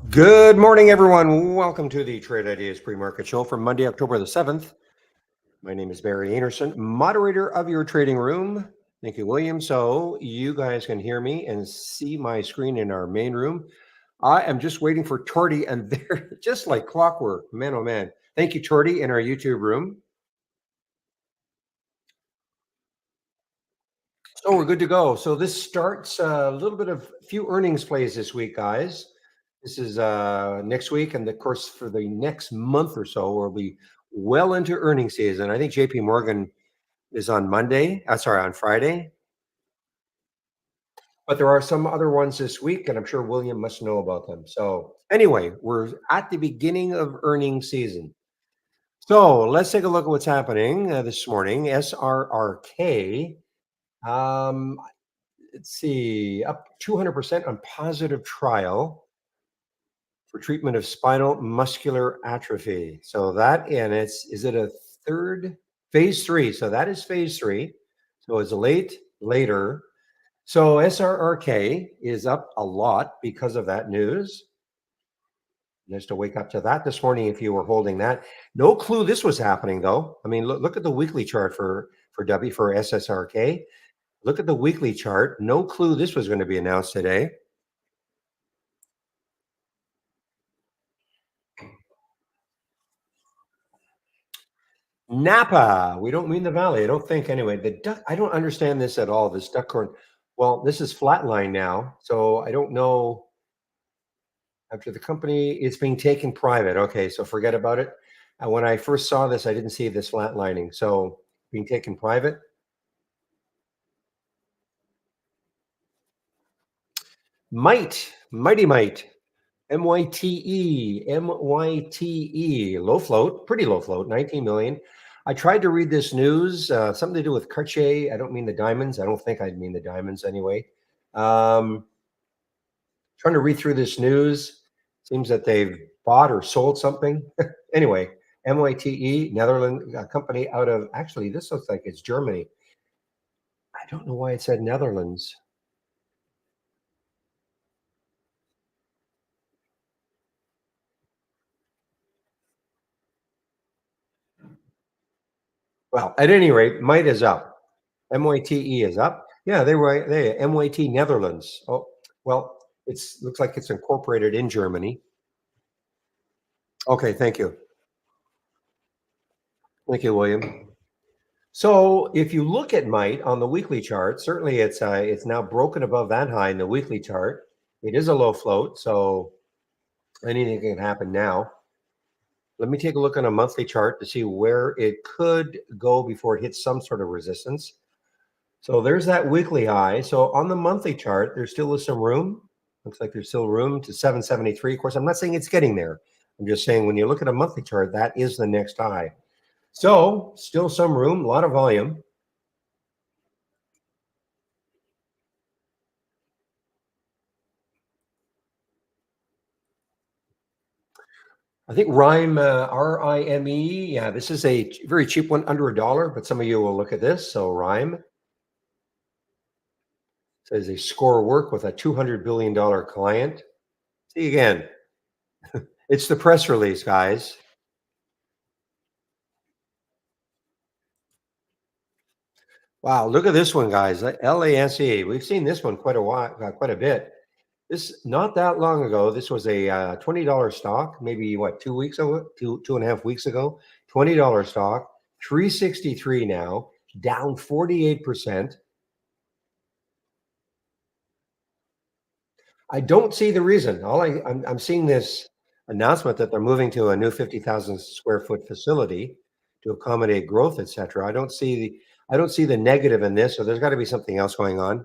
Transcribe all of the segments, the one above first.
Good morning, everyone. Welcome to the Trade Ideas Pre-Market Show for Monday, October the 7th. My name is Barry Anderson, moderator of your trading room. Thank you, William. So you guys can hear me and see my screen in our main room. I am just waiting for Torty, and they're just like clockwork. Man, oh man. Thank you, Torty, in our YouTube room. So we're good to go. So this starts a little bit of few earnings plays this week, guys. This is next week, and of course for the next month or so, we'll be well into earnings season. I think J.P. Morgan is on Monday. Sorry, on Friday. But there are some other ones this week, and I'm sure William must know about them. So anyway, we're at the beginning of earnings season. So let's take a look at what's happening this morning. SRRK. Um, let's see, up 200% on positive trial for treatment of spinal muscular atrophy. So that, and is it a third phase three? So that is phase three. So it's later. So SRRK is up a lot because of that news. Just to wake up to that this morning, if you were holding that, no clue this was happening though. I mean, look at the weekly chart for SSRK. Look at the weekly chart. No clue this was going to be announced today. Napa. We don't mean the valley. I don't think anyway. The duck. I don't understand this at all. This duck corn. Well, this is flatline now, so I don't know. After the company, it's being taken private. Okay, so forget about it. When I first saw this, I didn't see this flatlining. So being taken private. Mighty Might. MYTE, low float, pretty low float, 19 million. I tried to read this news, something to do with Cartier. I don't mean the diamonds. I don't think I'd mean the diamonds anyway. Trying to read through this news. Seems that they've bought or sold something. Anyway, MYTE, Netherlands, a company out of, actually, this looks like it's Germany. I don't know why it said Netherlands. Well, at any rate, Might is up. MYTE is up. Yeah, they MYT Netherlands. Oh, well, it's looks like it's incorporated in Germany. Okay, thank you. Thank you, William. So if you look at Might on the weekly chart, certainly it's now broken above that high in the weekly chart. It is a low float, so anything can happen now. Let me take a look on a monthly chart to see where it could go before it hits some sort of resistance. So there's that weekly high. So on the monthly chart, there still is some room. Looks like there's still room to 773. Of course, I'm not saying it's getting there. I'm just saying when you look at a monthly chart, that is the next high. So still some room, a lot of volume. I think Rime, RIME. Yeah, this is a very cheap one, under $1, but some of you will look at this. So Rime says they score work with a $200 billion client. See again, it's the press release, guys. Wow, look at this one, guys. LASE. We've seen this one quite a while, quite a bit. This not that long ago. This was a $20 stock, maybe what 2 weeks ago, 2.5 weeks ago. $20 stock, 363 now, down 48%. I don't see the reason. I'm seeing this announcement that they're moving to a new 50,000 square foot facility to accommodate growth, etc. I don't see the negative in this. So there's got to be something else going on.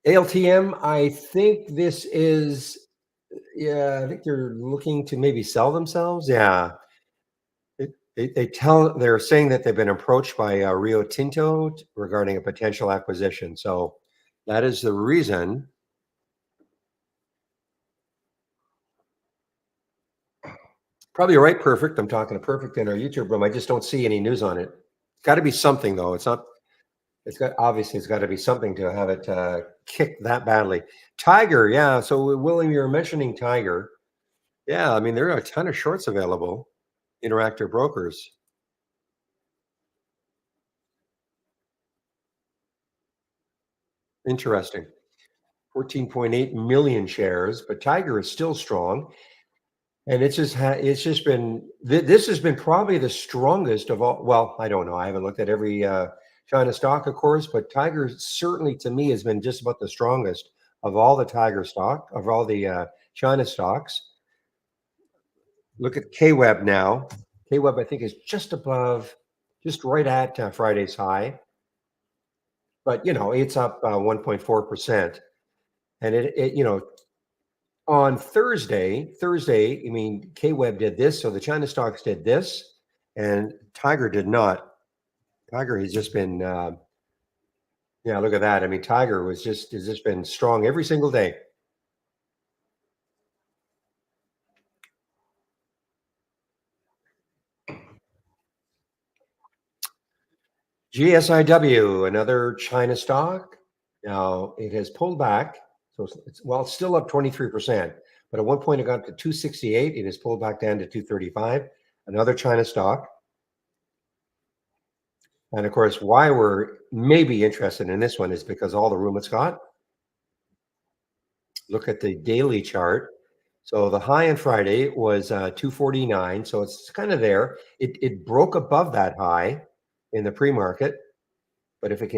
ALTM, I think this is, yeah, I think they're looking to maybe sell themselves. Yeah. They're saying that they've been approached by Rio Tinto regarding a potential acquisition. So that is the reason. Probably right, Perfect. I'm talking to Perfect in our YouTube room. I just don't see any news on it. Got to be something though. It's not. It's got to be something to have it kick that badly. Tiger, yeah. So William, you're mentioning Tiger. Yeah, I mean there are a ton of shorts available. Interactive Brokers. Interesting. 14.8 million shares, but Tiger is still strong. And it's just been this has been probably the strongest of all. Well, I don't know. I haven't looked at every China stock, of course, but Tiger certainly to me has been just about the strongest of all the Tiger stock of all the China stocks. Look at KWeb now. KWeb I think is just above, just right at Friday's high, but it's up 1.4%, and it on Thursday, I mean, KWeb did this, so the China stocks did this, and Tiger did not. Tiger has just been, yeah, look at that. I mean, Tiger has just been strong every single day. GSIW, another China stock. Now it has pulled back, so it's still up 23%, but at one point it got to 268. It has pulled back down to 235. Another China stock. And of course, why we're maybe interested in this one is because all the room it's got. Look at the daily chart. So the high on Friday was 249. So it's kind of there. It broke above that high in the pre-market, but if it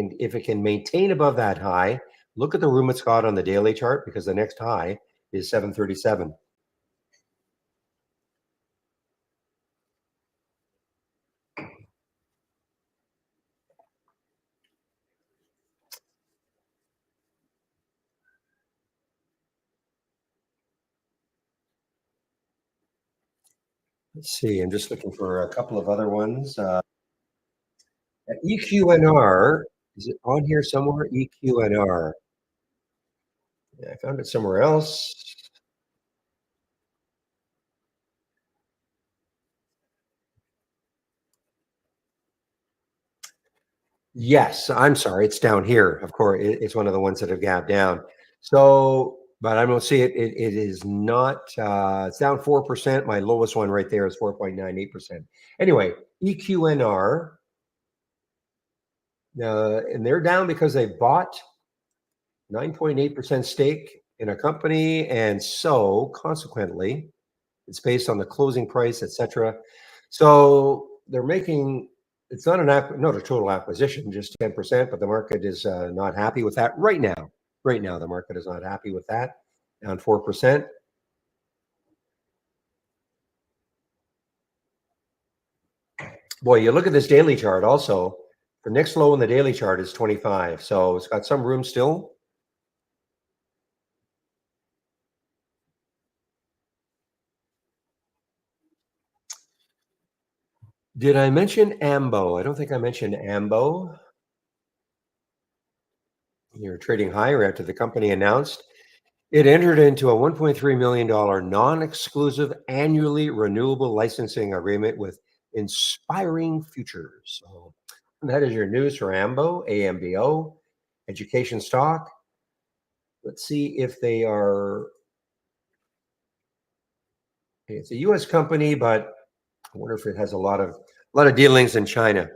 can maintain above that high, look at the room it's got on the daily chart because the next high is 737. Let's see. I'm just looking for a couple of other ones. EQNR, is it on here somewhere? EQNR. Yeah, I found it somewhere else. Yes, I'm sorry. It's down here. Of course, it's one of the ones that have gapped down. So, but I don't see it. It is not. It's down 4%. My lowest one right there is 4.98%. Anyway, EQNR, and they're down because they bought 9.8% stake in a company, and so consequently, it's based on the closing price, etc. So they're making it's not a total acquisition, just 10%, but the market is not happy with that right now. Right now, the market is not happy with that, down 4%. Boy, you look at this daily chart also. The next low in the daily chart is 25, so it's got some room still. Did I mention AMBO? I don't think I mentioned AMBO. You're trading higher after the company announced it entered into a $1.3 million non-exclusive annually renewable licensing agreement with Inspiring Futures. So that is your news for AMBO, education stock. Let's see if they are. It's a U.S. company, but I wonder if it has a lot of dealings in China.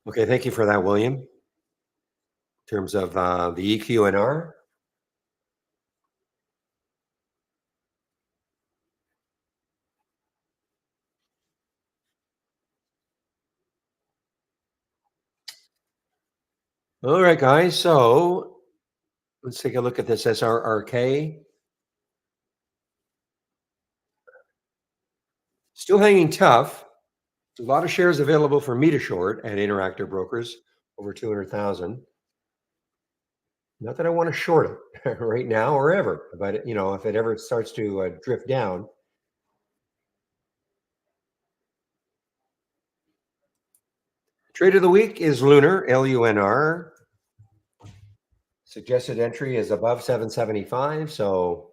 Okay, thank you for that, William. In terms of the EQNR. All right, guys. So let's take a look at this SRRK. Still hanging tough. A lot of shares available for me to short at Interactive Brokers, over 200,000. Not that I want to short it right now or ever, but if it ever starts to drift down. Trade of the week is Lunar, LUNR. Suggested entry is above 775. So,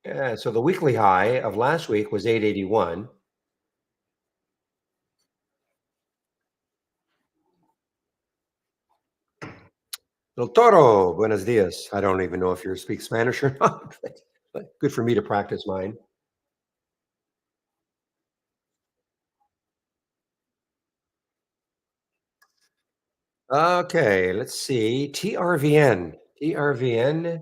yeah, so the weekly high of last week was 881. El Toro, buenos dias. I don't even know if you speak Spanish or not, but good for me to practice mine. Okay, let's see. TRVN. TRVN. I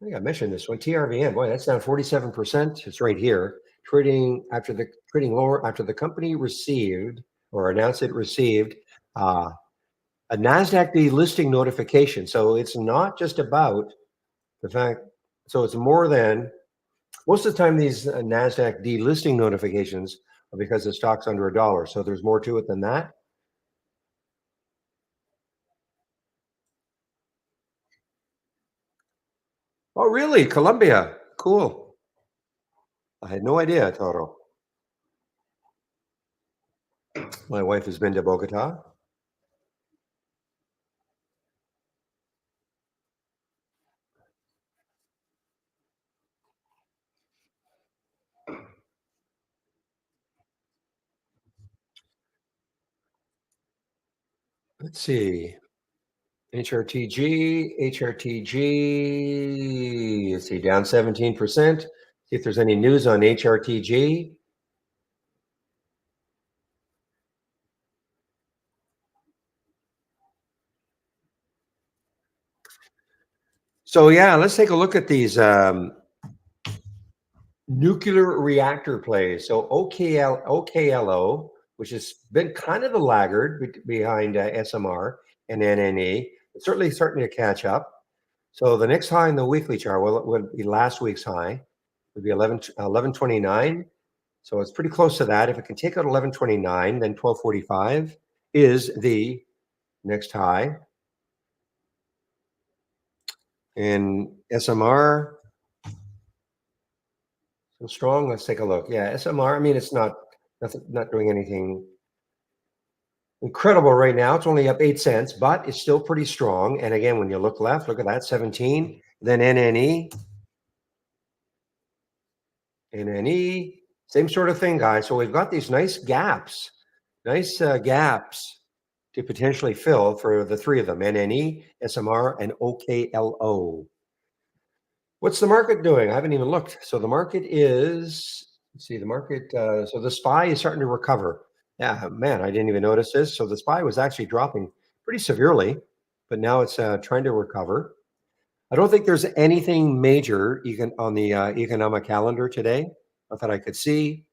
think I mentioned this one. TRVN. Boy, that's down 47%. It's right here. Trading lower after the company received or announced it received uh, a NASDAQ delisting notification. So it's not just about the fact, so it's more than most of the time these NASDAQ delisting notifications are because the stock's under a dollar. So there's more to it than that. Oh, really? Colombia. Cool. I had no idea, Toro. My wife has been to Bogota. Let's see. HRTG, let's see, down 17%. See if there's any news on HRTG. So yeah, let's take a look at these nuclear reactor plays. So OKLO, which has been kind of the laggard behind SMR and NNE, it's certainly starting to catch up. So the next high in the weekly chart would be last week's high, would be 1129. So it's pretty close to that. If it can take out 1129, then 1245 is the next high. And SMR, so strong. Let's take a look. Yeah, SMR. I mean, it's not doing anything incredible right now. It's only up 8 cents, but it's still pretty strong. And again, when you look left, look at that 17. Then NNE, same sort of thing, guys. So we've got these nice gaps to potentially fill for the three of them: NNE, SMR, and OKLO. What's the market doing? I haven't even looked. So the market is, let's see, the market, so the SPY is starting to recover. Yeah, man, I didn't even notice this. So the SPY was actually dropping pretty severely, but now it's trying to recover. I don't think there's anything major on the economic calendar today. Not that I could see.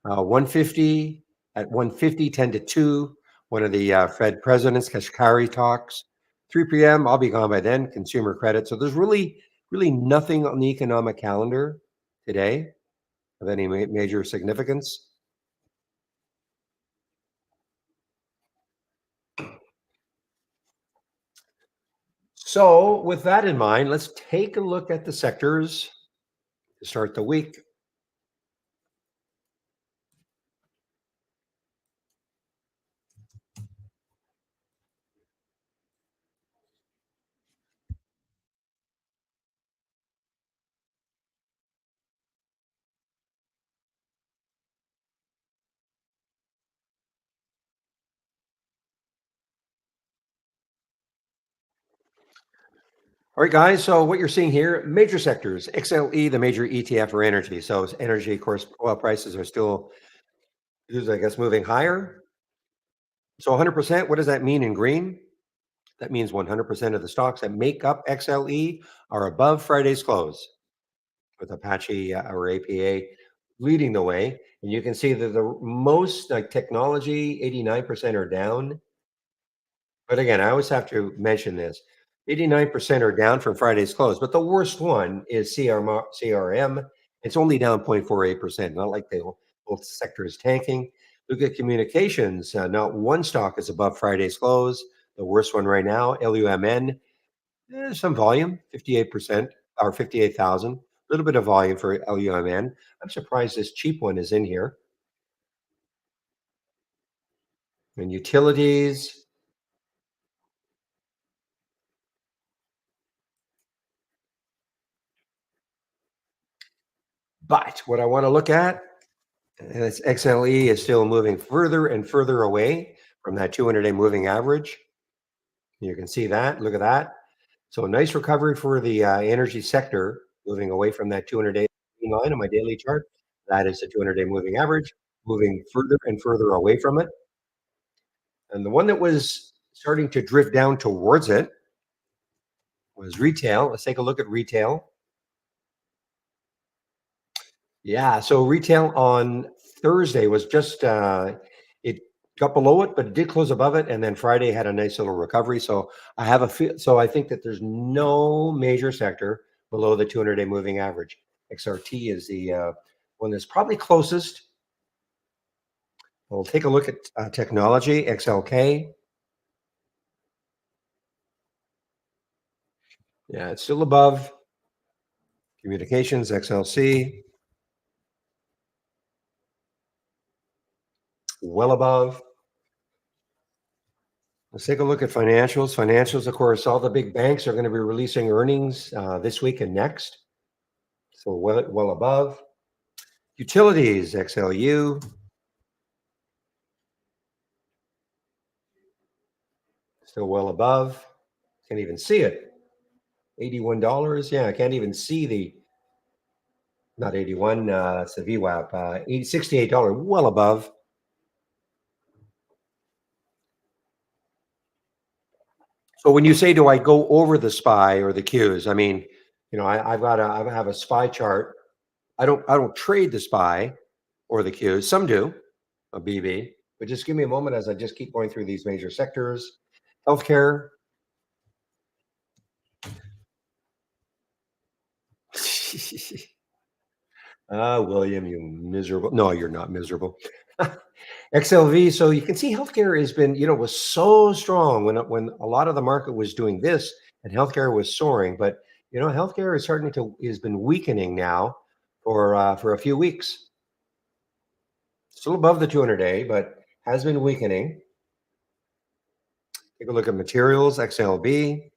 150 at 150, 10 to 2. One of the Fed presidents, Kashkari, talks. 3 p.m. I'll be gone by then. Consumer credit. So there's really nothing on the economic calendar today of any major significance. So with that in mind, let's take a look at the sectors to start the week. All right, guys. So what you're seeing here, major sectors, XLE, the major ETF for energy. So it's energy, of course, oil prices are still, I guess, moving higher. So 100%, what does that mean in green? That means 100% of the stocks that make up XLE are above Friday's close, with Apache or APA leading the way. And you can see that the most like technology, 89% are down. But again, I always have to mention this. 89% are down from Friday's close, but the worst one is CRM. It's only down 0.48%, not like the whole sector is tanking. Look at communications. Not one stock is above Friday's close. The worst one right now, LUMN, some volume, 58% or 58,000. A little bit of volume for LUMN. I'm surprised this cheap one is in here. And utilities, But what I want to look at, and it's XLE is still moving further and further away from that 200-day moving average. You can see that. Look at that. So a nice recovery for the energy sector, moving away from that 200-day line on my daily chart. That is the 200-day moving average, moving further and further away from it. And the one that was starting to drift down towards it was retail. Let's take a look at retail. Yeah, so retail on Thursday was just it got below it, but it did close above it, and then Friday had a nice little recovery. So I have a feel. So I think that there's no major sector below the 200-day moving average. XRT is the one that's probably closest. We'll take a look at technology, XLK. Yeah, it's still above. Communications, XLC, well above. Let's take a look at financials. Financials, of course, all the big banks are going to be releasing earnings this week and next. So well above. Utilities, XLU, still well above. Can't even see it. $81. Yeah, I can't even see the, not 81, it's the VWAP. $68, well above. So when you say, do I go over the SPY or the Qs? I mean, I have a SPY chart. I don't trade the SPY or the Qs. Some do, a BB. But just give me a moment as I just keep going through these major sectors. Healthcare. William, you miserable. No, you're not miserable. XLV. So you can see healthcare has been, was so strong when a lot of the market was doing this and healthcare was soaring. But healthcare is starting to has been weakening now for a few weeks. Still above the 200-day, but has been weakening. Take a look at materials, XLB.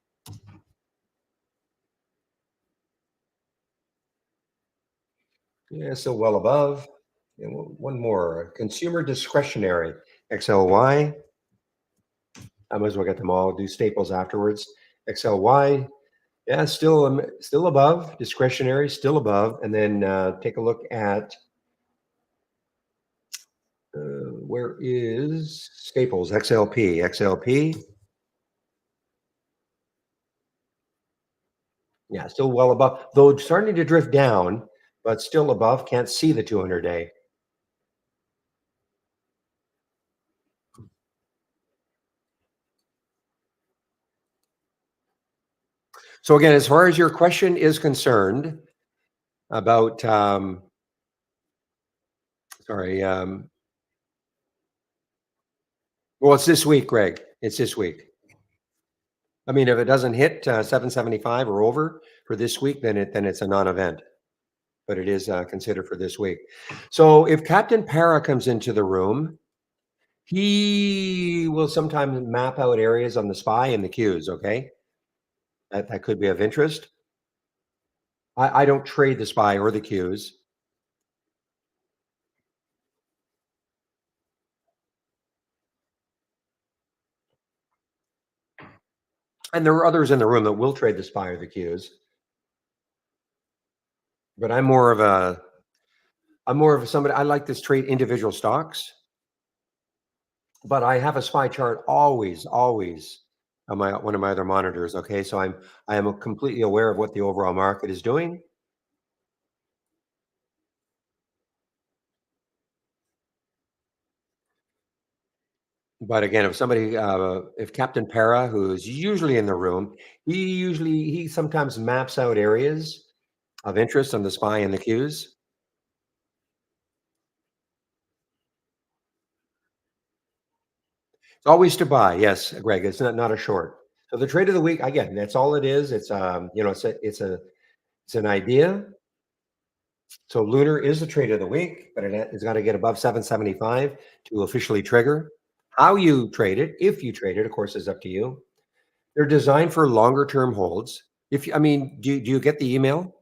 Yeah, still well above. And one more, consumer discretionary, XLY. I might as well get them all, do staples afterwards. XLY, yeah, still above, discretionary, still above. And then take a look at, where is staples, XLP. Yeah, still well above, though starting to drift down, but still above. Can't see the 200-day. So again, as far as your question is concerned about, sorry, well, it's this week, Greg. It's this week. I mean, if it doesn't hit 775 or over for this week, then it's a non-event. But it is considered for this week. So if Captain Para comes into the room, he will sometimes map out areas on the SPY and the Qs. Okay, that could be of interest. I don't trade the SPY or the Qs. And there are others in the room that will trade the SPY or the Qs. But I'm more of somebody, I like this trade individual stocks, but I have a SPY chart always on one of my other monitors. Okay, so I am completely aware of what the overall market is doing. But again, if Captain Para, who's usually in the room, he sometimes maps out areas of interest on the SPY and the Qs. It's always to buy. Yes, Greg. It's not a short. So the trade of the week, again, that's all it is. It's it's an idea. So lunar is the trade of the week, but it's got to get above 775 to officially trigger. How you trade it, if you trade it, of course, is up to you. They're designed for longer term holds. I mean, do you get the email?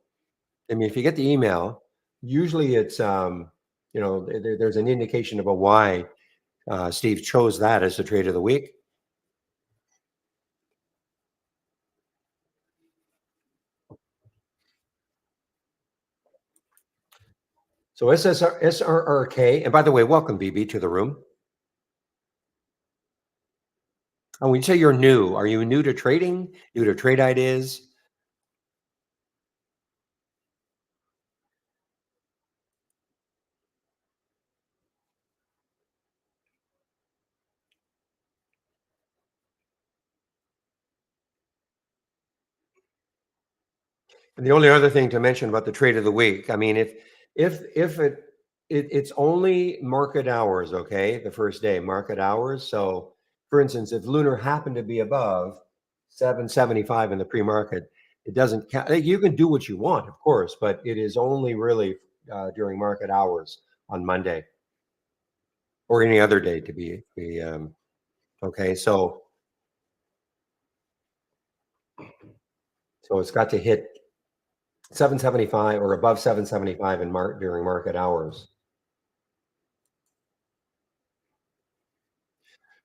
I mean, if you get the email, Usually it's, there's an indication about why Steve chose that as the trade of the week. So SRRK, and by the way, welcome BB to the room. And when you say you're new, are you new to trading, new to trade ideas? And the only other thing to mention about the trade of the week, I mean, if it's only market hours, okay, the first day market hours. So, for instance, if Lunar happened to be above 775 in the pre-market, it doesn't count. You can do what you want, of course, but it is only really during market hours on Monday or any other day to be okay. So it's got to hit 775 or above 775 in during market hours.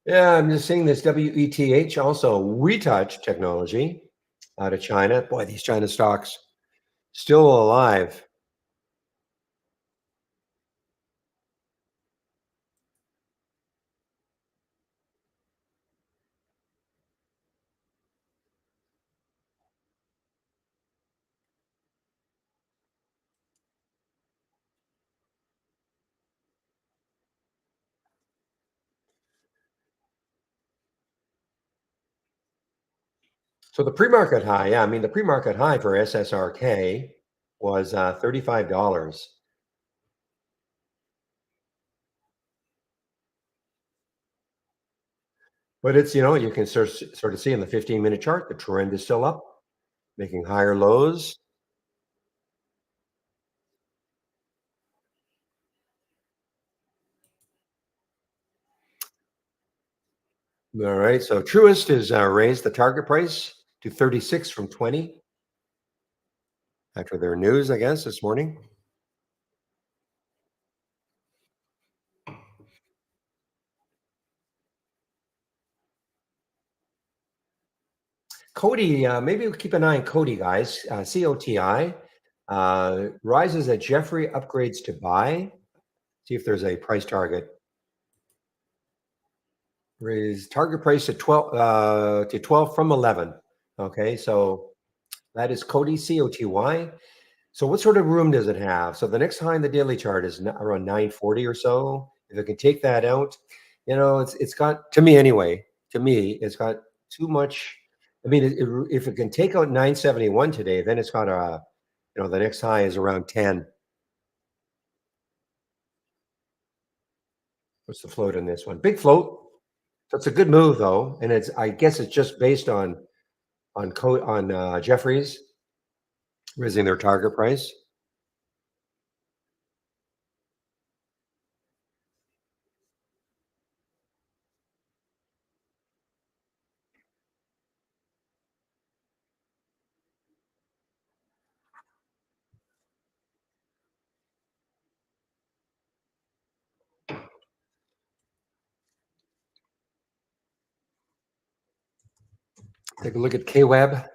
Yeah, I'm just seeing this WETH also retouch technology out of China. Boy, these China stocks still alive. So the pre-market high, yeah, I mean the pre-market high for SSRK was $35. But it's you can sort of see in the 15-minute chart the trend is still up, making higher lows. All right, so Truist has raised the target price to 36 from 20 after their news, I guess, this morning. Cody, maybe we'll keep an eye on Cody, guys. COTI rises at Jeffrey upgrades to buy. See if there's a price target. Raise target price to 12 from 11. Okay, so that is Cody COTY. So what sort of room does it have? So the next high in the daily chart is around 940 or so. If it can take that out, it's got, to me anyway. To me, it's got too much. I mean, if it can take out 971 today, then it's got the next high is around 10. What's the float in this one? Big float. So it's a good move though, and I guess it's just based on Jeffries raising their target price. Take a look at KWeb.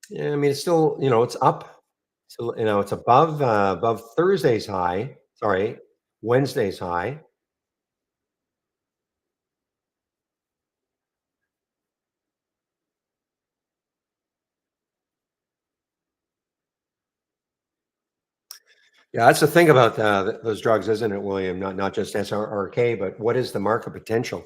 Yeah, I mean it's still it's up. So it's above Thursday's high. Sorry, Wednesday's high. Yeah, that's the thing about those drugs, isn't it, William? Not just SRRK, but what is the market potential?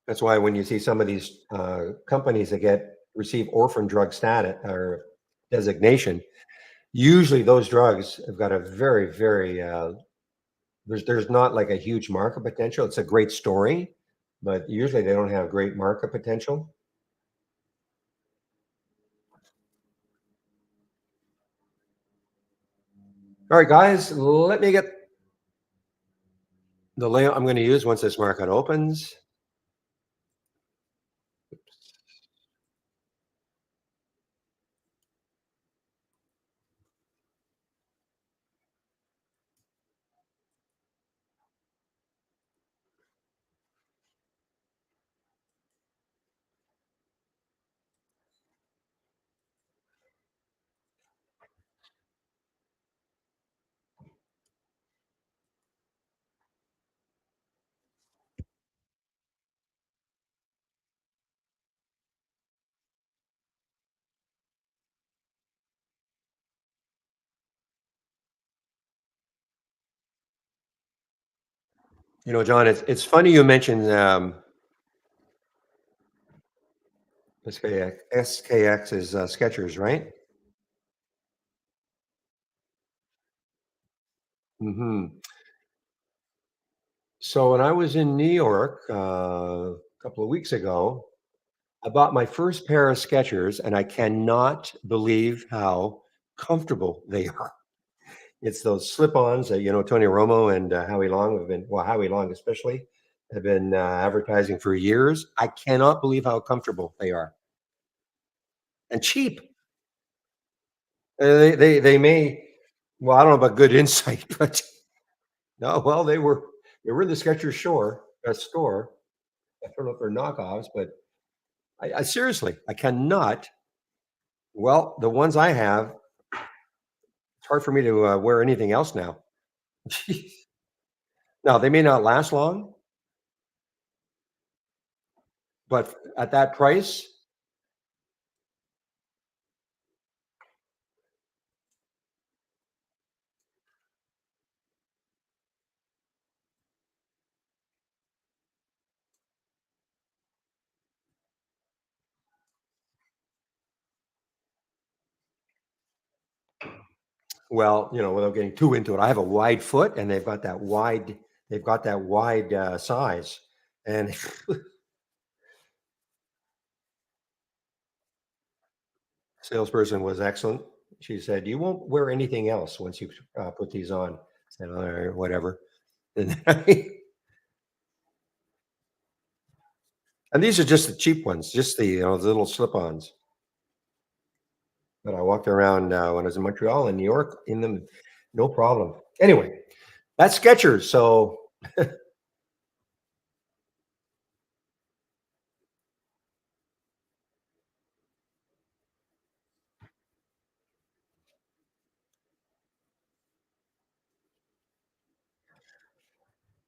That's why when you see some of these companies that receive orphan drug status or designation, usually those drugs have got a very, very there's not like a huge market potential. It's a great story, but usually they don't have great market potential. All right, guys, let me get The layout I'm going to use once this market opens. You know, John, it's funny you mentioned SKX is Skechers, right? Hmm. So when I was in New York a couple of weeks ago, I bought my first pair of Skechers, and I cannot believe how comfortable they are. It's those slip-ons that Tony Romo and Howie Long have been, well, Howie Long especially, have been advertising for years. I cannot believe how comfortable they are and cheap. They may, well, I don't know about good insight, but no, well, they were in the Skechers store. I don't know if they're knockoffs, but I seriously, I cannot. Well, the ones I have, it's hard for me to wear anything else now. Now they may not last long, but at that price, well, without getting too into it, I have a wide foot, and they've got that wide size, and salesperson was excellent. She said, "You won't wear anything else once you put these on." I said, "All right, whatever." And, and these are just the cheap ones, just the little slip-ons. But I walked around when I was in Montreal and New York in them, no problem. Anyway, that's Skechers. So,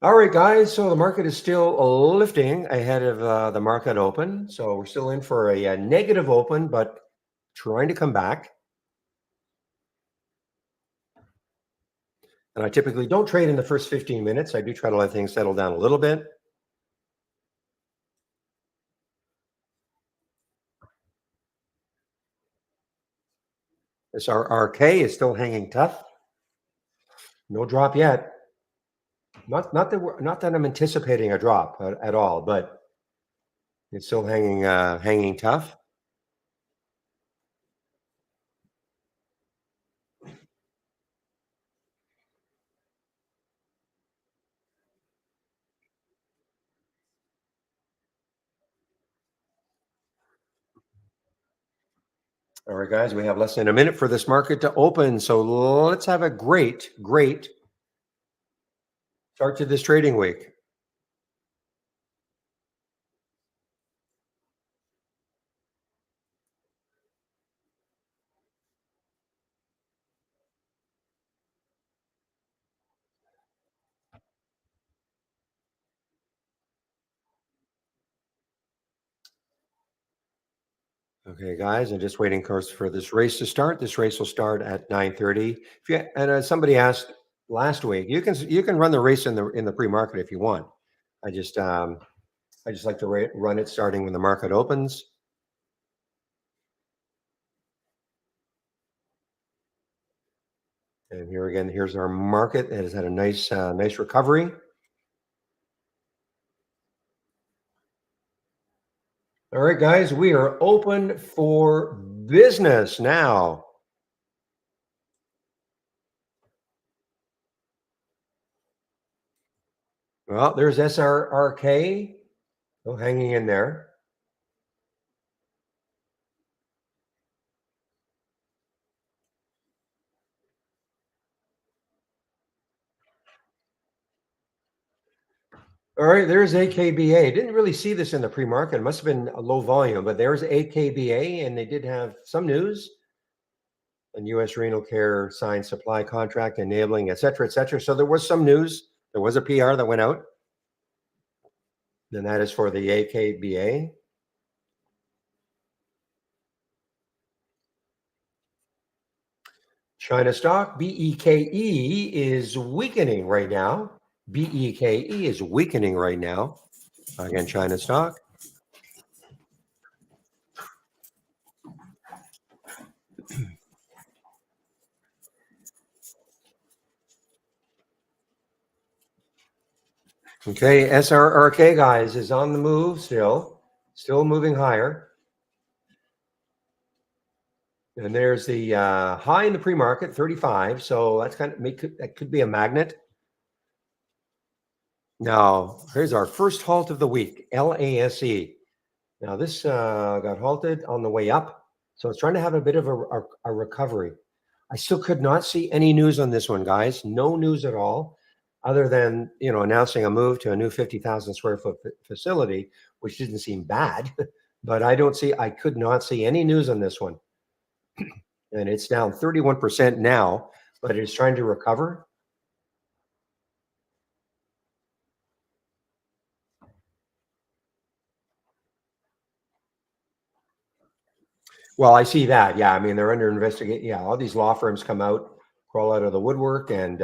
all right, guys. So the market is still lifting ahead of the market open. So we're still in for a negative open, but trying to come back. And I typically don't trade in the first 15 minutes. I do try to let things settle down a little bit. This RK is still hanging tough. No drop yet. Not that I'm anticipating a drop at all, but it's still hanging tough. All right, guys, we have less than a minute for this market to open. So let's have a great, great start to this trading week. Okay, guys, I'm just waiting, of course, for this race to start. This race will start at 9:30. If you and somebody asked last week, you can run the race in the pre-market if you want. I just um, I just like to run it starting when the market opens. And here again, here's our market. It has had a nice recovery. All right, guys, we are open for business now. Well, there's SRRK. Oh, hanging in there. All right, there's AKBA. Didn't really see this in the pre-market. It must have been a low volume, but there's AKBA, and they did have some news. And U.S. Renal Care signed supply contract enabling, et cetera, et cetera. So there was some news. There was a PR that went out, and that is for the AKBA. China stock, BEKE, is weakening right now. BEKE is weakening right now. Again, China stock. Okay, SRRK, guys, is on the move still moving higher. And there's the high in the pre-market, 35. So that's that could be a magnet. Now, here's our first halt of the week, LASE. Now, this got halted on the way up. So it's trying to have a bit of a recovery. I still could not see any news on this one, guys. No news at all, other than announcing a move to a new 50,000 square foot facility, which didn't seem bad. But I could not see any news on this one. And it's down 31% now, but it is trying to recover. Well, I see that. Yeah, I mean they're under investigation. Yeah, all these law firms crawl out of the woodwork, and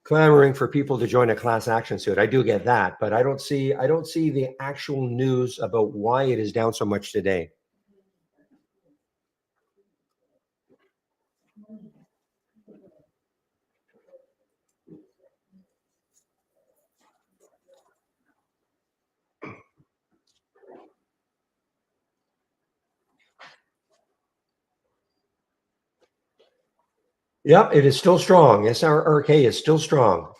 clamoring for people to join a class action suit. I do get that, but I don't see the actual news about why it is down so much today. Yep, it is still strong. SRRK is still strong.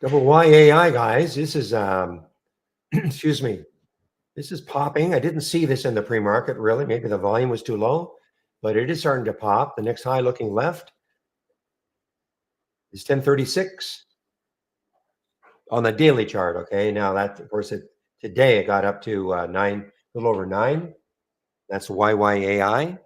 Double YAI, guys. This is excuse me. This is popping. I didn't see this in the pre-market really. Maybe the volume was too low, but it is starting to pop. The next high looking left is 1036 on the daily chart. Okay, now that of course today it got up to a little over 9. That's YYAI.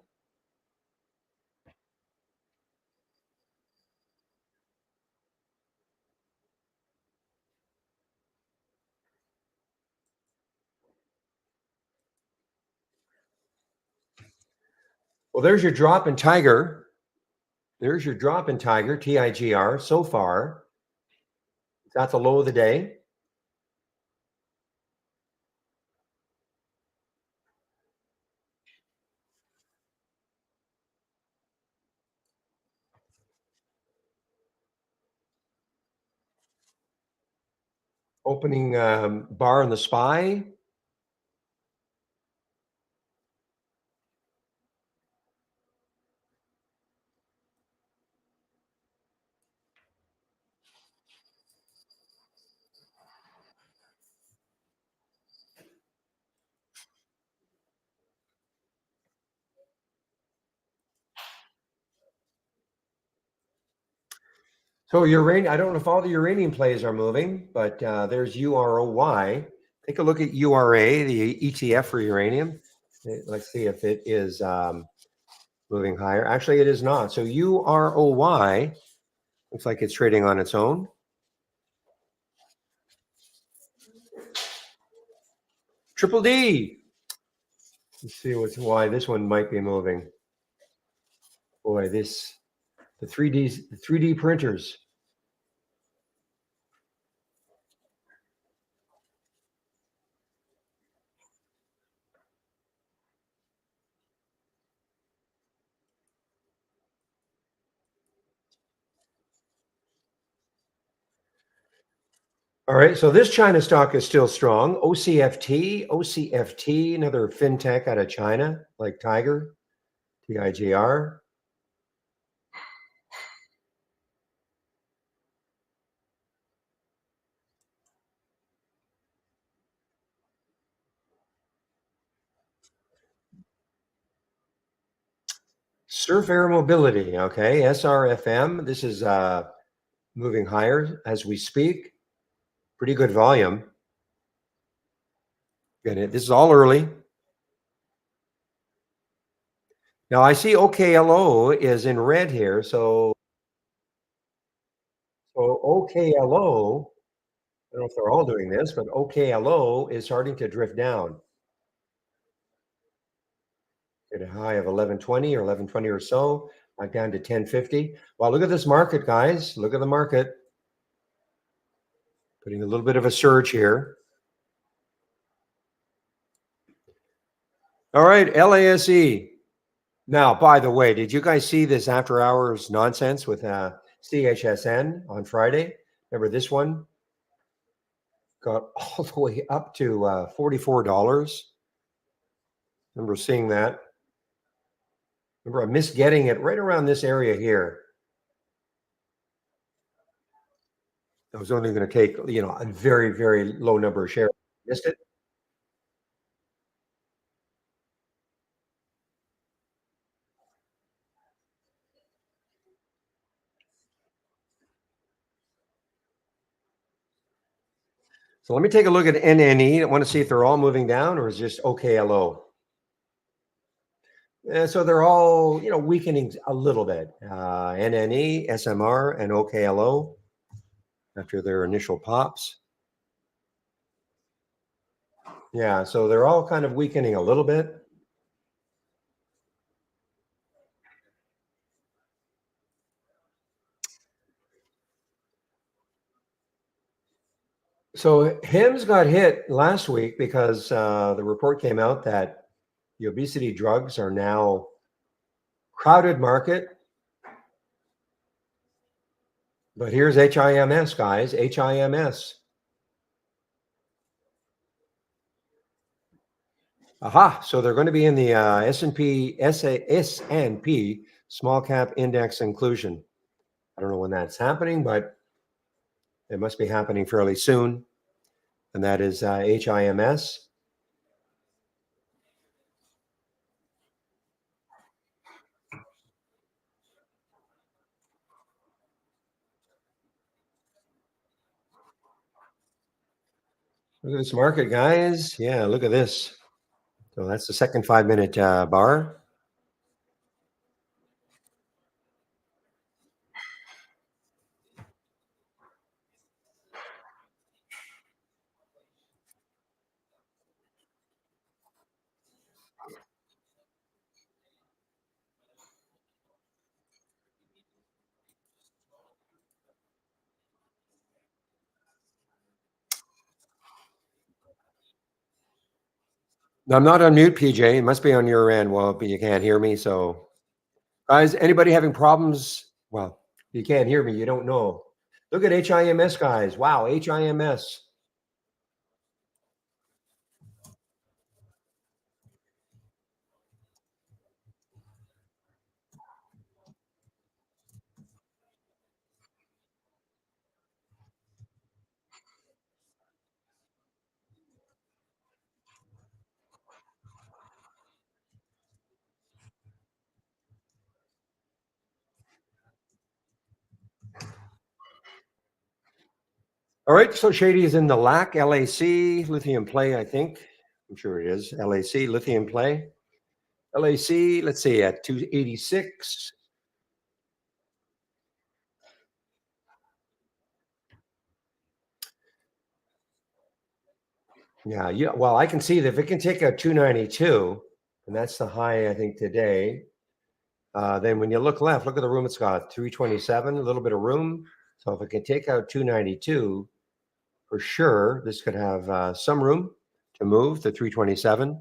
Well, there's your drop in Tiger. There's your drop in Tiger, TIGR, so far. That's the low of the day. Opening bar in the SPY. So uranium, I don't know if all the uranium plays are moving, but there's UROY. Take a look at URA, the ETF for uranium. Let's see if it is moving higher. Actually, it is not. So UROY looks like it's trading on its own. Triple D. Let's see why this one might be moving. Boy, the 3D printers. All right, so this China stock is still strong. OCFT, another fintech out of China, like Tiger, TIGR. Surf Air Mobility, okay, SRFM. This is moving higher as we speak. Pretty good volume. And this is all early. Now I see OKLO is in red here, so OKLO. I don't know if they're all doing this, but OKLO is starting to drift down at a high of 1120 or 1120 or so, back down to 1050. Well, look at this market, guys. Look at the market. Putting a little bit of a surge here. All right, LASE. Now, by the way, did you guys see this after hours nonsense with CHSN on Friday? Remember this one? Got all the way up to $44. Remember seeing that? Remember, I missed getting it right around this area here. I was only going to take, a very, very low number of shares. Missed it. So let me take a look at NNE. I want to see if they're all moving down or is just OKLO. So they're all, weakening a little bit. NNE, SMR, and OKLO after their initial pops. Yeah, so they're all kind of weakening a little bit. So Hims got hit last week because the report came out that the obesity drugs are now crowded market. But here's HIMS, guys, HIMS. Aha, so they're going to be in the S&P small cap index inclusion. I don't know when that's happening, but it must be happening fairly soon. And that is HIMS. Look at this market, guys. Yeah, look at this. So that's the second 5-minute bar. I'm not on mute, PJ. It must be on your end. Well, but you can't hear me. So, guys, anybody having problems? Well, you can't hear me. You don't know. Look at HIMS, guys. Wow, HIMS. All right, so Shady is in the LAC, lithium play, I think. I'm sure it is. LAC, lithium play. LAC, let's see, at 286. Yeah. Well, I can see that if it can take out 292, and that's the high, I think, today. Then when you look left, look at the room it's got 327, a little bit of room. So if it can take out 292, for sure, this could have some room to move to 327.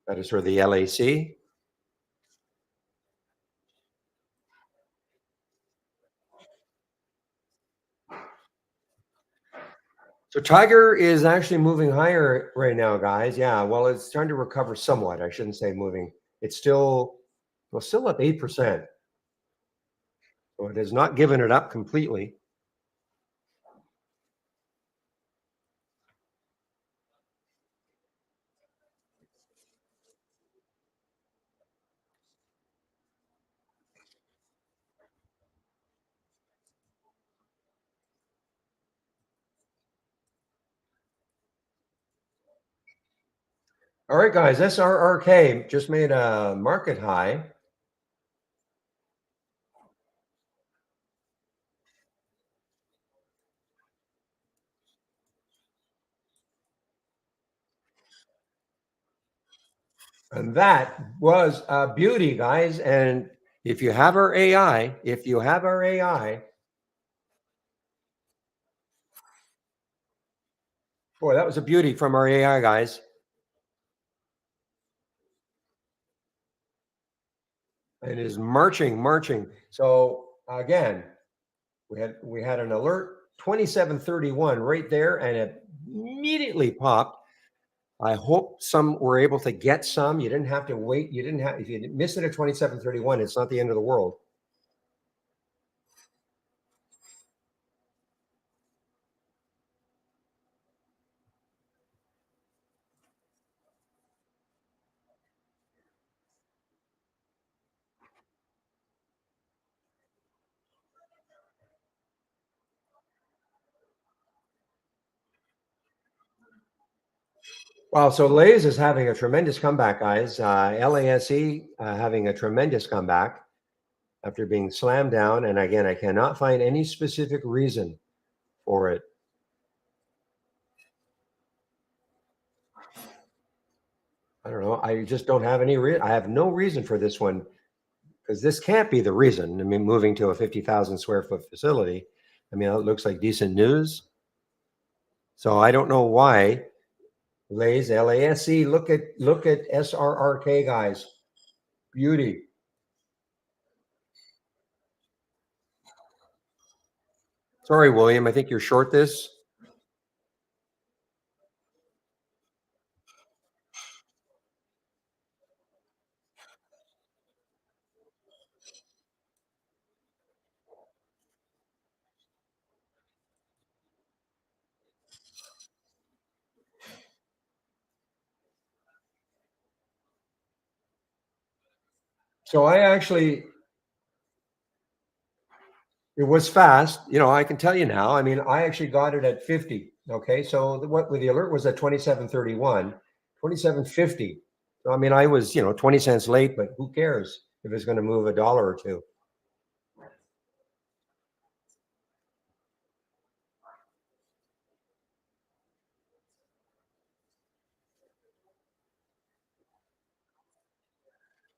That is for the LAC. So Tiger is actually moving higher right now, guys. Yeah, well, it's starting to recover somewhat. I shouldn't say moving. It's still, well, still up 8%. So it has not given it up completely. All right, guys, SRRK just made a market high. And that was a beauty, guys. And if you have our AI, boy, that was a beauty from our AI, guys. It is marching. So again, we had an alert 2731 right there, and it immediately popped. I hope some were able to get some. You didn't have to wait. You didn't have, if you missed it at 2731, it's not the end of the world. Wow, so Lays is having a tremendous comeback, guys. LASE having a tremendous comeback after being slammed down. And again, I cannot find any specific reason for it. I don't know. I just don't have any reason. I have no reason for this one, because this can't be the reason. I mean, moving to a 50,000 square foot facility, I mean, it looks like decent news. So I don't know why. Lays, LASE, look at SRRK, guys. Beauty. Sorry, William. I think you're short this. So I actually, it was fast. You know, I can tell you now. I mean, I actually got it at 50. Okay. So what the alert was at 2731, 2750. So I mean, I was, 20 cents late, but who cares if it's going to move a dollar or two?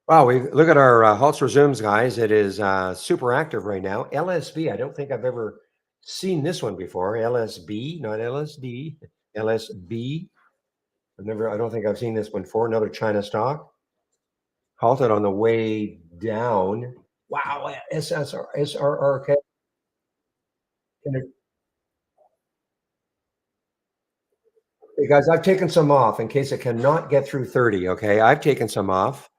Wow, we look at our Halts resumes, guys. It is super active right now. LSB, I don't think I've ever seen this one before. LSB, not LSD, LSB. I don't think I've seen this one before. Another China stock. Halted on the way down. Wow, SRRK. Hey guys, I've taken some off in case it cannot get through 30. Okay, I've taken some off.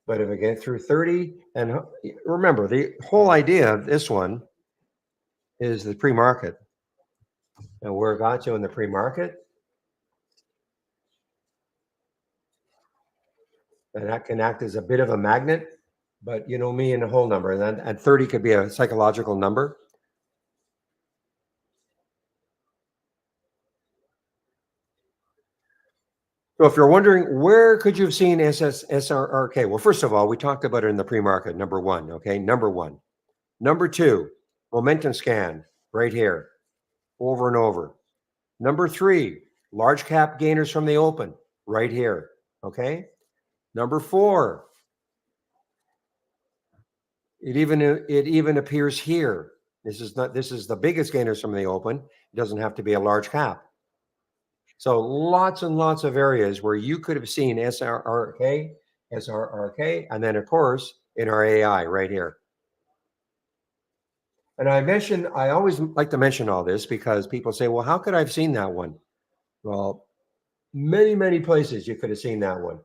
But if it get through 30, and remember, the whole idea of this one is the pre-market. And where it got you in the pre-market, and that can act as a bit of a magnet. But you know me and the whole number, and then at 30 could be a psychological number. So if you're wondering, where could you have seen SRRK? Well, first of all, we talked about it in the pre-market, number one. Okay, number one. Number two, momentum scan right here, over and over. Number three, large cap gainers from the open right here. Okay. Number four, it even appears here. This is the biggest gainers from the open. It doesn't have to be a large cap. So lots and lots of areas where you could have seen SRRK, and then of course in our AI right here. And I always like to mention all this because people say, well, how could I have seen that one? Well, many, many places you could have seen that one.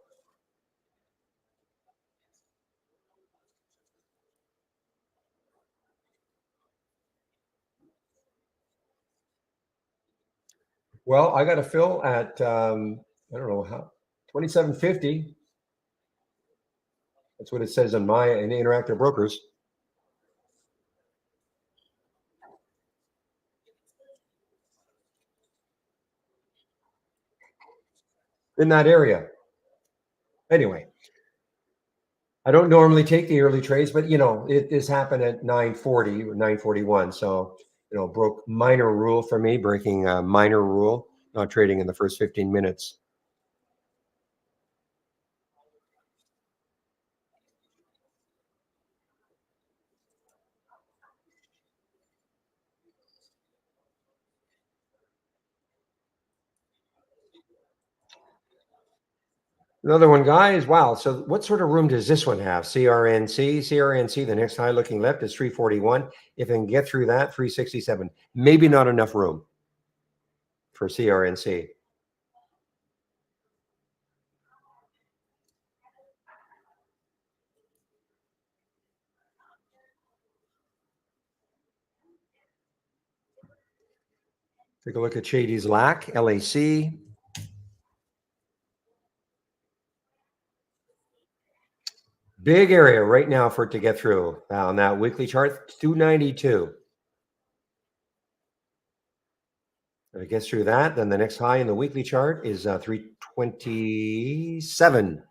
Well, I got a fill at, I don't know how, 2750. That's what it says on my in Interactive Brokers in that area. Anyway, I don't normally take the early trades, but it this happened at 940 or 941. So, broke minor rule for me, breaking a minor rule, not trading in the first 15 minutes. Another one, guys. Wow. So, what sort of room does this one have? CRNC, the next high looking left is 341. If I can get through that, 367. Maybe not enough room for CRNC. Take a look at Shady's LAC, LAC. Big area right now for it to get through. On that weekly chart, 292. If it gets through that, then the next high in the weekly chart is 327.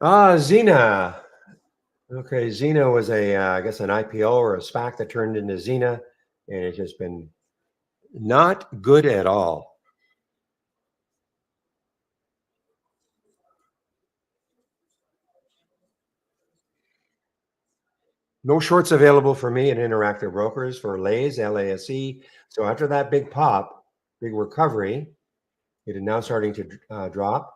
Xena. Okay, Xena was I guess, an IPO or a SPAC that turned into Xena, and it's just been not good at all. No shorts available for me in Interactive Brokers for LASE, LASE. So after that big pop, big recovery, it is now starting to drop.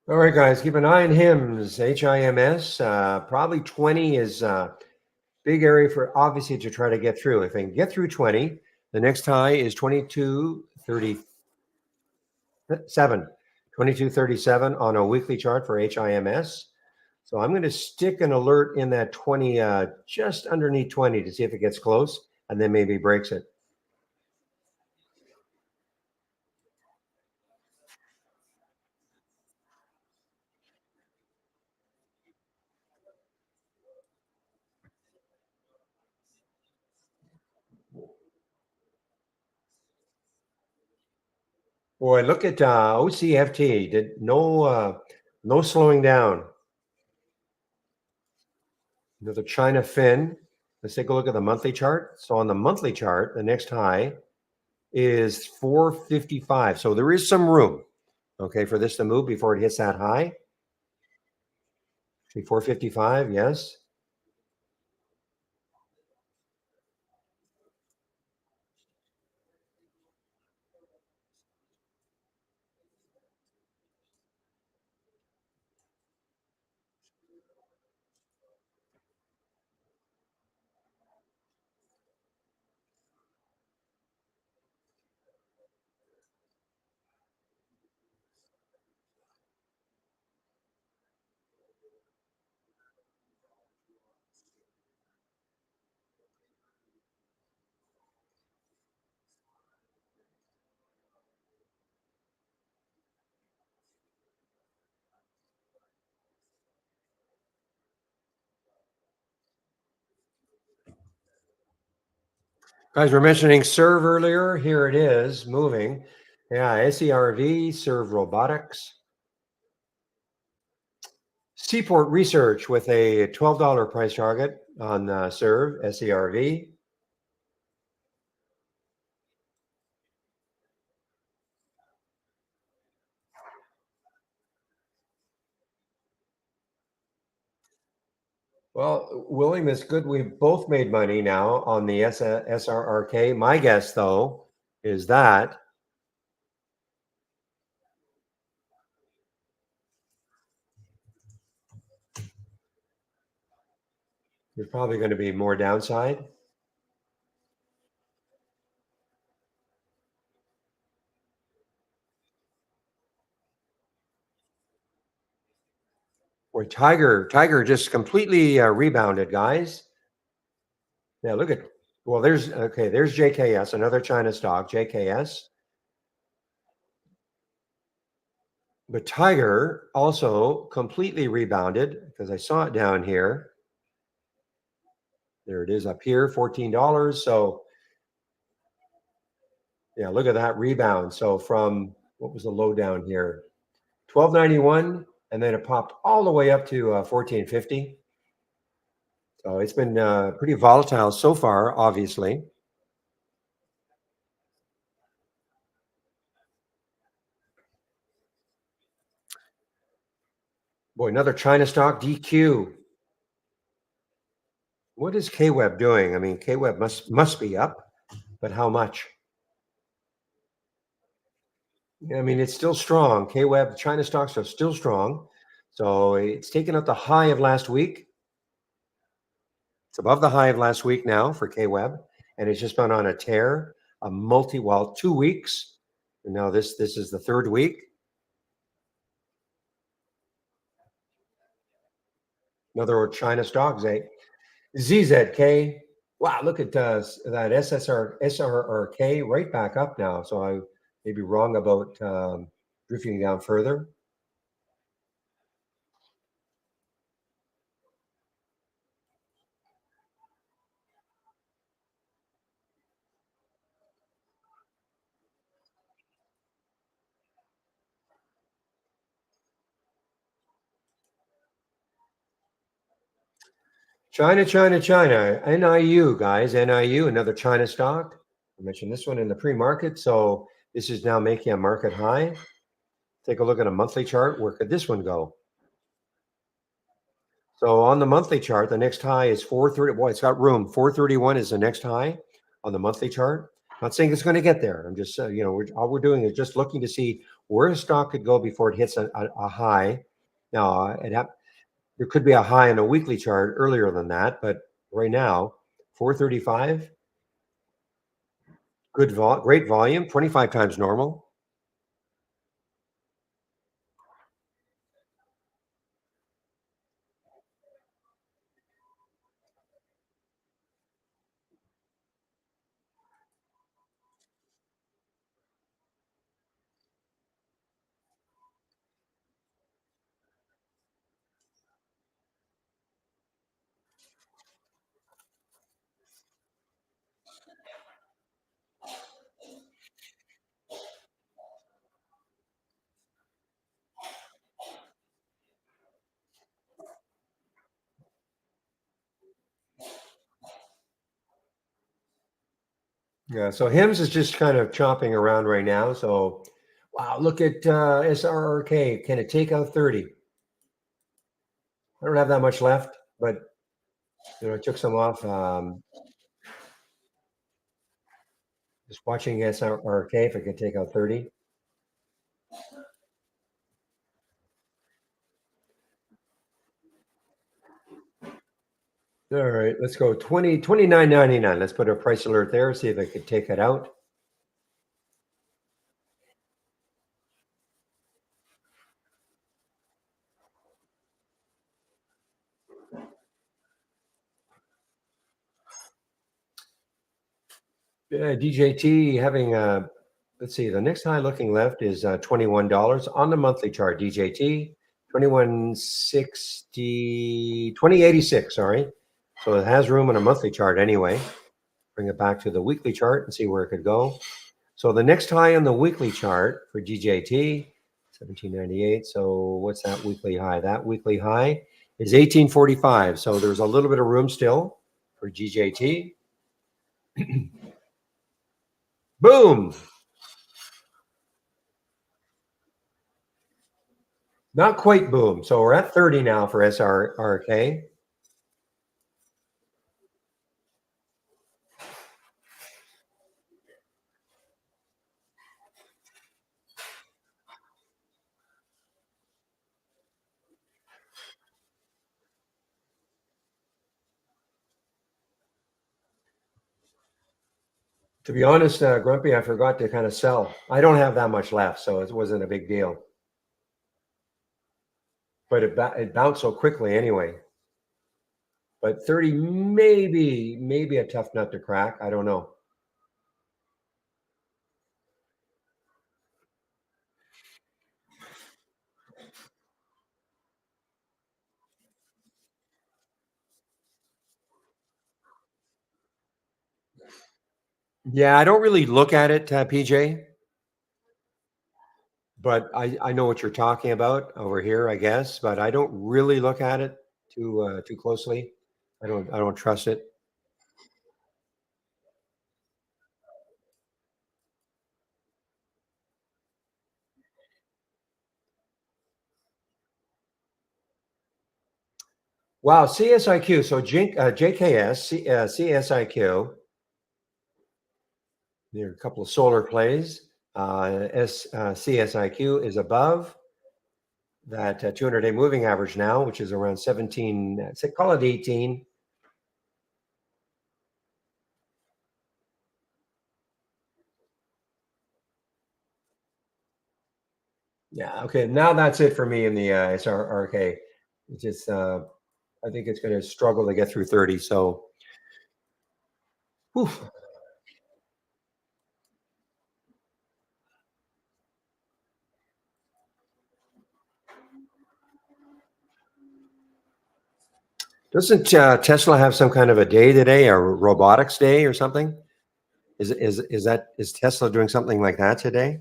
All right, guys, keep an eye on HIMS, HIMS. Probably 20 is big area for obviously to try to get through. If I can get through 20, the next high is 2237. 2237 on a weekly chart for HIMS. So I'm going to stick an alert in that 20, just underneath 20 to see if it gets close and then maybe breaks it. Boy, look at OCFT. Did no slowing down. Another China fin. Let's take a look at the monthly chart. So on the monthly chart, the next high is 455. So there is some room, okay, for this to move before it hits that high. See 455, yes. Guys, we're mentioning Serve earlier. Here it is, moving. Yeah, SERV, Serve Robotics. Seaport Research with a $12 price target on Serve, SERV. Well, William, it's good we've both made money now on the SRRK. My guess, though, is that there's probably going to be more downside. Boy, Tiger just completely rebounded, guys. Yeah, look at, well, there's JKS, another China stock, JKS. But Tiger also completely rebounded because I saw it down here. There it is up here, $14. So, yeah, look at that rebound. So, from what was the low down here? 1291, and then it popped all the way up to 1450. So, it's been pretty volatile so far, obviously. Boy, another China stock, DQ. What is KWeb doing? I mean, KWeb must be up, but how much? I mean, it's still strong. KWeb, China stocks are still strong. So it's taken out the high of last week. It's above the high of last week now for KWeb, and it's just been on a tear, well, 2 weeks. And now this is the third week. Another China stock, ZZK. Wow, look at that SRRK right back up now. So I may be wrong about drifting down further. China. NIU, guys. NIU, another China stock. I mentioned this one in the pre-market. So this is now making a market high. Take a look at a monthly chart. Where could this one go? So on the monthly chart, the next high is 430. Boy, it's got room. 431 is the next high on the monthly chart. Not saying it's going to get there. I'm just, all we're doing is just looking to see where a stock could go before it hits a high. Now, there could be a high on a weekly chart earlier than that, but right now, 435, great volume, 25 times normal. Yeah, so HIMS is just kind of chopping around right now. So, wow, look at SRRK. Can it take out 30? I don't have that much left, but I took some off. Just watching SRRK if I could take out 30. All right, let's go 29.99. Let's put a price alert there, see if I could take it out. DJT having let's see, the next high looking left is $21 on the monthly chart. DJT 2160, 2086. Sorry, so it has room on a monthly chart anyway. bring it back to the weekly chart and see where it could go. So the next high on the weekly chart for GJT, 1798. So what's that weekly high? That weekly high is 1845. So there's a little bit of room still for GJT. Boom. Not quite boom. So we're at 30 now for SRK. To be honest, Grumpy, I forgot to kind of sell. I don't have that much left, so it wasn't a big deal. But it bounced so quickly anyway. But 30 maybe a tough nut to crack. I don't know. Yeah, I don't really look at it, PJ, but I know what you're talking about over here, I guess. But I don't really look at it too closely. I don't trust it. Wow, CSIQ. So JKS, CSIQ. There are a couple of solar plays. CSIQ is above that 200-day moving average now, which is around 17. Say, call it 18. Yeah. Okay. Now that's it for me in the SRK. It's just I think it's going to struggle to get through 30. So, whew. Doesn't Tesla have some kind of a day today, a robotics day or something? Is Tesla doing something like that today?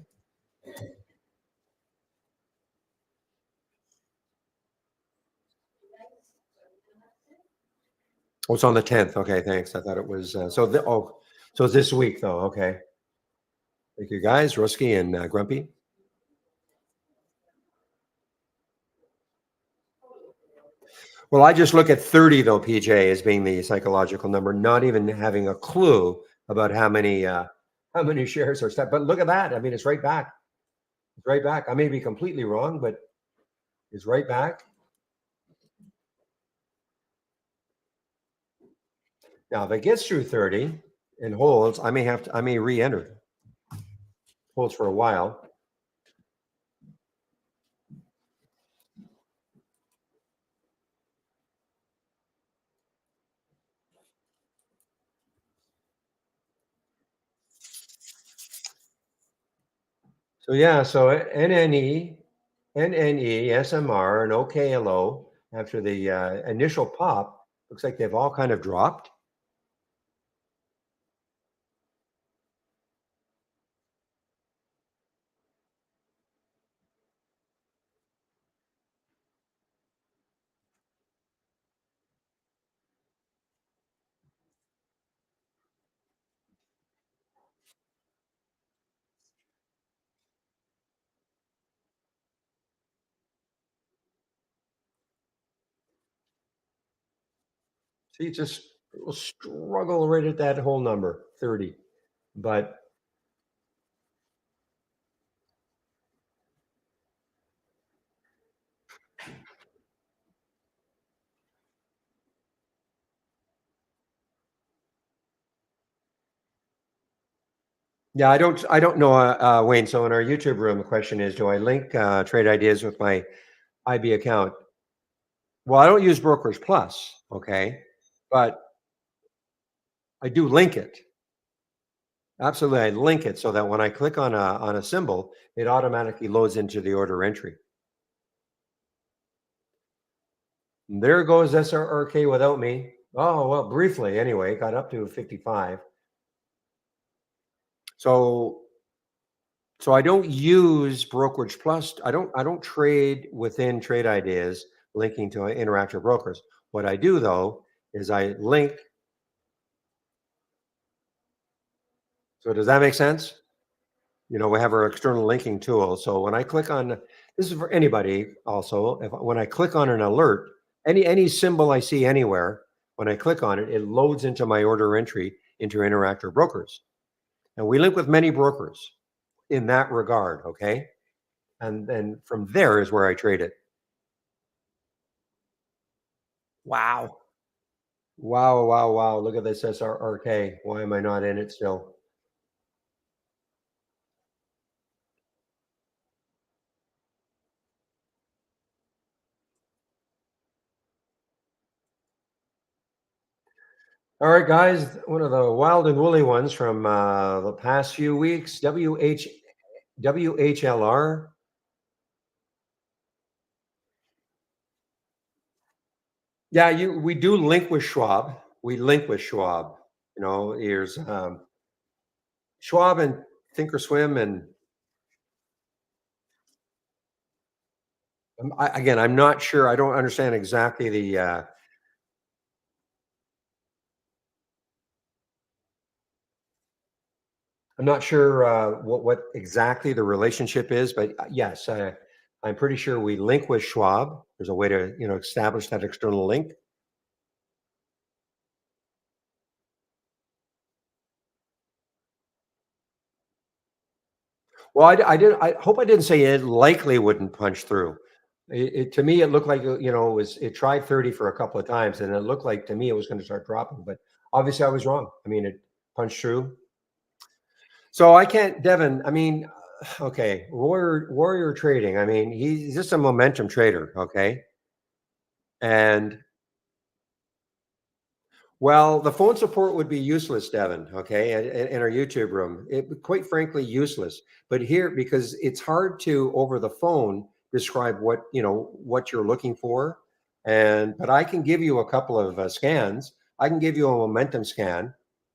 Oh, it's on the 10th. Okay, thanks. I thought it was so it's this week though. Okay, thank you guys, Rusky and Grumpy. Well, I just look at 30 though, PJ, as being the psychological number, not even having a clue about how many shares are set. But look at that. I mean, it's right back. It's right back. I may be completely wrong, but it's right back. Now, if it gets through 30 and holds, I may re-enter. Holds for a while. So yeah, so NNE, SMR, and OKLO after the initial pop, looks like they've all kind of dropped. See, just will struggle right at that whole number, 30. But yeah, I don't know, Wayne. So in our YouTube room, the question is, do I link trade ideas with my IB account? Well, I don't use Brokers Plus, okay, but I do link it. Absolutely, I link it so that when I click on a symbol, it automatically loads into the order entry. And there goes SRK without me. Oh well, briefly anyway, got up to 55. So so I don't use Brokerage Plus. I don't trade within Trade Ideas linking to Interactive Brokers. What I do though is I link. So does that make sense? We have our external linking tool. So when I click on, this is for anybody also, if when I click on an alert, any symbol I see anywhere, when I click on it, it loads into my order entry into Interactive Brokers. And we link with many brokers in that regard, okay? And then from there is where I trade it. Wow. Wow, wow, wow. Look at this SRRK. Why am I not in it still? All right, guys. One of the wild and woolly ones from the past few weeks. WHLR. Yeah, we do link with Schwab. We link with Schwab. Here's Schwab and Thinkorswim, and again, I'm not sure. I don't understand exactly the. I'm not sure what exactly the relationship is, but yes, I'm pretty sure we link with Schwab. There's a way to establish that external link. Well, I didn't. I hope I didn't say it likely wouldn't punch through. To me, it looked like it tried 30 for a couple of times, and it looked like to me it was going to start dropping. But obviously, I was wrong. I mean, it punched through. So I can't, Devin. I mean, okay, Warrior Trading. I mean, he's just a momentum trader. Okay, and well, the phone support would be useless, Devin. Okay, in our YouTube room, quite frankly useless. But here, because it's hard to over the phone describe what you're looking for, and but I can give you a couple of scans. I can give you a momentum scan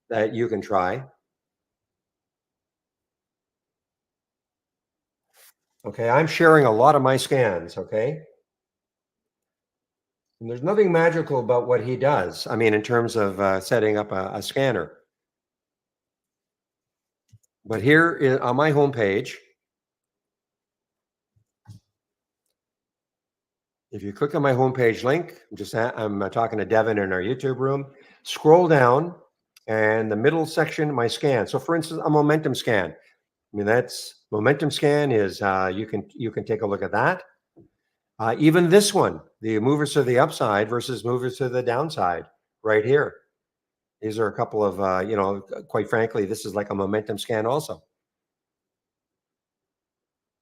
that you can try. Okay, I'm sharing a lot of my scans. Okay, and there's nothing magical about what he does. I mean, in terms of setting up a scanner. But on my homepage, if you click on my homepage link, I'm talking to Devin in our YouTube room. Scroll down, and the middle section, my scan. So, for instance, a momentum scan. I mean, that's momentum scan is you can take a look at that. Even this one, the movers to the upside versus movers to the downside, right here. These are a couple of quite frankly, this is like a momentum scan also.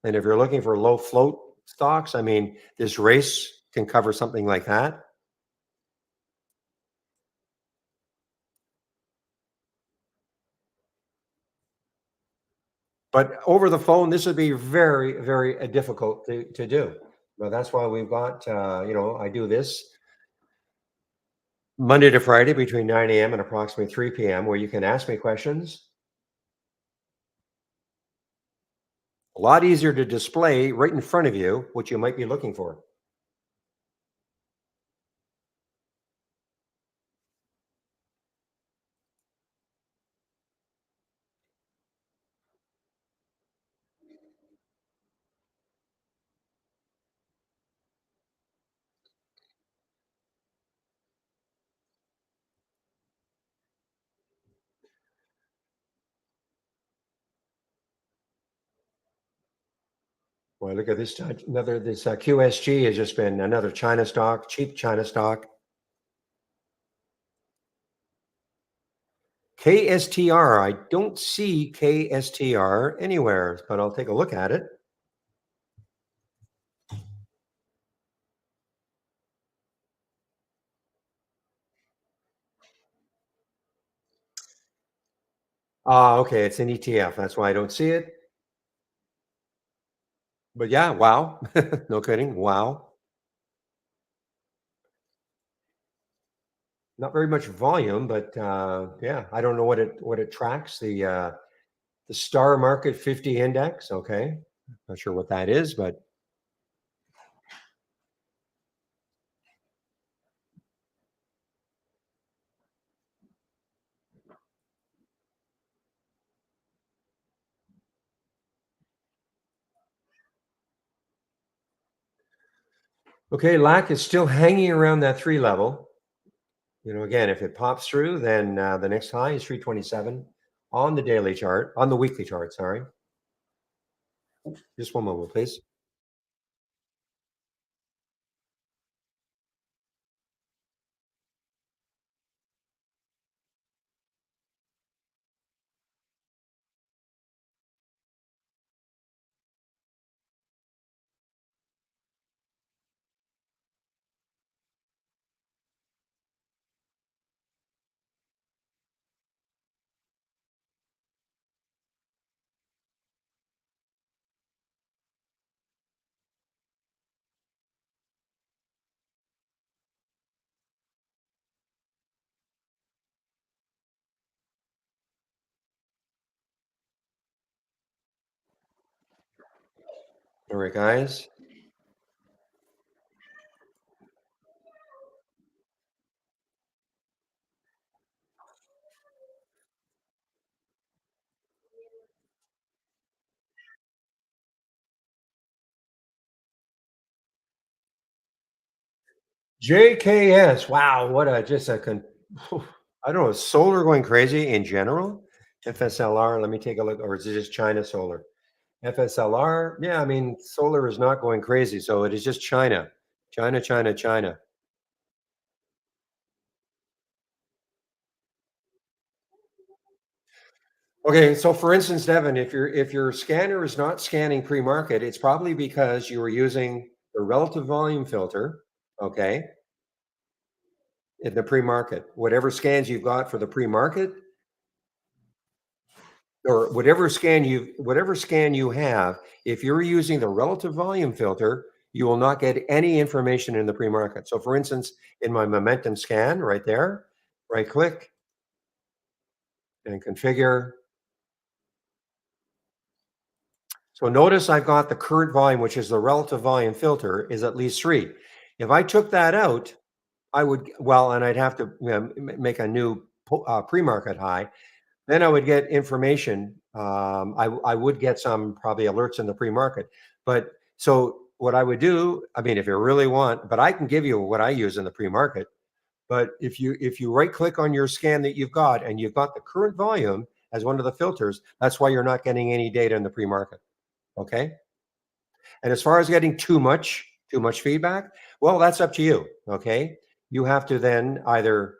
And if you're looking for low float stocks, I mean, this race can cover something like that. But over the phone, this would be very, very difficult to do. But that's why we've got, I do this Monday to Friday between 9 a.m. and approximately 3 p.m., where you can ask me questions. A lot easier to display right in front of you what you might be looking for. Boy, look at this. This QSG has just been another China stock, cheap China stock. KSTR. I don't see KSTR anywhere, but I'll take a look at it. Ah, okay, it's an ETF. That's why I don't see it. But yeah, wow. No kidding. Wow. Not very much volume, but yeah, I don't know what it tracks. The Star Market 50 Index. Okay. Not sure what that is, but okay. LAC is still hanging around that 3 level. Again, if it pops through, then the next high is 327 on the daily chart, on the weekly chart. Sorry. Just one moment, please. All right, guys. JKS. Wow, what a just a I don't know, is solar going crazy in general? FSLR, let me take a look, or is it just China solar? FSLR, yeah, I mean, solar is not going crazy, so it is just China. China, China, China. Okay, so for instance, Devin, if your scanner is not scanning pre-market, it's probably because you were using the relative volume filter, okay, in the pre-market. Whatever the pre-market, or whatever scan you have, if you're using the relative volume filter, you will not get any information in the pre-market. So for instance, in my momentum scan right there, right click and configure. So notice I've got the current volume, which is the relative volume filter, is at least 3. If I took that out, I would, well, and I'd have to make a new pre-market high. Then I would get information. I would get some probably alerts in the pre-market. But so what I would do, I mean, if you really want, but I can give you what I use in the pre-market. But if you right click on your scan that you've got and you've got the current volume as one of the filters, that's why you're not getting any data in the pre-market. Okay. And as far as getting too much feedback, well, that's up to you. Okay. You have to then either,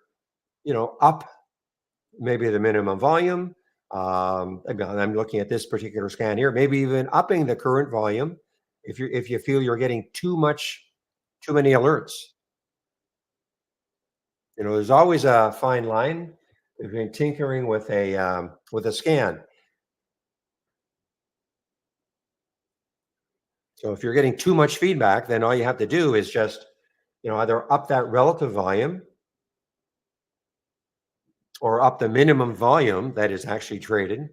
up maybe the minimum volume. I'm looking at this particular scan here, maybe even upping the current volume if you feel you're getting too many alerts. There's always a fine line between tinkering with a scan. So if you're getting too much feedback, then all you have to do is just either up that relative volume or up the minimum volume that is actually trading.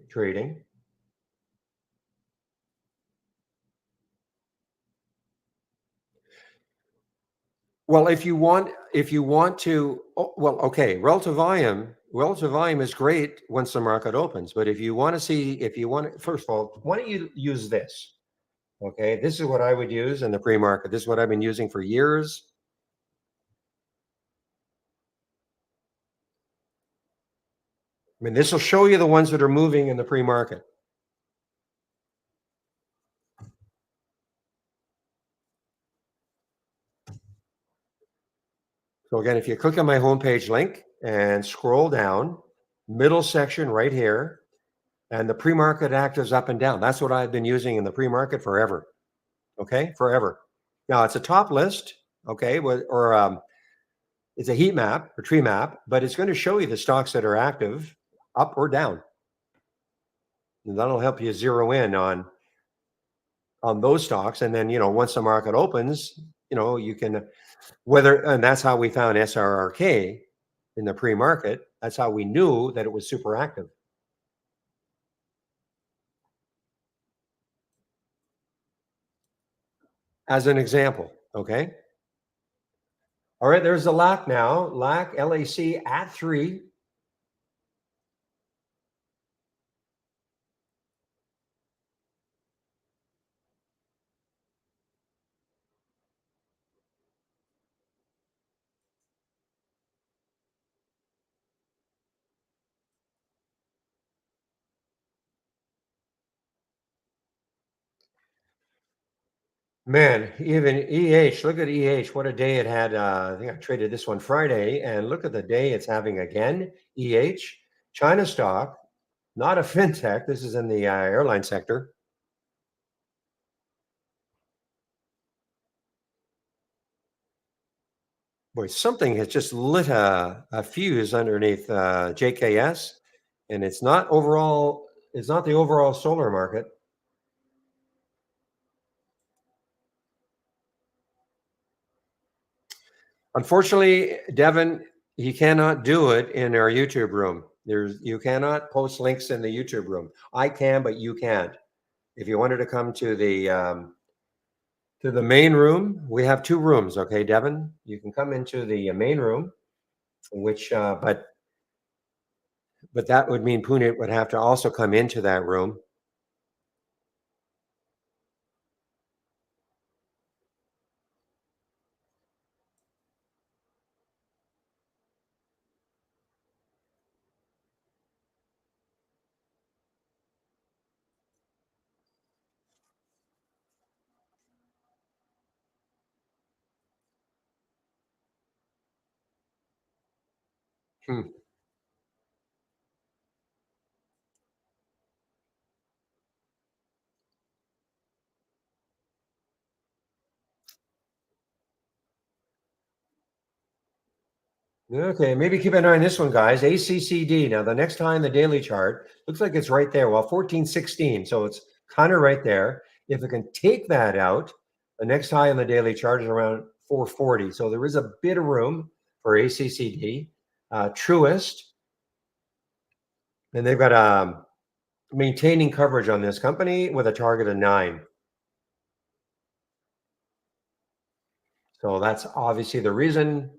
Well, if you want to, oh, well, okay, relative volume is great once the market opens. But if you want to, first of all, why don't you use this? Okay, this is what I would use in the pre-market. This is what I've been using for years. I mean, this will show you the ones that are moving in the pre-market. So again, if you click on my homepage link and scroll down, middle section right here, and the pre-market actives up and down. That's what I've been using in the pre-market forever. Okay, forever. Now it's a top list, okay, or it's a heat map or tree map, but it's going to show you the stocks that are active, up or down, and that'll help you zero in on those stocks. And then once the market opens, you can and that's how we found SRRK in the pre-market. That's how we knew that it was super active. as an example. Okay. All right. There's the LAC now. LAC, LAC at 3. Man, even EH, look at EH. What a day it had. I think I traded this one Friday, and look at the day it's having again. EH, China stock, not a fintech. This is in the airline sector. Boy, something has just lit a fuse underneath JKS, and it's not overall. It's not the overall solar market. Unfortunately, Devin, you cannot do it in our YouTube room. You cannot post links in the YouTube room. I can, but you can't. If you wanted to come to the main room, we have 2 rooms. Okay, Devin, you can come into the main room, which but that would mean Punit would have to also come into that room. Hmm. Okay, maybe keep an eye on this one, guys. ACCD. Now, the next high in the daily chart looks like it's right there. Well, 1416. So it's kind of right there. If it can take that out, the next high in the daily chart is around 440. So there is a bit of room for ACCD. Truist, and they've got maintaining coverage on this company with a target of 9. So that's obviously the reason.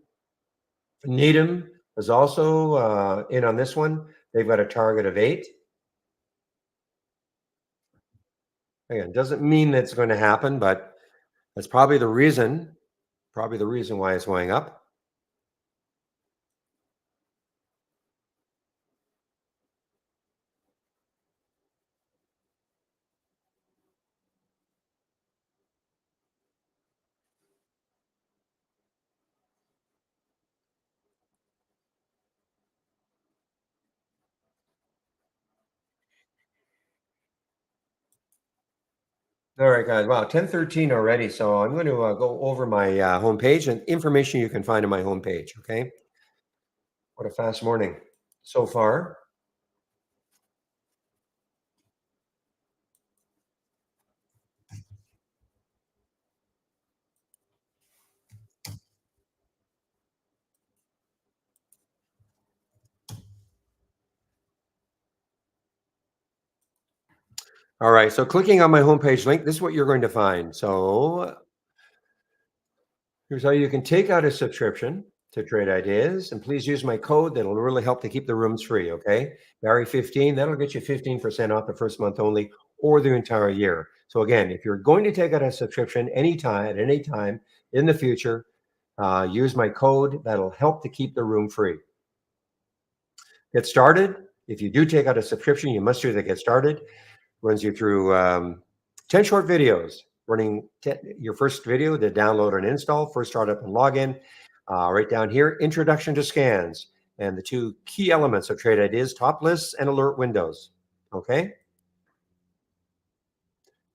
Needham is also in on this one. They've got a target of 8. Again, doesn't mean that's going to happen, but that's probably the reason why it's going up. All right, guys. Wow, 10:13 already. So I'm going to go over my homepage and information you can find on my homepage. Okay. What a fast morning so far. All right. So clicking on my homepage link, this is what you're going to find. So here's how you can take out a subscription to Trade Ideas, and please use my code. That'll really help to keep the rooms free. Okay, Barry 15. That'll get you 15% off the first month only, or the entire year. So again, if you're going to take out a subscription anytime at any time in the future, use my code. That'll help to keep the room free. Get started. If you do take out a subscription, you must do the get started. Runs you through 10 short videos running your first video to download and install, first startup and login. Right down here, introduction to scans and the 2 key elements of Trade Ideas, top lists and alert windows. Okay.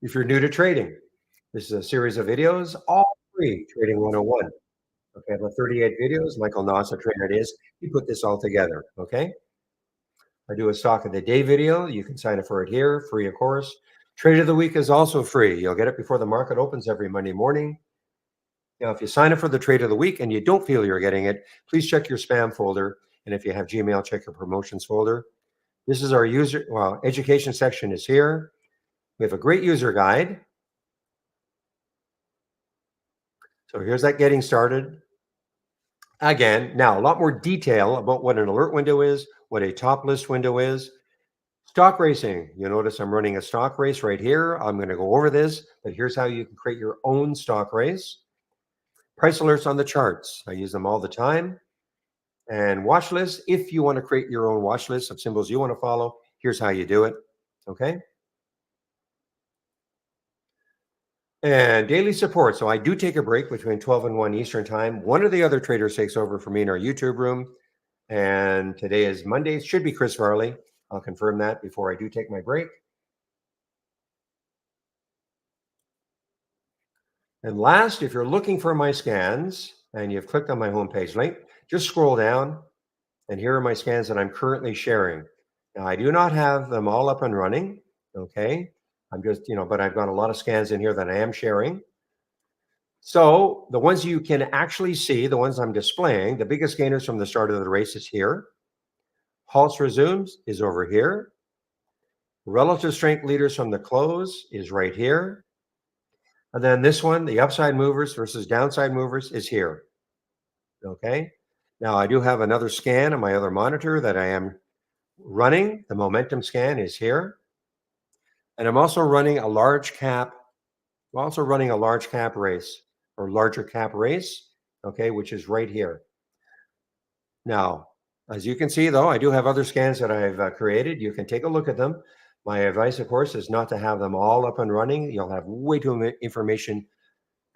If you're new to trading, this is a series of videos, all free, Trading 101. Okay, about 38 videos. Michael Noss of Trade Ideas. He put this all together. Okay. I do a stock of the day video. You can sign up for it here, free, of course. Trade of the week is also free. You'll get it before the market opens every Monday morning. Now, if you sign up for the trade of the week and you don't feel you're getting it, please check your spam folder. And if you have Gmail, check your promotions folder. This is our education section is here. We have a great user guide. So here's that getting started. Again, now a lot more detail about what an alert window is, what a top list window is. Stock racing. You notice I'm running a stock race right here. I'm going to go over this, but here's how you can create your own stock race. Price alerts on the charts. I use them all the time. And watch lists. If you want to create your own watch list of symbols you want to follow, here's how you do it. Okay. And daily support. So I do take a break between 12 and 1 Eastern time. One of the other traders takes over for me in our YouTube room. And today is Monday. It should be Chris Varley. I'll confirm that before I do take my break. And last, if you're looking for my scans and you've clicked on my homepage link, just scroll down and here are my scans that I'm currently sharing. Now, I do not have them all up and running. Okay. I'm just, but I've got a lot of scans in here that I am sharing. So the ones you can actually see, the ones I'm displaying, the biggest gainers from the start of the race is here. Halts resumes is over here. Relative strength leaders from the close is right here. And then this one, the upside movers versus downside movers is here. Okay. Now I do have another scan on my other monitor that I am running. The momentum scan is here. And I'm also running a large cap. I'm also running a large cap race or larger cap race. Okay. Which is right here. Now, as you can see, though, I do have other scans that I've created. You can take a look at them. My advice, of course, is not to have them all up and running. You'll have way too much information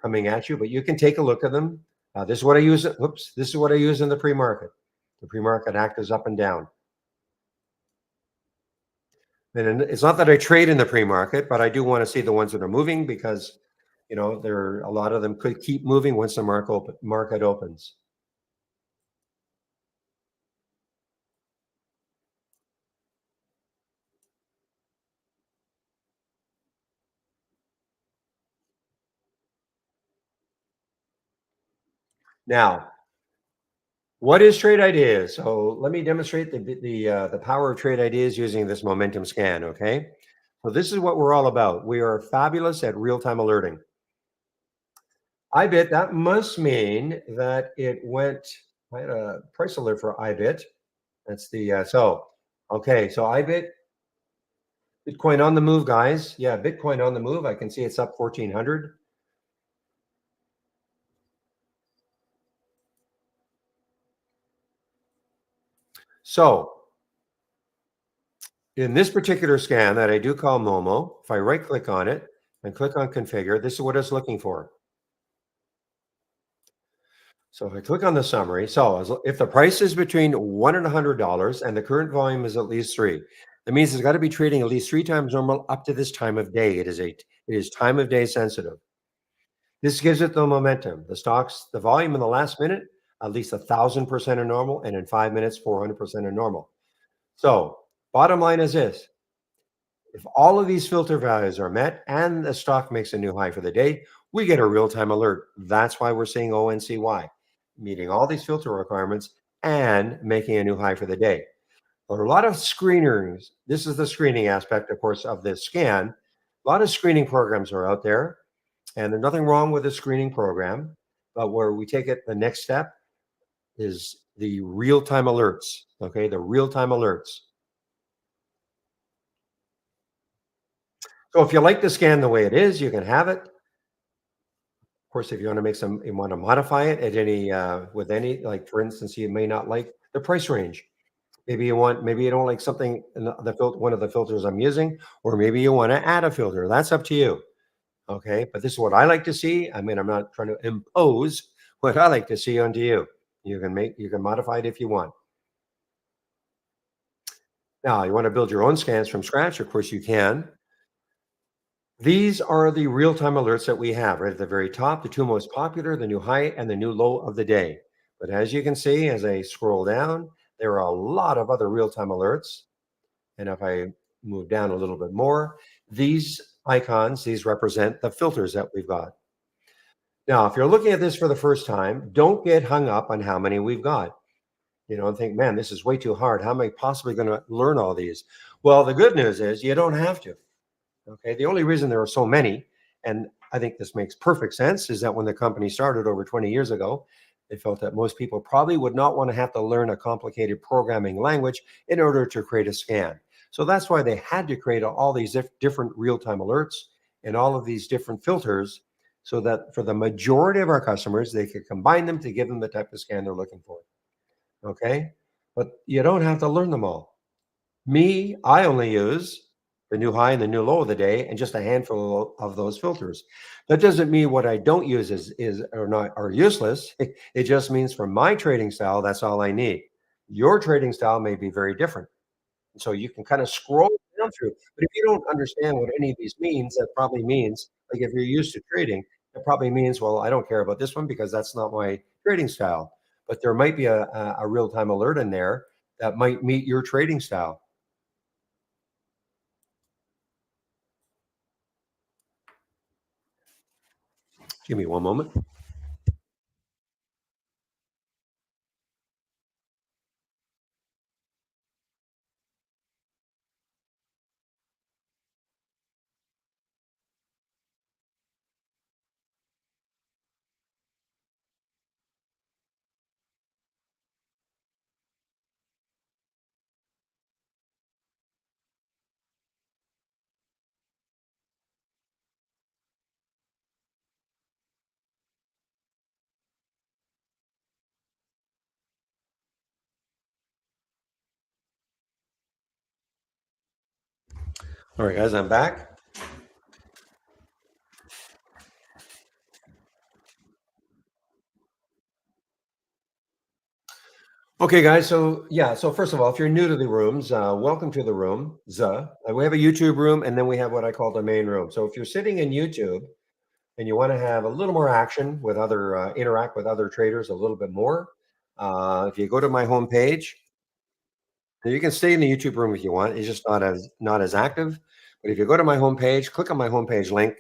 coming at you, but you can take a look at them. This is what I use. Whoops, this is what I use in the pre-market. The pre-market act is up and down. And it's not that I trade in the pre-market, but I do want to see the ones that are moving because, there a lot of them could keep moving once the market opens. Now, what is Trade Ideas? So let me demonstrate the power of Trade Ideas using this momentum scan. Okay, so this is what we're all about. We are fabulous at real-time alerting. IBIT, that must mean that it went. I had a price alert for IBIT. That's the okay. So IBIT, Bitcoin on the move, guys. Yeah, Bitcoin on the move. I can see it's up 1,400. So in this particular scan that I do call Momo, if I right click on it and click on configure, this is what it's looking for. So if I click on the summary, so if the price is between $1 and $100 and the current volume is at least 3, that means it's got to be trading at least 3 times normal up to this time of day. It is time of day sensitive. This gives it the momentum. The volume in the last minute, at least 1,000% of normal, and in 5 minutes, 400% of normal. So bottom line is this. If all of these filter values are met and the stock makes a new high for the day, we get a real-time alert. That's why we're seeing ONCY, meeting all these filter requirements and making a new high for the day. There are a lot of screeners. This is the screening aspect, of course, of this scan. A lot of screening programs are out there, and there's nothing wrong with a screening program, but where we take it, the next step is the real-time alerts, okay? The real-time alerts. So if you like the scan the way it is, you can have it. Of course, if you want to modify it at any with any, like for instance, you may not like the price range. Maybe you don't like something in one of the filters I'm using, or maybe you want to add a filter. That's up to you. Okay, but this is what I like to see. I mean, I'm not trying to impose what I like to see onto you. You can modify it if you want. Now, you want to build your own scans from scratch? Of course, you can. These are the real-time alerts that we have right at the very top, the two most popular, the new high and the new low of the day. But as you can see, as I scroll down, there are a lot of other real-time alerts. And if I move down a little bit more, these icons, these represent the filters that we've got. Now, if you're looking at this for the first time, don't get hung up on how many we've got. And think, man, this is way too hard. How am I possibly going to learn all these? Well, the good news is you don't have to. Okay. The only reason there are so many And I think this makes perfect sense, is that when the company started over 20 years ago, they felt that most people probably would not want to have to learn a complicated programming language in order to create a scan. So that's why they had to create all these different real-time alerts and all of these different filters, so that for the majority of our customers, they could combine them to give them the type of scan they're looking for. Okay. But you don't have to learn them all. Me, I only use the new high and the new low of the day and just a handful of those filters. That doesn't mean what I don't use is or not are useless. It just means for my trading style, that's all I need. Your trading style may be very different. So you can kind of scroll down through. But if you don't understand what any of these means, that probably means, like if you're used to trading, it probably means, well, I don't care about this one because that's not my trading style. But there might be a real time alert in there that might meet your trading style. Give me one moment. All right, guys, I'm back. Okay, guys. So yeah. So first of all, if you're new to the rooms, welcome to the room. We have a YouTube room, and then we have what I call the main room. So if you're sitting in YouTube and you want to have a little more action with other interact with other traders a little bit more, if you go to my homepage, you can stay in the YouTube room if you want. It's just not as active. But if you go to my homepage, click on my homepage link,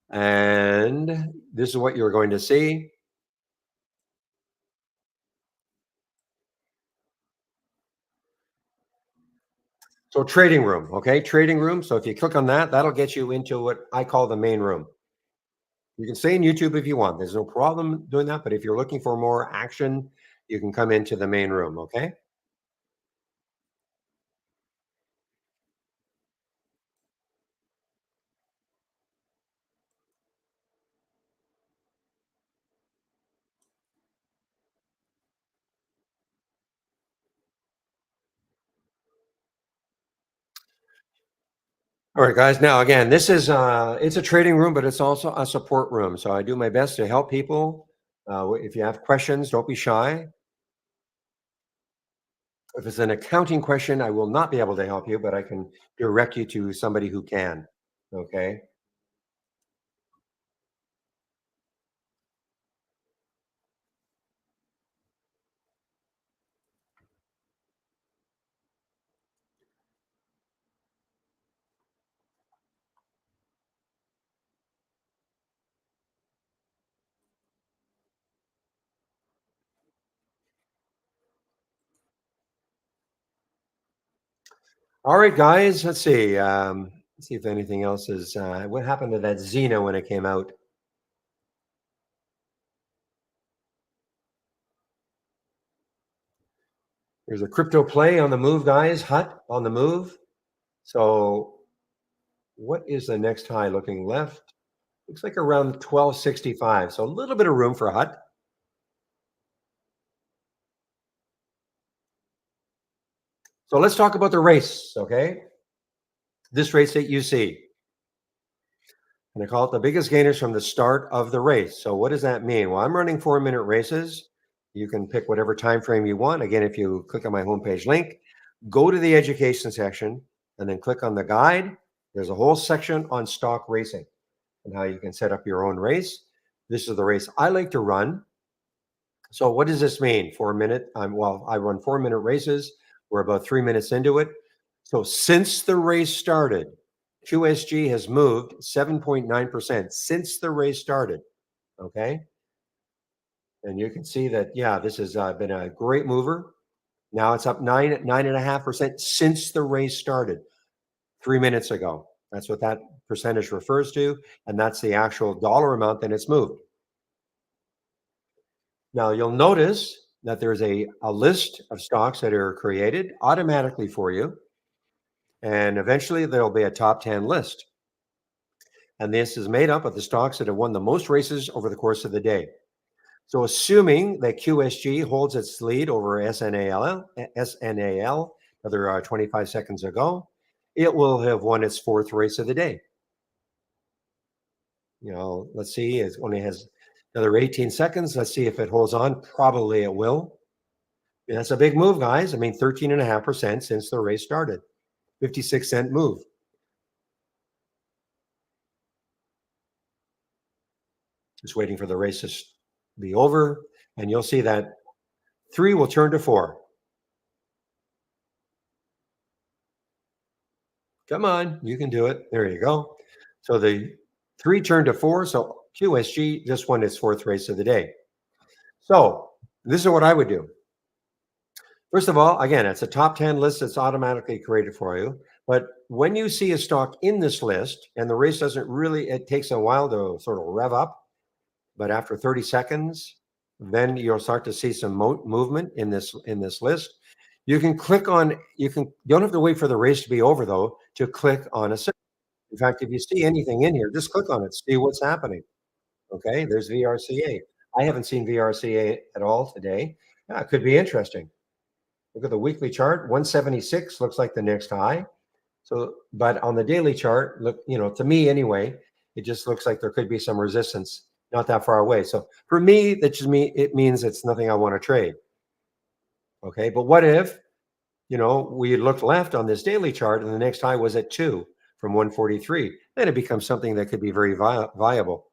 and this is what you're going to see. So trading room, okay, trading room. So if you click on that, that'll get you into what I call the main room. You can stay in YouTube if you want. There's no problem doing that. But if you're looking for more action, you can come into the main room. Okay. All right, guys. Now, again, this is it's a trading room, but it's also a support room. So I do my best to help people. If you have questions, don't be shy. If it's an accounting question, I will not be able to help you, but I can direct you to somebody who can. Okay. All right, guys. Let's see if anything else is. What happened to that Xena when it came out? There's a crypto play on the move, guys. Hut on the move. So, what is the next high looking left? Looks like around 1265. So, a little bit of room for Hut. So, let's talk about the race. Okay. This race that you see. And I call it the biggest gainers from the start of the race. So, what does that mean? Well, I'm running 4 minute races. You can pick whatever time frame you want. Again, if you click on my homepage link, go to the education section and then click on the guide. There's a whole section on stock racing and how you can set up your own race. This is the race I like to run. So what does this mean? 4 minute. Well, I run 4 minute races. We're about 3 minutes into it. So since the race started, QSG has moved 7.9% since the race started. Okay. And you can see that, yeah, this has been a great mover. Now it's up 9.5% since the race started 3 minutes ago. That's what that percentage refers to, and that's the actual dollar amount that it's moved. Now, you'll notice that there's a list of stocks that are created automatically for you, and eventually there'll be a top 10 list. And this is made up of the stocks that have won the most races over the course of the day. So, assuming that QSG holds its lead over SNAL, another 25 seconds ago, it will have won its fourth race of the day. Let's see, it only has another 18 seconds. Let's see if it holds on. Probably it will. That's a big move, guys. I mean, 13.5% since the race started. 56-cent move. Just waiting for the race to be over, and you'll see that 3 will turn to 4. Come on, you can do it. There you go. So the 3 turned to 4. So QSG just won its fourth race of the day. So this is what I would do. First of all, again, it's a top 10 list that's automatically created for you. But when you see a stock in this list and the race doesn't really, it takes a while to sort of rev up. But after 30 seconds, then you'll start to see some movement in this list. You can click on, you don't have to wait for the race to be over though, to click on a. In fact, if you see anything in here, just click on it, see what's happening. Okay, there's VRCA. I haven't seen VRCA at all today. Yeah, it could be interesting. Look at the weekly chart, 176 looks like the next high. So, but on the daily chart, look, to me anyway, it just looks like there could be some resistance not that far away. So for me, it means it's nothing I want to trade. Okay, but what if, we looked left on this daily chart and the next high was at 2 from 143? Then it becomes something that could be very viable.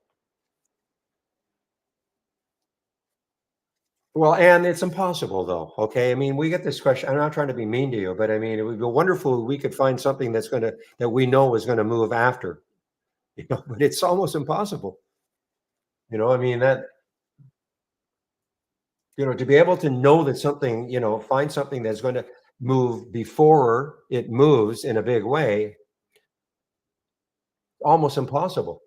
Well, and it's impossible though. Okay. I mean, we get this question. I'm not trying to be mean to you, but I mean, it would be wonderful if we could find something that we know is going to move after, but it's almost impossible. I mean, to be able to know that something, find something that's going to move before it moves in a big way, almost impossible.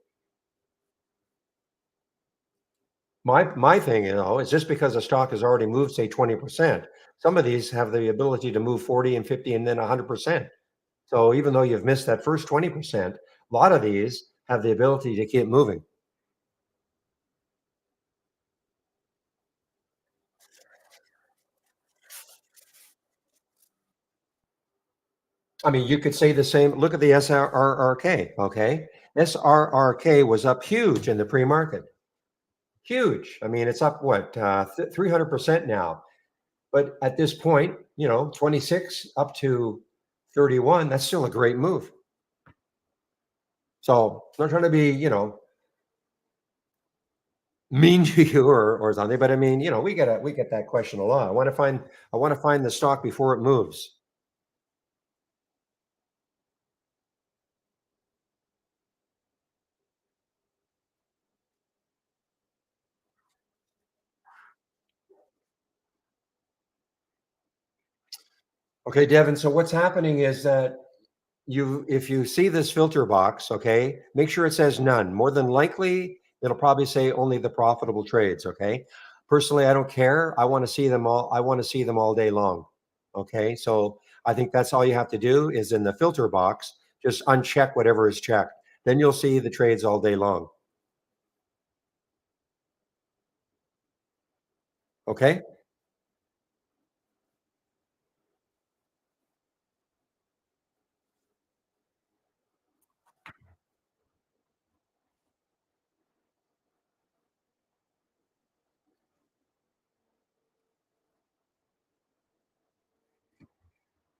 My thing, is just because a stock has already moved, say 20%, some of these have the ability to move 40 and 50 and then 100%. So even though you've missed that first 20%, a lot of these have the ability to keep moving. I mean, you could say the same. Look at the SRRK. Okay. SRRK was up huge in the pre-market. Huge. I mean, it's up what, 300% now. But at this point, 26 up to 31, that's still a great move. So I'm not trying to be, mean to you or something, but I mean, we get that question a lot. I want to find the stock before it moves. Okay, Devin. So what's happening is that if you see this filter box, okay, make sure it says none. More than likely, it'll probably say only the profitable trades. Okay. Personally, I don't care. I want to see them all. I want to see them all day long. Okay. So I think that's all you have to do is in the filter box, just uncheck whatever is checked. Then you'll see the trades all day long. Okay.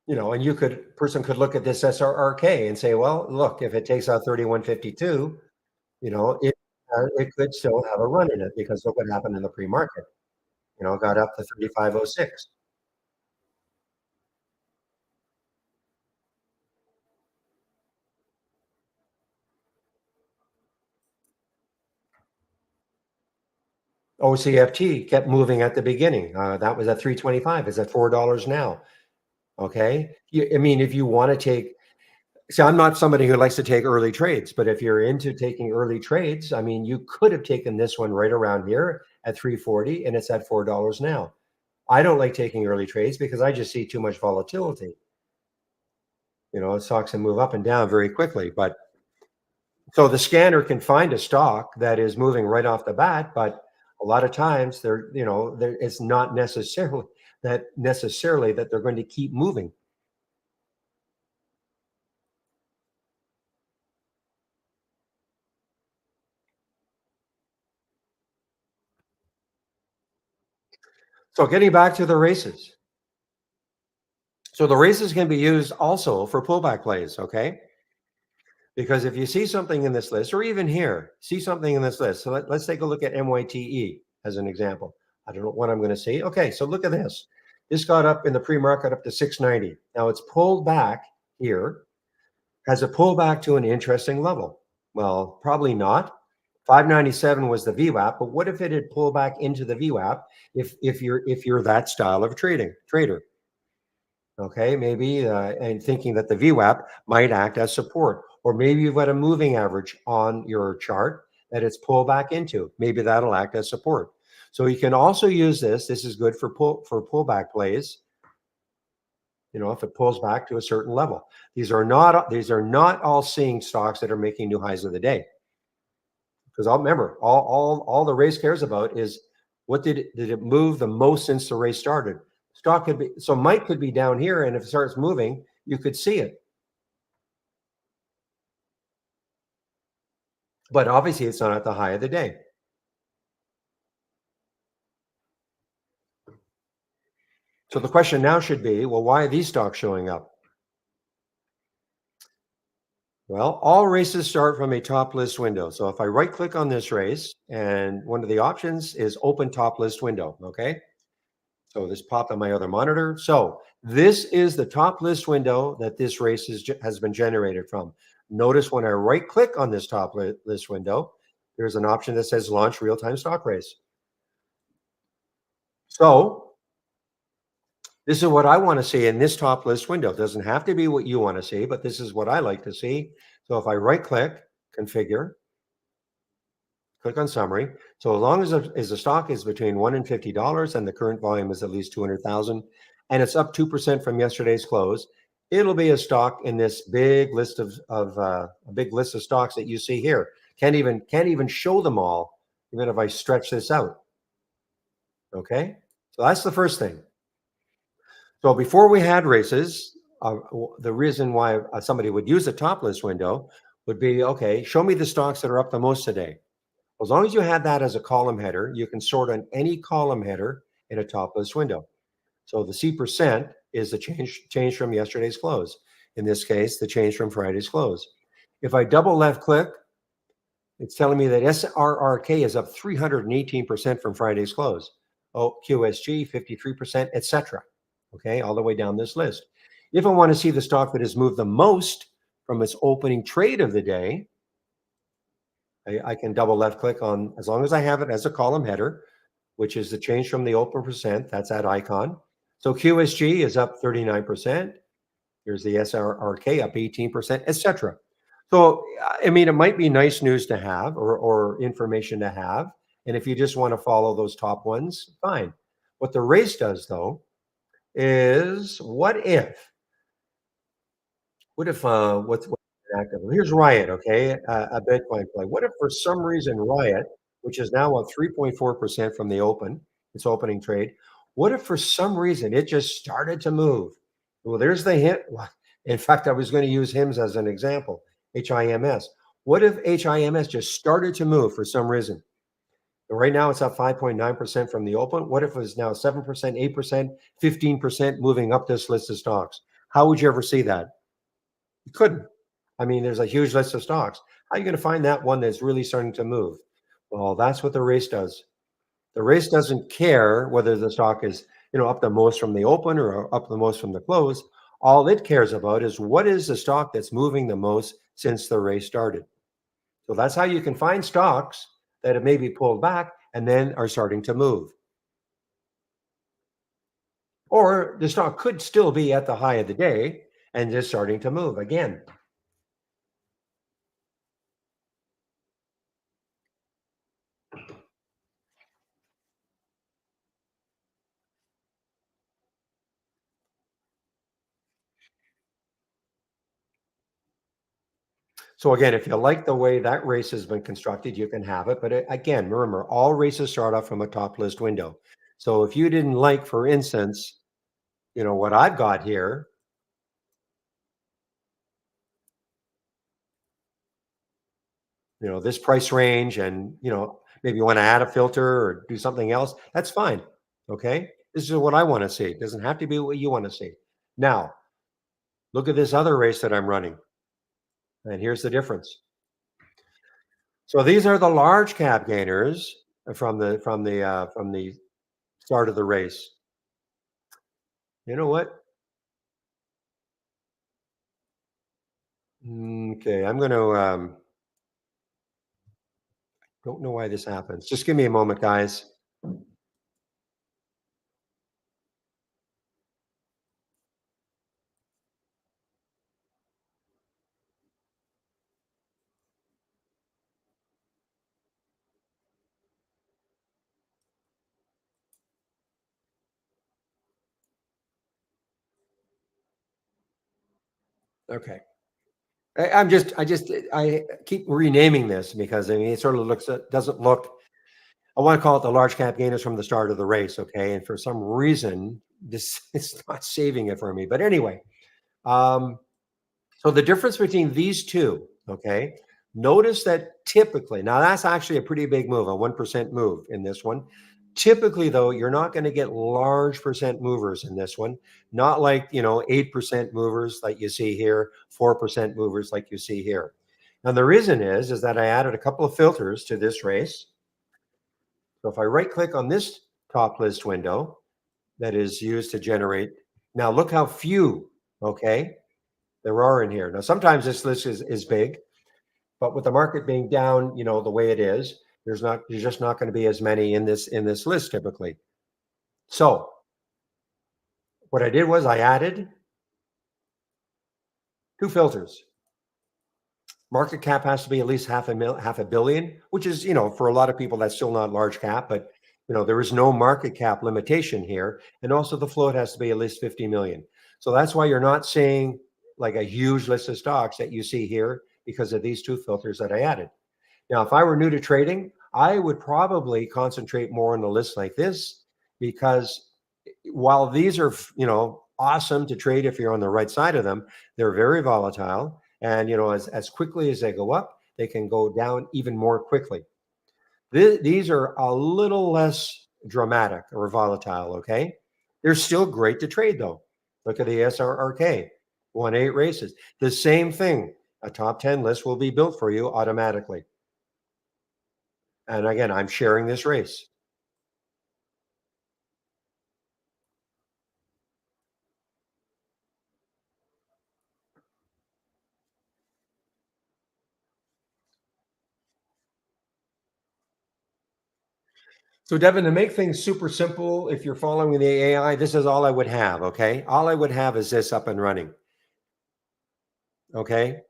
And person could look at this SRRK and say, well, look, if it takes out 3152, it could still have a run in it because look what happened in the pre-market. Got up to 3506. OCFT kept moving at the beginning. That was at 325. It's at $4 now. Okay. I mean, if you want to take See, I'm not somebody who likes to take early trades, but if you're into taking early trades, I mean, you could have taken this one right around here at 340 and it's at $4 now. I don't like taking early trades because I just see too much volatility. Stocks can move up and down very quickly. But so the scanner can find a stock that is moving right off the bat, but a lot of times it's not necessarily that they're going to keep moving. So getting back to the races. So the races can be used also for pullback plays, okay? Because if you see something in this list, or even here, see something in this list. So let's take a look at MYTE as an example. I don't know what I'm going to see. Okay, so look at this. This got up in the pre-market up to 690. Now it's pulled back here. Has it pulled back to an interesting level? Well, probably not. 597 was the VWAP, but what if it had pulled back into the VWAP if you're that style of trader? Okay, maybe and thinking that the VWAP might act as support, or maybe you've got a moving average on your chart that it's pulled back into. Maybe that'll act as support. So you can also use this. This is good for pullback plays. If it pulls back to a certain level. These are not all seeing stocks that are making new highs of the day. Because I'll remember all the race cares about is what did it move the most since the race started. Stock could be so Mike could be down here, and if it starts moving, you could see it. But obviously, it's not at the high of the day. So the question now should be, well, why are these stocks showing up? Well, all races start from a top list window. So if I right click on this race, and one of the options is open top list window, okay? So this popped on my other monitor. So this is the top list window that this race has been generated from. Notice when I right click on this top list window, there's an option that says launch real-time stock race. So this is what I want to see in this top list window. It doesn't have to be what you want to see, but this is what I like to see. So if I right click, configure, click on summary. So as long as the stock is between $1 and $50 and the current volume is at least 200,000 and it's up 2% from yesterday's close, it'll be a stock in this big list of a big list of stocks that you see here. Can't even show them all, even if I stretch this out. Okay, so that's the first thing. So before we had races, the reason why somebody would use a top list window would be, okay, show me the stocks that are up the most today. As long as you had that as a column header, you can sort on any column header in a top list window. So the C percent is the change from yesterday's close. In this case, the change from Friday's close. If I double left click, it's telling me that SRRK is up 318% from Friday's close. Oh, QSG 53%, etc. Okay, all the way down this list. If I want to see the stock that has moved the most from its opening trade of the day, I can double left click on, as long as I have it as a column header, which is the change from the open percent, that's that icon. So QSG is up 39%. Here's the SRRK up 18%, etc. So, I mean, it might be nice news to have or information to have. And if you just want to follow those top ones, fine. What the race does, though, is what if what's active? Here's Riot, okay, a Bitcoin play. What if for some reason Riot, which is now up 3.4% from the its opening trade, what if for some reason it just started to move? Well, there's the hint. In fact, I was going to use HIMS as an example, HIMS. What if HIMS just started to move for some reason? Right now it's up 5.9% from the open. What if it was now 7%, 8%, 15% moving up this list of stocks? How would you ever see that? You couldn't. I mean, there's a huge list of stocks. How are you going to find that one that's really starting to move? Well, that's what the race does. The race doesn't care whether the stock is, up the most from the open or up the most from the close. All it cares about is what is the stock that's moving the most since the race started. So that's how you can find stocks that have maybe pulled back and then are starting to move. Or the stock could still be at the high of the day and just starting to move again. So again, if you like the way that race has been constructed, you can have it. But again, remember, all races start off from a top list window. So if you didn't like, for instance, what I've got here, this price range, and maybe you want to add a filter or do something else, that's fine. Okay. This is what I want to see. It doesn't have to be what you want to see. Now, look at this other race that I'm running. And here's the difference. So these are the large cap gainers from the start of the race. You know what? Okay, I'm going to. Don't know why this happens. Just give me a moment, guys. Okay. I keep renaming this because I mean it sort of doesn't look. I want to call it the large cap gainers from the start of the race. Okay, and for some reason this it's not saving it for me. But anyway, um, so the difference between these two, okay, notice that typically, now that's actually a pretty big move, a 1% move in this one. Typically, though, you're not going to get large percent movers in this one, not like, 8% movers like you see here, 4% movers like you see here. And the reason is that I added a couple of filters to this race. So if I right click on this top list window that is used to generate, now look how few, okay, there are in here. Now, sometimes this list is big, but with the market being down, the way it is, there's just not going to be as many in this list typically. So what I did was I added two filters. Market cap has to be at least half a billion, which is, for a lot of people that's still not large cap, but there is no market cap limitation here, and also the float has to be at least 50 million. So that's why you're not seeing like a huge list of stocks that you see here because of these two filters that I added. Now, if I were new to trading, I would probably concentrate more on a list like this because while these are, awesome to trade if you're on the right side of them, they're very volatile. And, as quickly as they go up, they can go down even more quickly. These are a little less dramatic or volatile, okay? They're still great to trade, though. Look at the SRRK, won 8 races. The same thing. A top 10 list will be built for you automatically. And again, I'm sharing this race. So, Devin, to make things super simple, if you're following the AI, this is all I would have. Okay. All I would have is this up and running. Okay.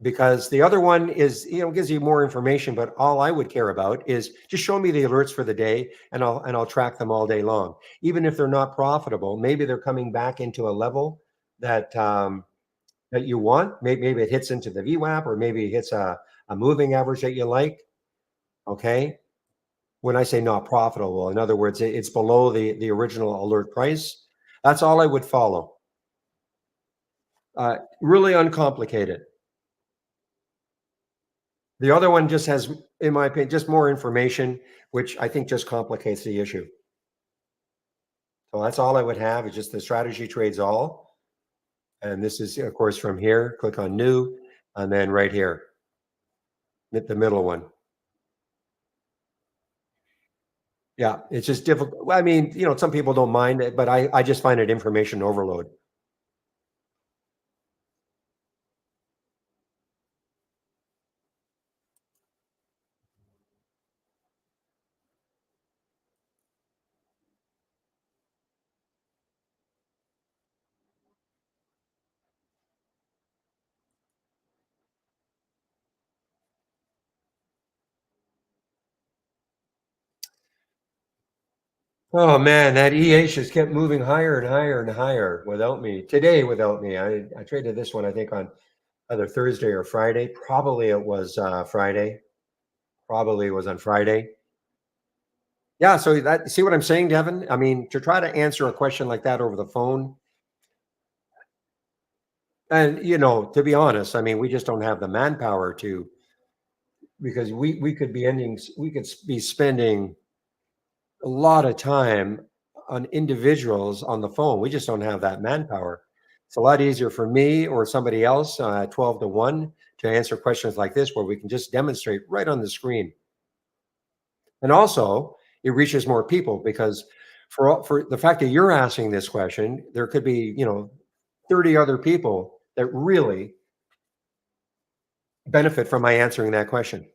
Because the other one is, gives you more information, but all I would care about is just show me the alerts for the day and I'll track them all day long. Even if they're not profitable, maybe they're coming back into a level that you want. Maybe it hits into the VWAP or maybe it hits a moving average that you like. Okay. When I say not profitable, in other words, it's below the original alert price. That's all I would follow. Really uncomplicated. The other one just has, in my opinion, just more information, which I think just complicates the issue. So that's all I would have is just the strategy trades all. And this is, of course, from here, click on new, and then right here, the middle one. Yeah, it's just difficult. I mean, some people don't mind it, but I just find it information overload. Oh man, that EH just kept moving higher and higher and higher without me. Today, without me, I traded this one, I think, on either Thursday or Friday. Probably it was Friday. Probably it was on Friday. Yeah. So that see what I'm saying, Devin? I mean, to try to answer a question like that over the phone, and to be honest, I mean, we just don't have the manpower to because we could be be spending a lot of time on individuals on the phone. We just don't have that manpower. It's a lot easier for me or somebody else 12 to 1 to answer questions like this where we can just demonstrate right on the screen. And also, it reaches more people because for the fact that you're asking this question, there could be, 30 other people that really benefit from my answering that question.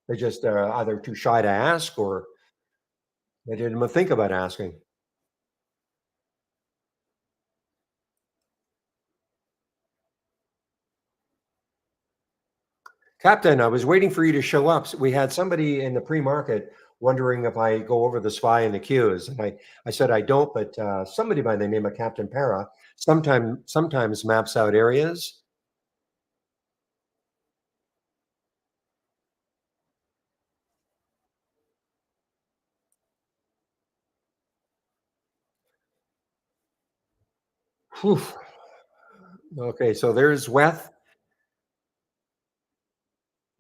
They just either too shy to ask or they didn't even think about asking. Captain, I was waiting for you to show up. We had somebody in the pre-market wondering if I go over the SPY and the Qs, and I said I don't, but somebody by the name of Captain Para sometimes maps out areas. Whew. Okay, so there's Weth.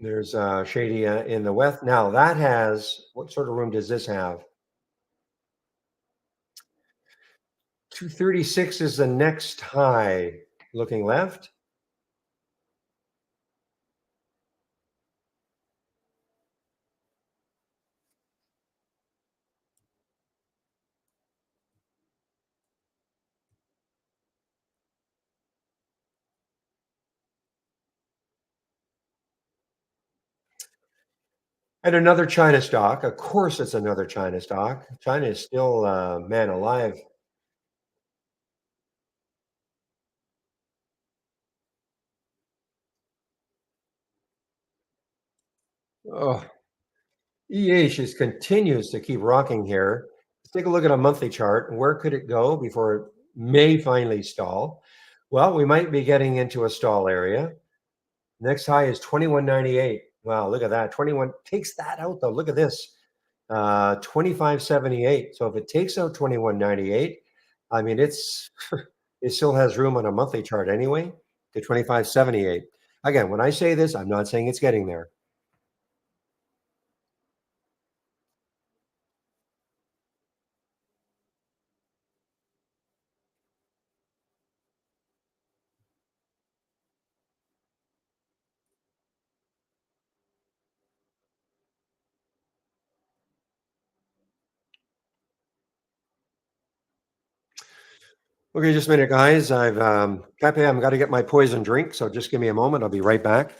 There's Shady in the Weth. Now that has what sort of room does this have? 236 is the next high. Looking left. And another China stock. Of course, it's another China stock. China is still, man alive. Oh, EH just continues to keep rocking here. Let's take a look at a monthly chart. Where could it go before it may finally stall? Well, we might be getting into a stall area. Next high is 21.98. Wow, look at that. 21 takes that out though. Look at this. 25.78. So if it takes out 21.98, I mean it's it still has room on a monthly chart anyway to 25.78. Again, when I say this, I'm not saying it's getting there. Okay, just a minute, guys. Pepe, I've got to get my poison drink, so just give me a moment. I'll be right back.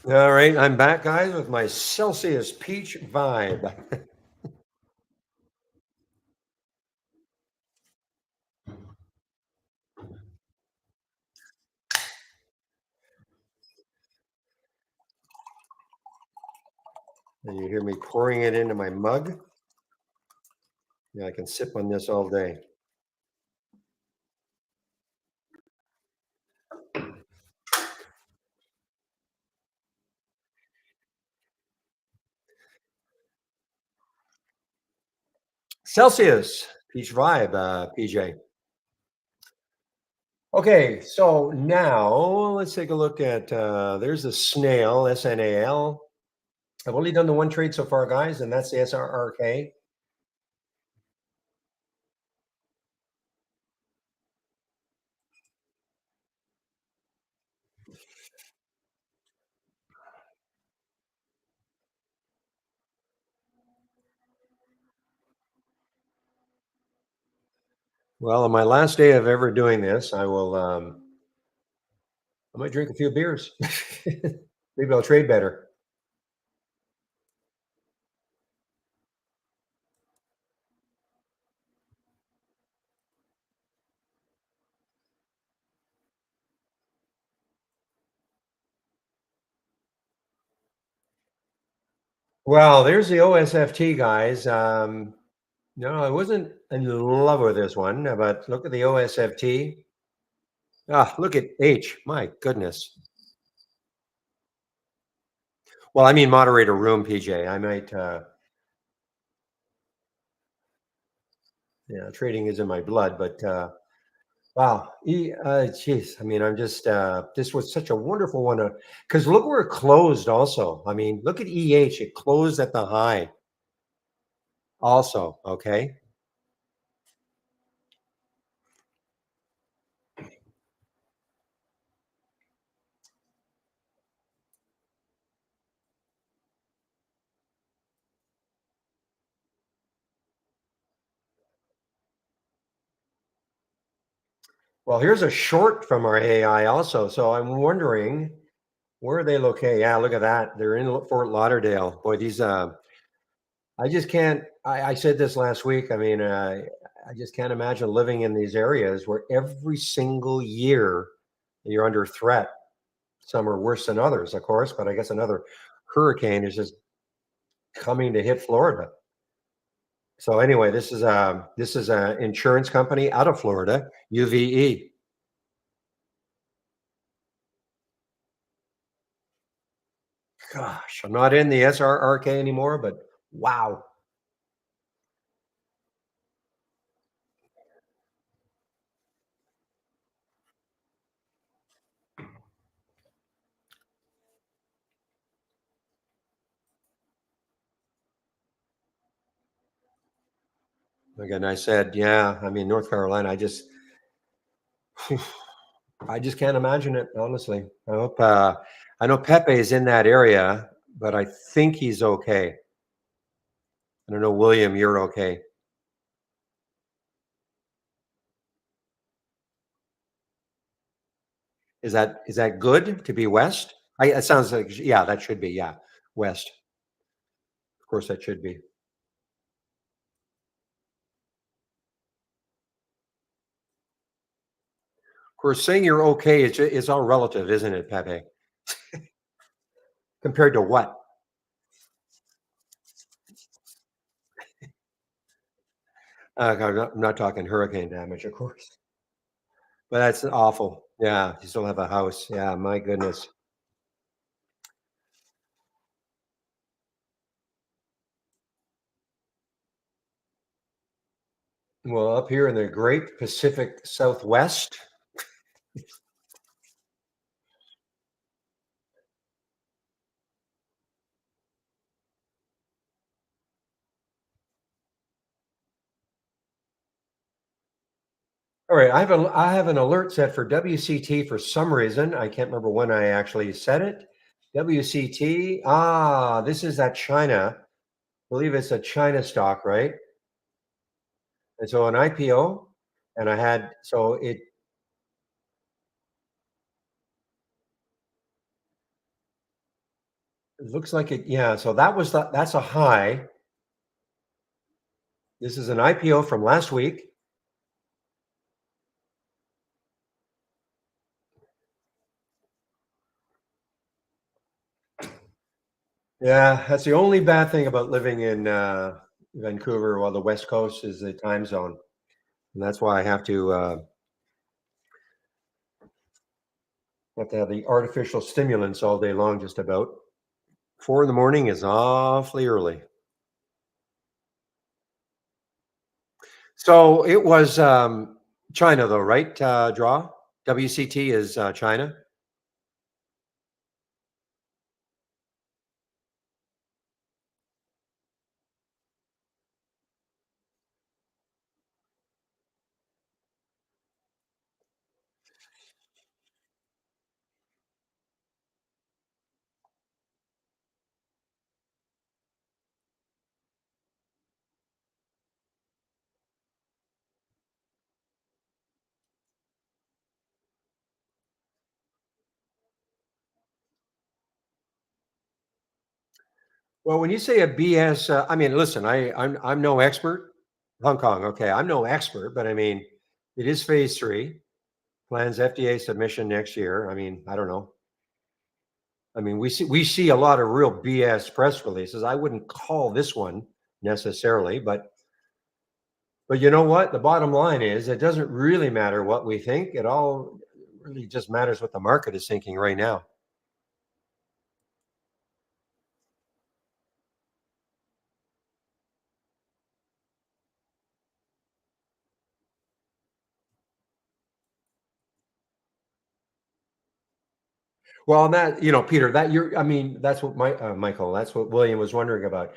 All right, I'm back, guys, with my Celsius Peach Vibe. And you hear me pouring it into my mug. Yeah, I can sip on this all day. Celsius Peach Vibe, PJ. Okay, so now let's take a look at there's the snail, SNAL. I've only done the one trade so far, guys, and that's the SRRK. Well, on my last day of ever doing this, I might drink a few beers. Maybe I'll trade better. Well, there's the OSFT, guys. No, I wasn't in love with this one, but look at the OSFT. Ah, look at H. My goodness. Well, I mean, moderator room, PJ. I might, yeah, trading is in my blood, but wow. Geez. I mean, this was such a wonderful one. Because look where it closed also. I mean, look at EH. It closed at the high also. Okay. Well, here's a short from our AI also. So I'm wondering where are they located? Yeah, look at that. They're in Fort Lauderdale. Boy, these I just can't I said this last week. I mean, I just can't imagine living in these areas where every single year you're under threat. Some are worse than others, of course, but I guess another hurricane is just coming to hit Florida. So anyway, this is a insurance company out of Florida, UVE. Gosh, I'm not in the SRRK anymore, but wow. Again, I said, yeah, I mean, North Carolina, I just can't imagine it, honestly. I know Pepe is in that area, but I think he's okay. I don't know, William, you're okay. Is that good to be west? It sounds like, yeah, that should be, yeah, west. Of course, that should be. Of course, saying you're okay is all relative, isn't it, Pepe? Compared to what? I'm not talking hurricane damage, of course, but that's awful. Yeah, you still have a house. Yeah, my goodness. Well, up here in the Great Pacific Southwest. All right, I have an alert set for WCT for some reason. I can't remember when I actually set it. WCT. Ah, this is that China. I believe it's a China stock, right? And so an IPO, and I had so it looks like it. Yeah, so that's a high. This is an IPO from last week. Yeah, that's the only bad thing about living in Vancouver, while the West Coast is the time zone, and that's why I have to have the artificial stimulants all day long, just about. 4 in the morning is awfully early. So it was China, though, right? Draw WCT is China. Well, when you say a BS, I mean, listen, I'm no expert. Hong Kong, okay, I'm no expert, but I mean, it is phase three. Plans FDA submission next year. I mean, I don't know. I mean, we see a lot of real BS press releases. I wouldn't call this one necessarily, but you know what? The bottom line is it doesn't really matter what we think. It all really just matters what the market is thinking right now. Well, that Peter, that you're. I mean, that's what Michael. That's what William was wondering about.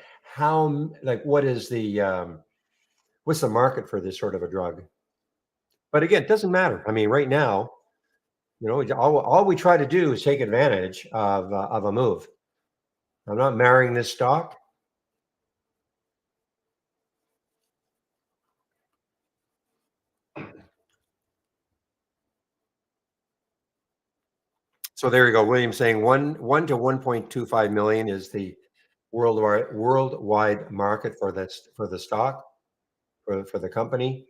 Like, what's the market for this sort of a drug? But again, it doesn't matter. I mean, right now, all we try to do is take advantage of a move. I'm not marrying this stock. So there you go. William saying one to 1.25 million is the worldwide market for the stock for the company.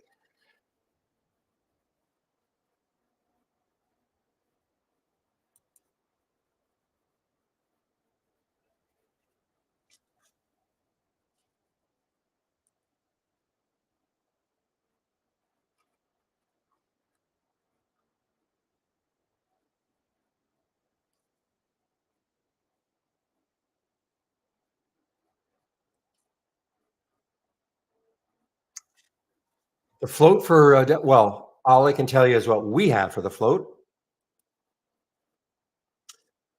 The float for well, all I can tell you is what we have for the float.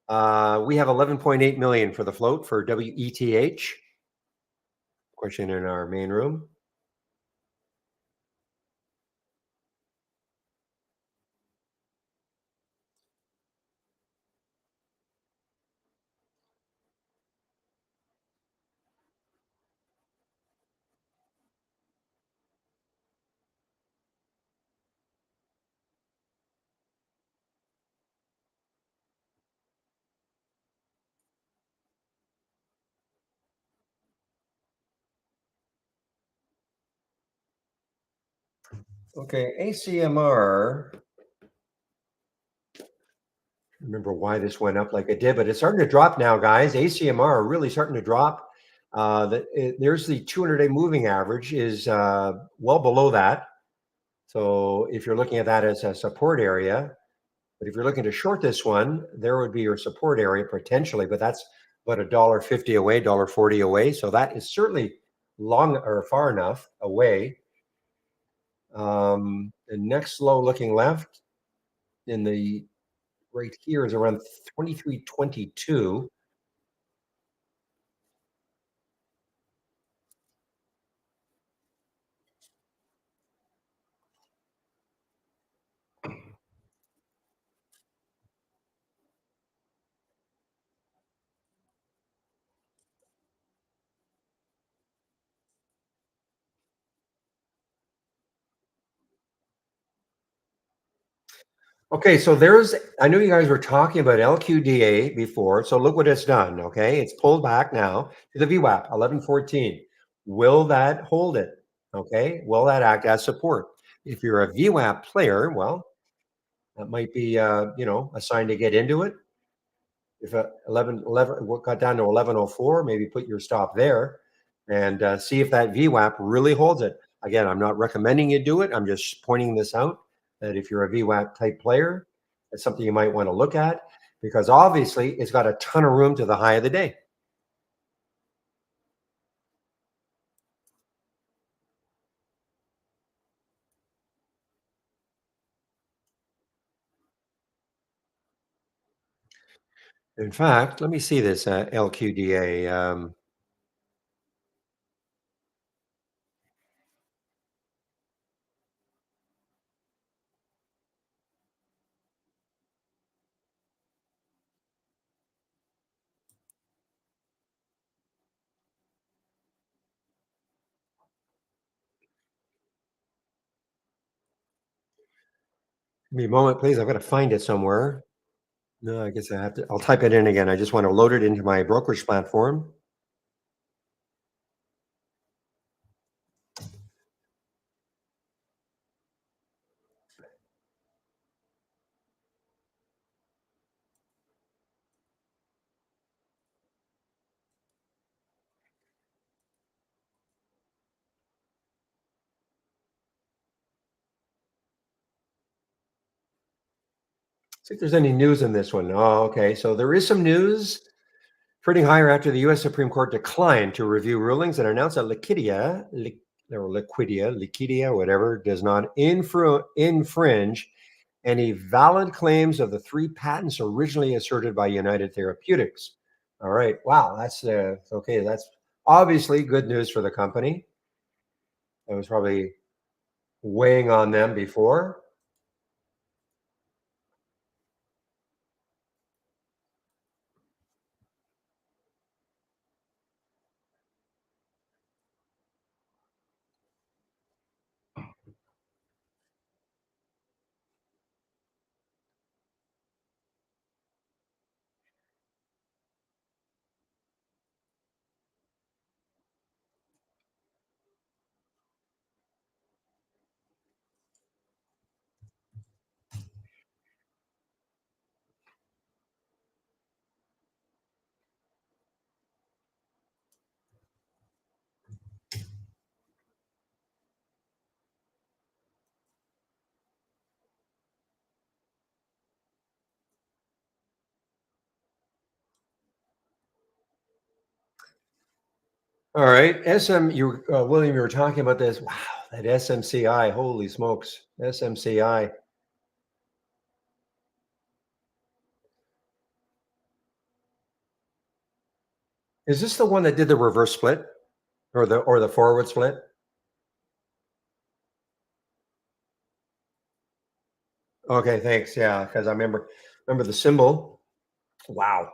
We have 11.8 million for the float for WETH. Question in our main room. Okay, ACMR. Remember why this went up like it did, but it's starting to drop now, guys. ACMR are really starting to drop. There's the 200-day moving average is well below that. So if you're looking at that as a support area, but if you're looking to short this one, there would be your support area potentially, but that's about $1.50 away, $1.40 away. So that is certainly long or far enough away. The next low looking left in the right here is around 23.22. Okay, so I know you guys were talking about LQDA before. So look what it's done. Okay, it's pulled back now to the VWAP 1114. Will that hold it? Okay, will that act as support? If you're a VWAP player, well, that might be a sign to get into it. If 11 got down to 1104, maybe put your stop there and see if that VWAP really holds it. Again, I'm not recommending you do it. I'm just pointing this out that if you're a VWAP type player, it's something you might want to look at because obviously it's got a ton of room to the high of the day. In fact, let me see this LQDA. Give me a moment, please. I've got to find it somewhere. No, I guess I have to. I'll type it in again. I just want to load it into my brokerage platform. See if there's any news in this one. Oh, okay. So there is some news. Trading higher after the U.S. Supreme Court declined to review rulings and announced that Liquidia, whatever, does not infringe any valid claims of the three patents originally asserted by United Therapeutics. All right. Wow. That's okay. That's obviously good news for the company. It was probably weighing on them before. All right. William, you were talking about this. Wow, that SMCI. Holy smokes. SMCI. Is this the one that did the reverse split or the forward split? Okay, thanks. Yeah, because I remember the symbol. Wow.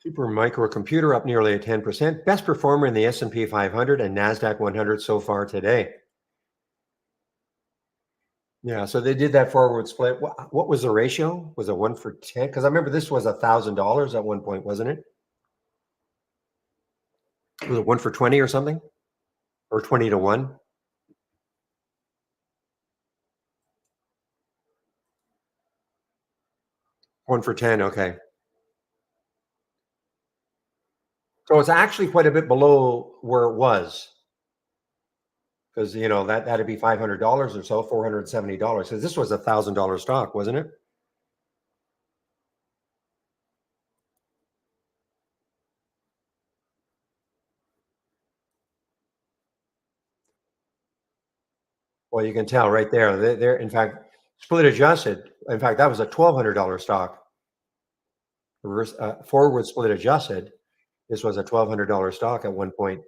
Super microcomputer up nearly 10%. Best performer in the S&P 500 and Nasdaq 100 so far today. Yeah, so they did that forward split. What was the ratio? Was it 1 for 10? Because I remember this was $1,000 at one point, wasn't it? Was it 1 for 20 or something? Or 20 to 1? 1 for 10. Okay. So it's actually quite a bit below where it was because that'd be $500 or so, $470. Because this was $1,000 stock, wasn't it? Well, you can tell right there. They're in fact split adjusted. In fact, that was a $1,200 stock. Forward split adjusted. This was a $1,200 stock at one point.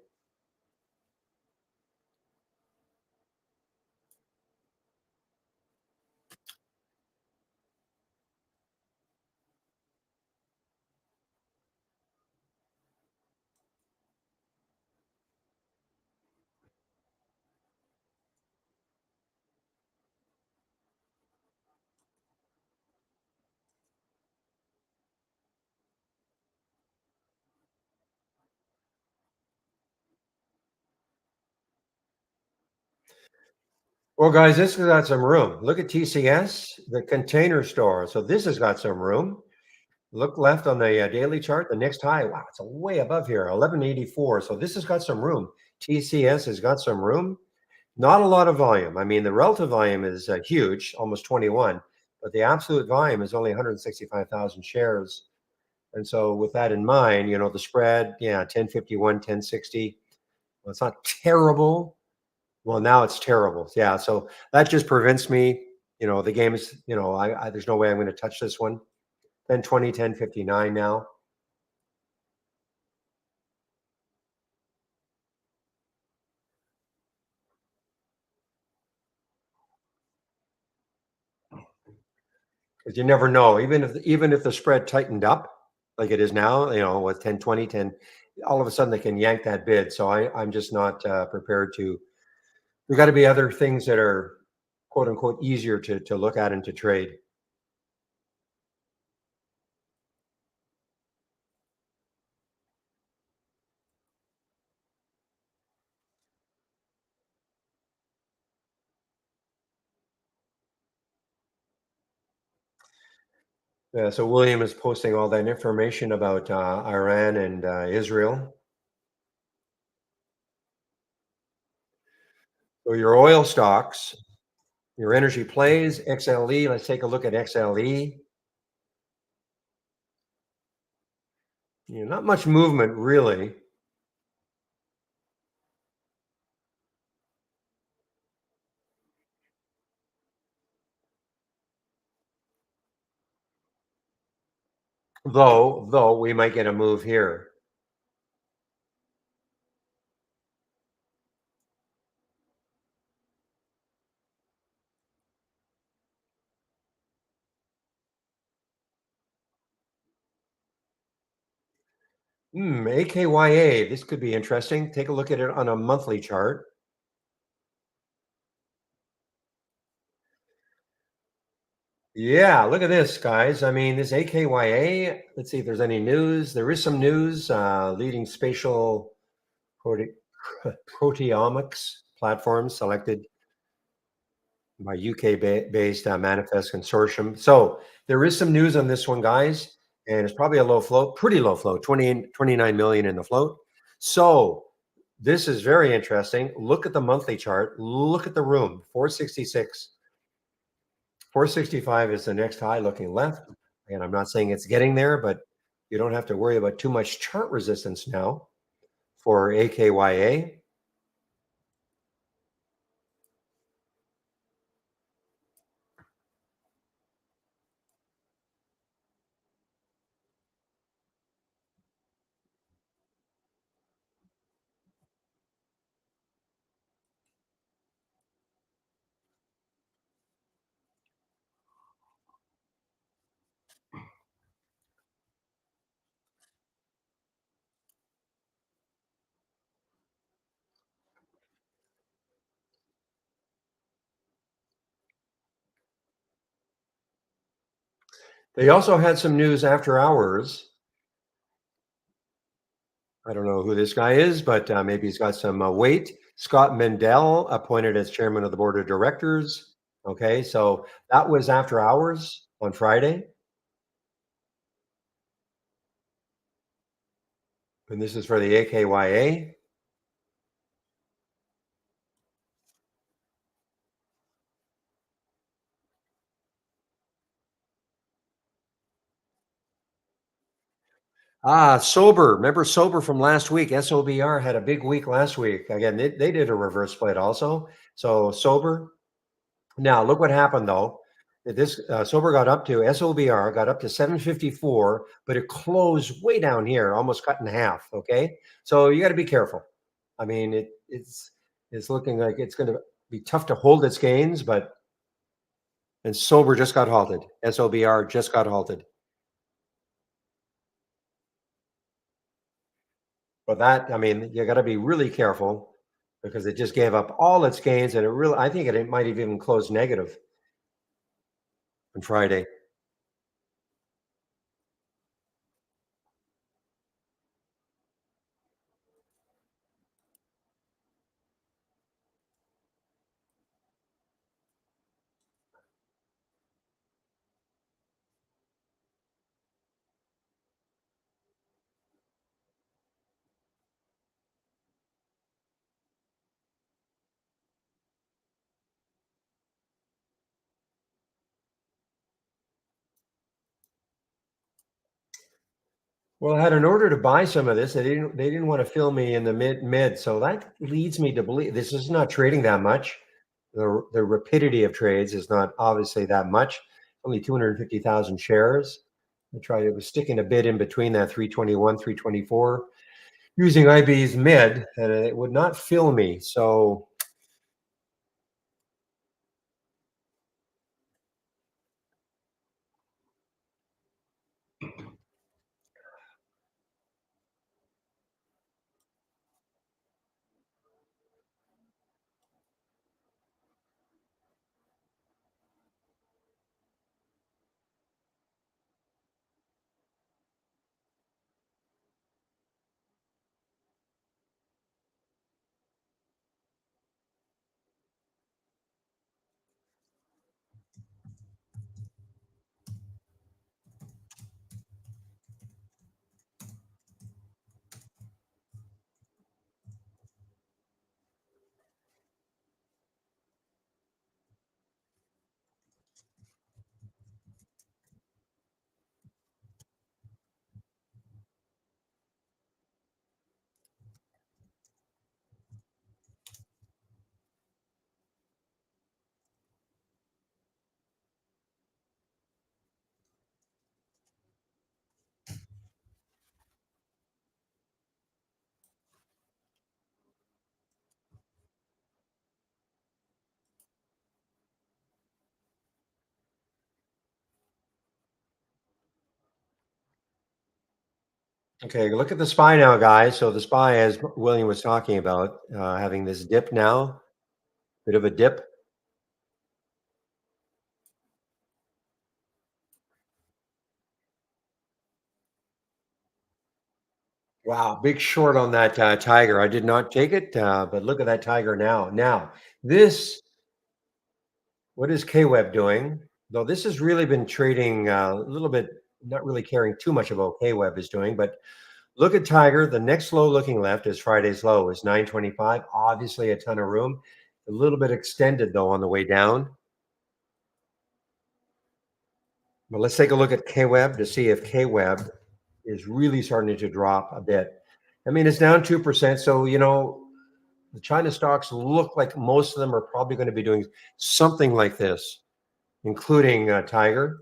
Well, guys, this has got some room. Look at TCS, the container store. So this has got some room. Look left on the daily chart. The next high, wow, it's way above here, 1184. So this has got some room. TCS has got some room. Not a lot of volume. I mean, the relative volume is huge, almost 21, but the absolute volume is only 165,000 shares. And so with that in mind, the spread, yeah, 1051, 1060. Well, it's not terrible. Well, now it's terrible. Yeah. So that just prevents me, the game is, there's no way I'm going to touch this one. 1020, 1059 now. Because you never know. Even if the spread tightened up like it is now, with 1020, 10, all of a sudden they can yank that bid. So I'm just not prepared to. There got to be other things that are quote unquote easier to look at and to trade. Yeah, so William is posting all that information about Iran and Israel. So your oil stocks, your energy plays, XLE. Let's take a look at XLE. Not much movement really. Though we might get a move here. AKYA. This could be interesting. Take a look at it on a monthly chart. Yeah, look at this, guys. I mean, this AKYA. Let's see if there's any news. There is some news. Leading spatial prote- proteomics platform selected by UK-based Manifest Consortium. So there is some news on this one, guys, and it's probably a low float, pretty low float, 29 million in the float. So this is very interesting. Look at the monthly chart. Look at the room, 466. 465 is the next high looking left. And I'm not saying it's getting there, but you don't have to worry about too much chart resistance now for AKYA. They also had some news after hours. I don't know who this guy is, but maybe he's got some weight. Scott Mendel appointed as chairman of the board of directors. Okay, so that was after hours on Friday. And this is for the AKYA. Sober. Remember Sober from last week? SOBR had a big week last week. Again, they did a reverse split also. So Sober. Now look what happened though. This Sober got up to SOBR got up to 754, but it closed way down here, almost cut in half. Okay, so you got to be careful. I mean, it's looking like it's going to be tough to hold its gains, but and Sober just got halted. SOBR just got halted. But that, I mean, you got to be really careful because it just gave up all its gains, and I think it might have even closed negative on Friday. Well, I had an order to buy some of this. They didn't want to fill me in the mid. So that leads me to believe this is not trading that much. The rapidity of trades is not obviously that much. Only 250,000 shares. I tried it was sticking a bid in between that 321, 324 using IB's mid, and it would not fill me. So okay, look at the SPY now, guys. So the SPY, as William was talking about, having this dip now, bit of a dip. Wow, big short on that tiger. I did not take it, but look at that tiger now. Now, this, what is KWeb doing? Though this has really been trading a little bit, not really caring too much about KWeb is doing, but look at Tiger. The next low looking left is Friday's low is 925. Obviously, a ton of room. A little bit extended though on the way down. But let's take a look at KWeb to see if KWeb is really starting to drop a bit. I mean, it's down 2%. So, the China stocks look like most of them are probably going to be doing something like this, including Tiger.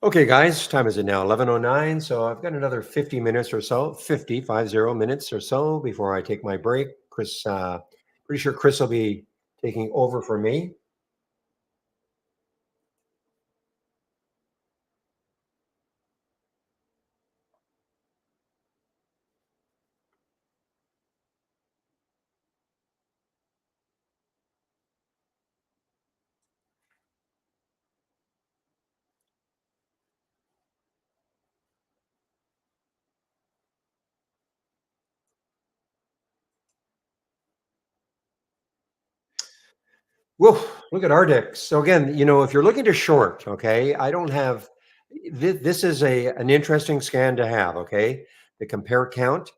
Okay, guys, time is it now? 11:09. So I've got another 50 minutes or so, 50 minutes or so before I take my break. Chris, pretty sure Chris will be taking over for me. Whoa, look at Ardex. So again, if you're looking to short, okay, I don't have this is an interesting scan to have, okay? The compare count,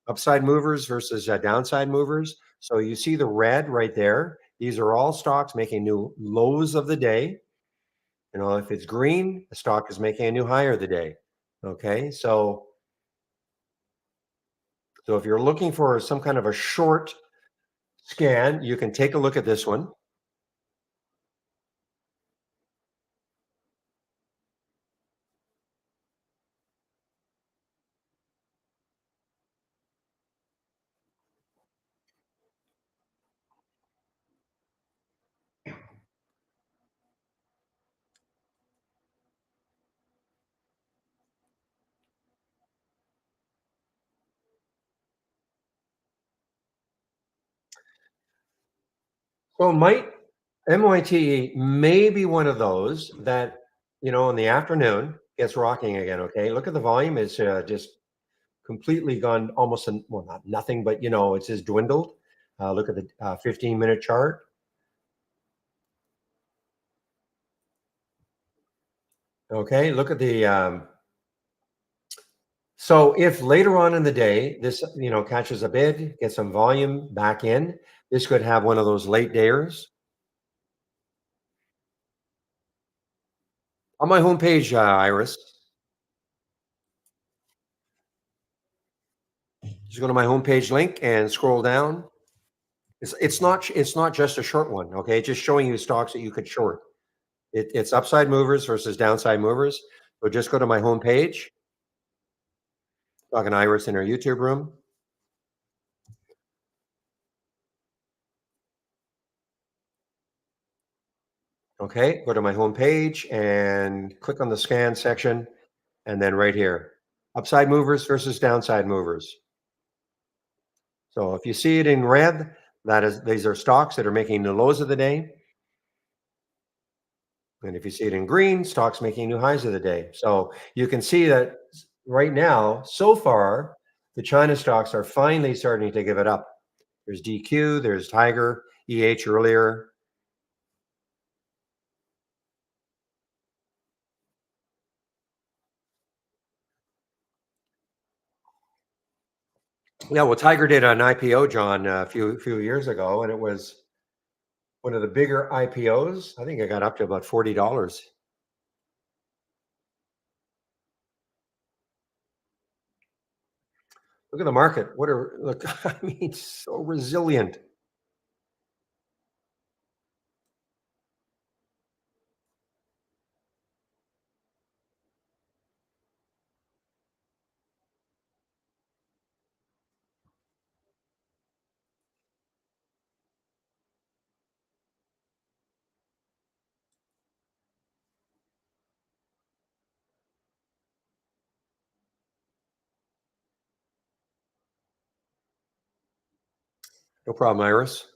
upside movers versus downside movers. So you see the red right there. These are all stocks making new lows of the day. If it's green, the stock is making a new higher of the day. Okay, so if you're looking for some kind of a short scan, you can take a look at this one. So might MYTE may be one of those that, in the afternoon gets rocking again. Okay. Look at the volume. It's just completely gone almost, well, not nothing, but it's just dwindled. Look at the 15-minute chart. Okay. Look at the, so if later on in the day, this, catches a bid, get some volume back in, this could have one of those late dayers. On my homepage, Iris, just go to my homepage link and scroll down. It's not just a short one, okay? It's just showing you stocks that you could short. It's upside movers versus downside movers. So just go to my homepage, talking Iris in our YouTube room. Okay, go to my homepage and click on the scan section, and then right here, upside movers versus downside movers. So if you see it in red, these are stocks that are making the lows of the day. And if you see it in green, stocks making new highs of the day. So you can see that right now, so far, the China stocks are finally starting to give it up. There's DQ, there's Tiger, EH earlier. Yeah, well, Tiger did an IPO, John, a few years ago, and it was one of the bigger IPOs. I think it got up to about $40. Look at the market. Look, I mean, so resilient. No problem, Iris.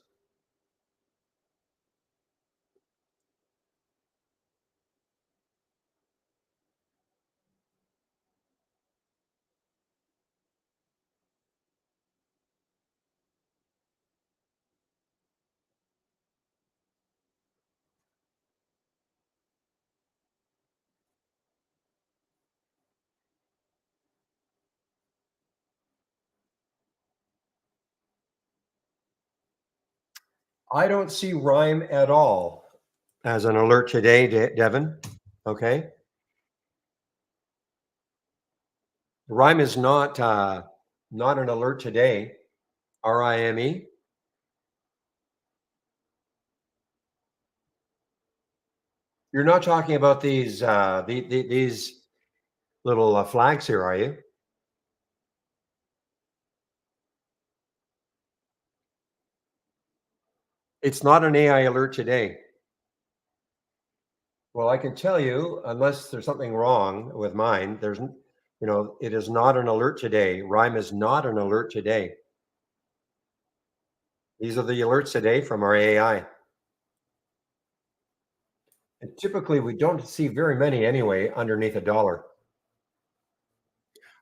I don't see Rhyme at all as an alert today, Devin. Okay. Rhyme is not an alert today. RIME. You're not talking about these little flags here, are you? It's not an AI alert today. Well, I can tell you, unless there's something wrong with mine, it is not an alert today. Rhyme is not an alert today. These are the alerts today from our AI. And typically, we don't see very many anyway underneath $1.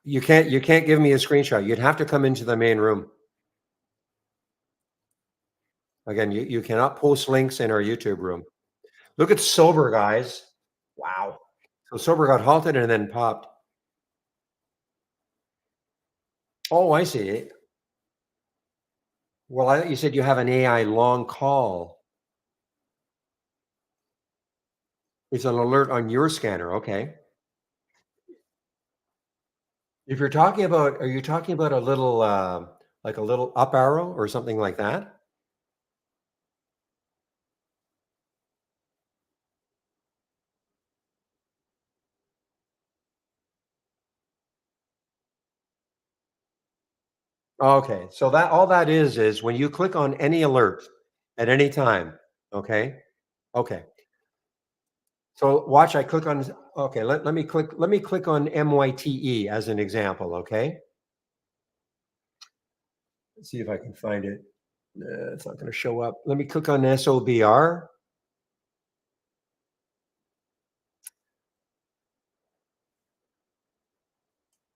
You can't give me a screenshot. You'd have to come into the main room. Again, you cannot post links in our YouTube room. Look at Sober, guys. Wow. So Sober got halted and then popped. Oh, I see. Well, I thought you said you have an AI long call. It's an alert on your scanner. Okay. If you're talking about, are you talking about a little, like a little up arrow or something like that? Okay. So that all that is when you click on any alert at any time. Okay. Okay. So watch, I click on, okay, let me click on MYTE as an example, okay? Let's see if I can find it. It's not going to show up. Let me click on SOBR.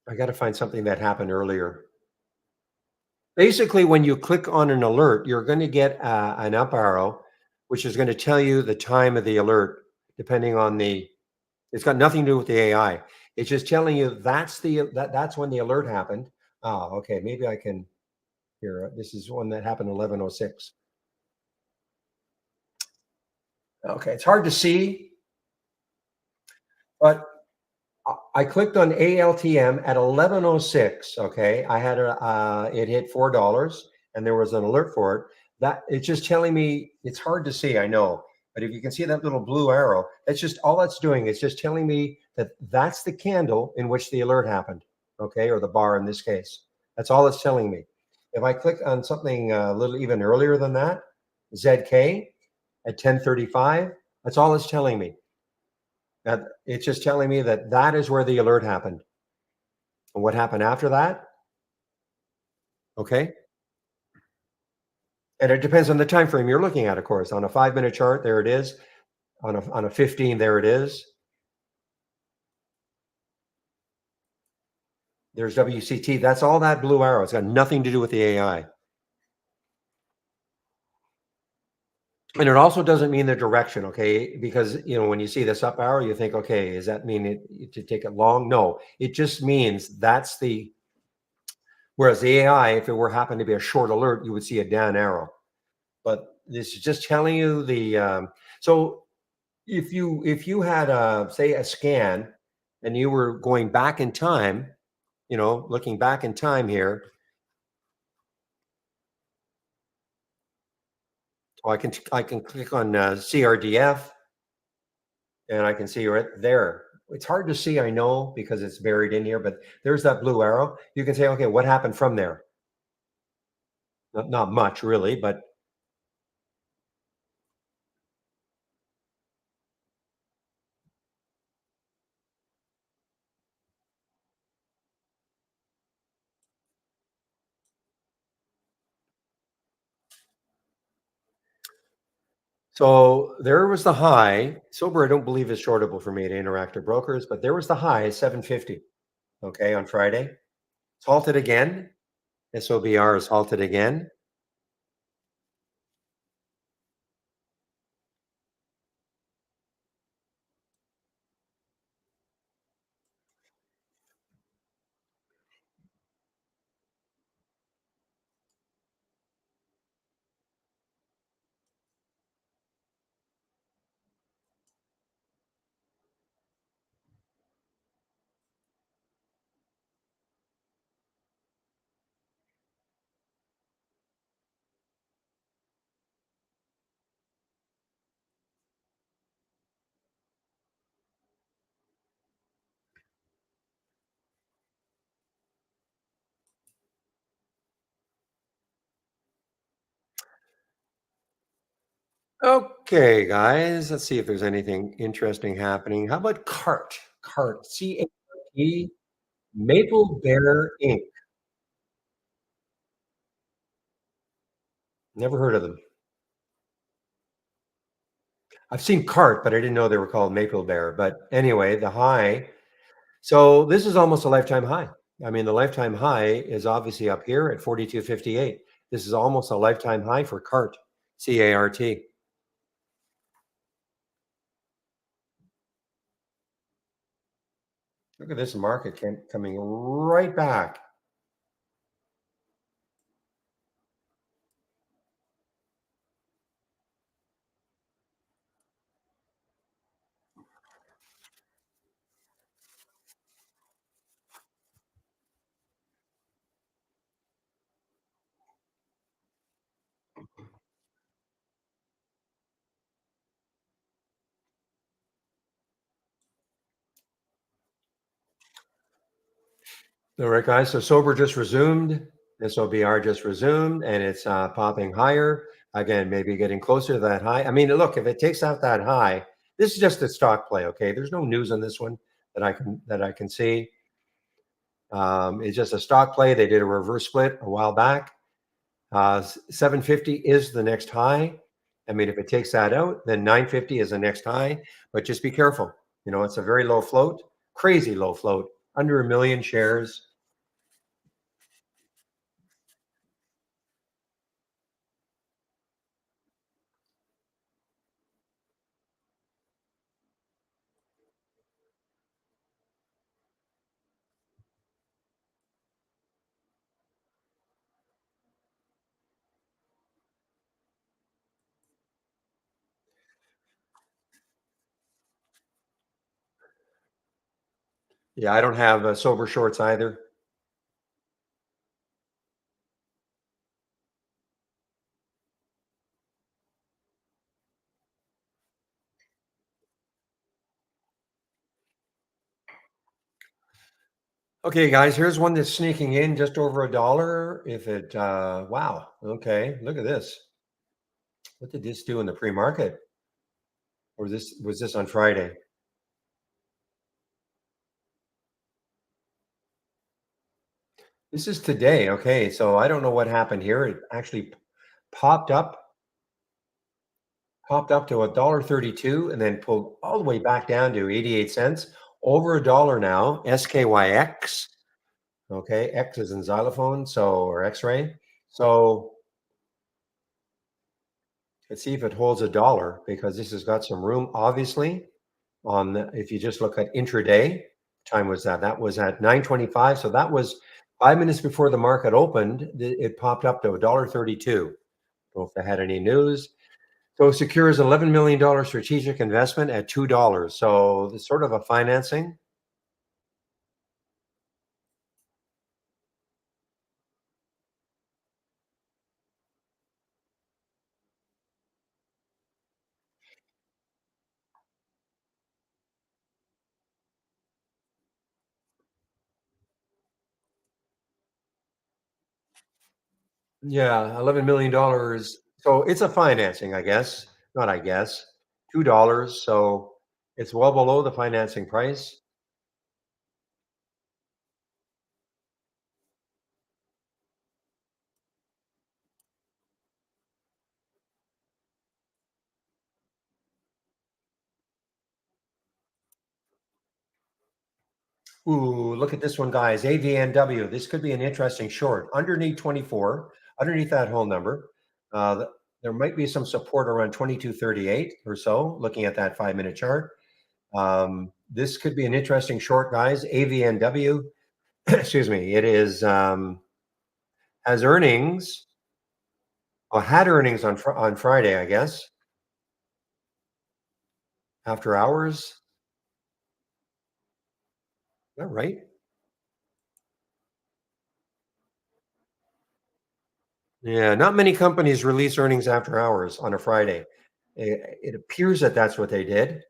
I got to find something that happened earlier. Basically, when you click on an alert, you're going to get an up arrow, which is going to tell you the time of the alert, depending on the. It's got nothing to do with the AI. It's just telling you that's when the alert happened. Oh, okay. Maybe I can. Here, this is one that happened 11:06. Okay, it's hard to see, but I clicked on ALTM at 11:06. Okay, I had it hit $4, and there was an alert for it. That it's just telling me it's hard to see. I know, but if you can see that little blue arrow, that's just all that's doing. It's just telling me that that's the candle in which the alert happened. Okay, or the bar in this case. That's all it's telling me. If I click on something a little even earlier than that, ZK at 10:35, that's all it's telling me. That it's just telling me that that is where the alert happened. And what happened after that? Okay. And it depends on the time frame you're looking at, of course. On a 5-minute chart, there it is. On a 15, there it is. There's WCT. That's all that blue arrow. It's got nothing to do with the AI. And it also doesn't mean the direction, okay? Because when you see this up arrow, you think, okay, does that mean it to take it long? No, it just means that's the. Whereas the AI, if it were happened to be a short alert, you would see a down arrow. But this is just telling you the. So if you had say a scan, and you were going back in time, looking back in time here. So I can click on CRDF, and I can see right there. It's hard to see, I know, because it's buried in here, but there's that blue arrow. You can say, okay, what happened from there? Not much really, but so there was the high. Sober, I don't believe is shortable for me to Interactive Brokers, but there was the high 750. Okay, on Friday. It's halted again. SOBR is halted again. Okay, guys, let's see if there's anything interesting happening. How about CART? CART, CART, Maple Bear Inc. Never heard of them. I've seen CART, but I didn't know they were called Maple Bear. But anyway, the high. So this is almost a lifetime high. I mean, the lifetime high is obviously up here at 42.58. This is almost a lifetime high for CART, CART. Look at this market coming right back. All right, guys. So Sober just resumed. SOBR just resumed, and it's popping higher again. Maybe getting closer to that high. I mean, look, if it takes out that high, this is just a stock play. Okay, there's no news on this one that I can see. It's just a stock play. They did a reverse split a while back. 750 is the next high. I mean, if it takes that out, then 950 is the next high. But just be careful. It's a very low float, crazy low float, under a million shares. Yeah, I don't have sober shorts either. Okay, guys, here's one that's sneaking in just over a dollar. If it, wow, okay, look at this. What did this do in the pre-market? Or this was this on Friday? This is today. Okay, so I don't know what happened here. It actually popped up, popped up to a dollar 32, and then pulled all the way back down to 88 cents. Over a dollar now. SKYX. Okay, X is in xylophone, so or X-ray. So let's see if it holds a dollar because this has got some room, obviously. If you just look at intraday, time was that? That was at 9:25. So that was 5 minutes before the market opened. It popped up to a dollar 32. Don't know if they had any news. So secures $11 million strategic investment at $2. So it's sort of a financing. Yeah, $11 million. So it's a financing, I guess. Not I guess. $2. So it's well below the financing price. Ooh, look at this one, guys. AVNW. This could be an interesting short. Underneath 24, underneath that whole number, there might be some support around 22.38 or so, looking at that 5 minute chart. This could be an interesting short, guys. AVNW, excuse me, it is has earnings, well, had earnings on Friday, I guess, after hours. Is that right? Yeah, not many companies release earnings after hours on a Friday. It appears that that's what they did.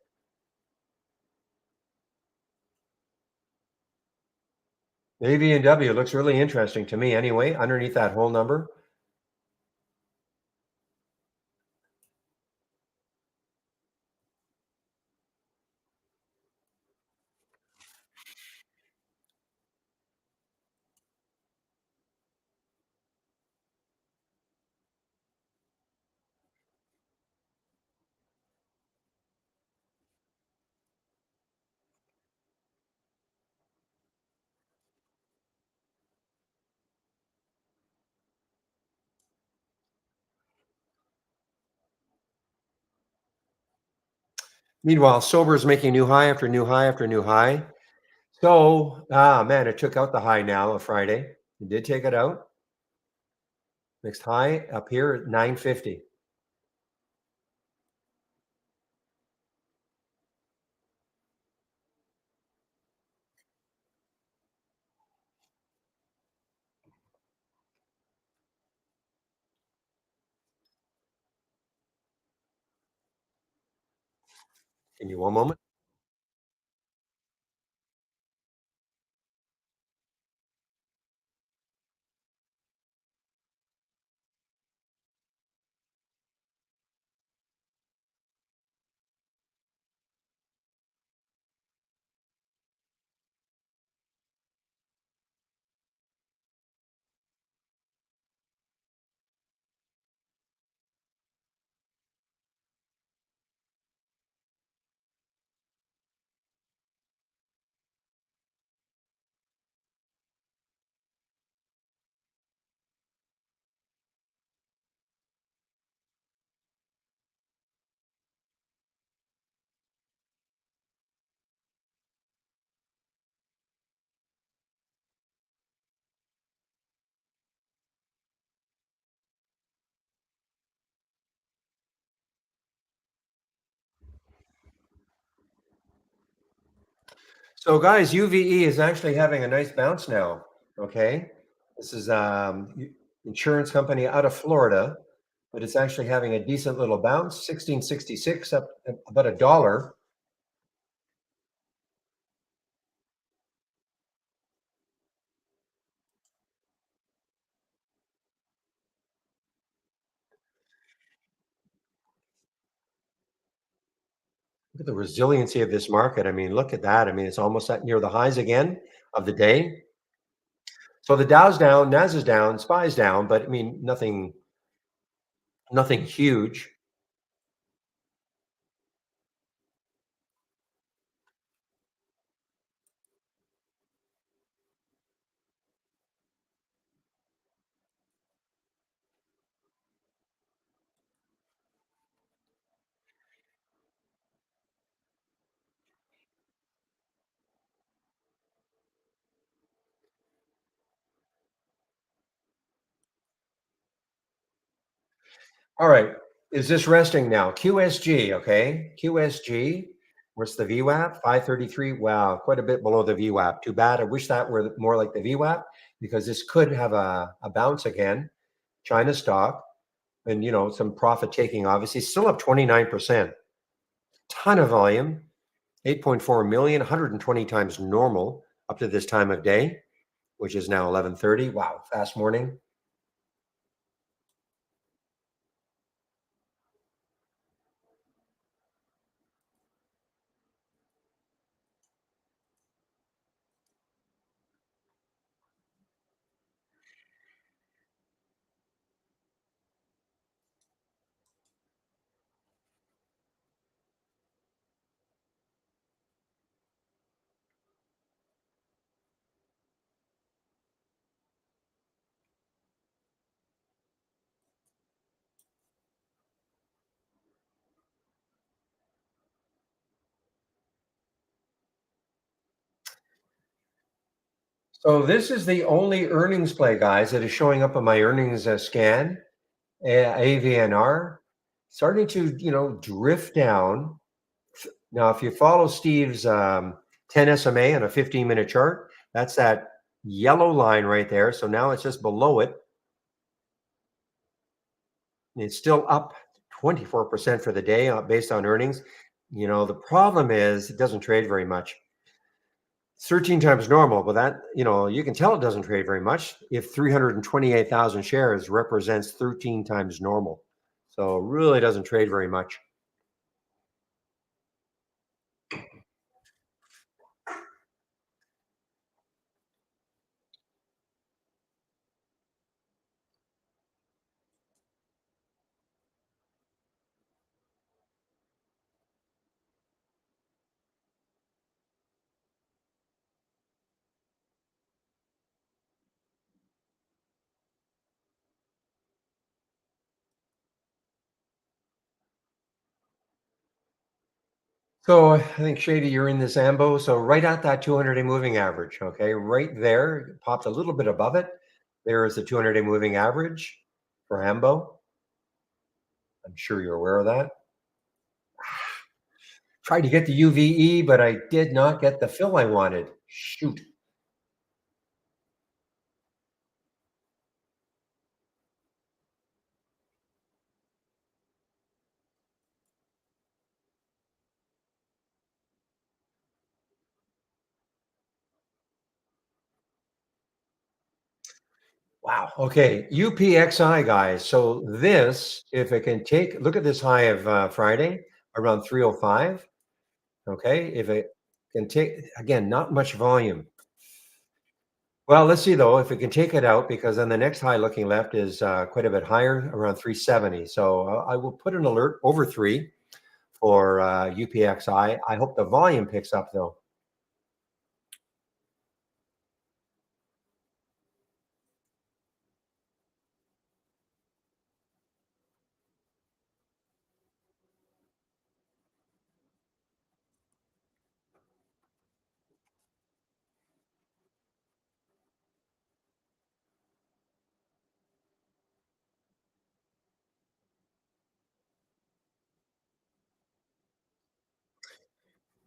AV&W looks really interesting to me anyway, underneath that whole number. Meanwhile, Sober is making new high after new high after new high. So, man, it took out the high now of Friday. It did take it out. Next high up here at 950. Give me one moment. So, guys, UVE is actually having a nice bounce now. Okay, this is insurance company out of Florida, but it's actually having a decent little bounce. 1666 up about a dollar. Look at the resiliency of this market. I mean, look at that. I mean, it's almost at near the highs again of the day. So the Dow's down, Nas is down, SPY's down, but I mean, nothing huge. All right. Is this resting now? QSG, okay. QSG. What's the VWAP? 533. Wow, quite a bit below the VWAP. Too bad. I wish that were more like the VWAP because this could have a bounce again. China stock and some profit taking, obviously, still up 29%. Ton of volume, 8.4 million, 120 times normal up to this time of day, which is now 11:30. Wow, fast morning. So this is the only earnings play, guys, that is showing up on my earnings scan. AVNR starting to drift down. Now, if you follow Steve's 10 SMA on a 15-minute chart, that's that yellow line right there. So now it's just below it. It's still up 24% for the day based on earnings. The problem is it doesn't trade very much. It's 13 times normal, but that, you can tell it doesn't trade very much if 328,000 shares represents 13 times normal. So it really doesn't trade very much. So I think Shady, you're in this AMBO. So right at that 200-day moving average, okay, right there, popped a little bit above it. There is the 200-day moving average for AMBO. I'm sure you're aware of that. Tried to get the UVE, but I did not get the fill I wanted. Shoot. Wow. Okay. UPXI, guys. So this, if it can take, look at this high of Friday around 305. Okay. If it can take, again, not much volume. Well, let's see though if it can take it out because then the next high looking left is quite a bit higher, around 370. So I will put an alert over three for UPXI. I hope the volume picks up though.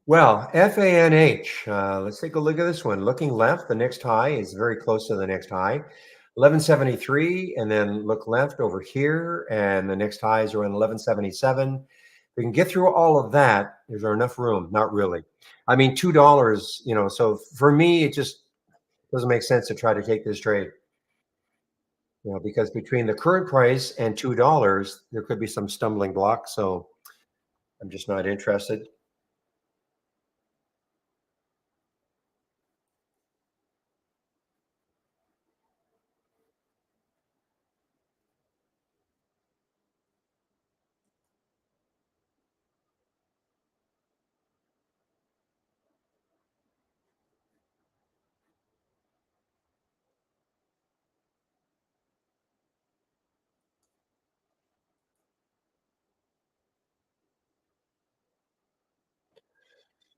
Well, FANH, let's take a look at this one. Looking left, the next high is very close to the next high, 1173, and then look left over here, and the next high is around 1177. We can get through all of that. Is there enough room? Not really. I mean, $2, so for me, it just doesn't make sense to try to take this trade. Because between the current price and $2, there could be some stumbling blocks. So I'm just not interested.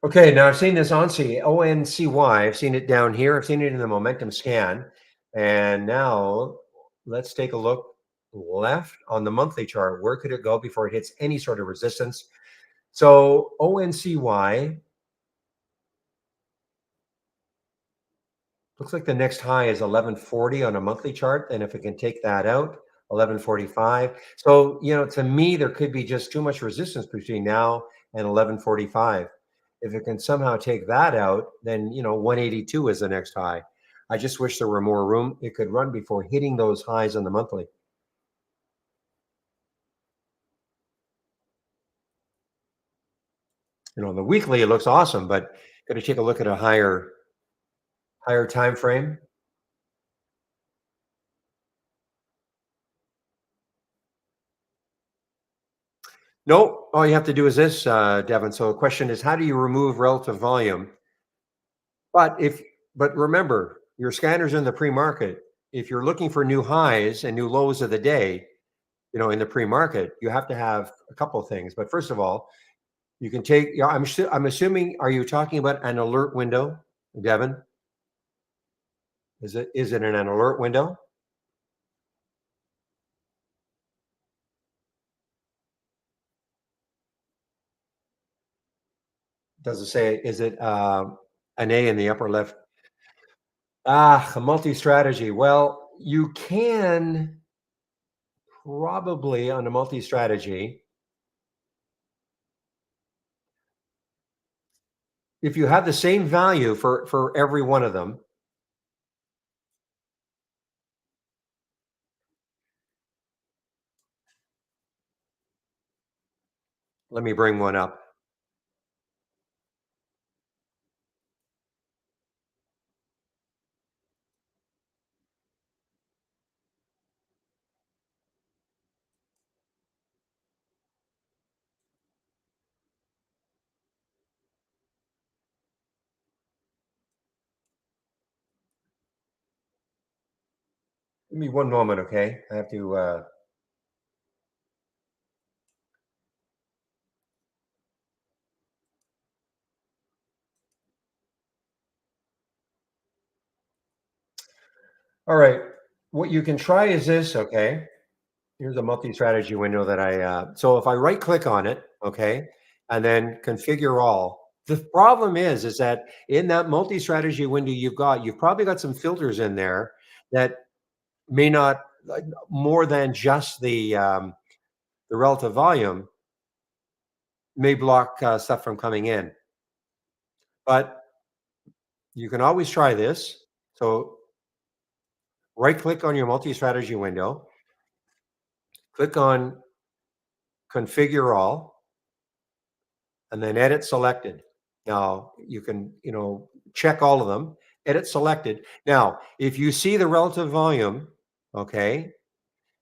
Okay, now I've seen this ONCY. I've seen it down here. I've seen it in the momentum scan. And now let's take a look left on the monthly chart. Where could it go before it hits any sort of resistance? So ONCY looks like the next high is 1140 on a monthly chart. And if it can take that out, 1145. So, to me, there could be just too much resistance between now and 1145. If it can somehow take that out, then, 182 is the next high. I just wish there were more room. It could run before hitting those highs on the monthly. The weekly, it looks awesome, but got to take a look at a higher time frame. No, all you have to do is this, Devin. So the question is, how do you remove relative volume? But remember, your scanner's in the pre-market. If you're looking for new highs and new lows of the day, in the pre-market, you have to have a couple of things. But first of all, you can take. Yeah, I'm assuming. Are you talking about an alert window, Devin? Is it an alert window? Does it say? Is it an A in the upper left? A multi-strategy. Well, you can probably on a multi-strategy, if you have the same value for every one of them. Let me bring one up. Give me one moment, okay? I have to. All right. What you can try is this, okay? Here's a multi-strategy window that so if I right click on it, okay, and then configure all, the problem is that in that multi-strategy window you've probably got some filters in there that may not, like, more than just the relative volume may block stuff from coming in. But you can always try this. So right click on your multi-strategy window, click on configure all, and then edit selected. Now you can, check all of them, edit selected. Now, if you see the relative volume, okay,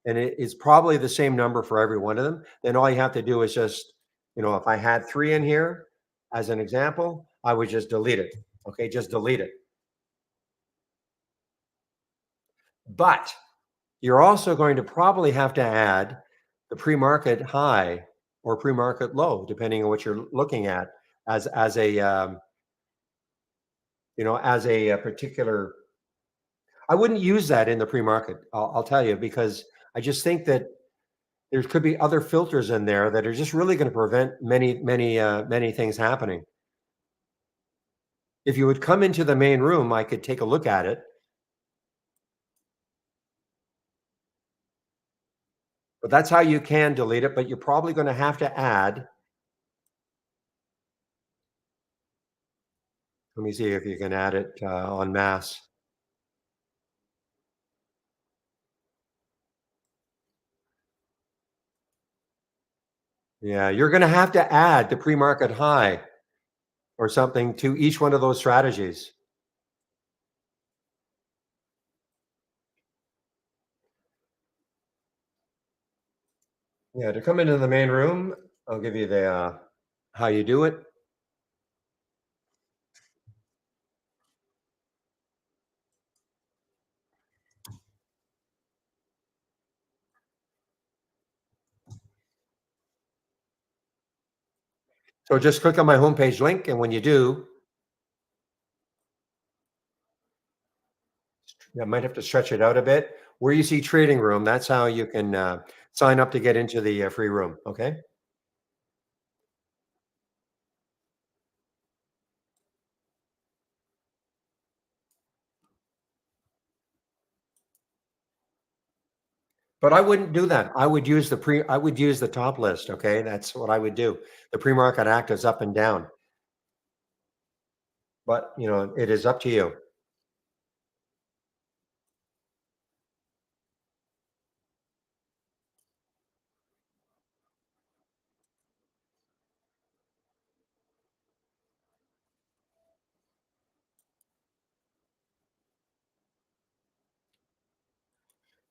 and it is probably the same number for every one of them, then all you have to do is just, if I had 3 in here as an example, I would just delete it. Okay, just delete it. But you're also going to probably have to add the pre-market high or pre-market low, depending on what you're looking at as a particular. I wouldn't use that in the pre-market. I'll tell you, because I just think that there could be other filters in there that are just really going to prevent many things happening. If you would come into the main room, I could take a look at it. But that's how you can delete it, but you're probably gonna have to add. Let me see if you can add it, en masse. Yeah, you're gonna have to add the pre-market high or something to each one of those strategies. Yeah, to come into the main room, I'll give you the, how you do it. So just click on my homepage link, and when you do, I might have to stretch it out a bit. Where you see trading room, that's how you can sign up to get into the free room. Okay. But I wouldn't do that. I would use I would use the top list. Okay. That's what I would do. The pre-market act is up and down, but it is up to you.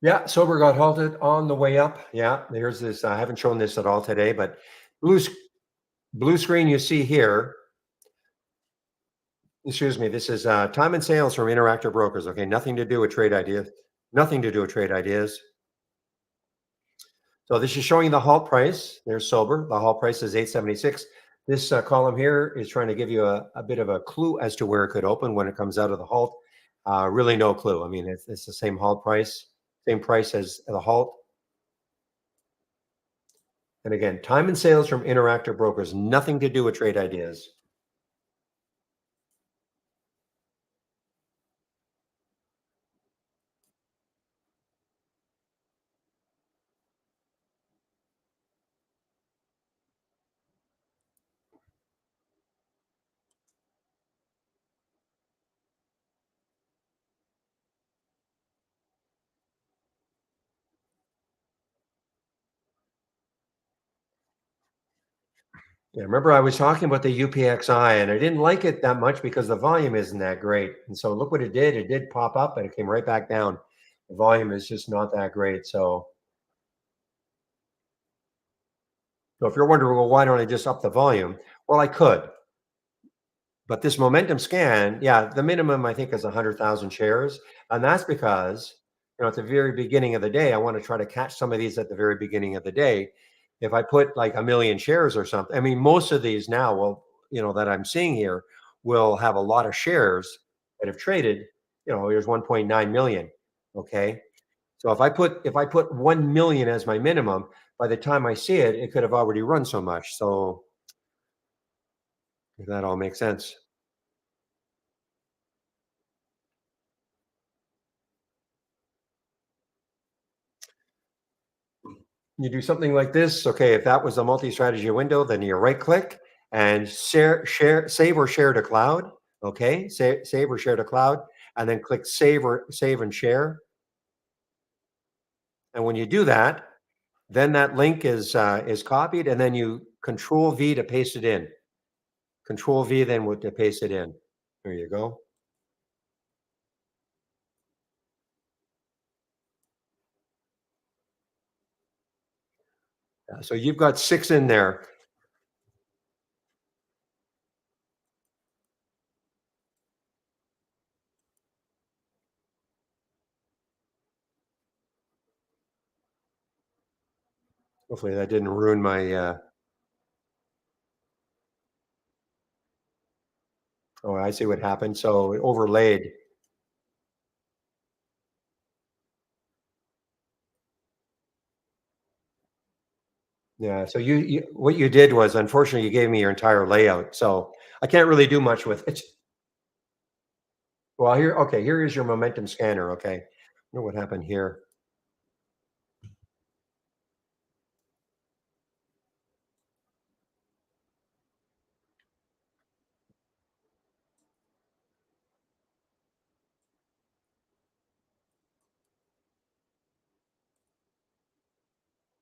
Yeah. Sober got halted on the way up. Yeah. There's this. I haven't shown this at all today, but blue, blue screen you see here. Excuse me. This is time and sales from Interactive Brokers. Okay. Nothing to do with trade ideas. Nothing to do with trade ideas. So this is showing the halt price. There's Sober. The halt price is 876. This column here is trying to give you a bit of a clue as to where it could open when it comes out of the halt. Really no clue. I mean, it's the same halt price, same price as the halt. And again, time and sales from Interactive Brokers, nothing to do with trade ideas. Yeah, remember I was talking about the UPXI and I didn't like it that much because the volume isn't that great. And so look what it did. It did pop up and it came right back down. The volume is just not that great. So if you're wondering, well, why don't I just up the volume? Well, I could, but this momentum scan, yeah, the minimum I think is 100,000 shares, and that's because at the very beginning of the day, I want to try to catch some of these at the very beginning of the day. If I put like a million shares or something, I mean, most of these now will, that I'm seeing here will have a lot of shares that have traded. Here's 1.9 million. Okay, so if I put 1 million as my minimum, by the time I see it, it could have already run so much. So if that all makes sense. You do something like this. Okay, if that was a multi-strategy window, then you right click and save or share to cloud. Okay, save or share to cloud, and then click save and share. And when you do that, then that link is copied, and then you Control V to paste it in. Control V then to paste it in. There you go. So you've got 6 in there. Hopefully that didn't ruin my. Oh, I see what happened. So it overlaid. Yeah, so you what you did was unfortunately you gave me your entire layout, so I can't really do much with it. Well, here, okay, here is your momentum scanner. Okay. Know what happened here.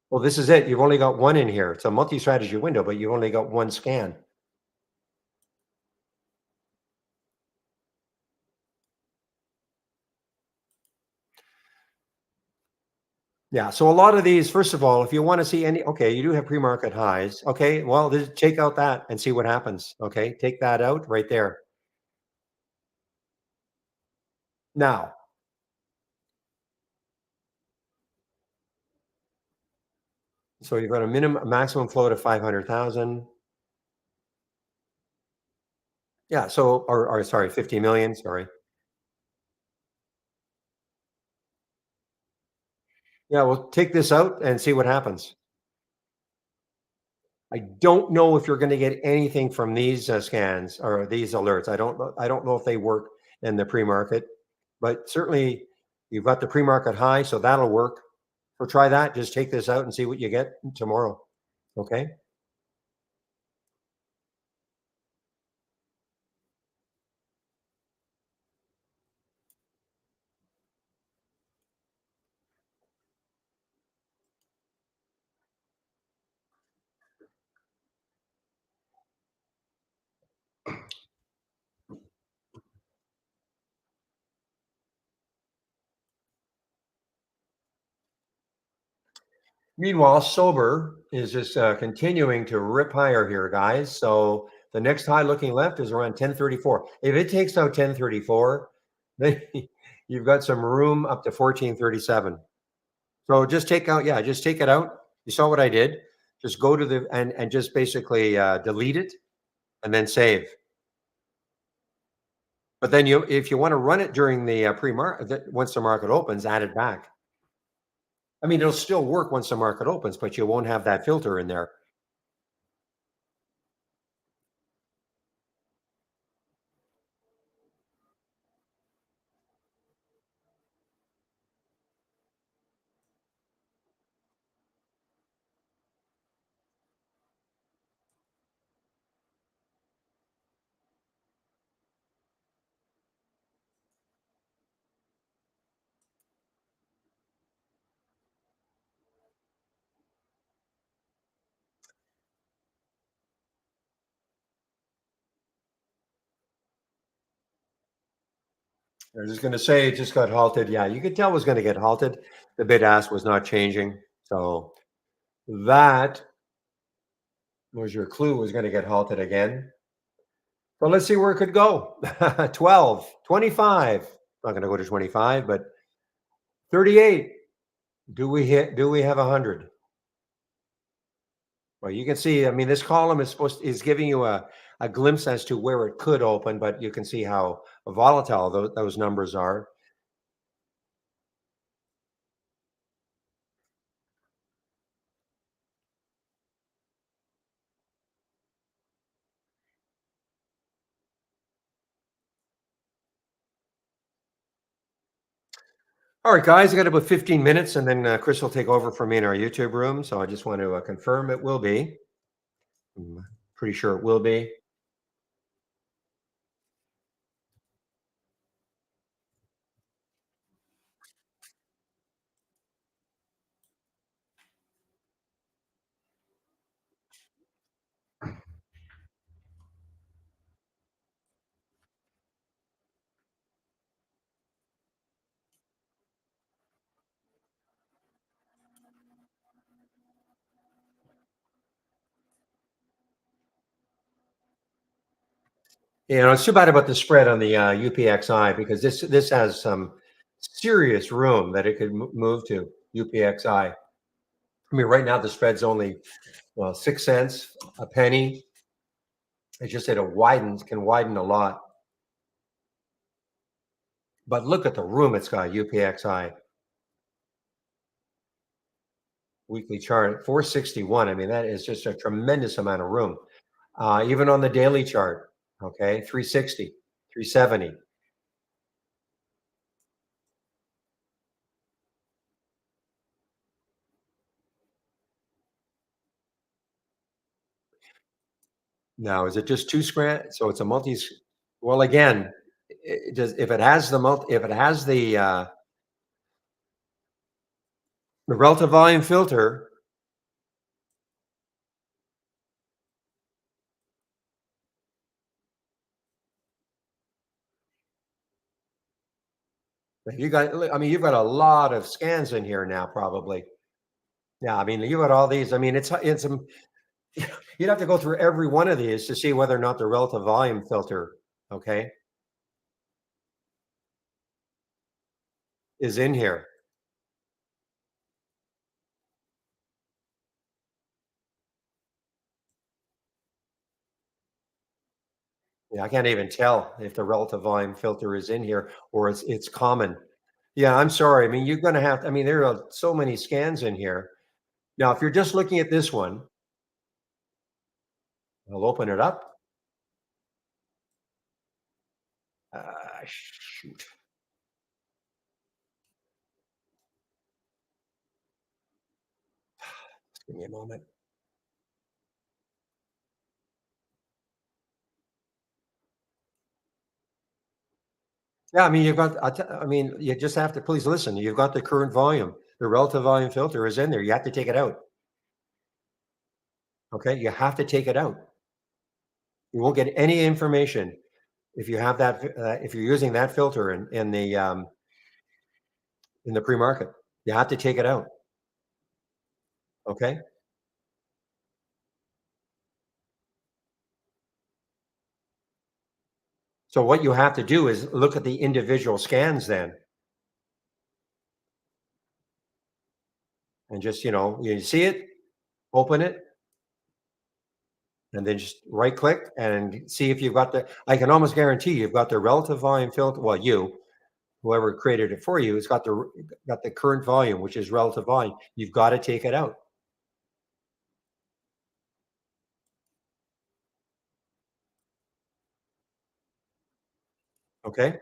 Well, this is it. You've only got one in here. It's a multi-strategy window, but you've only got one scan. Yeah. So a lot of these, first of all, if you want to see any, okay, you do have pre-market highs. Okay. Well, take out that and see what happens. Okay. Take that out right there. Now, so you've got a minimum, maximum float of 500,000. Yeah. So, or sorry, 50 million. Sorry. Yeah. Well, take this out and see what happens. I don't know if you're going to get anything from these scans or these alerts. I don't know. I don't know if they work in the pre-market, but certainly you've got the pre-market high, so that'll work. So try that. Just take this out and see what you get tomorrow. Okay. Meanwhile, sober is just continuing to rip higher here, guys. So the next high looking left is around 1034. If it takes out 1034, then you've got some room up to 1437. So just take out, yeah, just take it out. You saw what I did. Just go to the and just basically delete it and then save. But then you, if you want to run it during the pre-market, once the market opens, add it back. I mean, it'll still work once the market opens, but you won't have that filter in there. I was just going to say it just got halted. Yeah, you could tell it was going to get halted. The bid ask was not changing. So that was your clue, was going to get halted again. So let's see where it could go. 12, 25. Not going to go to 25, but 38. Do we have 100? Well, you can see, I mean, this column is giving you a glimpse as to where it could open, but you can see how volatile those numbers are. All right, guys, I got about 15 minutes and then Chris will take over for me in our YouTube room. So I just want to confirm it will be. I'm pretty sure it will be. You know, it's too bad about the spread on the UPXI because this has some serious room that it could move to UPXI. I mean, right now the spread's only 6 cents, a penny. It's just that it widens, can widen a lot. But look at the room it's got, UPXI. Weekly chart, 461. I mean, that is just a tremendous amount of room. Even on the daily chart, okay, 360, 370. Now, is it just 2 scran so it's a multi well, again, it does if it has if it has the relative volume filter, you got I mean, you've got a lot of scans in here now probably. Yeah, I mean, you got all these. I mean, it's you'd have to go through every one of these to see whether or not the relative volume filter, okay, is in here. Yeah, I can't even tell if the relative volume filter is in here or it's common. Yeah, I'm sorry. I mean, you're gonna have I mean, there are so many scans in here. Now, if you're just looking at this one, I'll open it up. Shoot. Just give me a moment. Yeah, I mean, you've got I mean, you just have to please listen. You've got the current volume. The relative volume filter is in there. You have to take it out. Okay? You have to take it out. You won't get any information if you have that if you're using that filter in the pre-market. You have to take it out. Okay? So what you have to do is look at the individual scans then and just, you see it, open it, and then just right click and see if you've got I can almost guarantee you've got the relative volume filter. Well, whoever created it for you, has got the current volume, which is relative volume. You've got to take it out. Okay.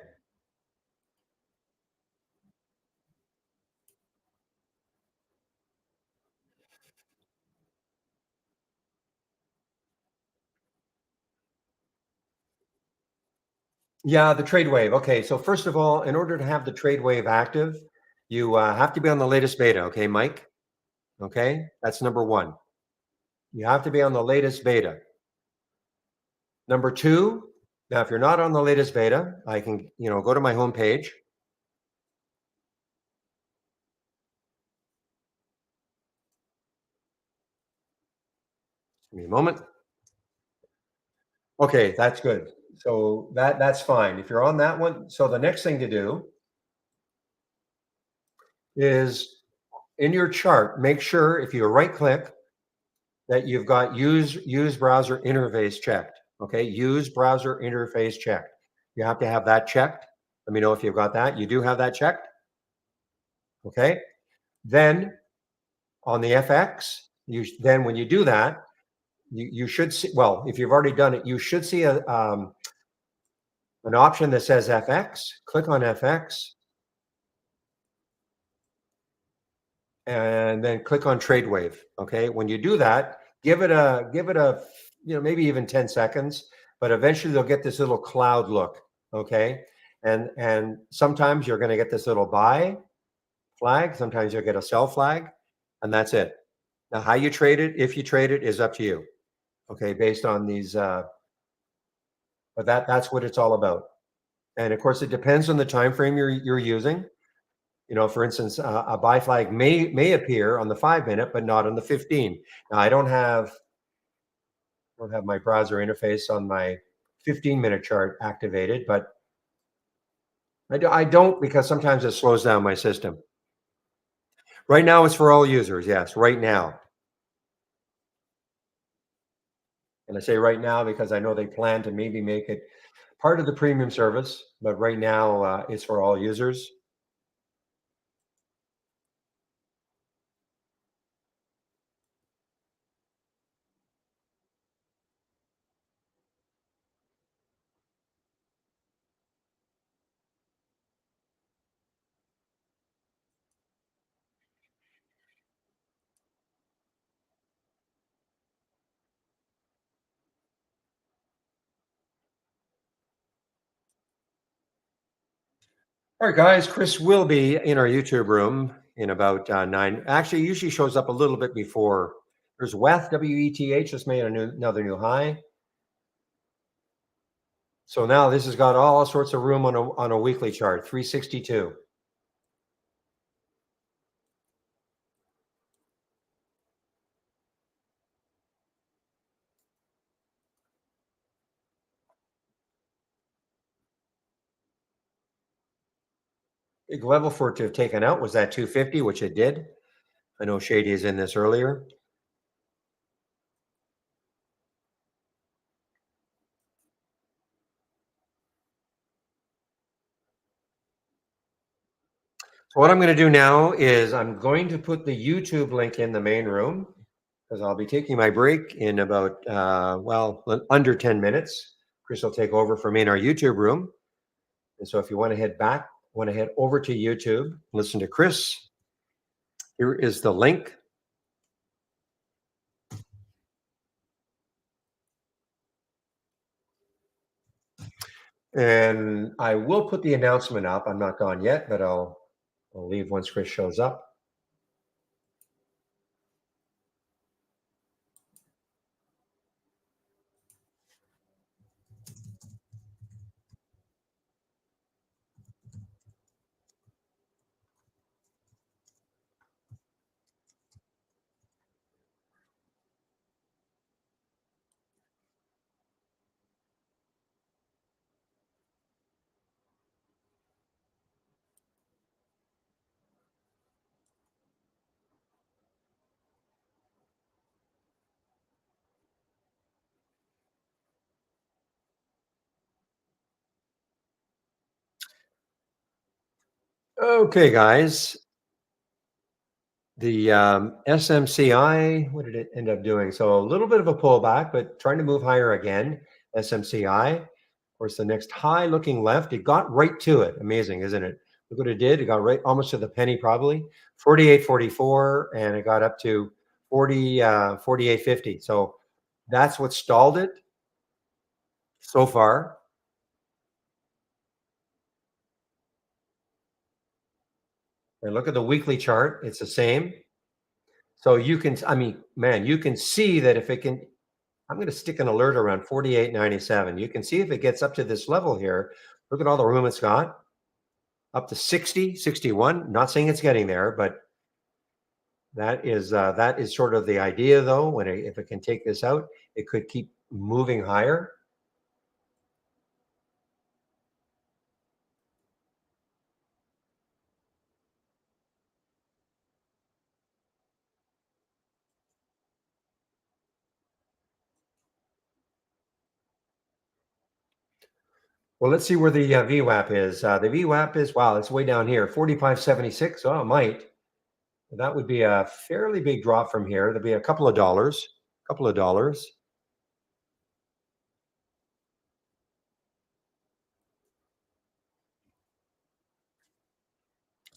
Yeah, the trade wave. Okay. So first of all, in order to have the trade wave active, you have to be on the latest beta. Okay, Mike. Okay. That's number one. You have to be on the latest beta. Number two, now if you're not on the latest beta, I can, go to my homepage. Give me a moment. Okay, that's good. So that's fine. If you're on that one, so the next thing to do is in your chart, make sure if you right click that you've got use browser interface checked. Okay, use browser interface checked. You have to have that checked. Let me know if you've got that. You do have that checked. Okay. Then on the FX, then when you do that, you should see, well, if you've already done it, you should see an option that says FX. Click on FX and then click on Trade Wave. Okay. When you do that, give it a maybe even 10 seconds, but eventually they'll get this little cloud look. Okay. And sometimes you're going to get this little buy flag, sometimes you'll get a sell flag, and that's it. Now, how you trade it, if you trade it, is up to you. Okay, based on these but that's what it's all about. And of course, it depends on the time frame you're using. For instance, a buy flag may appear on the 5 minute, but not on the 15. Now, I don't have my browser interface on my 15-minute chart activated, but I don't because sometimes it slows down my system. Right now, it's for all users. Yes, right now. And I say right now because I know they plan to maybe make it part of the premium service, but right now it's for all users. All right, guys. Chris will be in our YouTube room in about 9. Actually, usually shows up a little bit before. There's WETH, WETH, just made another new high. So now this has got all sorts of room on a weekly chart, 362. Big level for it to have taken out was that 250, which it did. I know Shady is in this earlier. So what I'm going to do now is I'm going to put the YouTube link in the main room because I'll be taking my break in about, under 10 minutes. Chris will take over for me in our YouTube room. And so if you want to head over to YouTube, listen to Chris. Here is the link. And I will put the announcement up. I'm not gone yet, but I'll leave once Chris shows up. Okay, guys. The SMCI, what did it end up doing? So a little bit of a pullback, but trying to move higher again. SMCI, of course, the next high looking left, it got right to it. Amazing, isn't it? Look what it did. It got right almost to the penny, probably 48.44, and it got up to 48.50. So that's what stalled it so far. And look at the weekly chart, it's the same. So you can, I mean, man, you can see that if it can, I'm going to stick an alert around 48.97. You can see if it gets up to this level here. Look at all the room it's got. Up to 60, 61. Not saying it's getting there, but that is sort of the idea, though. If it can take this out, it could keep moving higher. Well, let's see where the VWAP is. The VWAP is, wow, it's way down here, 45.76. Oh, it might. That would be a fairly big drop from here. There'd be a couple of dollars.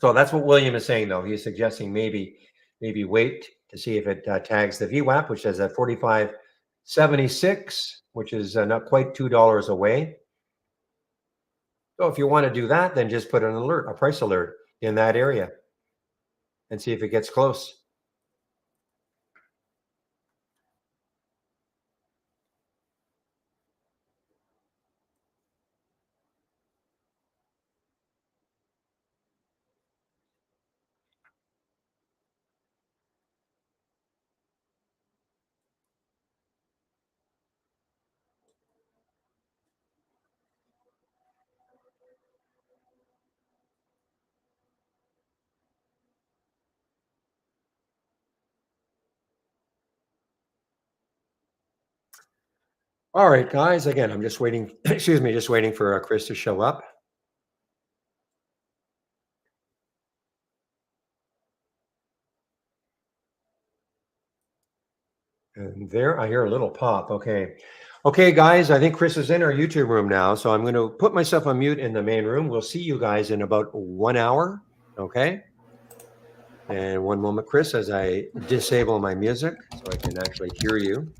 So that's what William is saying, though. He's suggesting maybe wait to see if it tags the VWAP, which is at 45.76, which is not quite $2 away. So if you want to do that, then just put an alert, a price alert in that area and see if it gets close. All right, guys. Again, I'm just waiting. Excuse me, just waiting for Chris to show up. And there, I hear a little pop. Okay, guys. I think Chris is in our YouTube room now, so I'm going to put myself on mute in the main room. We'll see you guys in about 1 hour. Okay. And one moment, Chris, as I disable my music so I can actually hear you.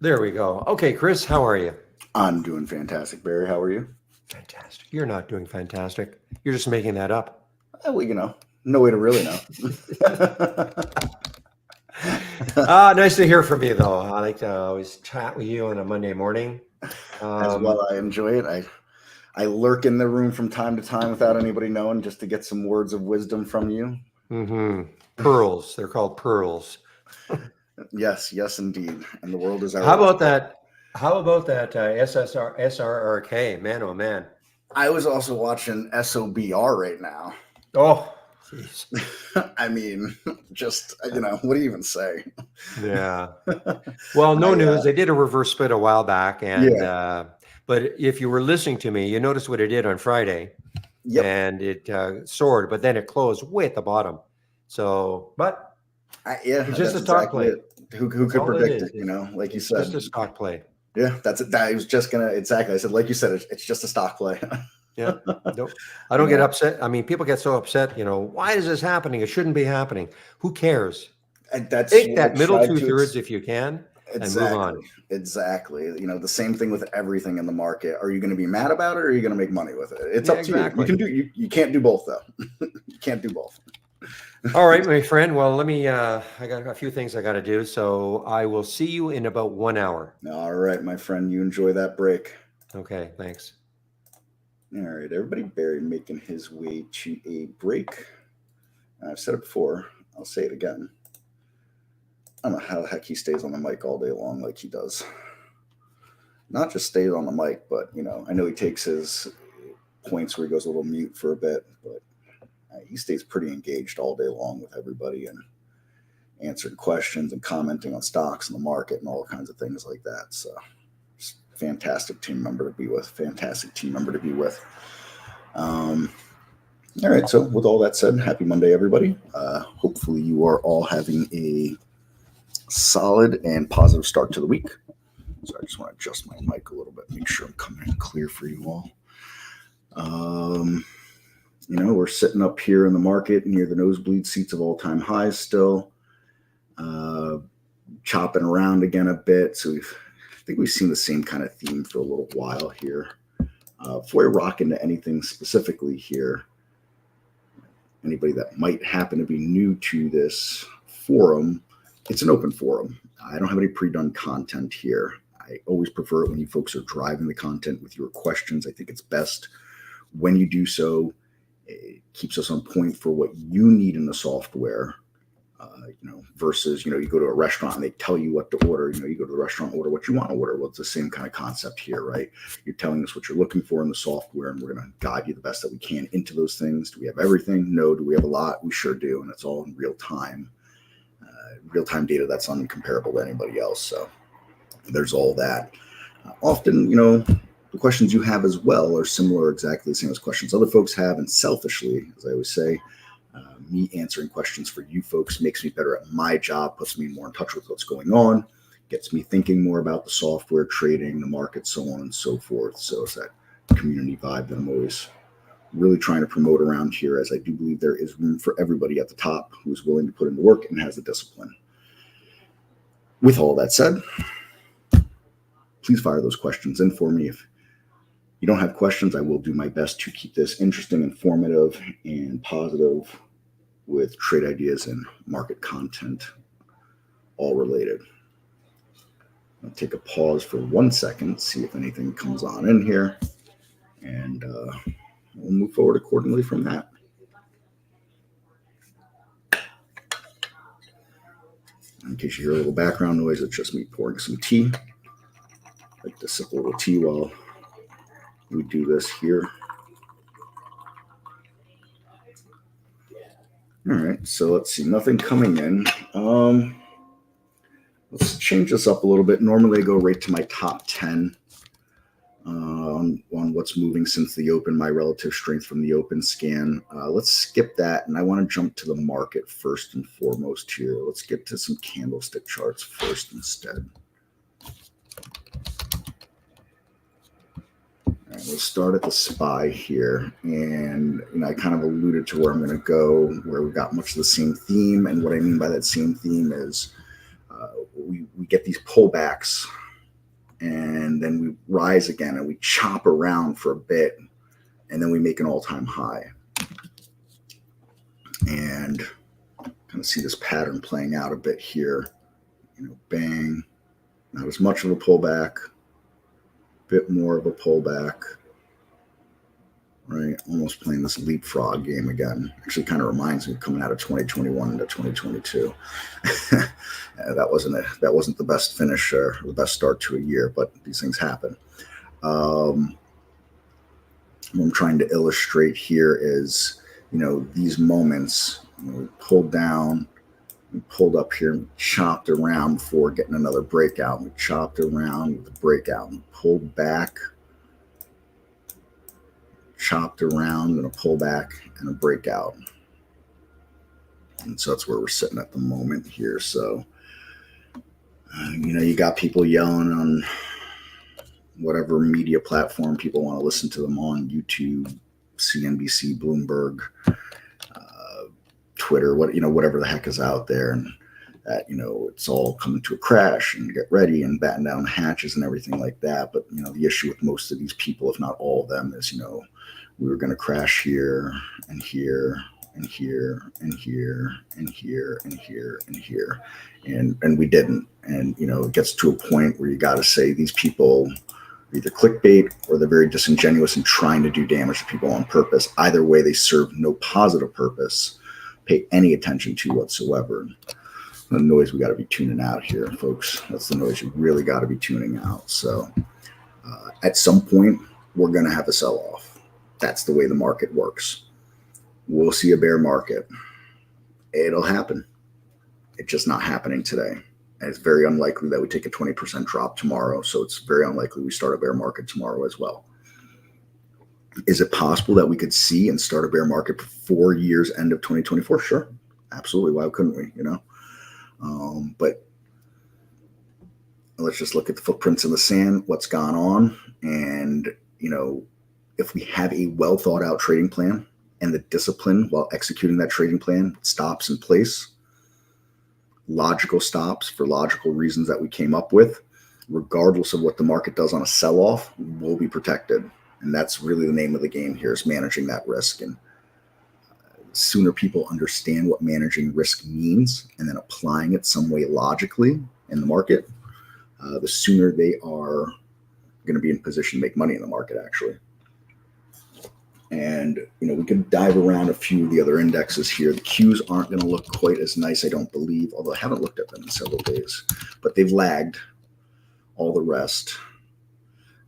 There we go. Okay, Chris, how are you? I'm doing fantastic, Barry. How are you? Fantastic. You're not doing fantastic. You're just making that up. Well, no way to really know. Nice to hear from you, though. I like to always chat with you on a Monday morning. As well, I enjoy it. I lurk in the room from time to time without anybody knowing, just to get some words of wisdom from you. Pearls. They're called pearls. Yes, indeed. And the world is our. How about that? SRRK? Man, oh man. I was also watching SOBR right now. Oh, jeez. I mean, just what do you even say? Yeah. Well, no news. They did a reverse split a while back, and but if you were listening to me, you noticed what it did on Friday. Yep. And it soared, but then it closed way at the bottom. So, but it's just a stock play. Who could predict it? Like you said, just a stock play. Yeah, that's it. I was just gonna exactly. I said, like you said, it's just a stock play. Yeah, no, I don't get upset. I mean, people get so upset. Why is this happening? It shouldn't be happening. Who cares? And that's take that middle 2/3 if you can, and move on. Exactly. The same thing with everything in the market. Are you going to be mad about it, or are you going to make money with it? It's up to you. You can't do both, though. You can't do both. All right, my friend. Well, let me. I got a few things I got to do, so I will see you in about 1 hour. All right, my friend. You enjoy that break. Okay. Thanks. All right, everybody. Barry making his way to a break. I've said it before. I'll say it again. I don't know how the heck he stays on the mic all day long like he does. Not just stays on the mic, but I know he takes his points where he goes a little mute for a bit, but he stays pretty engaged all day long with everybody and answering questions and commenting on stocks in the market and all kinds of things like that. So, fantastic team member to be with. All right. So, with all that said, happy Monday, everybody. Hopefully, you are all having a solid and positive start to the week. So I just want to adjust my mic a little bit, make sure I'm coming in clear for you all. We're sitting up here in the market near the nosebleed seats of all-time highs still, chopping around again a bit. So I think we've seen the same kind of theme for a little while here. Before I rock into anything specifically here, anybody that might happen to be new to this forum, it's an open forum. I don't have any pre-done content here. I always prefer it when you folks are driving the content with your questions. I think it's best when you do so. It keeps us on point for what you need in the software, versus, you go to a restaurant and they tell you what to order. You go to the restaurant, order what you want to order. Well, it's the same kind of concept here, right? You're telling us what you're looking for in the software, and we're going to guide you the best that we can into those things. Do we have everything? No. Do we have a lot? We sure do. And it's all in real time. Real-time data that's uncomparable to anybody else. So there's all that. Often, the questions you have as well are similar, exactly the same as questions other folks have. And selfishly, as I always say, me answering questions for you folks makes me better at my job, puts me more in touch with what's going on, gets me thinking more about the software, trading, the market, so on and so forth. So it's that community vibe that I'm always really trying to promote around here, as I do believe there is room for everybody at the top who's willing to put in the work and has the discipline. With all that said, please fire those questions in for me. If you don't have questions, I will do my best to keep this interesting, informative, and positive with trade ideas and market content, all related. I'll take a pause for 1 second, see if anything comes on in here, and we'll move forward accordingly from that. In case you hear a little background noise, it's just me pouring some tea. I like to sip a little tea while we do this here. All right, so let's see, nothing coming in. Let's change this up a little bit. Normally I go right to my top 10 on what's moving since the open, my relative strength from the open scan. Let's skip that, and I want to jump to the market first and foremost here. Let's get to some candlestick charts first instead. All right, we'll start at the SPY here, and I kind of alluded to where I'm going to go, where we've got much of the same theme. And what I mean by that same theme is we get these pullbacks and then we rise again and we chop around for a bit, and then we make an all-time high. And kind of see this pattern playing out a bit here. Bang, not as much of a pullback, bit more of a pullback, right? Almost playing this leapfrog game again. Actually kind of reminds me of coming out of 2021 into 2022. That wasn't the best finish or the best start to a year, but these things happen. What I'm trying to illustrate here is, these moments, we pulled down, we pulled up here and chopped around before getting another breakout. We chopped around with the breakout and pulled back, chopped around and a pullback and a breakout. And so that's where we're sitting at the moment here. So, you got people yelling on whatever media platform people want to listen to them on, YouTube, CNBC, Bloomberg, Twitter, whatever the heck is out there, and that, it's all coming to a crash and get ready and batten down the hatches and everything like that. But, the issue with most of these people, if not all of them, is, we were going to crash here and here and here and here and here and here and here. And we didn't. And, it gets to a point where you got to say these people are either clickbait or they're very disingenuous and trying to do damage to people on purpose. Either way, they serve no positive purpose, pay any attention to whatsoever. The noise we got to be tuning out here, folks. That's the noise you really got to be tuning out. So at some point, we're going to have a sell-off. That's the way the market works. We'll see a bear market. It'll happen. It's just not happening today. And it's very unlikely that we take a 20% drop tomorrow. So it's very unlikely we start a bear market tomorrow as well. Is it possible that we could see and start a bear market before year's end of 2024? Sure. Absolutely. Why couldn't we, But let's just look at the footprints in the sand, what's gone on. And, if we have a well thought out trading plan and the discipline while executing that trading plan, stops in place, logical stops for logical reasons that we came up with, regardless of what the market does on a sell-off, we'll be protected. And that's really the name of the game here, is managing that risk. And the sooner people understand what managing risk means and then applying it some way logically in the market, the sooner they are going to be in position to make money in the market, actually. And, we can dive around a few of the other indexes here. The Qs aren't going to look quite as nice, I don't believe, although I haven't looked at them in several days. But they've lagged all the rest.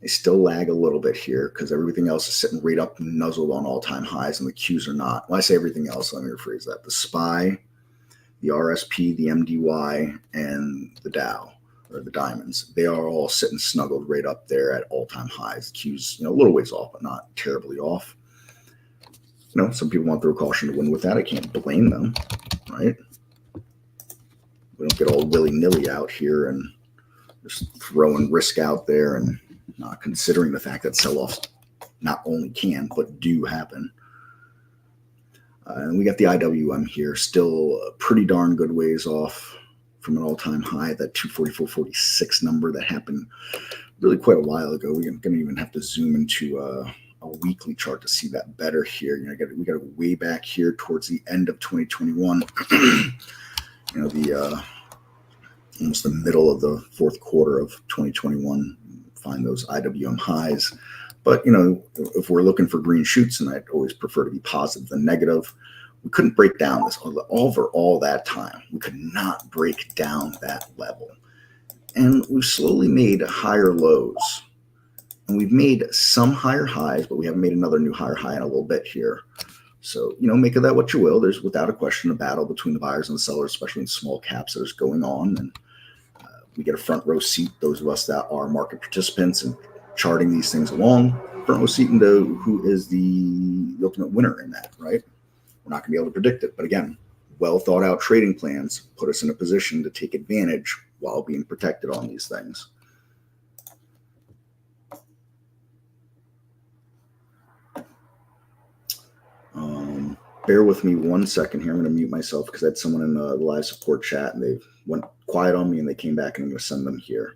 They still lag a little bit here because everything else is sitting right up nuzzled on all-time highs, and the Qs are not. When I say everything else, let me rephrase that. The SPY, the RSP, the MDY, and the Dow, or the diamonds, they are all sitting snuggled right up there at all-time highs. The Qs, a little ways off, but not terribly off. Some people want to throw caution to wind with that. I can't blame them, right? We don't get all willy-nilly out here and just throwing risk out there and not considering the fact that sell-offs not only can, but do happen. And we got the IWM here, still a pretty darn good ways off from an all-time high, that 244.46 number that happened really quite a while ago. We're going to even have to zoom into a weekly chart to see that better here. We got to go way back here towards the end of 2021. Almost the middle of the fourth quarter of 2021, find those IWM highs. But, if we're looking for green shoots, and I'd always prefer to be positive than negative, we couldn't break down this over all that time. We could not break down that level. And we've slowly made higher lows. And we've made some higher highs, but we haven't made another new higher high in a little bit here. So, make of that what you will. There's without a question a battle between the buyers and the sellers, especially in small caps, that is going on. And we get a front row seat, those of us that are market participants and charting these things along, front row seat into who is the ultimate winner in that, right? We're not going to be able to predict it. But again, well thought out trading plans put us in a position to take advantage while being protected on these things. Bear with me 1 second here. I'm going to mute myself because I had someone in the live support chat and they went quiet on me and they came back, and I'm going to send them here.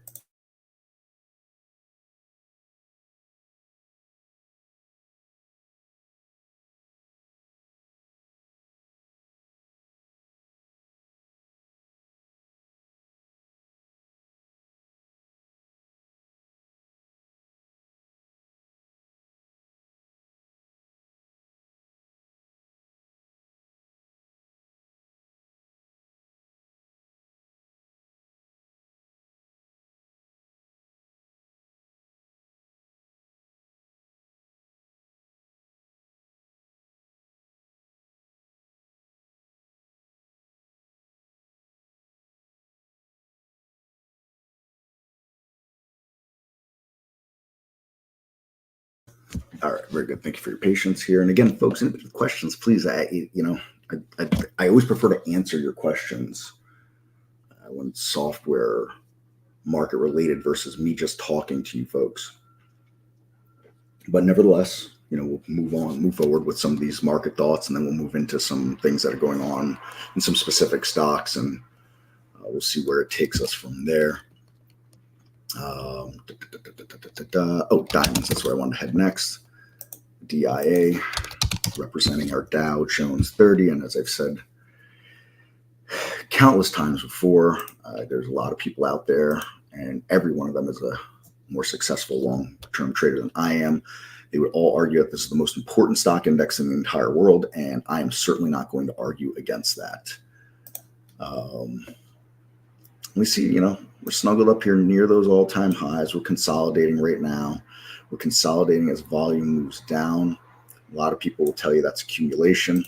All right, very good. Thank you for your patience here. And again, folks, any questions, please. I always prefer to answer your questions when it's software market related versus me just talking to you folks. But nevertheless, we'll move forward with some of these market thoughts, and then we'll move into some things that are going on in some specific stocks, and we'll see where it takes us from there. Diamonds, that's where I want to head next. DIA representing our Dow Jones 30, and as I've said countless times before, there's a lot of people out there, and every one of them is a more successful long-term trader than I am. They would all argue that this is the most important stock index in the entire world, and I am certainly not going to argue against that. We see, we're snuggled up here near those all-time highs. We're consolidating right now. We're consolidating as volume moves down. A lot of people will tell you that's accumulation.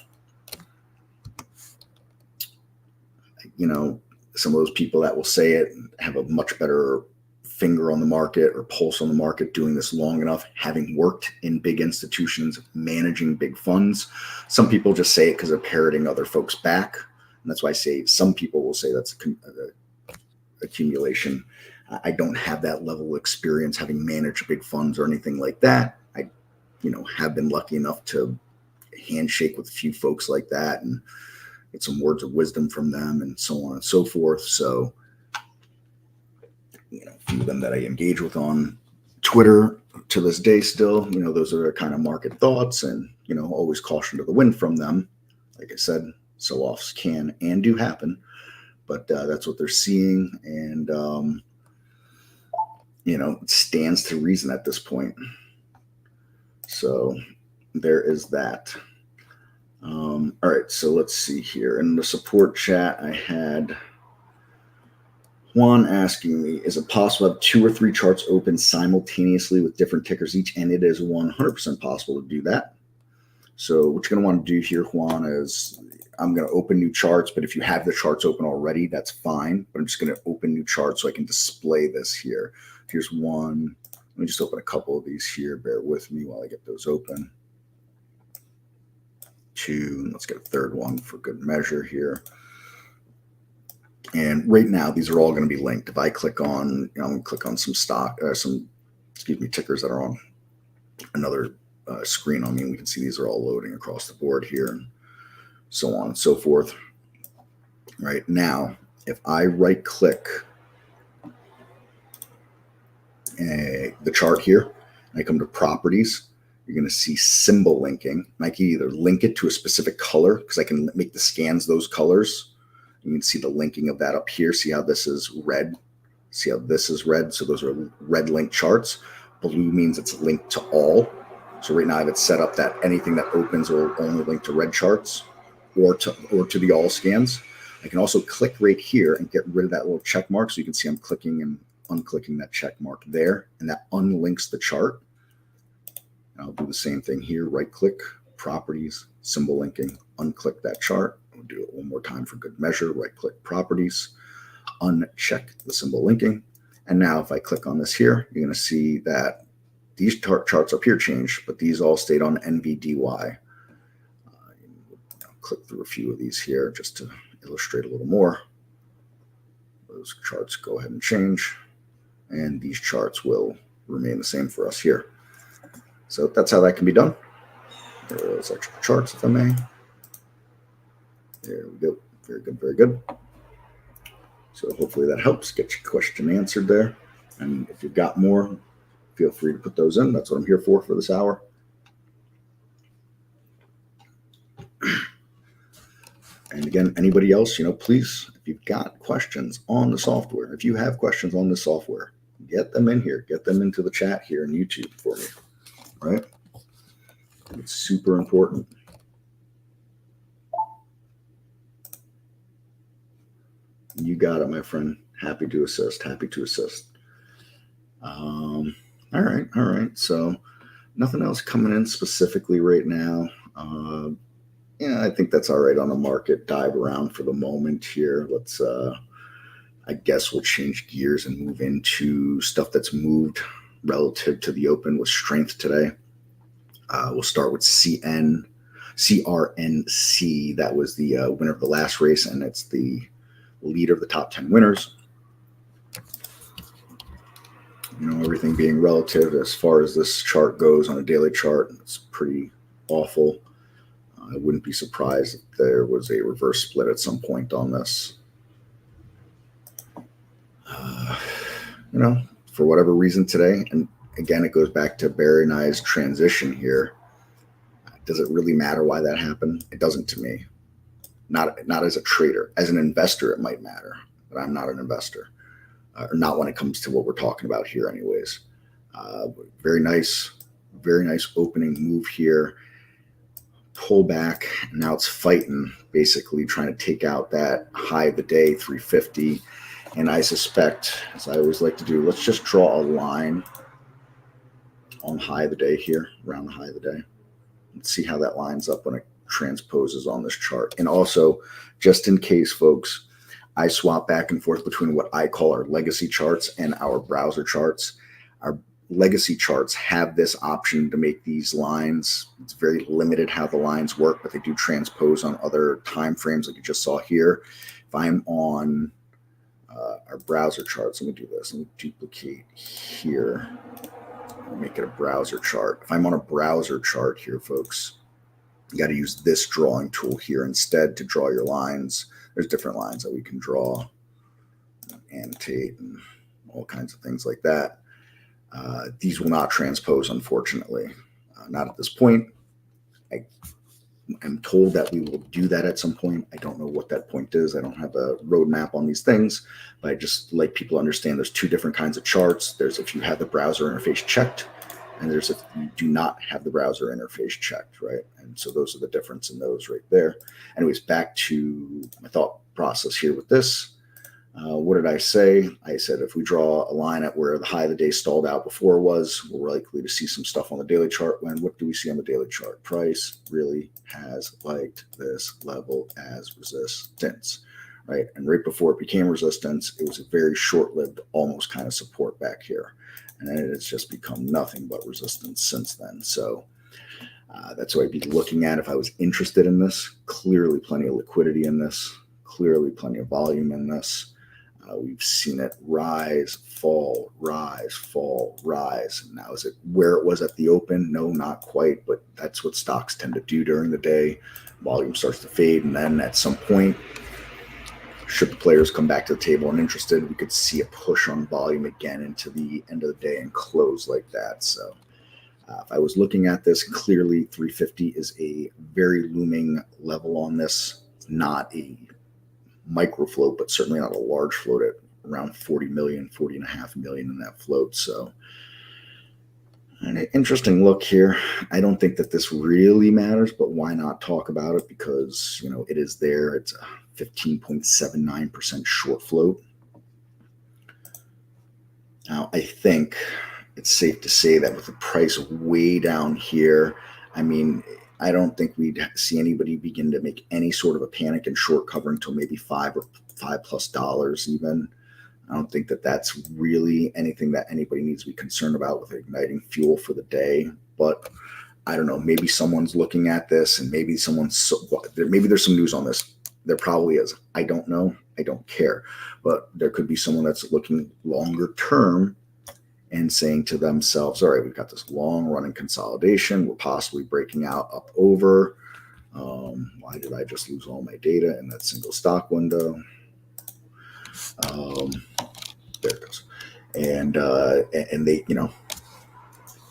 Some of those people that will say it have a much better finger on the market or pulse on the market, doing this long enough, having worked in big institutions, managing big funds. Some people just say it because they're parroting other folks back. And that's why I say some people will say that's accumulation. I don't have that level of experience having managed big funds or anything like that. I, have been lucky enough to handshake with a few folks like that and get some words of wisdom from them and so on and so forth. So, a few of them that I engage with on Twitter to this day still, those are their kind of market thoughts, and, always caution to the wind from them. Like I said, sell-offs can and do happen, but that's what they're seeing. And, it stands to reason at this point. So there is that. All right, so let's see here. In the support chat, I had Juan asking me, is it possible to have 2 or 3 charts open simultaneously with different tickers each? And it is 100% possible to do that. So what you're going to want to do here, Juan, is I'm going to open new charts, but if you have the charts open already, that's fine. But I'm just going to open new charts so I can display this here. Here's one. Let me just open a couple of these here. Bear with me while I get those open. 2, let's get a third one for good measure here. And right now, these are all going to be linked. If I click on, I'm going to click on some tickers that are on another screen on me, and we can see these are all loading across the board here, and so on and so forth. Right now, if I right click the chart here, and I come to properties, you're going to see symbol linking. And I can either link it to a specific color, because I can make the scans those colors. You can see the linking of that up here. See how this is red? See how this is red? So those are red link charts. Blue means it's linked to all. So right now I have it set up that anything that opens will only link to red charts or to the all scans. I can also click right here and get rid of that little check mark. So you can see I'm clicking and unclicking that check mark there, and that unlinks the chart. And I'll do the same thing here. Right click, properties, symbol linking, unclick that chart. We'll do it one more time for good measure. Right click properties, uncheck the symbol linking. And now if I click on this here, you're going to see that these charts up here changed, but these all stayed on NVDY. Click through a few of these here just to illustrate a little more. Those charts go ahead and change, and these charts will remain the same for us here. So that's how that can be done. There's our charts, if I may. There we go. Very good, very good. So hopefully that helps get your question answered there. And if you've got more, feel free to put those in. That's what I'm here for this hour. And again, anybody else, please, if you've got questions on the software, if you have questions on the software, get them in here. Get them into the chat here in YouTube for me. All right? It's super important. You got it, my friend. Happy to assist. Happy to assist. All right. So nothing else coming in specifically right now. I think that's all right on the market dive around for the moment here. Let's, I guess we'll change gears and move into stuff that's moved relative to the open with strength today. We'll start with CRNC. That was the winner of the last race, and it's the leader of the top 10 winners. You know, everything being relative as far as this chart goes on a daily chart, it's pretty awful. I wouldn't be surprised if there was a reverse split at some point on this. You know, for whatever reason today, and again, it goes back to Barry and I's transition here. Does it really matter why that happened? It doesn't to me. Not as a trader. As an investor, it might matter, but I'm not an investor, or not when it comes to what we're talking about here, anyways. Very nice opening move here. Pull back. Now it's fighting, basically trying to take out that high of the day, 350. And I suspect, as I always like to do, let's just draw a line on high of the day here, around the high of the day. Let's see how that lines up when it transposes on this chart. And also, just in case, folks, I swap back and forth between what I call our legacy charts and our browser charts. Our legacy charts have this option to make these lines. It's very limited how the lines work, but they do transpose on other time frames like you just saw here. If I'm on our browser charts, let me do this. Let me duplicate here. I'll make it a browser chart. If I'm on a browser chart here, folks, you got to use this drawing tool here instead to draw your lines. There's different lines that we can draw, annotate, and all kinds of things like that. These will not transpose, unfortunately. Not at this point. I'm told that we will do that at some point. I don't know what that point is. I don't have a roadmap on these things, but I just like people to understand there's two different kinds of charts. There's if you have the browser interface checked, and there's if you do not have the browser interface checked, right? And so those are the difference in those right there. Anyways, back to my thought process here with this. What did I say? I said if we draw a line at where the high of the day stalled out before was, we're likely to see some stuff on the daily chart. When what do we see on the daily chart? Price really has liked this level as resistance, right? And right before it became resistance, it was a very short-lived, almost kind of support back here. And then it's just become nothing but resistance since then. So that's what I'd be looking at if I was interested in this. Clearly plenty of liquidity in this, clearly plenty of volume in this. We've seen it rise, fall, rise. Now, is it where it was at the open? No, not quite, but that's what stocks tend to do during the day. Volume starts to fade, and then at some point, should the players come back to the table and interested, we could see a push on volume again into the end of the day and close like that. So if I was looking at this, clearly 350 is a very looming level on this. It's not a micro float, but certainly not a large float at around 40 million, 40.5 million in that float. So an interesting look here. I don't think that this really matters, but why not talk about it? Because, you know, it is there. It's a 15.79% short float. Now, I think it's safe to say that with the price way down here, I mean, I don't think we'd see anybody begin to make any sort of a panic and short cover until maybe $5+ even. I don't think that that's really anything that anybody needs to be concerned about with igniting fuel for the day. But I don't know, maybe someone's looking at this and maybe maybe there's some news on this. There probably is. I don't know. I don't care. But there could be someone that's looking longer term and saying to themselves, all right, we've got this long running consolidation. We're possibly breaking out up over. Why did I just lose all my data in that single stock window? There it goes. And they,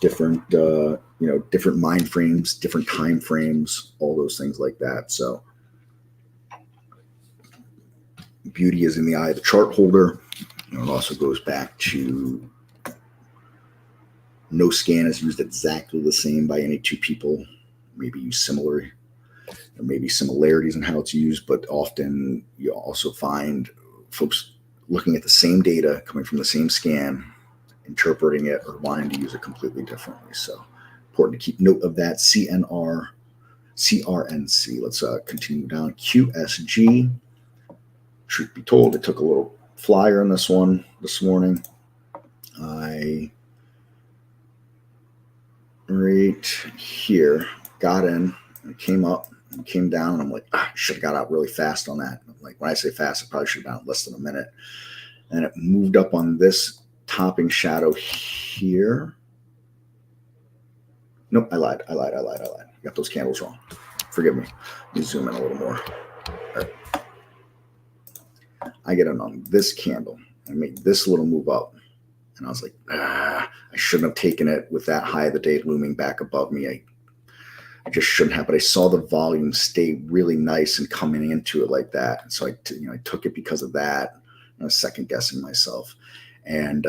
different, different mind frames, different time frames, all those things like that. So beauty is in the eye of the chart holder. It also goes back to no scan is used exactly the same by any two people. Maybe used similar. There may be similarities in how it's used, but often you also find folks looking at the same data coming from the same scan, interpreting it or wanting to use it completely differently. So important to keep note of that. CRNC. Let's continue down. QSG. Truth be told, it took a little flyer in this one this morning. right here, got in, and came up and came down. And I'm like, I should have got out really fast on that. I'm like, when I say fast, I probably should have been out less than a minute. And it moved up on this topping shadow here. Nope, I lied. Got those candles wrong. Forgive me. Let me zoom in a little more. All right. I get in on this candle. I made this little move up. And I was like, I shouldn't have taken it with that high of the day looming back above me. I just shouldn't have. But I saw the volume stay really nice and coming into it like that. And so I took it because of that. I was second guessing myself. And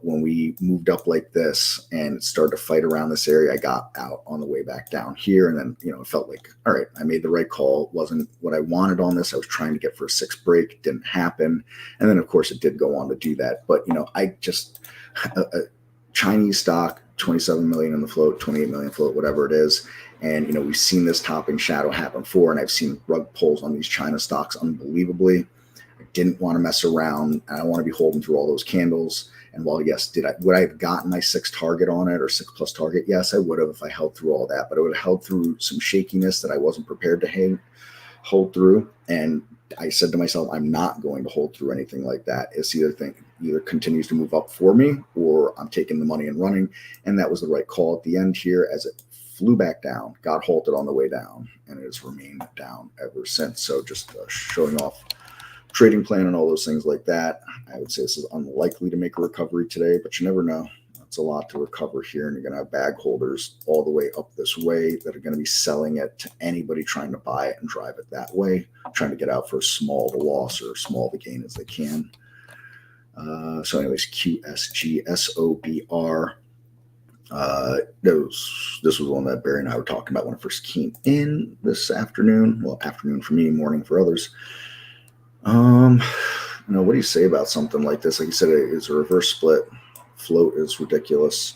when we moved up like this and started to fight around this area, I got out on the way back down here. And then, it felt like, all right, I made the right call. It wasn't what I wanted on this. I was trying to get for a 6 break. It didn't happen. And then, of course, it did go on to do that. But, I just, a Chinese stock, 27 million in the float, 28 million float, whatever it is. And, we've seen this topping shadow happen before. And I've seen rug pulls on these China stocks unbelievably. Didn't want to mess around. I want to be holding through all those candles. And while yes, would I have gotten my 6 target on it or 6+ target? Yes, I would have if I held through all that, but I would have held through some shakiness that I wasn't prepared to hold through. And I said to myself, I'm not going to hold through anything like that. It's either continues to move up for me or I'm taking the money and running. And that was the right call at the end here as it flew back down, got halted on the way down, and it has remained down ever since. So just showing off trading plan and all those things like that. I would say this is unlikely to make a recovery today, but you never know. It's a lot to recover here, and you're going to have bag holders all the way up this way that are going to be selling it to anybody trying to buy it and drive it that way, trying to get out for as small of a loss or as small of a gain as they can. So anyways, QSG, SOBR. This was one that Barry and I were talking about when it first came in this afternoon. Well, afternoon for me, morning for others. What do you say about something like this? Like you said, it's a reverse split. Float is ridiculous.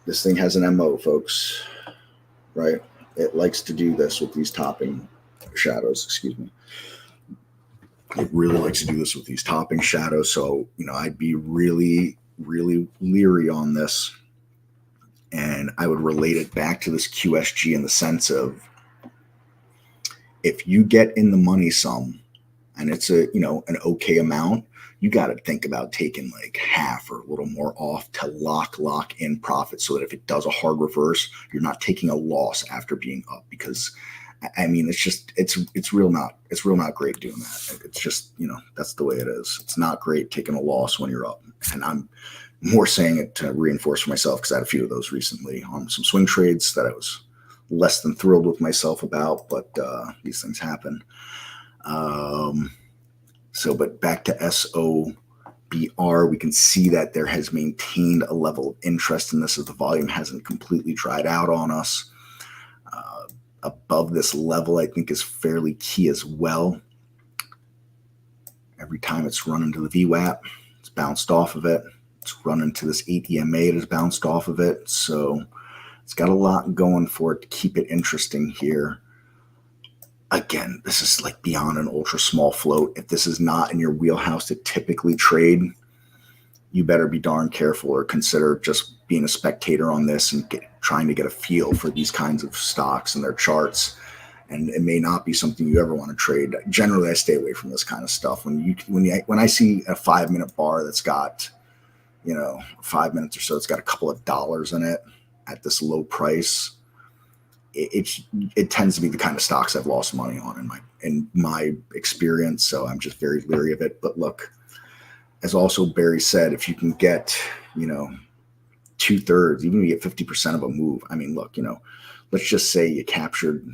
This thing has an MO, folks, right? It likes to do this with these topping shadows, excuse me. It really likes to do this with these topping shadows. So, I'd be really, really leery on this. And I would relate it back to this QSG in the sense of if you get in the money some, and it's an okay amount, you got to think about taking like half or a little more off to lock in profit so that if it does a hard reverse, you're not taking a loss after being up. Because it's real not great doing that. It's just, that's the way it is. It's not great taking a loss when you're up. And I'm more saying it to reinforce for myself because I had a few of those recently on some swing trades that I was less than thrilled with myself about, but these things happen. But back to SOBR, we can see that there has maintained a level of interest in this as the volume hasn't completely dried out on us. Above this level, I think, is fairly key as well. Every time it's run into the VWAP, it's bounced off of it. It's run into this 8 EMA, it has bounced off of it. So it's got a lot going for it to keep it interesting here. Again, this is like beyond an ultra small float. If this is not in your wheelhouse to typically trade, you better be darn careful or consider just being a spectator on this and trying to get a feel for these kinds of stocks and their charts. And it may not be something you ever want to trade. Generally, I stay away from this kind of stuff. When I see a 5-minute bar that's got, 5 minutes or so, it's got a couple of dollars in it at this low price, it tends to be the kind of stocks I've lost money on in my experience. So I'm just very leery of it. But look, as also Barry said, if you can get, 2/3, even if you get 50% of a move, I mean, look, let's just say you captured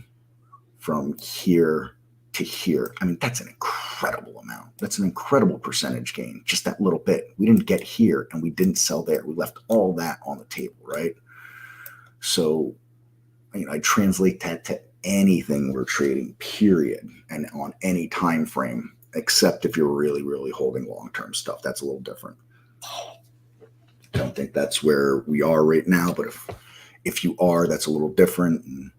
from here to here. I mean, that's an incredible amount. That's an incredible percentage gain. Just that little bit. We didn't get here and we didn't sell there. We left all that on the table, right? So, I translate that to anything we're trading, period, and on any time frame, except if you're really, really holding long-term stuff. That's a little different. I don't think that's where we are right now, but if you are, that's a little different. And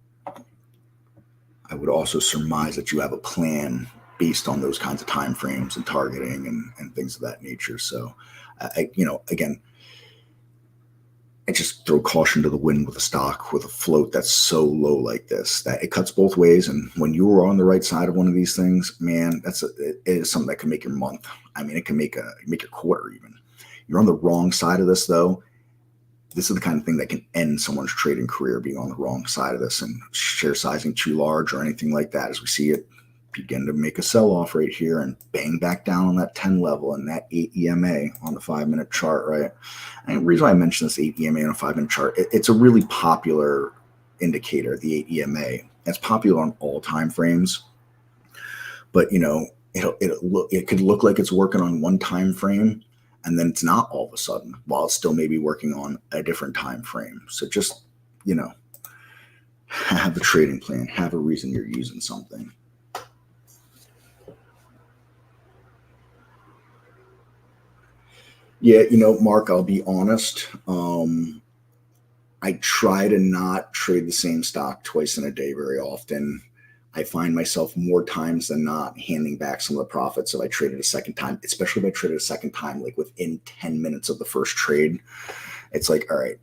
I would also surmise that you have a plan based on those kinds of time frames and targeting and things of that nature. So, again, I just throw caution to the wind with a stock with a float that's so low like this that it cuts both ways. And when you are on the right side of one of these things, man, it is something that can make your month. I mean, it can make your quarter even. You're on the wrong side of this though. This is the kind of thing that can end someone's trading career, being on the wrong side of this and share sizing too large or anything like that. As we see it begin to make a sell-off right here and bang back down on that 10 level and that 8 EMA on the 5-minute chart, right? And the reason why I mentioned this 8 EMA on a 5-minute chart, it's a really popular indicator, the 8 EMA. It's popular on all time frames, but you know, it could look like it's working on one time frame, and then it's not all of a sudden, while it's still maybe working on a different time frame. So just, you know, have a trading plan, have a reason you're using something. Yeah, you know, Mark, I'll be honest. I try to not trade the same stock twice in a day very often. I find myself more times than not handing back some of the profits if I trade it a second time, especially if I trade it a second time, like within 10 minutes of the first trade. It's like, all right,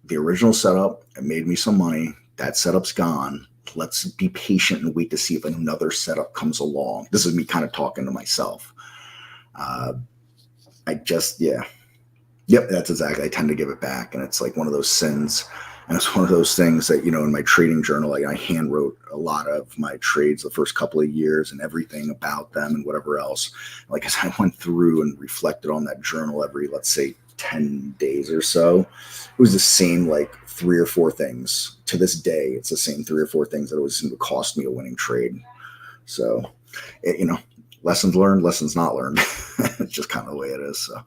the original setup, it made me some money. That setup's gone. Let's be patient and wait to see if another setup comes along. This is me kind of talking to myself. Yep, that's exactly. I tend to give it back, and it's like one of those sins. And it's one of those things that, you know, in my trading journal, like I hand wrote a lot of my trades the first couple of years and everything about them and whatever else. Like as I went through and reflected on that journal every, let's say, 10 days or so, it was the same like 3 or 4 things. To this day, it's the same 3 or 4 things that always seem to cost me a winning trade. So, you know, lessons learned, lessons not learned. It's just kind of the way it is. So,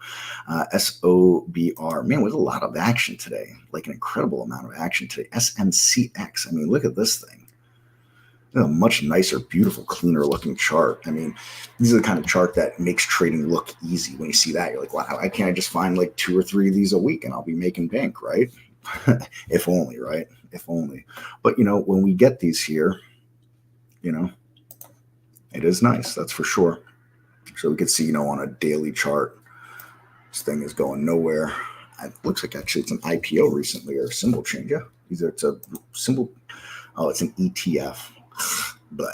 SOBR, man, with a lot of action today, like an incredible amount of action today. SMCX, I mean, look at this thing. A much nicer, beautiful, cleaner looking chart. I mean, these are the kind of chart that makes trading look easy. When you see that, you're like, wow, why can't I just find like 2 or 3 of these a week and I'll be making bank, right? If only, right? If only. But, you know, when we get these here, you know, it is nice, that's for sure. So we can see, you know, on a daily chart, this thing is going nowhere. It looks like actually it's an IPO recently or a symbol change. Yeah, either it's a symbol. Oh, it's an ETF. Blah,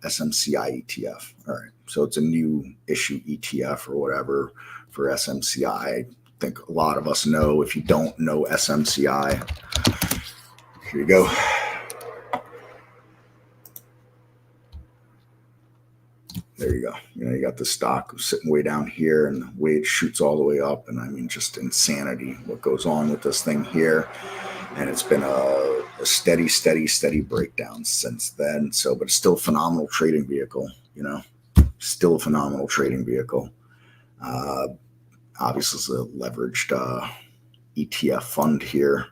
SMCI ETF. All right. So it's a new issue ETF or whatever for SMCI. I think a lot of us know. If you don't know SMCI, here you go. There you go. You know, you got the stock sitting way down here and the way it shoots all the way up. And I mean, just insanity what goes on with this thing here. And it's been a steady breakdown since then. So, but it's still a phenomenal trading vehicle, you know, still a phenomenal trading vehicle. Obviously, it's a leveraged ETF fund here,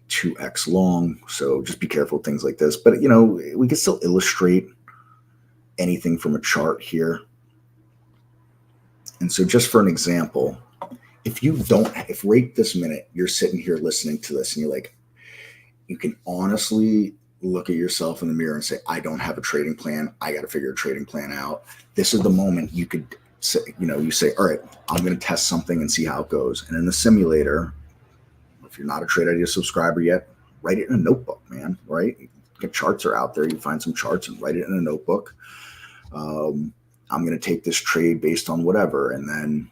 2x long. So just be careful with things like this. But, you know, we can still illustrate anything from a chart here. And so just for an example, if right this minute you're sitting here listening to this and you're like, you can honestly look at yourself in the mirror and say, I don't have a trading plan. I got to figure a trading plan out. This is the moment you could say, you know, you say, all right, I'm going to test something and see how it goes. And in the simulator, if you're not a Trade Idea subscriber yet, write it in a notebook, man, right? Charts are out there. You find some charts and write it in a notebook. I'm going to take this trade based on whatever, and then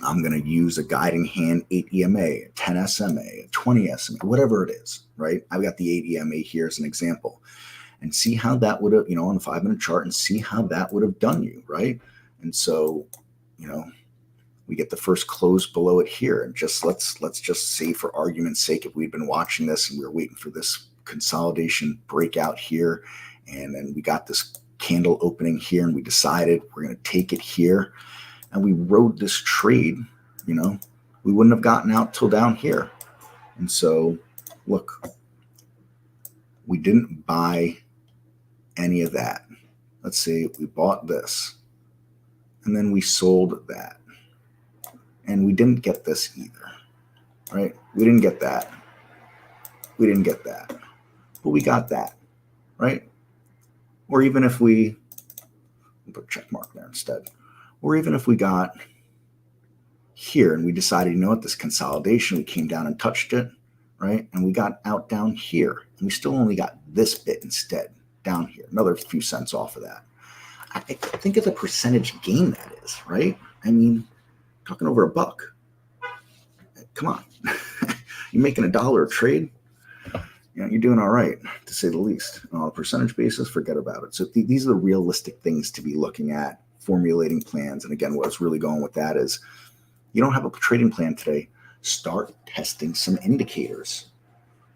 I'm going to use a guiding hand 8 EMA, 10 SMA, 20 SMA, whatever it is, right? I've got the 8 EMA here as an example, and see how that would have, you know, on a 5-minute chart, and see how that would have done you, right? And so, you know, we get the first close below it here, and just let's just say, for argument's sake, if we'd been watching this and we were waiting for this consolidation breakout here, and then we got this candle opening here, and we decided we're going to take it here, and we rode this trade, you know, we wouldn't have gotten out till down here. And so, look, we didn't buy any of that. Let's say we bought this, and then we sold that, and we didn't get this either, right? We didn't get that. We didn't get that, but we got that, right? Or even if we put a check mark there instead, or even if we got here, and we decided, you know what, this consolidation, we came down and touched it, right? And we got out down here, and we still only got this bit instead down here, another few cents off of that. I think of the percentage gain that is, right? I mean, talking over $1. Come on. You're making $1 a trade. You know, you're doing all right, to say the least. On a percentage basis, forget about it. So these are the realistic things to be looking at, formulating plans. And again, what's really going with that is you don't have a trading plan today. Start testing some indicators.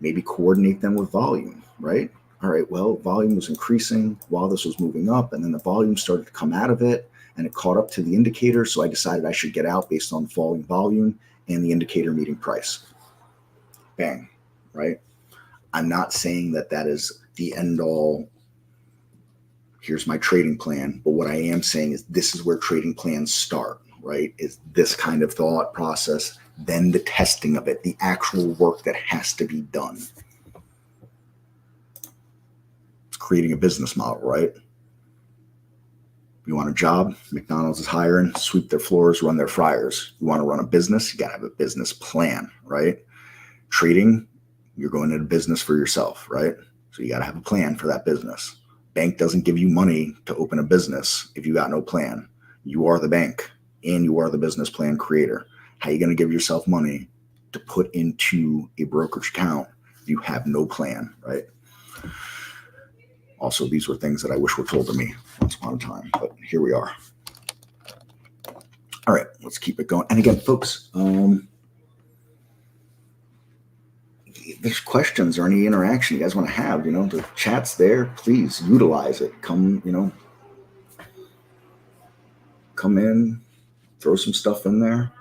Maybe coordinate them with volume, right? All right, well, volume was increasing while this was moving up, and then the volume started to come out of it, and it caught up to the indicator. So I decided I should get out based on falling volume and the indicator meeting price. Bang, right? I'm not saying that that is the end all. Here's my trading plan. But what I am saying is this is where trading plans start, right? Is this kind of thought process, then the testing of it, the actual work that has to be done. It's creating a business model, right? You want a job? McDonald's is hiring, sweep their floors, run their fryers. You want to run a business? You got to have a business plan, right? Trading, you're going into business for yourself, right? So you got to have a plan for that business. Bank doesn't give you money to open a business if you got no plan. You are the bank and you are the business plan creator. How are you going to give yourself money to put into a brokerage account if you have no plan, right? Also, these were things that I wish were told to me once upon a time, but here we are. All right, let's keep it going. And again, folks, if there's questions or any interaction you guys want to have, you know, the chat's there. Please utilize it. Come, you know, come in, throw some stuff in there.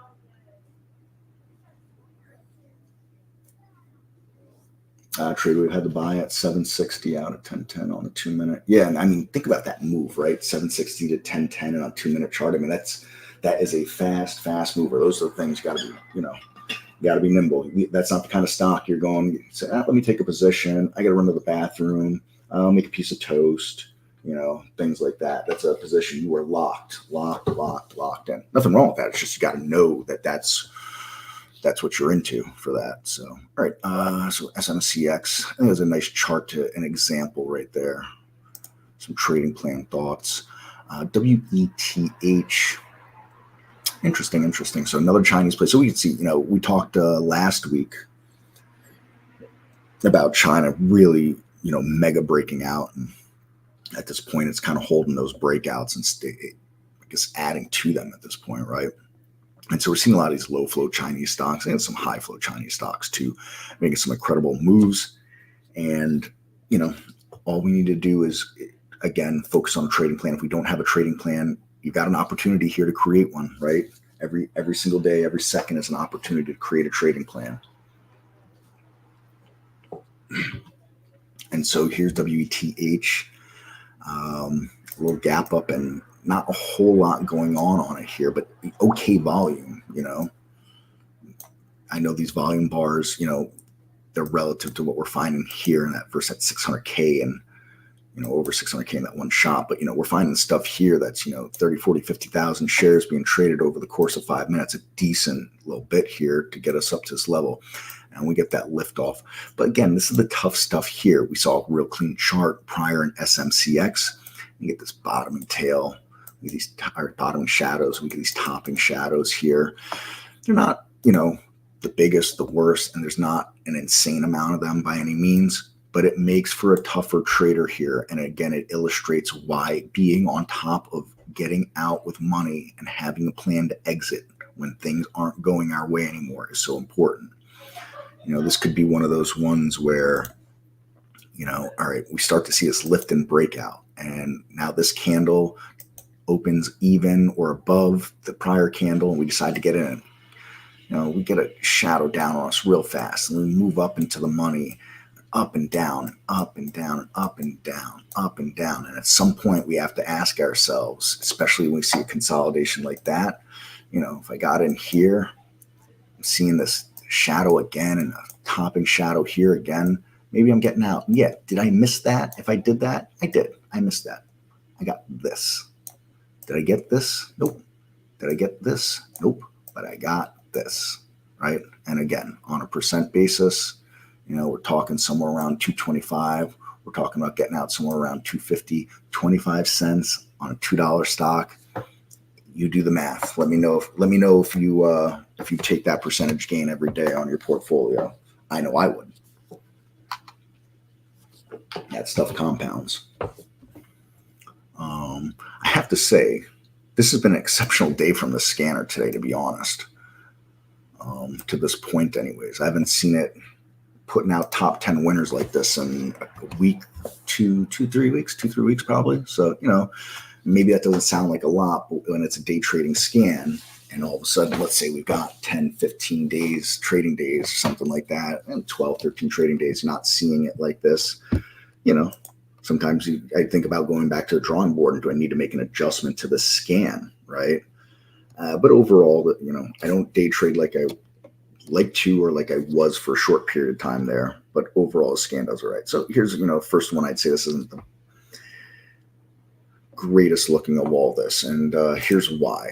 Trade we had to buy at 760 out of 1010 on the 2 minute. Yeah, and I mean, think about that move, right? 760 to 1010 on a 2 minute chart. I mean, that is a fast mover. Those are the things you got to be, you know, you got to be nimble. That's not the kind of stock you're going to say, let me take a position. I got to run to the bathroom. I'll make a piece of toast, you know, things like that. That's a position you are locked in. Nothing wrong with that. It's just you got to know that that's what you're into for that. So, all right. So SMCX, I think it was a nice chart to an example right there. Some trading plan thoughts. WETH. Interesting. So another Chinese play. So we can see, you know, we talked last week about China really, you know, mega breaking out. And at this point, it's kind of holding those breakouts and I guess adding to them at this point, right? And so we're seeing a lot of these low flow Chinese stocks and some high flow Chinese stocks too, making some incredible moves. And, you know, all we need to do is, again, focus on a trading plan. If we don't have a trading plan, you've got an opportunity here to create one, right? Every single day, every second is an opportunity to create a trading plan. And so here's WETH, a little gap up and not a whole lot going on it here, but okay volume, you know. I know these volume bars, you know, they're relative to what we're finding here in that verse at 600K and, you know, over 600K in that one shot. But, you know, we're finding stuff here that's, you know, 30, 40, 50,000 shares being traded over the course of 5 minutes, a decent little bit here to get us up to this level. And we get that lift off. But again, this is the tough stuff here. We saw a real clean chart prior in SMCX. You get this bottoming tail, we get these bottoming shadows, we get these topping shadows here. They're not, you know, the biggest, the worst, and there's not an insane amount of them by any means, but it makes for a tougher trader here. And again, it illustrates why being on top of getting out with money and having a plan to exit when things aren't going our way anymore is so important. You know, this could be one of those ones where, you know, all right, we start to see this lift and breakout. And now this candle opens even or above the prior candle, and we decide to get in. You know, we get a shadow down on us real fast, and we move up into the money, up and down, up and down, up and down, up and down. And at some point, we have to ask ourselves, especially when we see a consolidation like that, you know, if I got in here, I'm seeing this shadow again and a topping shadow here again, maybe I'm getting out. Yeah, did I miss that? If I did that, I did. I missed that. I got this. Did I get this? Nope. Did I get this? Nope. but I got this, right? And again, on a percent basis, we're talking somewhere around 225. We're talking about getting out somewhere around 250, 25 cents on a $2 stock. You do the math. Let me know if you take that percentage gain every day on your portfolio. I know I would. That stuff compounds. I have to say, this has been an exceptional day from the scanner today, to be honest. To this point, anyways, I haven't seen it putting out top 10 winners like this in a week, 3 weeks probably. So, maybe that doesn't sound like a lot, but when it's a day trading scan and all of a sudden, let's say we've got 10, 15 days, trading days, or something like that, and 12, 13 trading days, not seeing it like this, sometimes I think about going back to the drawing board and do I need to make an adjustment to the scan, right? But overall, I don't day trade like I like to or like I was for a short period of time there. But overall, the scan does all right. So here's, first one. I'd say this isn't the greatest looking of all this. And here's why.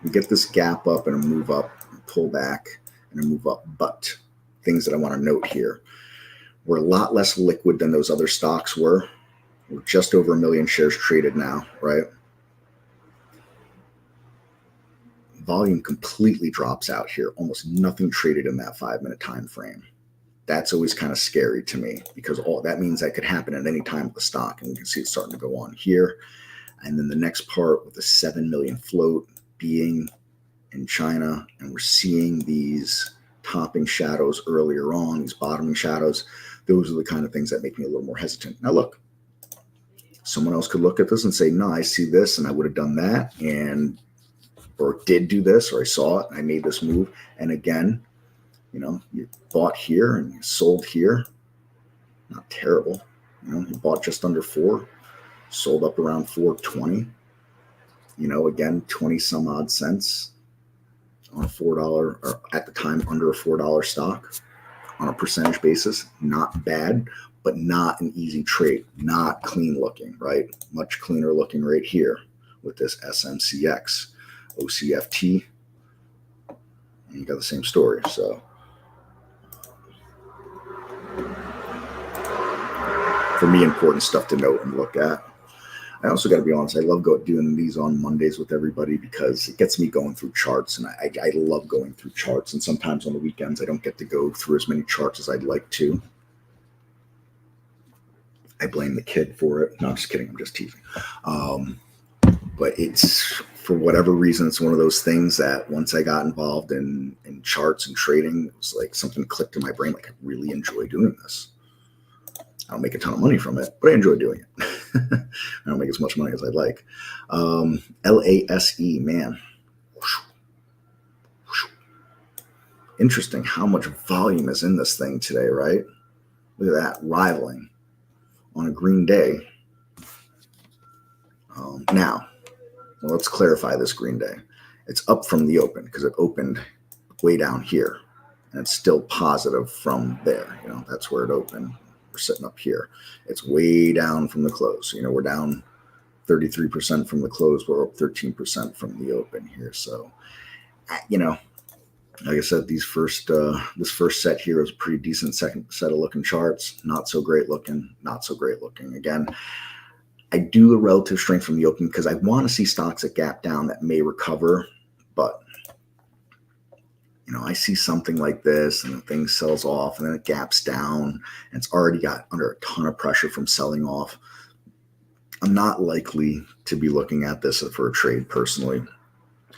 We get this gap up and a move up, and pull back and a move up. But things that I want to note here. We're a lot less liquid than those other stocks were. We're just over 1 million shares traded now, right? Volume completely drops out here. Almost nothing traded in that 5-minute time frame. That's always kind of scary to me because all that means that could happen at any time with the stock, and you can see it starting to go on here. And then the next part with the 7 million float being in China, and we're seeing these topping shadows earlier on, these bottoming shadows. Those are the kind of things that make me a little more hesitant. Now, look, someone else could look at this and say, no, I see this and I would have done that, or did do this, or I saw it and I made this move. And again, you bought here and you sold here. Not terrible. You bought just under 4, sold up around 4.20. Again, 20 some odd cents on a $4, or at the time under a $4 stock. On a percentage basis, not bad, but not an easy trade, not clean looking, right? Much cleaner looking right here with this SMCX, OCFT, and you got the same story. So for me, important stuff to note and look at. I also got to be honest, I love doing these on Mondays with everybody because it gets me going through charts, and I love going through charts. And sometimes on the weekends, I don't get to go through as many charts as I'd like to. I blame the kid for it. No, I'm just kidding. I'm just teasing. But it's, for whatever reason, it's one of those things that once I got involved in charts and trading, it was like something clicked in my brain. Like, I really enjoy doing this. I don't make a ton of money from it, but I enjoy doing it. I don't make as much money as I'd like. LASE, man. Interesting how much volume is in this thing today, right? Look at that, rivaling on a green day. Now, let's clarify this green day. It's up from the open because it opened way down here, and it's still positive from there. That's where it opened. We're sitting up here. It's way down from the close. We're down 33% from the close. We're up 13% from the open here. So, like I said, this first set here is a pretty decent second set of looking charts. Not so great looking. Not so great looking. Again, I do a relative strength from the open because I want to see stocks that gap down that may recover, but I see something like this and the thing sells off and then it gaps down and it's already got under a ton of pressure from selling off. I'm not likely to be looking at this for a trade personally.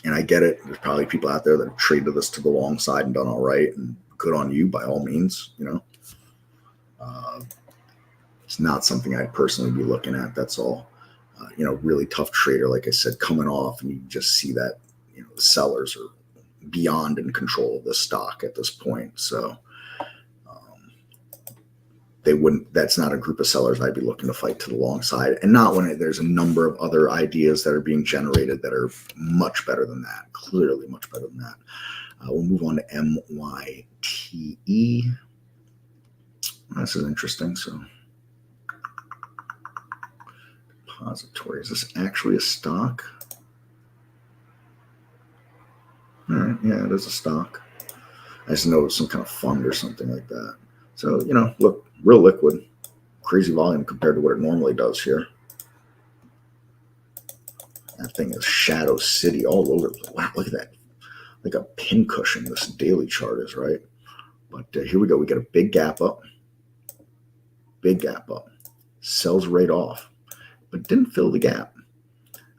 And I get it. There's probably people out there that have traded this to the long side and done all right, and good on you by all means. It's not something I'd personally be looking at. That's all. Really tough trader, like I said, coming off, and you just see that the sellers are beyond in control of the stock at this point. So that's not a group of sellers I'd be looking to fight to the long side, and not when there's a number of other ideas that are being generated that are much better than that, clearly much better than that. We'll move on to MYTE. This is interesting. So depository, is this actually a stock? All right, yeah, it is a stock. I just know it's some kind of fund or something like that. So, look, real liquid, crazy volume compared to what it normally does here. That thing is Shadow City all over. Wow, look at that. Like a pincushion, this daily chart is, right? But here we go. We get a big gap up. Big gap up. Sells right off, but didn't fill the gap.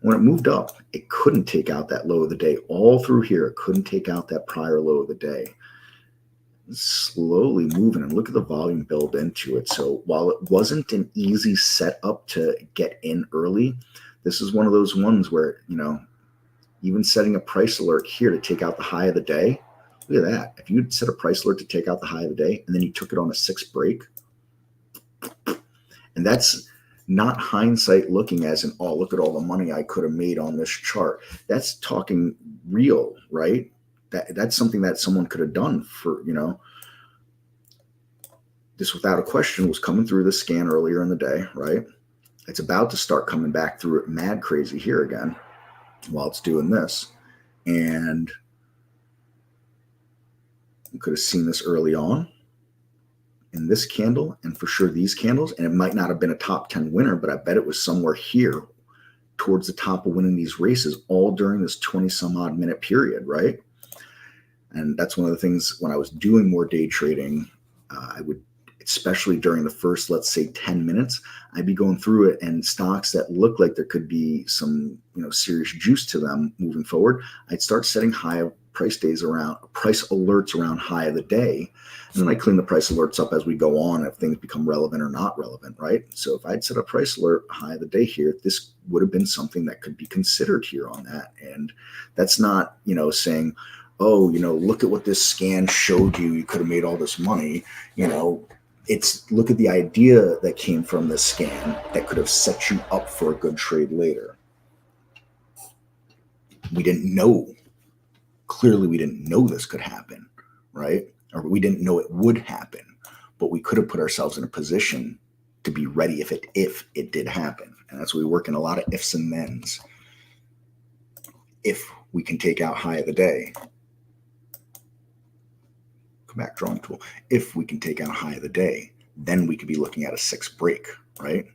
When it moved up, it couldn't take out that low of the day. All through here, it couldn't take out that prior low of the day. Slowly moving, and look at the volume build into it. So while it wasn't an easy setup to get in early, this is one of those ones where, even setting a price alert here to take out the high of the day, look at that. If you'd set a price alert to take out the high of the day and then you took it on a 6 break, and that's not hindsight looking as an, oh, look at all the money I could have made on this chart. That's talking real, right? That's something that someone could have done for, this without a question was coming through the scan earlier in the day, right? It's about to start coming back through it mad crazy here again while it's doing this. And you could have seen this early on in this candle, and for sure these candles, and it might not have been a top 10 winner, but I bet it was somewhere here towards the top of winning these races all during this 20 some odd minute period, right? And that's one of the things when I was doing more day trading, I would, especially during the first, let's say 10 minutes, I'd be going through it, and stocks that look like there could be some, serious juice to them moving forward, I'd start setting high price alerts around high of the day. And then I clean the price alerts up as we go on if things become relevant or not relevant, right? So if I'd set a price alert high of the day here, this would have been something that could be considered here on that. And that's not, saying, oh, look at what this scan showed you. You could have made all this money. It's look at the idea that came from this scan that could have set you up for a good trade later. We didn't know. Clearly, we didn't know this could happen, right? Or we didn't know it would happen, but we could have put ourselves in a position to be ready if it did happen. And that's why we work in a lot of ifs and thens. If we can take out high of the day, come back, drawing tool. If we can take out high of the day, then we could be looking at a 6 break, right?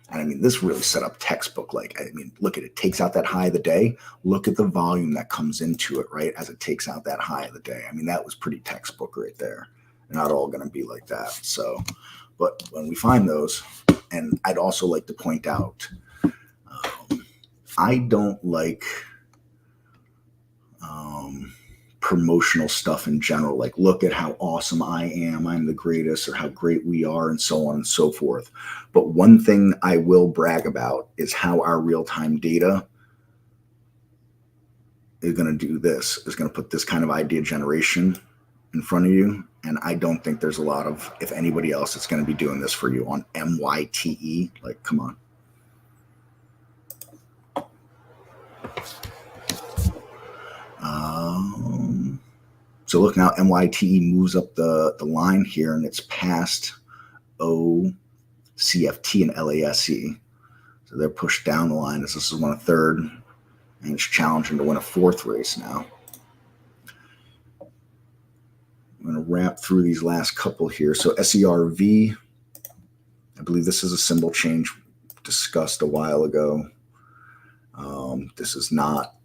And I mean, this really set up textbook. Look at it, takes out that high of the day. Look at the volume that comes into it, right? As it takes out that high of the day. I mean, that was pretty textbook right there. They're not all going to be like that. So, but when we find those, and I'd also like to point out, I don't like promotional stuff in general, like look at how awesome I am, I'm the greatest, or how great we are, and so on and so forth. But one thing I will brag about is how our real-time data is going to do this, is going to put this kind of idea generation in front of you. And I don't think there's a lot of, if anybody else, it's going to be doing this for you on MYTE. Like, come on. So look now, MYTE moves up the line here, and it's past OCFT and LASE. So they're pushed down the line as this is 1/3, and it's challenging to win a 4th race now. I'm going to wrap through these last couple here. So SERV, I believe this is a symbol change discussed a while ago. This is not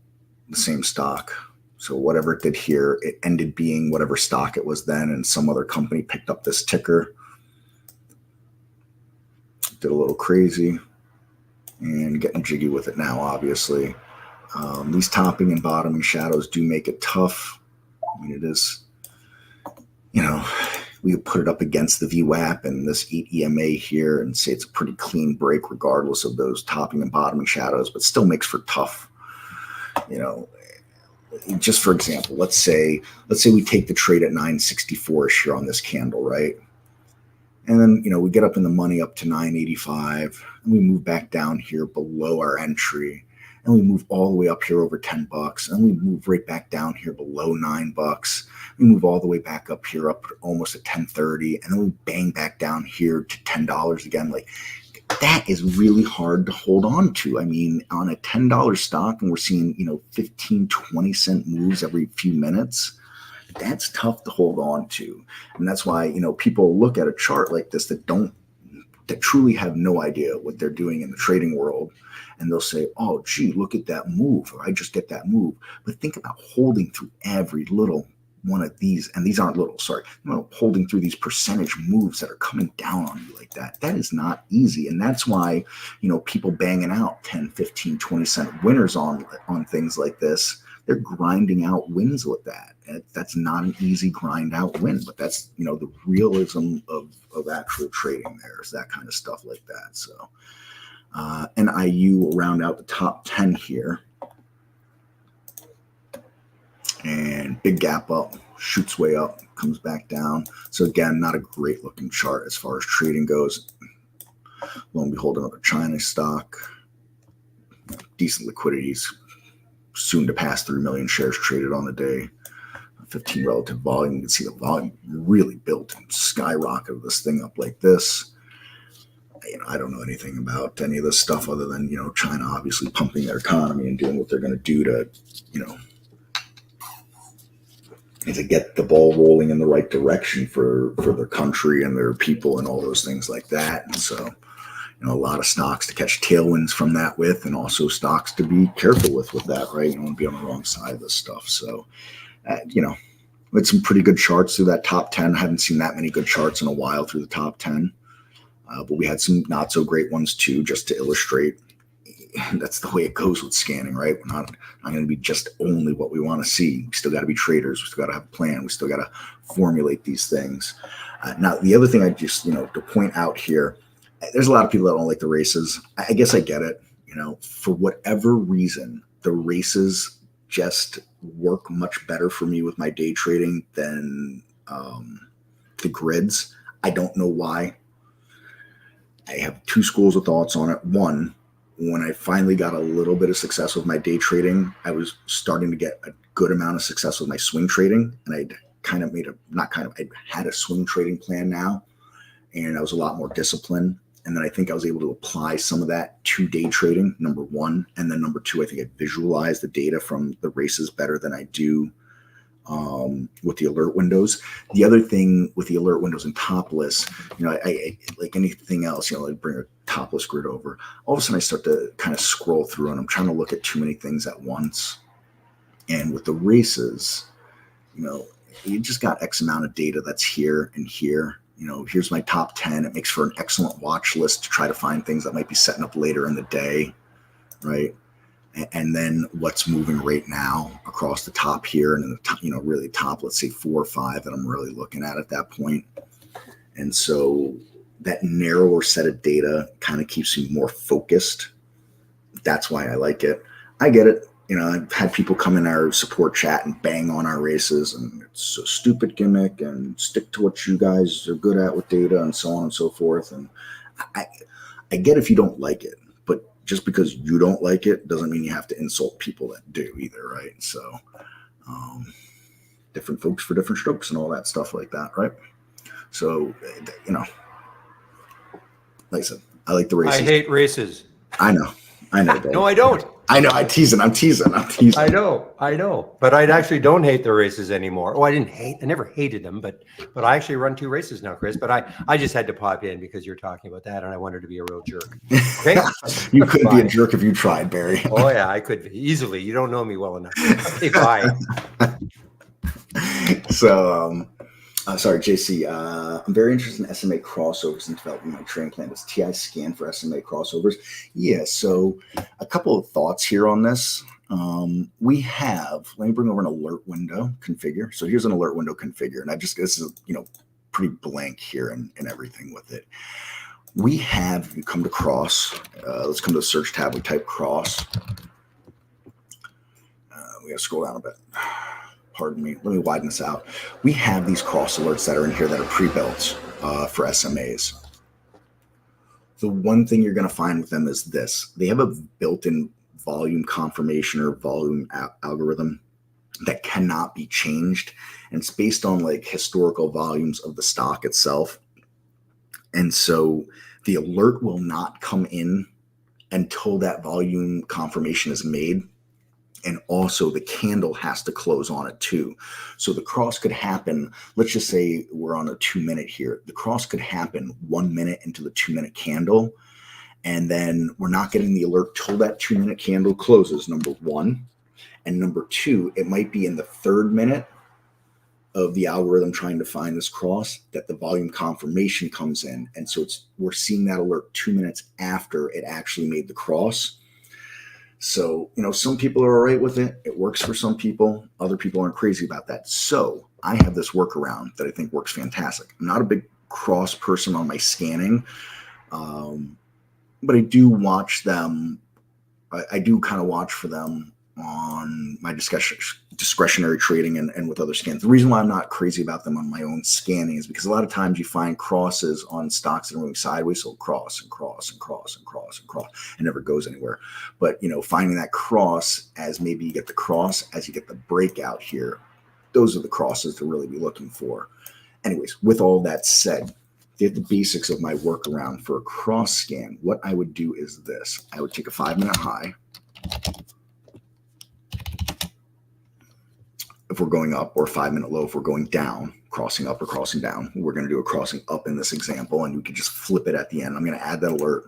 the same stock. So whatever it did here, it ended being whatever stock it was then, and some other company picked up this ticker. Did a little crazy and getting jiggy with it now, obviously. These topping and bottoming shadows do make it tough. I mean, it is, we could put it up against the VWAP and this 8 EMA here and say it's a pretty clean break regardless of those topping and bottoming shadows, but still makes for tough, just for example, let's say we take the trade at 964-ish here on this candle, right? And then, we get up in the money up to 985, and we move back down here below our entry, and we move all the way up here over $10, and we move right back down here below $9. We move all the way back up here up almost at 1030, and then we bang back down here to $10 again. Like, that is really hard to hold on to. I mean, on a $10 stock, and we're seeing, 15, 20 cent moves every few minutes, that's tough to hold on to. And that's why, people look at a chart like this that truly have no idea what they're doing in the trading world. And they'll say, oh, gee, look at that move, or I just get that move. But think about holding through every little one of these, and these aren't little, sorry, holding through these percentage moves that are coming down on you like that. That is not easy. And that's why, people banging out 10, 15, 20 cent winners on things like this, they're grinding out wins with that. And that's not an easy grind out win, but that's, the realism of actual trading there is that kind of stuff like that. So, NIU will round out the top 10 here. And big gap up, shoots way up, comes back down. So again, not a great looking chart as far as trading goes. Lo and behold, another China stock. Decent liquidities, soon to pass 3 million shares traded on the day. 15 relative volume. You can see the volume really built and skyrocketed this thing up like this. I don't know anything about any of this stuff other than, China obviously pumping their economy and doing what they're going to do to, to get the ball rolling in the right direction for their country and their people and all those things like that. And so, a lot of stocks to catch tailwinds from that with, and also stocks to be careful with that, right? You don't want to be on the wrong side of this stuff. So, with some pretty good charts through that top 10. I haven't seen that many good charts in a while through the top 10. But we had some not so great ones too, just to illustrate. That's the way it goes with scanning, right? We're not going to be just only what we want to see. We still got to be traders. We still got to have a plan. We still got to formulate these things. Now, the other thing I just, to point out here, there's a lot of people that don't like the races. I guess I get it. For whatever reason, the races just work much better for me with my day trading than the grids. I don't know why. I have two schools of thoughts on it. One, when I finally got a little bit of success with my day trading, I was starting to get a good amount of success with my swing trading. And I'd kind of I had a swing trading plan now, and I was a lot more disciplined. And then I think I was able to apply some of that to day trading, number one. And then number two, I think I visualized the data from the races better than I do with the alert windows. The other thing with the alert windows and topless, I like anything else, I bring a topless grid over. All of a sudden I start to kind of scroll through and I'm trying to look at too many things at once. And with the races, you just got X amount of data that's here and here. Here's my top 10. It makes for an excellent watch list to try to find things that might be setting up later in the day, right? And then what's moving right now across the top here, and in the top, really top, let's say 4 or 5 that I'm really looking at that point. And so that narrower set of data kind of keeps me more focused. That's why I like it. I get it. I've had people come in our support chat and bang on our races, and it's a stupid gimmick, and stick to what you guys are good at with data, and so on and so forth. And I get if you don't like it, but just because you don't like it doesn't mean you have to insult people that do either, right? So, different folks for different strokes and all that stuff like that, right? So, like I said, I like the races. I hate races. I know. No, I don't. I know. I'm teasing. I know. But I actually don't hate the races anymore. Oh, I never hated them, but I actually run 2 races now, Chris. But I just had to pop in because you're talking about that, and I wanted to be a real jerk. Okay. You could be a jerk if you tried, Barry. Oh yeah, I could be easily. You don't know me well enough. Okay, bye. So, sorry, JC. I'm very interested in SMA crossovers and developing my trading plan. Does TI scan for SMA crossovers? Yeah. So, a couple of thoughts here on this. We have. Let me bring over an alert window configure. So here's an alert window configure, and this is pretty blank here and everything with it. We have. You come to cross. Let's come to the search tab. We type cross. We gotta scroll down a bit. Pardon me, let me widen this out. We have these cross alerts that are in here that are pre-built for SMAs. The one thing you're going to find with them is this. They have a built-in volume confirmation or volume algorithm that cannot be changed. And it's based on like historical volumes of the stock itself. And so The alert will not come in until that volume confirmation is made. And also the candle has to close on it too. So the cross could happen. Let's just say we're on a 2-minute here. The cross could happen 1 minute into the 2-minute candle. And then we're not getting the alert till that 2-minute candle closes, number one. And number two, it might be in the 3rd minute of the algorithm trying to find this cross that the volume confirmation comes in. And so we're seeing that alert 2 minutes after it actually made the cross. So, some people are all right with it. It works for some people. Other people aren't crazy about that. So I have this workaround that I think works fantastic. I'm not a big cross person on my scanning, but I do watch them. I do kind of watch for them on my discretionary trading and with other scans. The reason why I'm not crazy about them on my own scanning is because a lot of times you find crosses on stocks that are moving sideways, so cross and cross and cross and cross and cross, and never goes anywhere. But finding that cross as maybe you get the cross as you get the breakout here, those are the crosses to really be looking for. Anyways, with all that said, get the basics of my workaround for a cross scan. What I would do is this. I would take a 5-minute high. If we're going up, or a 5-minute low if we're going down, crossing up or crossing down. We're going to do a crossing up in this example, and we can just flip it at the end. I'm going to add that alert.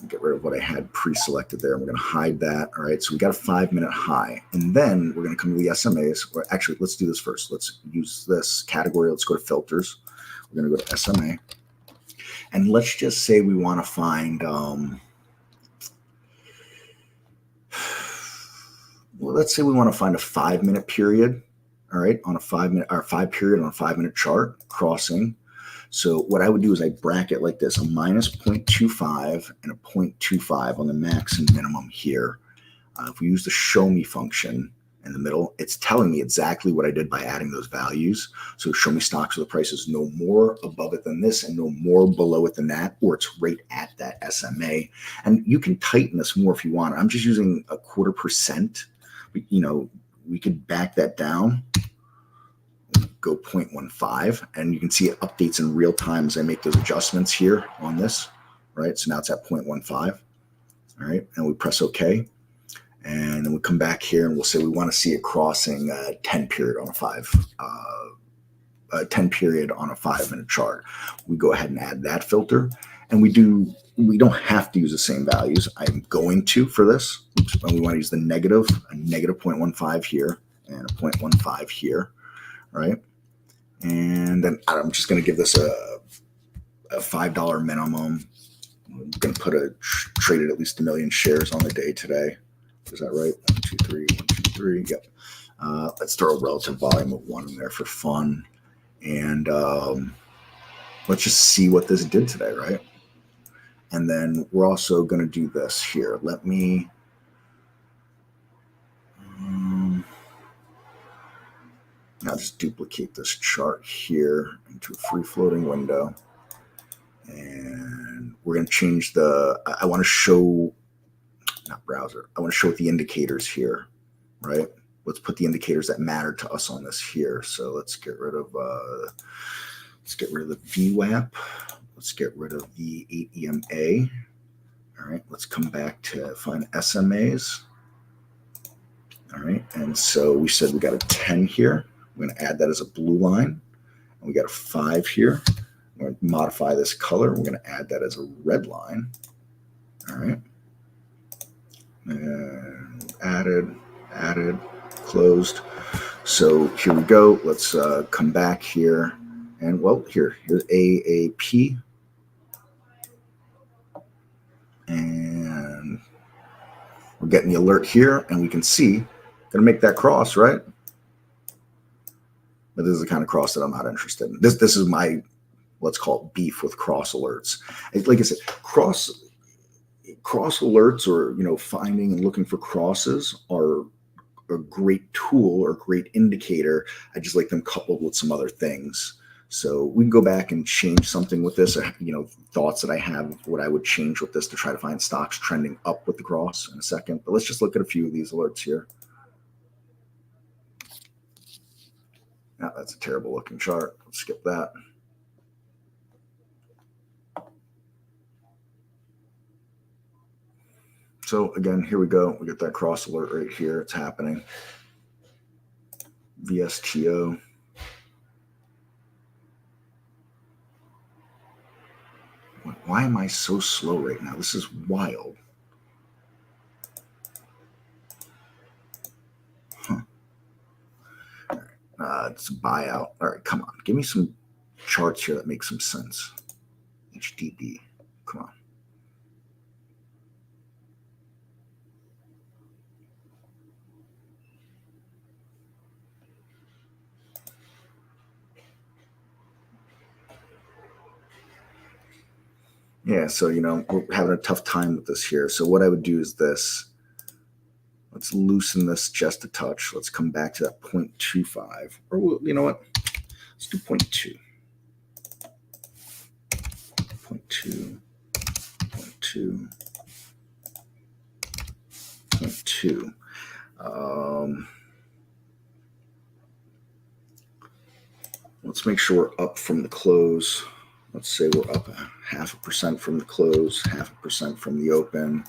Get rid of what I had pre-selected there. We're going to hide that. All right, so we got a 5-minute high. And then we're going to come to the SMAs. Or actually, let's do this first. Let's use this category. Let's go to filters. We're going to go to SMA. And let's just say we want to find... well, let's say we want to find a 5-minute period, all right, on a 5-minute or 5 period on a 5-minute chart crossing. So what I would do is I bracket like this, a minus 0.25 and a 0.25 on the max and minimum here. If we use the show me function in the middle, it's telling me exactly what I did by adding those values. So show me stocks where the price is no more above it than this and no more below it than that, or it's right at that SMA. And you can tighten this more if you want. I'm just using 0.25%. We could back that down, go 0.15, and you can see it updates in real time as I make those adjustments here on this, right? So now it's at 0.15, all right? And we press OK. And then we come back here and we'll say we want to see it crossing 10 period on a 10 period on a 5-minute chart. We go ahead and add that filter, and we don't have to use the same values. I'm going to for this. And we want to use a negative 0.15 here and a 0.15 here, right? And then I'm just going to give this a $5 minimum. I'm going to put traded at least 1 million shares on the day today. Is that right? 1, 2, 3, 1, 2, 3. Yep. Let's throw a relative volume of 1 in there for fun. And let's just see what this did today, right? And then we're also going to do this here. Let me I'll just duplicate this chart here into a free floating window. And we're going to change I want to show, not browser, I want to show the indicators here, right? Let's put the indicators that matter to us on this here. So let's get rid of the VWAP. Let's get rid of the 8 EMA. All right, let's come back to find SMAs. All right, and so we said we got a 10 here. We're going to add that as a blue line. And we got a 5 here. We're going to modify this color. We're going to add that as a red line. All right. And added, closed. So here we go. Let's come back here. And well, here's AAP. And we're getting the alert here, and we can see, gonna make that cross, right? But this is the kind of cross that I'm not interested in. This is my, let's call it beef with cross alerts. Like I said, cross alerts, or finding and looking for crosses, are a great tool or great indicator. I just like them coupled with some other things. So we can go back and change something with this, thoughts that I have, what I would change with this to try to find stocks trending up with the cross in a second. But let's just look at a few of these alerts here. Now, that's a terrible looking chart. Let's skip that. So again, here we go. We get that cross alert right here. It's happening. VSTO. Why am I so slow right now? This is wild. Huh. It's a buyout. All right, come on. Give me some charts here that make some sense. HDD. Come on. Yeah, so, we're having a tough time with this here. So what I would do is this. Let's loosen this just a touch. Let's come back to that 0.25. Or, you know what? Let's do 0.2. 0.2. 0.2. 0.2. Let's make sure we're up from the close. Let's say we're up 0.5% from the close, 0.5% from the open.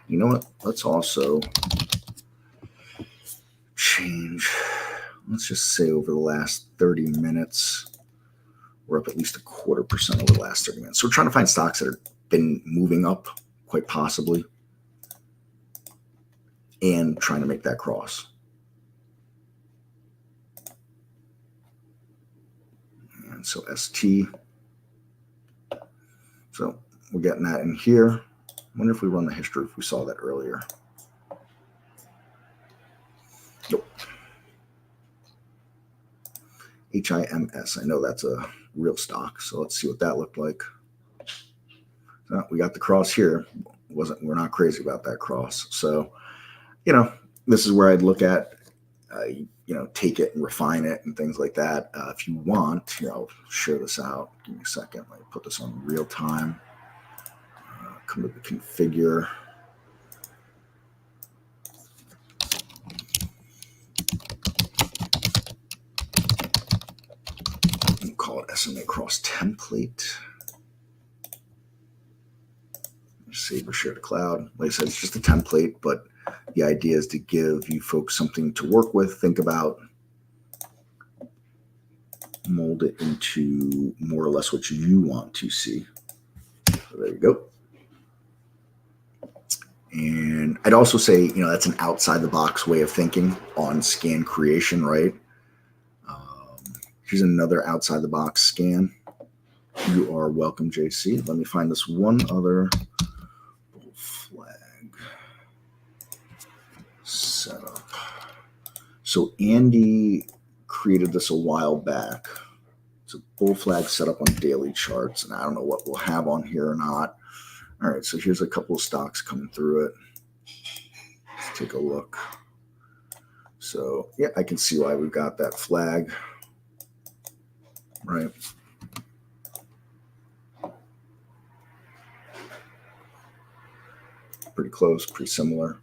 You know what? Let's also change. Let's just say over the last 30 minutes, we're up at least 0.25% over the last 30 minutes. So we're trying to find stocks that have been moving up, quite possibly, and trying to make that cross. And so ST. So we're getting that in here. I wonder if we run the history, if we saw that earlier. Nope. HIMS. I know that's a real stock. So let's see what that looked like. So we got the cross here. We're not crazy about that cross. So, this is where I'd look at, take it and refine it and things like that. If you want, I'll share this out. Give me a second. Let me put this on real time. Come to the configure. We'll call it SMA cross template. Save or share to cloud. Like I said, it's just a template, but the idea is to give you folks something to work with, think about, mold it into more or less what you want to see. So there you go. And I'd also say, that's an outside the box way of thinking on scan creation, right? Here's another outside the box scan. You are welcome, JC. Let me find this one other flag setup. So Andy created this a while back. It's a bull flag set up on daily charts, and I don't know what we'll have on here or not. All right, so here's a couple of stocks coming through it. Let's take a look. So, yeah, I can see why we've got that flag, right? Pretty close, pretty similar.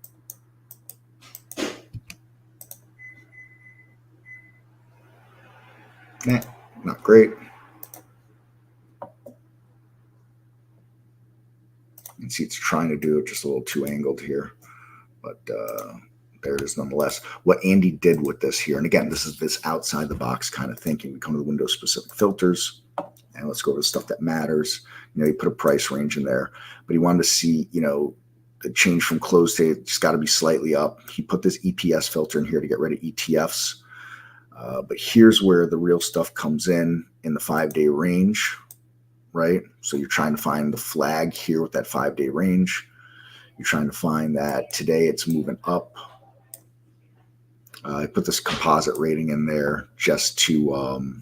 Nah, not great. You can see it's trying to do it just a little too angled here, but there it is nonetheless. What Andy did with this here, and again, this is this outside the box kind of thinking. We come to the Windows specific filters, and let's go to the stuff that matters. He put a price range in there, but he wanted to see, the change from close to it's got to be slightly up. He put this EPS filter in here to get rid of ETFs. But here's where the real stuff comes in the 5-day range, right? So you're trying to find the flag here with that 5-day range. You're trying to find that today it's moving up. I put this composite rating in there just to,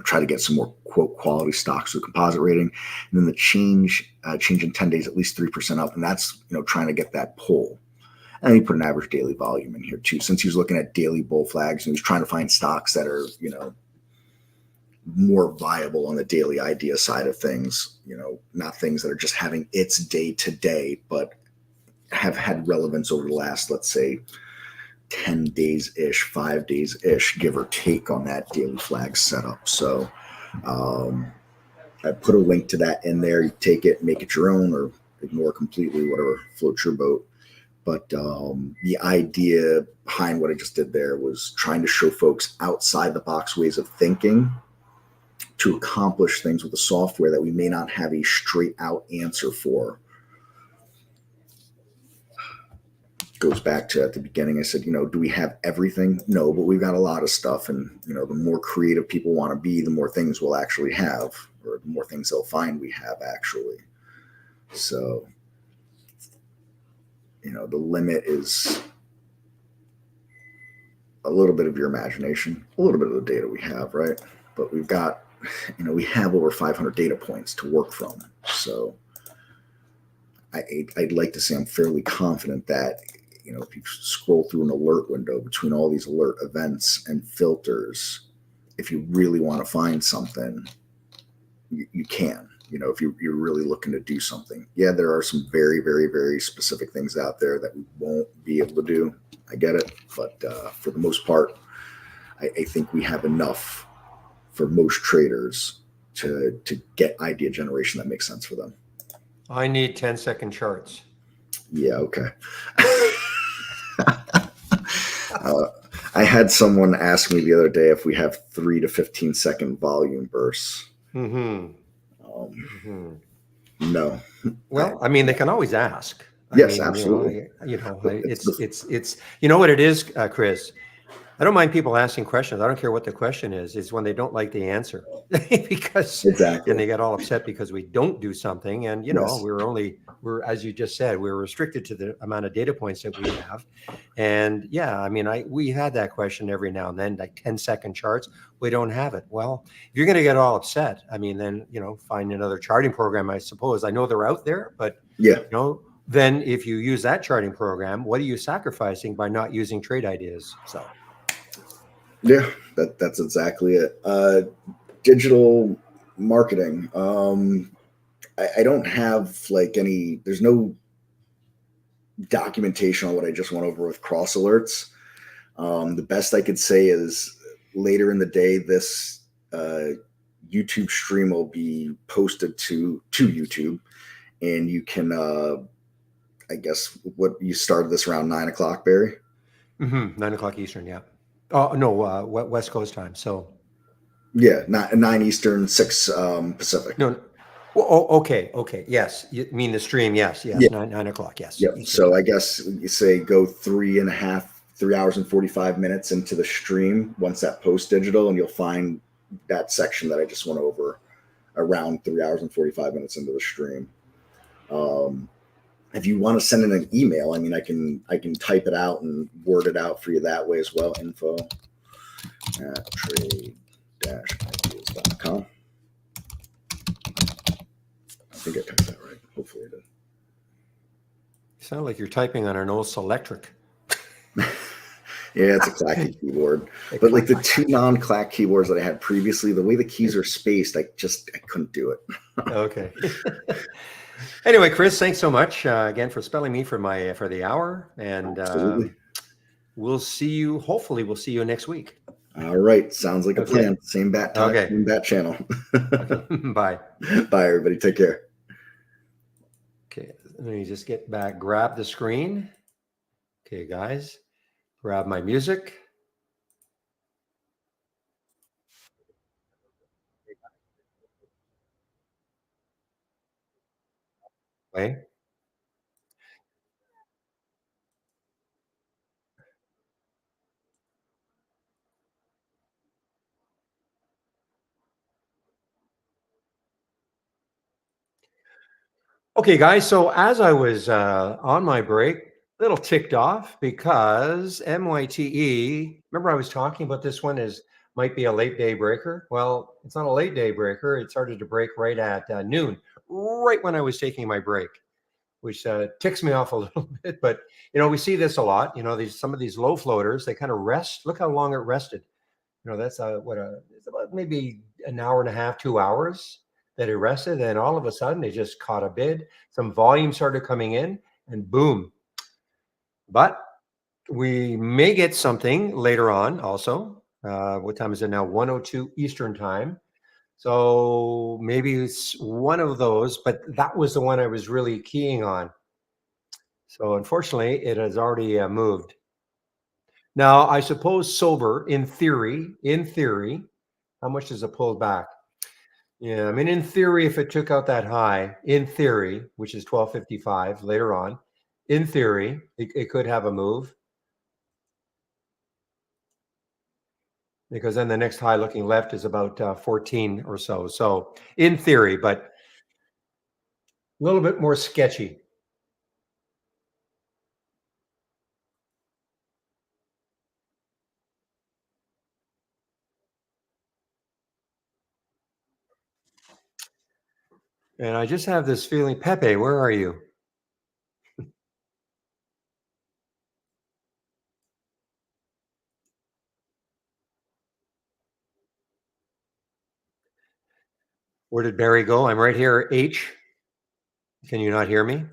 try to get some more quote quality stocks with composite rating. And then the change in 10 days, at least 3% up. And that's, trying to get that pull. And he put an average daily volume in here too, since he was looking at daily bull flags and he was trying to find stocks that are, more viable on the daily idea side of things, not things that are just having its day to day, but have had relevance over the last, let's say, 10 days-ish, 5 days-ish, give or take on that daily flag setup. So I put a link to that in there. You take it, make it your own, or ignore completely whatever floats your boat. But the idea behind what I just did there was trying to show folks outside the box ways of thinking to accomplish things with the software that we may not have a straight out answer for. Goes back to at the beginning, I said, do we have everything? No, but we've got a lot of stuff. And, the more creative people want to be, the more things we'll actually have, or the more things they'll find we have actually. So, the limit is a little bit of your imagination, a little bit of the data we have, right? But we've got, we have over 500 data points to work from. So I'd like to say I'm fairly confident that, if you scroll through an alert window between all these alert events and filters, if you really want to find something, you can. If you're really looking to do something. Yeah, there are some very, very, very specific things out there that we won't be able to do. I get it. But for the most part, I think we have enough for most traders to get idea generation that makes sense for them. I need 10-second charts. Yeah, okay. I had someone ask me the other day if we have 3 to 15-second volume bursts. Mm-hmm. No. Well, I mean, they can always ask. Yes, absolutely. It's you know what it is, Chris. I don't mind people asking questions. I don't care what the question is. It's when they don't like the answer because exactly. And they get all upset because we don't do something. And Yes. we're as you just said, we're restricted to the amount of data points that we have. And yeah, I mean, we had that question every now and then, like 10-second charts. We don't have it. Well, if you're going to get all upset, I mean, then find another charting program. I suppose I know they're out there, but yeah, then if you use that charting program, what are you sacrificing by not using trade ideas? So. Yeah, that's exactly it. Digital marketing. I don't have there's no documentation on what I just went over with cross alerts. The best I could say is later in the day, this YouTube stream will be posted to YouTube, and you can, I guess, what you started this around 9 o'clock, Barry? 9 o'clock Eastern, yeah. Oh, no, West Coast time. So, yeah, 9 Eastern, 6 Pacific. No. Well, okay. Yes. You mean the stream? Yes. Yeah. 9 o'clock. Yes. Yep. So I guess you say go 3 hours and 45 minutes into the stream once that post digital, and you'll find that section that I just went over around 3 hours and 45 minutes into the stream. If you want to send in an email, I mean, I can type it out and word it out for you that way as well. info@trade-ideas.com. I think I typed that right. Hopefully I did. You sound like you're typing on an old Selectric. Yeah, it's a clacky keyboard. But like the 2 non-clack keyboards that I had previously, the way the keys are spaced, I couldn't do it. Okay. Anyway, Chris, thanks so much again for spelling me for the hour, and hopefully we'll see you next week. All right, sounds like a plan. Same bat time, okay. Same bat channel. Okay. Bye. Bye, everybody. Take care. Okay, let me just get back. Grab the screen. Okay, guys, grab my music. Okay. Okay, guys. So as I was on my break, a little ticked off because MYTE. Remember, I was talking about this one might be a late day breaker. Well, it's not a late day breaker. It started to break right at noon, right when I was taking my break, which ticks me off a little bit. But we see this a lot. Some of these low floaters, they kind of rest. Look how long it rested. That's it's about maybe an hour and a half, 2 hours that it rested, and all of a sudden they just caught a bid. Some volume started coming in, and boom. But we may get something later on also. What time is it now? 1:02 Eastern time. So maybe it's one of those, but that was the one I was really keying on. So unfortunately, it has already moved. Now, I suppose sober, in theory, how much does it pull back? Yeah, I mean, in theory, if it took out that high, in theory, which is 1255 later on, in theory, it could have a move because then the next high looking left is about 14 or so. So in theory, but a little bit more sketchy. And I just have this feeling, Pepe, where are you? Where did Barry go? I'm right here, H. Can you not hear me?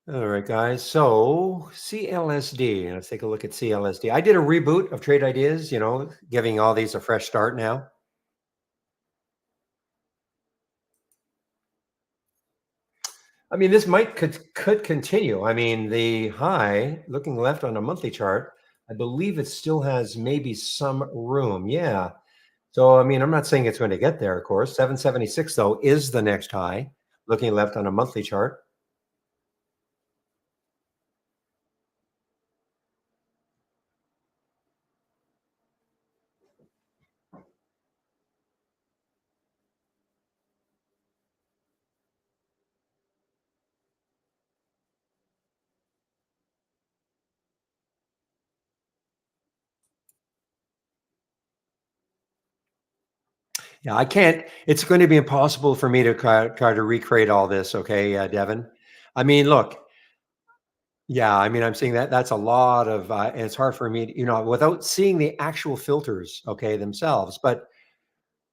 All right, guys. So CLSD. Let's take a look at CLSD. I did a reboot of Trade Ideas, giving all these a fresh start now. I mean, this could continue. I mean, the high, looking left on a monthly chart, I believe it still has maybe some room. Yeah. So, I mean, I'm not saying it's going to get there, of course. 776, though, is the next high, looking left on a monthly chart. Yeah, I can't. It's going to be impossible for me to try to recreate all this. Okay, Devin. I mean, look. Yeah, I mean, I'm seeing that's a lot of, and it's hard for me, without seeing the actual filters, okay, themselves. But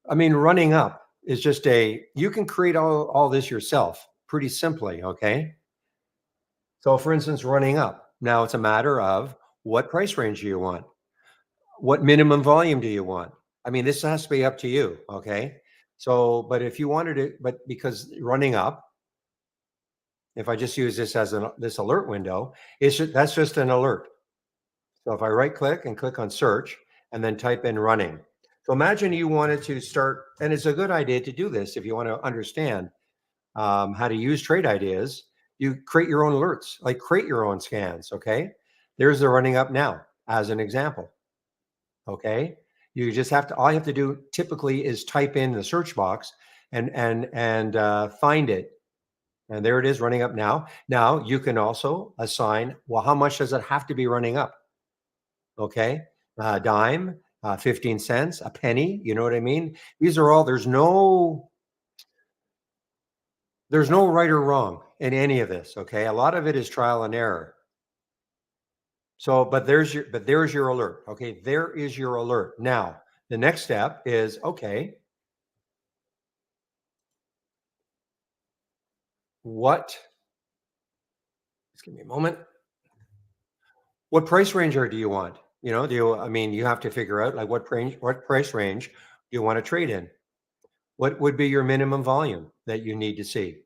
I mean, running up is just you can create all this yourself pretty simply, okay? So, for instance, running up. Now it's a matter of what price range do you want? What minimum volume do you want? I mean, this has to be up to you, okay? So, but if you wanted to, but because running up, if I just use this as this alert window, that's just an alert. So if I right click and click on search and then type in running. So imagine you wanted to start, and it's a good idea to do this if you want to understand how to use Trade Ideas. You create your own alerts, like create your own scans. Okay. There's the running up now as an example. Okay. You just have to, all you have to do typically is type in the search box and find it. And there it is running up now. Now you can also assign, well, how much does it have to be running up? Okay. A dime, 15 cents, a penny. You know what I mean? These are all, there's no right or wrong in any of this. Okay. A lot of it is trial and error. So, but there's your alert. Okay. There is your alert. Now, the next step is, okay, just give me a moment. What price range do you want? I mean, you have to figure out like what price range do you want to trade in? What would be your minimum volume that you need to see?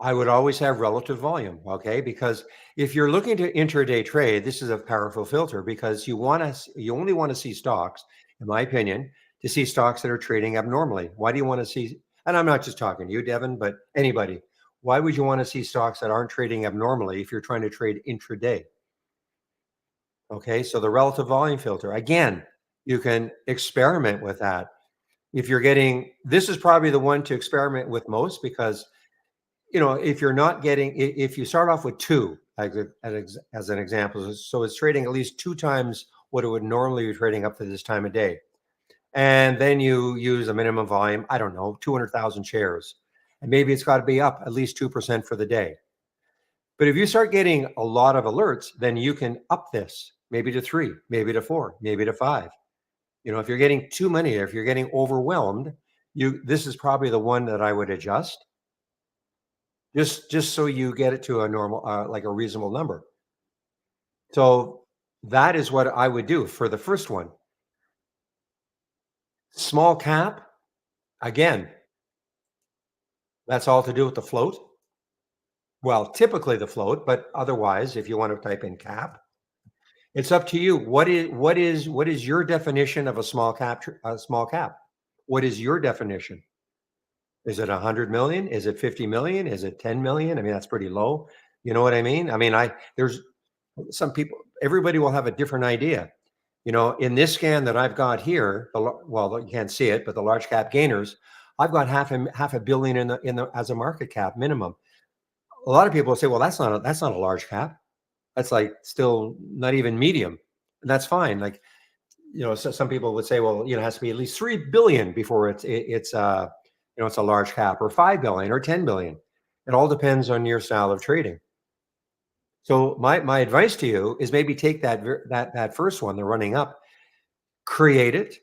I would always have relative volume, okay? Because if you're looking to intraday trade, this is a powerful filter because you only want to see stocks, in my opinion, to see stocks that are trading abnormally. Why do you want to see, and I'm not just talking to you, Devin, but anybody. Why would you want to see stocks that aren't trading abnormally if you're trying to trade intraday? Okay, so the relative volume filter, again, you can experiment with that. If you're getting, this is probably the one to experiment with most because if you're not getting, if you start off with two as an example, so it's trading at least two times what it would normally be trading up to this time of day. And then you use a minimum volume, I don't know, 200,000 shares. And maybe it's got to be up at least 2% for the day. But if you start getting a lot of alerts, then you can up this maybe to 3, maybe to 4, maybe to 5. If you're getting too many, if you're getting overwhelmed, this is probably the one that I would adjust, just so you get it to a normal, like a reasonable number. So that is what I would do for the first one. Small cap, again, that's all to do with the float. Well, typically the float, but otherwise, if you want to type in cap, it's up to you. What is your definition of a small cap? A small cap. What is your definition? Is it 100 million? Is it 50 million? Is it 10 million? I mean, that's pretty low. You know what I mean? I mean, there's some people. Everybody will have a different idea. In this scan that I've got here, well, you can't see it, but the large cap gainers, I've got half a billion in the as a market cap minimum. A lot of people say, well, that's not a large cap. That's like still not even medium, and that's fine. Like, so some people would say, well, it has to be at least 3 billion before it's a large cap, or 5 billion or 10 billion. It all depends on your style of trading. So my advice to you is maybe take that first one, the running up, create it,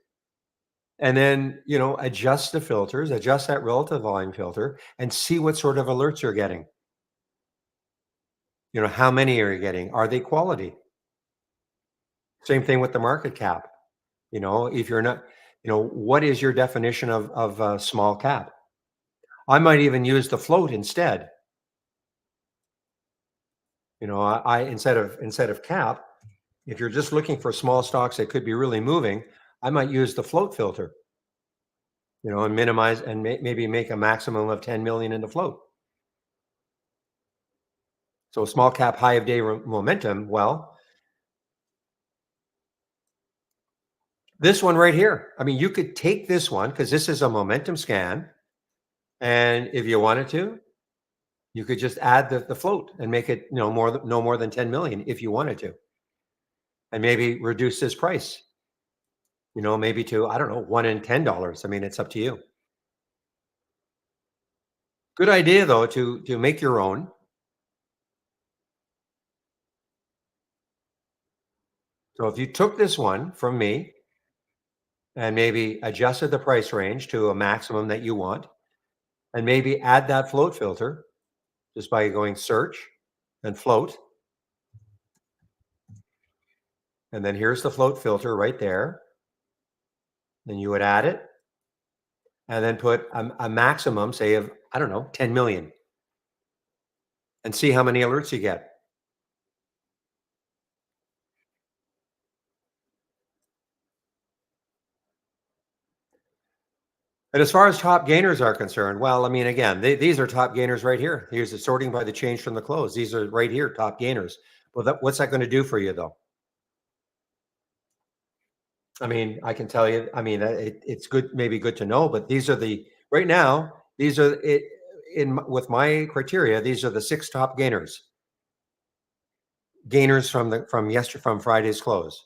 and then adjust the filters, adjust that relative volume filter, and see what sort of alerts you're getting. How many are you getting? Are they quality? Same thing with the market cap. If you're not, what is your definition of small cap? I might even use the float instead. I instead of cap, if you're just looking for small stocks that could be really moving, I might use the float filter. And minimize and maybe make a maximum of 10 million in the float. So small cap, high of day momentum. Well, this one right here. I mean, you could take this one because this is a momentum scan, and if you wanted to, you could just add the float and make it no more than 10 million if you wanted to, and maybe reduce this price. Maybe to, I don't know, $1 in $10. I mean, it's up to you. Good idea though to make your own. So if you took this one from me and maybe adjusted the price range to a maximum that you want, and maybe add that float filter just by going search and float. And then here's the float filter right there. Then you would add it and then put a maximum, say, of, I don't know, 10 million, and see how many alerts you get. And as far as top gainers are concerned, well, I mean, again, these are top gainers right here. Here's the sorting by the change from the close. These are right here, top gainers. Well, what's that going to do for you, though? I mean, I can tell you, I mean, it's good, maybe good to know, but these are right now, these are it with my criteria, these are the 6 top gainers. Gainers from Friday's close.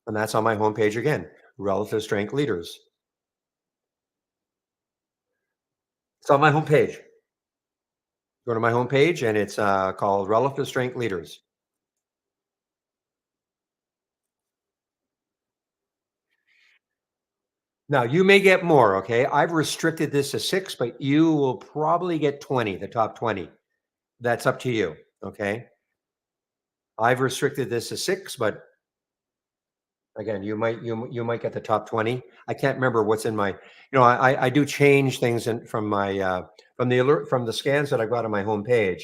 And that's on my homepage again, relative strength leaders. It's on my homepage. Go to my homepage and it's called relative strength leaders. Now you may get more, okay? I've restricted this to 6, but you will probably get 20, the top 20. That's up to you, okay? I've restricted this to 6, but again, you might get the top 20. I can't remember what's in my, I do change things from my from the alert from the scans that I've got on my homepage.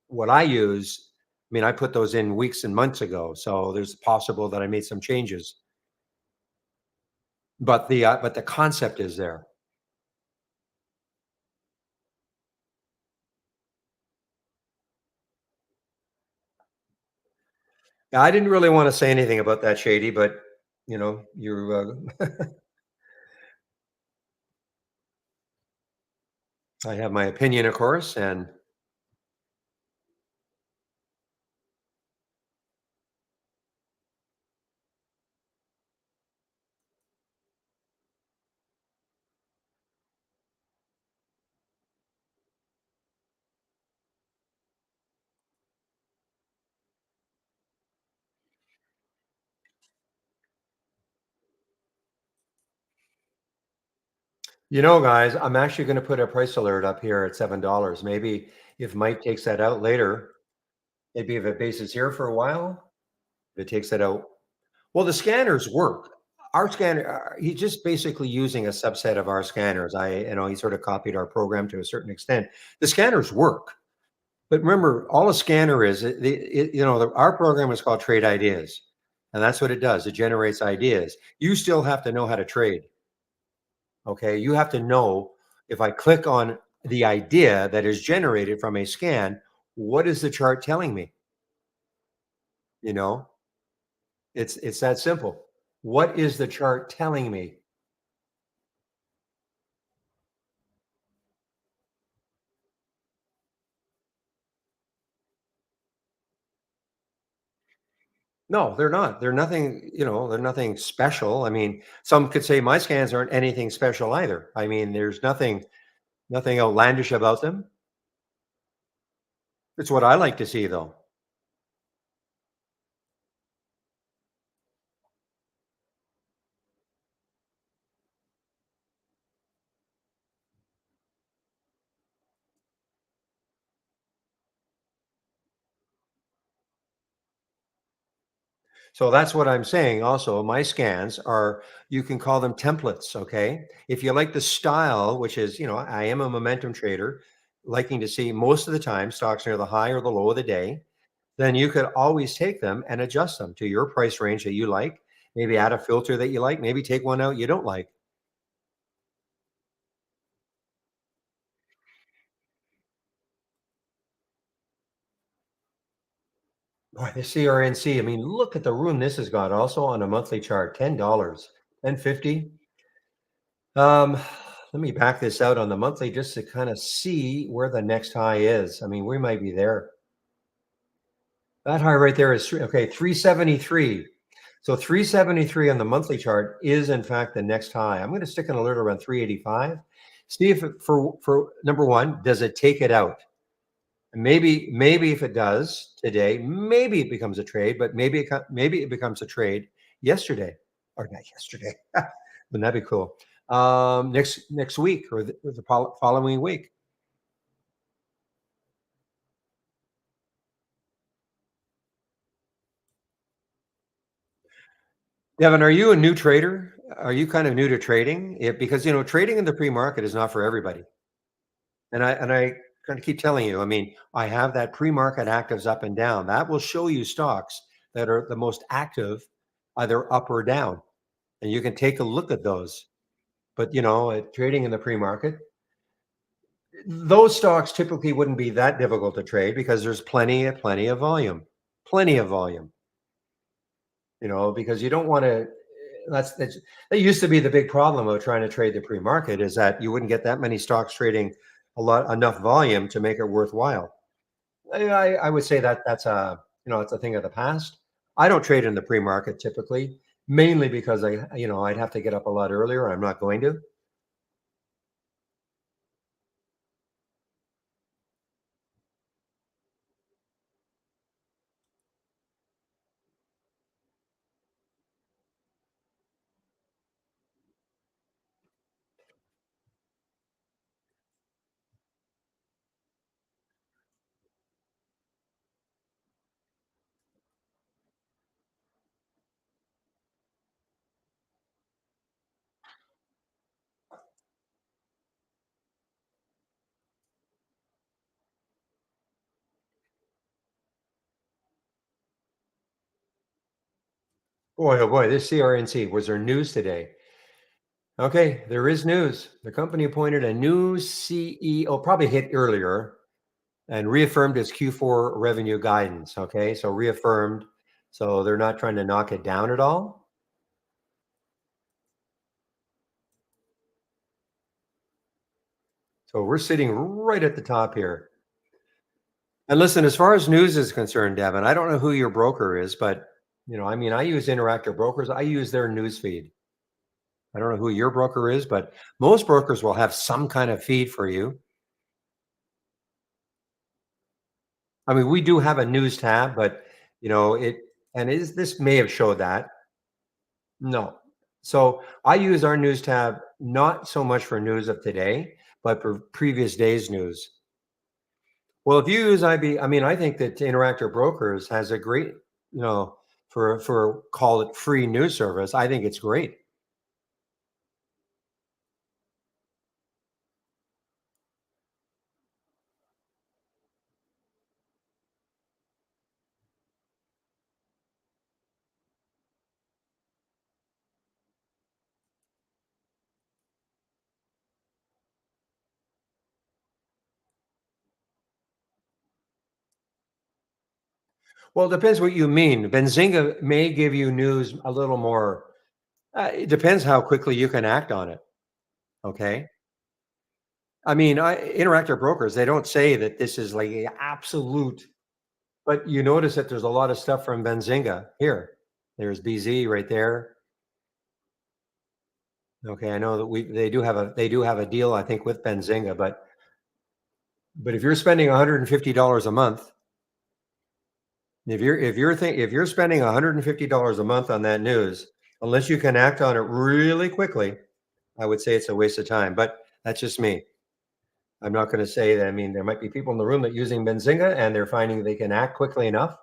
What I use. I mean, I put those in weeks and months ago, so there's possible that I made some changes. But the concept is there. Yeah, I didn't really want to say anything about that, Shady, but you I have my opinion, of course, and Guys, I'm actually going to put a price alert up here at $7. Maybe if Mike takes that out later, maybe if it bases here for a while, if it takes that out. Well, the scanners work. Our scanner, he's just basically using a subset of our scanners. He sort of copied our program to a certain extent. The scanners work. But remember, all a scanner is, our program is called Trade Ideas. And that's what it does. It generates ideas. You still have to know how to trade. Okay. You have to know if I click on the idea that is generated from a scan, what is the chart telling me? You know, it's that simple. What is the chart telling me? No, they're not. They're nothing, they're nothing special. I mean, some could say my scans aren't anything special either. I mean, there's nothing outlandish about them. It's what I like to see though. So that's what I'm saying. Also, my scans are, you can call them templates. Okay. If you like the style, which is, I am a momentum trader, liking to see most of the time stocks near the high or the low of the day, then you could always take them and adjust them to your price range that you like. Maybe add a filter that you like, maybe take one out you don't like. Boy, the CRNC, I mean, look at the room this has got also on a monthly chart, $10, 10.50. Um, Let me back this out on the monthly just to kind of see where the next high is. I mean, we might be there. That high right there is okay, 373. So 373 on the monthly chart is in fact the next high. I'm going to stick an alert around 385. See if for number one, does it take it out? Maybe if it does today, maybe it becomes a trade, but maybe it becomes a trade yesterday or not yesterday. Wouldn't that be cool? Next week or the following week. Devin, are you a new trader? Are you kind of new to trading? Because trading in the pre-market is not for everybody. And I kind of keep telling you, I mean, I have that pre-market actives up and down. That will show you stocks that are the most active, either up or down. And you can take a look at those. But trading in the pre-market, those stocks typically wouldn't be that difficult to trade because there's plenty of volume. Plenty of volume. Because you don't want to. That used to be the big problem of trying to trade the pre-market is that you wouldn't get that many stocks trading enough volume to make it worthwhile. I would say that it's a thing of the past. I don't trade in the pre-market typically, mainly because I'd have to get up a lot earlier. I'm not going to. Boy, oh boy, this CRNC, was there news today? Okay, there is news. The company appointed a new CEO, probably hit earlier, and reaffirmed its Q4 revenue guidance. Okay, so reaffirmed. So they're not trying to knock it down at all. So we're sitting right at the top here. And listen, as far as news is concerned, Devin, I don't know who your broker is, but I mean, I use Interactive Brokers. I use their news feed. I don't know who your broker is, but most brokers will have some kind of feed for you. I mean, we do have a news tab, but it and is this may have showed that. No. So I use our news tab not so much for news of today, but for previous days news. Well, if you use IB, I mean, I think that Interactive Brokers has a great, for call it free news service. I think it's great. Well, it depends what you mean. Benzinga may give you news a little more. It depends how quickly you can act on it. Okay. I mean, Interactive Brokers, they don't say that this is like a absolute, but you notice that there's a lot of stuff from Benzinga here. There's BZ right there. Okay, I know that they do have a deal, I think, with Benzinga, but if you're spending $150 a month, if you're spending $150 a month on that news, unless you can act on it really quickly, I would say it's a waste of time. But that's just me. I'm not going to say that. I mean, there might be people in the room that are using Benzinga and they're finding they can act quickly enough.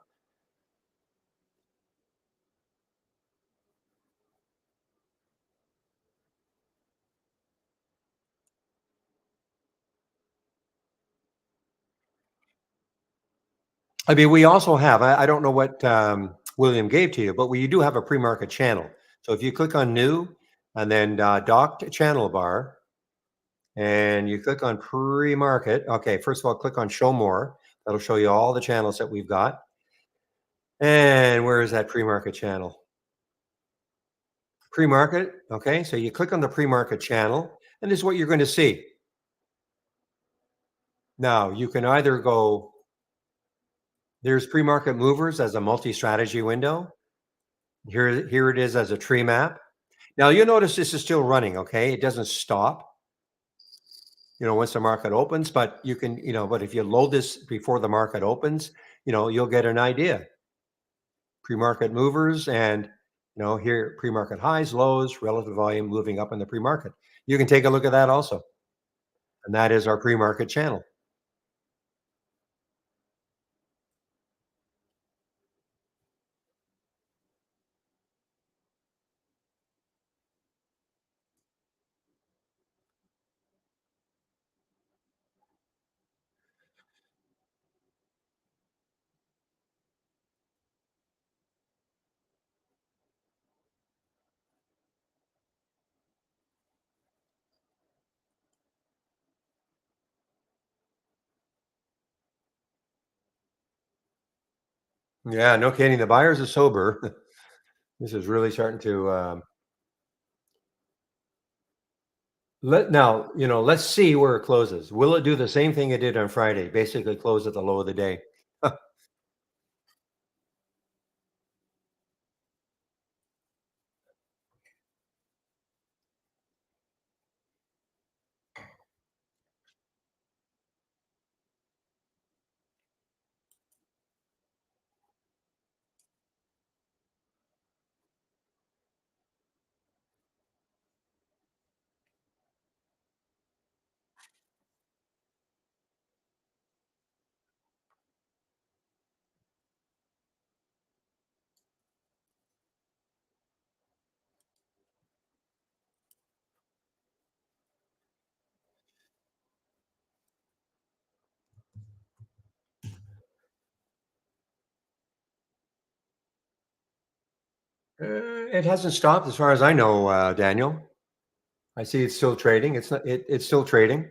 I mean, we also have, I don't know what William gave to you, but we do have a pre-market channel. So if you click on new and then docked channel bar and you click on pre-market, okay, first of all, click on show more. That'll show you all the channels that we've got. And where is that pre-market channel? Pre-market, okay, so you click on the pre-market channel and this is what you're going to see. Now you can either go, there's pre-market movers as a multi-strategy window. Here it is as a tree map. Now you'll notice this is still running, okay? It doesn't stop, once the market opens, but you can, but if you load this before the market opens, you'll get an idea. Pre-market movers and, here pre-market highs, lows, relative volume moving up in the pre-market. You can take a look at that also. And that is our pre-market channel. Yeah, no kidding. The buyers are sober. This is really starting to let's see where it closes. Will it do the same thing it did on Friday? Basically close at the low of the day. It hasn't stopped as far as I know, Daniel. I see it's still trading. It's still trading.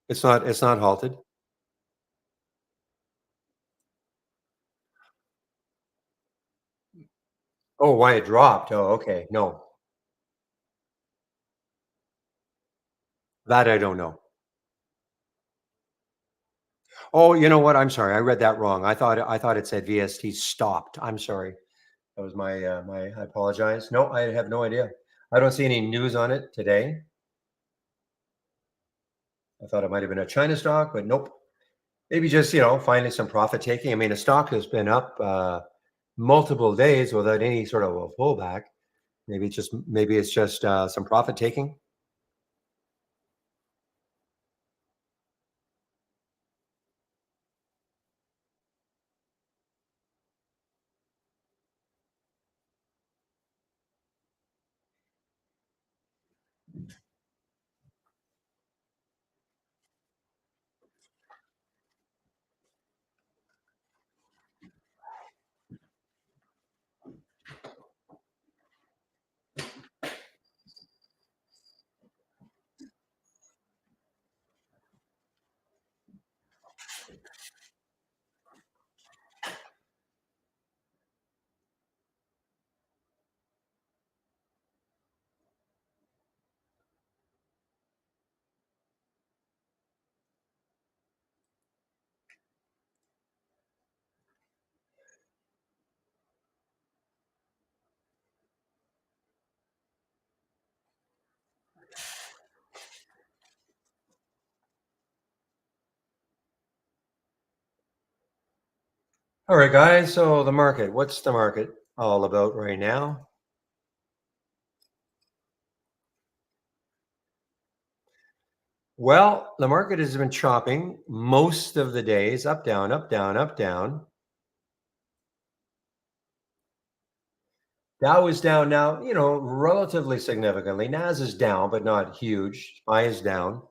It's not halted. Oh, why it dropped? Oh, okay. No, that I don't know. Oh, you know what? I'm sorry. I read that wrong. I thought it said VST stopped. I'm sorry. That was I apologize. No, I have no idea. I don't see any news on it today. I thought it might have been a China stock, but nope. Maybe just, finally some profit taking. I mean, a stock has been up multiple days without any sort of a pullback. Maybe it's just some profit taking. All right, guys. So the market, what's the market all about right now? Well, the market has been chopping most of the days, up, down, up, down, up, down. Dow is down now, relatively significantly. Nas is down, but not huge. SPY is down.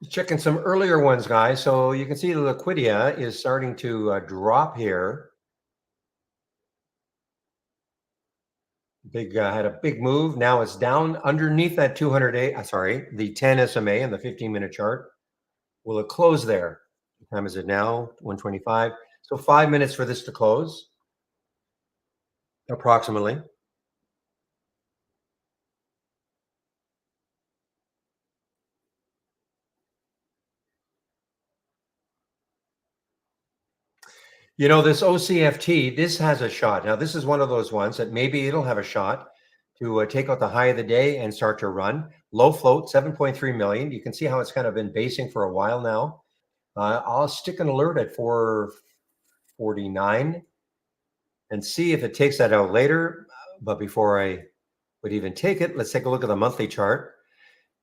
Checking some earlier ones, guys. So you can see the Liquidia is starting to drop here. Had a big move. Now it's down underneath that 200 the 10 SMA and the 15-minute chart. Will it close there? What time is it now? 1:25. So 5 minutes for this to close, approximately. This OCFT, this has a shot. Now, this is one of those ones that maybe it'll have a shot to take out the high of the day and start to run. Low float, 7.3 million. You can see how it's kind of been basing for a while now. I'll stick an alert at 449 and see if it takes that out later. But before I would even take it, let's take a look at the monthly chart.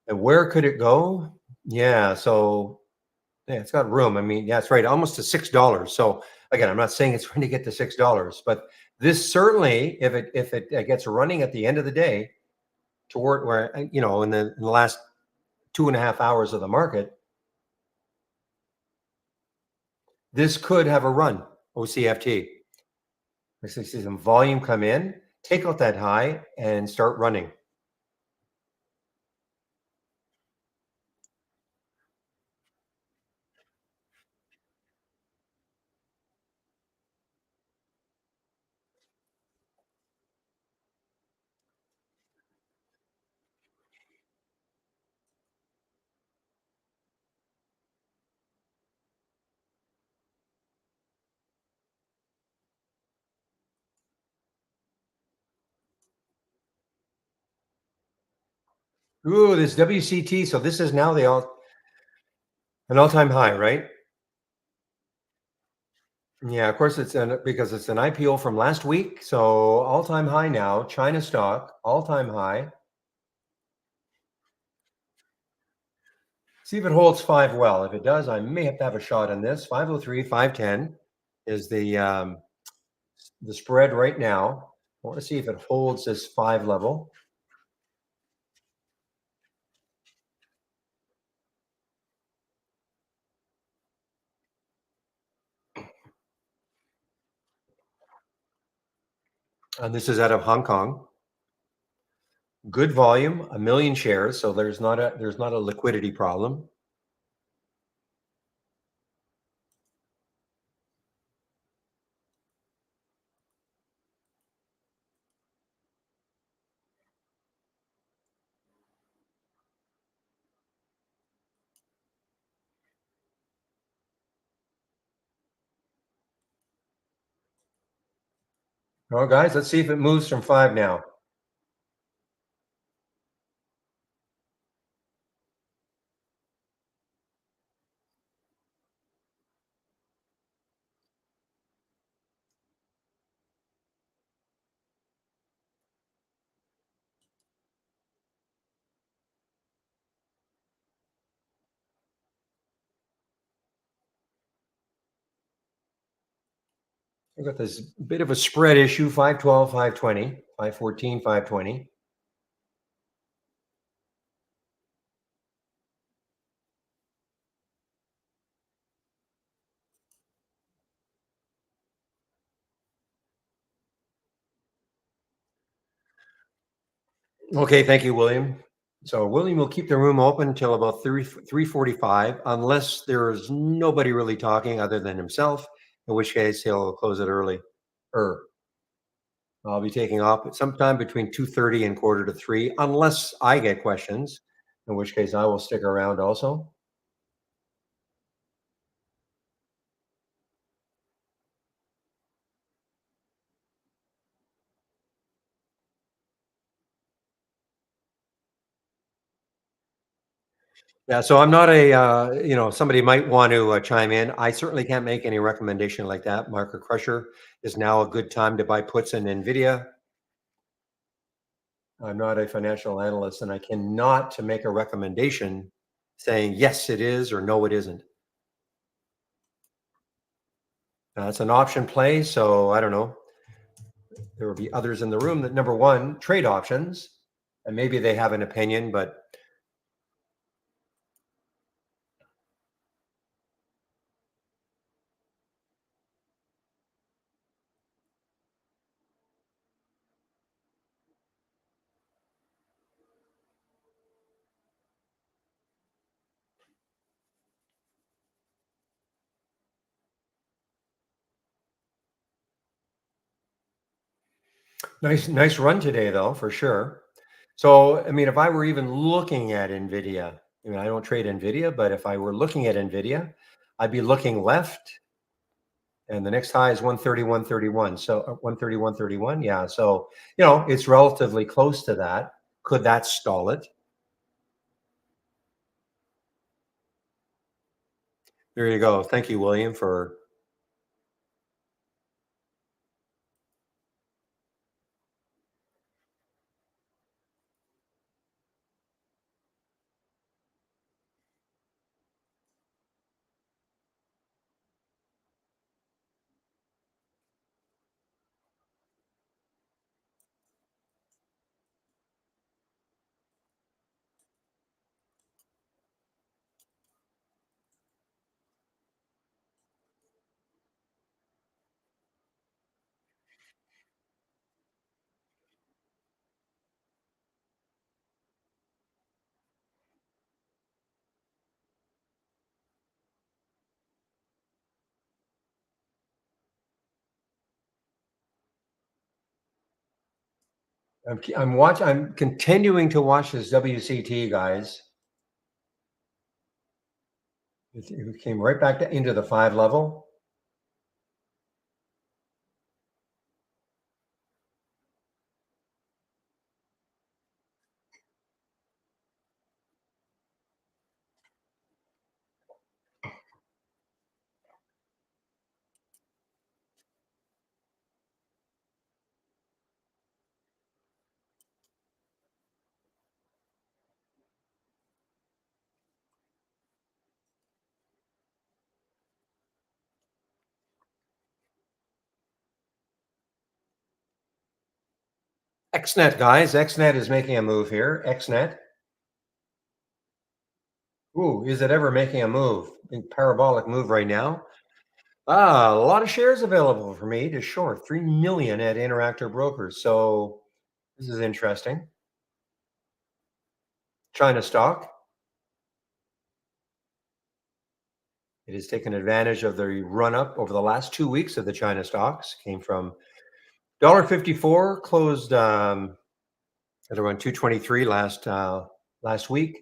And where could it go? Yeah, so yeah, it's got room. I mean, yeah, that's right, almost to $6. So again, I'm not saying it's going to get to $6, but this certainly, if it gets running at the end of the day, toward where in the last 2.5 hours of the market, this could have a run. OCFT. I see some volume come in, take out that high, and start running. Ooh, this WCT. So this is now an all-time high, right? Yeah, of course because it's an IPO from last week. So all-time high now, China stock, all-time high. See if it holds 5 well. If it does, I may have to have a shot on this. 503, 510 is the spread right now. I want to see if it holds this 5 level. And this is out of Hong Kong. Good volume, a million shares, so there's not a liquidity problem. Well, guys, let's see if it moves from 5 now. We've got this bit of a spread issue, 512, 520, 514, 520. Okay, thank you, William. So William will keep the room open until about 3:45, unless there's nobody really talking other than himself, in which case he'll close it early. Or I'll be taking off at sometime between 2:30 and quarter to 3, unless I get questions, in which case I will stick around also. Yeah, so I'm not somebody might want to chime in. I certainly can't make any recommendation like that. Market Crusher is now a good time to buy puts in NVIDIA. I'm not a financial analyst and I cannot to make a recommendation saying yes, it is or no, it isn't. It's an option play. So I don't know. There will be others in the room that, number one, trade options, and maybe they have an opinion, but nice run today, though, for sure. So, I mean, if I were even looking at NVIDIA, I mean, I don't trade NVIDIA, but if I were looking at NVIDIA, I'd be looking left, and the next high is 131.31. So 131.31. Yeah. So, it's relatively close to that. Could that stall it? There you go. Thank you, William, for I'm continuing to watch this WCT, guys. It came right back into the 5 level. XNet, guys. XNet is making a move here. XNet. Ooh, is it ever making a move? Big parabolic move right now. Ah, a lot of shares available for me to short, 3 million at Interactive Brokers. So this is interesting. China stock. It has taken advantage of the run up over the last 2 weeks of the China stocks. Came from $1.54, closed at around 223 last week.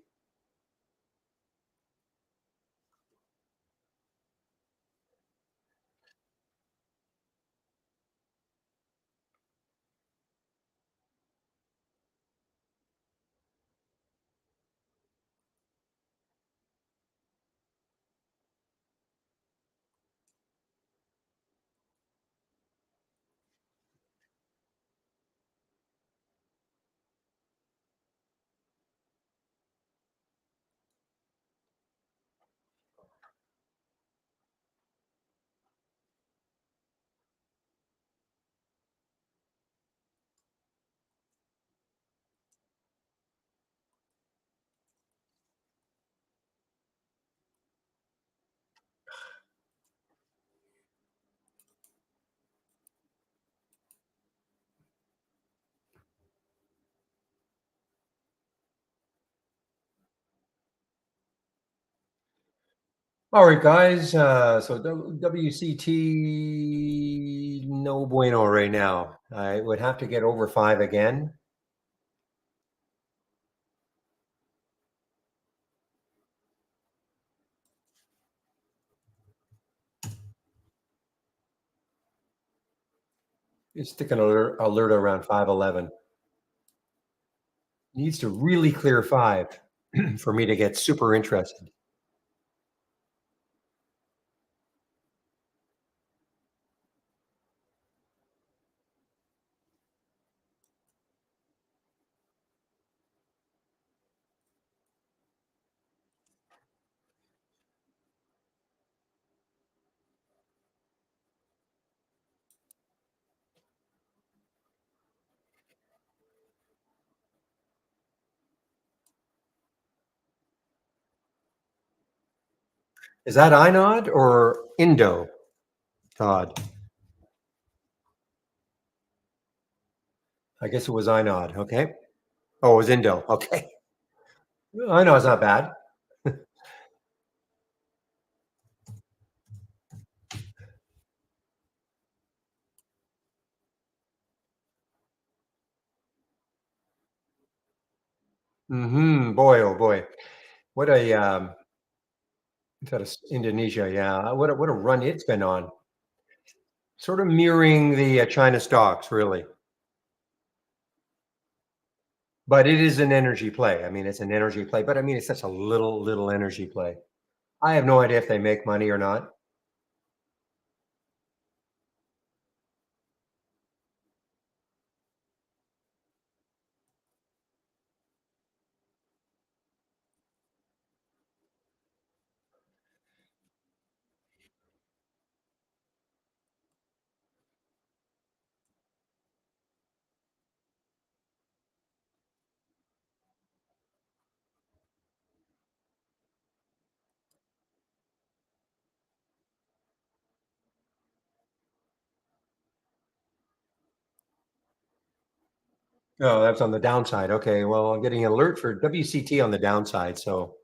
All right, guys. So WCT, no bueno right now. I would have to get over 5 again. It's sticking alert around 511. Needs to really clear 5 for me to get super interested. Is that INOD or Indo, Todd? I guess it was INOD. Okay. Oh, it was Indo. Okay. I know it's not bad. Boy, oh boy. What a Indonesia. Yeah. What a run it's been on. Sort of mirroring the China stocks, really. But it is an energy play. I mean, it's an energy play, but I mean, it's such a little energy play. I have no idea if they make money or not. Oh, that's on the downside. Okay. Well, I'm getting an alert for WCT on the downside. So,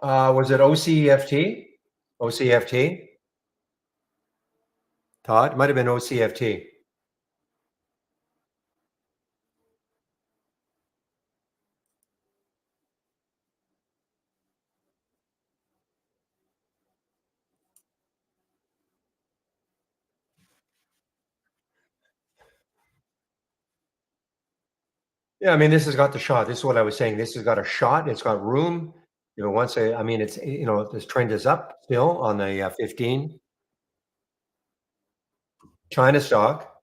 was it OCFT? OCFT? Todd? It might have been OCFT. Yeah, I mean, this has got the shot. This is what I was saying. This has got a shot. It's got room. You know, I mean, this trend is up still on the 15. China stock.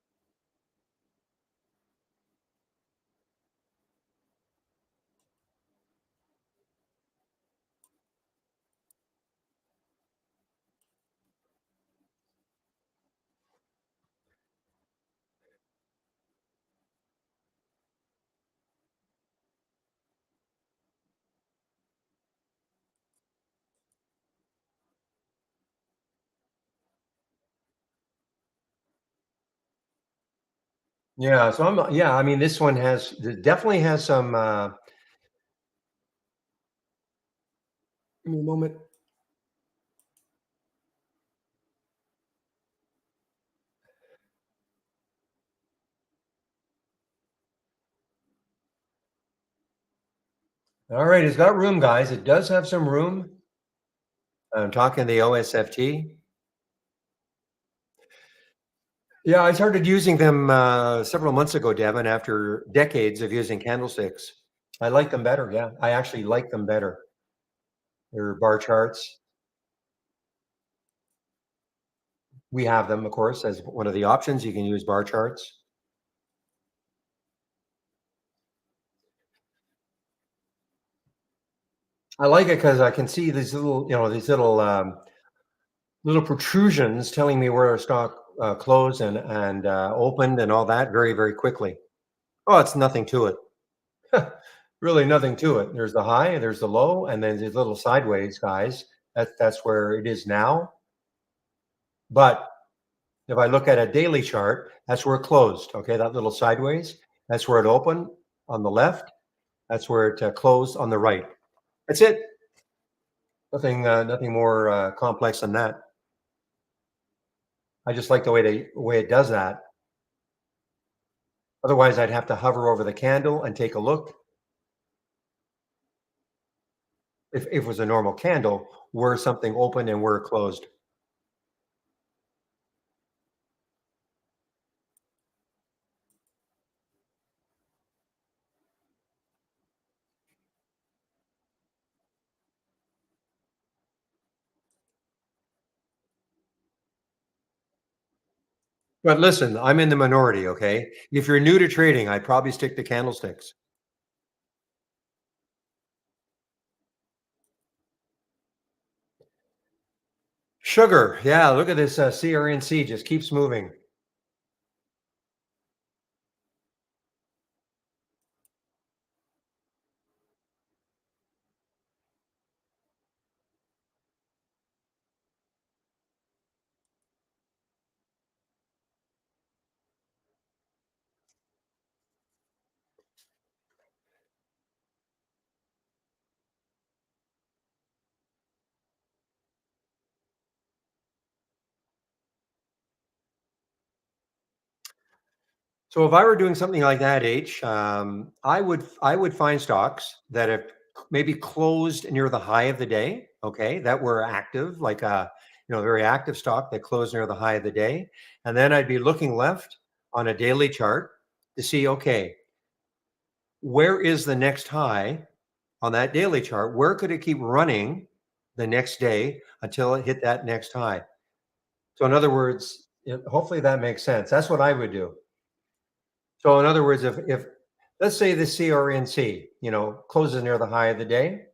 Yeah, so I mean, this one definitely has some, give me a moment. All right, it's got room, guys. It does have some room. I'm talking the OSFT. Yeah, I started using them several months ago, Devin, after decades of using candlesticks. I like them better. Yeah, I actually like them better. They're bar charts. We have them, of course, as one of the options. You can use bar charts. I like it because I can see these little protrusions telling me where a stock closed and opened and all that very, very quickly. Oh, it's nothing to it. Really nothing to it. There's the high, there's the low, and then these little sideways guys. That's where it is now. But if I look at a daily chart, that's where it closed. Okay, that little sideways, that's where it opened on the left. That's where it closed on the right. That's it. Nothing more complex than that. I just like the way it does that. Otherwise, I'd have to hover over the candle and take a look. If it was a normal candle, where something opened and where it closed. But listen, I'm in the minority, okay? If you're new to trading, I'd probably stick to candlesticks. Sugar, yeah, look at this CRNC just keeps moving. So if I were doing something like that, I would find stocks that have maybe closed near the high of the day, okay, that were active, like a very active stock that closed near the high of the day, and then I'd be looking left on a daily chart to see, okay, where is the next high on that daily chart? Where could it keep running the next day until it hit that next high? So in other words, hopefully that makes sense. That's what I would do. So in other words, if let's say the CRNC, closes near the high of the day,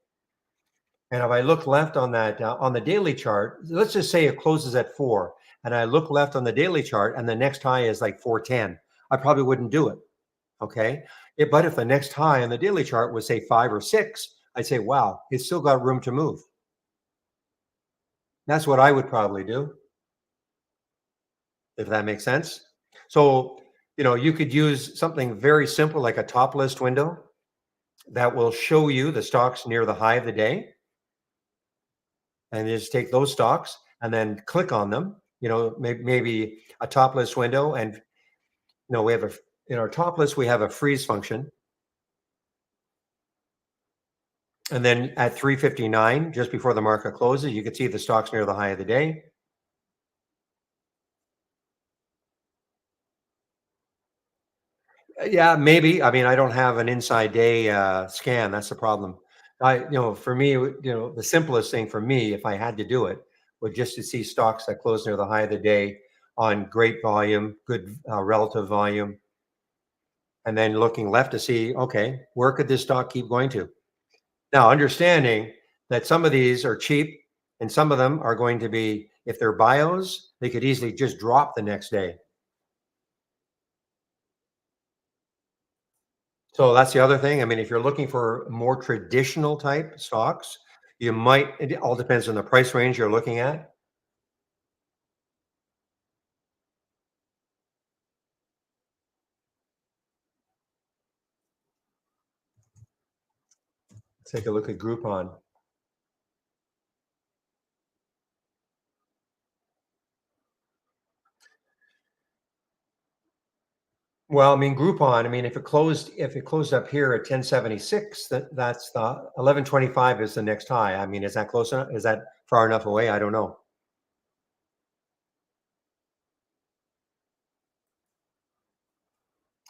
and if I look left on that on the daily chart, let's just say it closes at 4, and I look left on the daily chart, and the next high is like 410, I probably wouldn't do it. Okay, but if the next high on the daily chart was say 5 or 6, I'd say, wow, it's still got room to move. That's what I would probably do, if that makes sense. So you could use something very simple like a top list window that will show you the stocks near the high of the day, and you just take those stocks and then click on them. Maybe a top list window, and we have in our top list we have a freeze function, and then at 3:59, just before the market closes, you can see the stocks near the high of the day. Yeah, maybe. I mean, I don't have an inside day scan. That's the problem. For me, the simplest thing for me, if I had to do it, would just to see stocks that close near the high of the day on great volume, good relative volume, and then looking left to see, okay, where could this stock keep going to? Now, understanding that some of these are cheap and some of them are going to be, if they're bios, they could easily just drop the next day. So that's the other thing. I mean, if you're looking for more traditional type stocks, it all depends on the price range you're looking at. take a look at Groupon. Well, I mean, Groupon, I mean, if it closed up here at 1076, that's the 1125 is the next high. I mean, is that close enough? Is that far enough away? I don't know.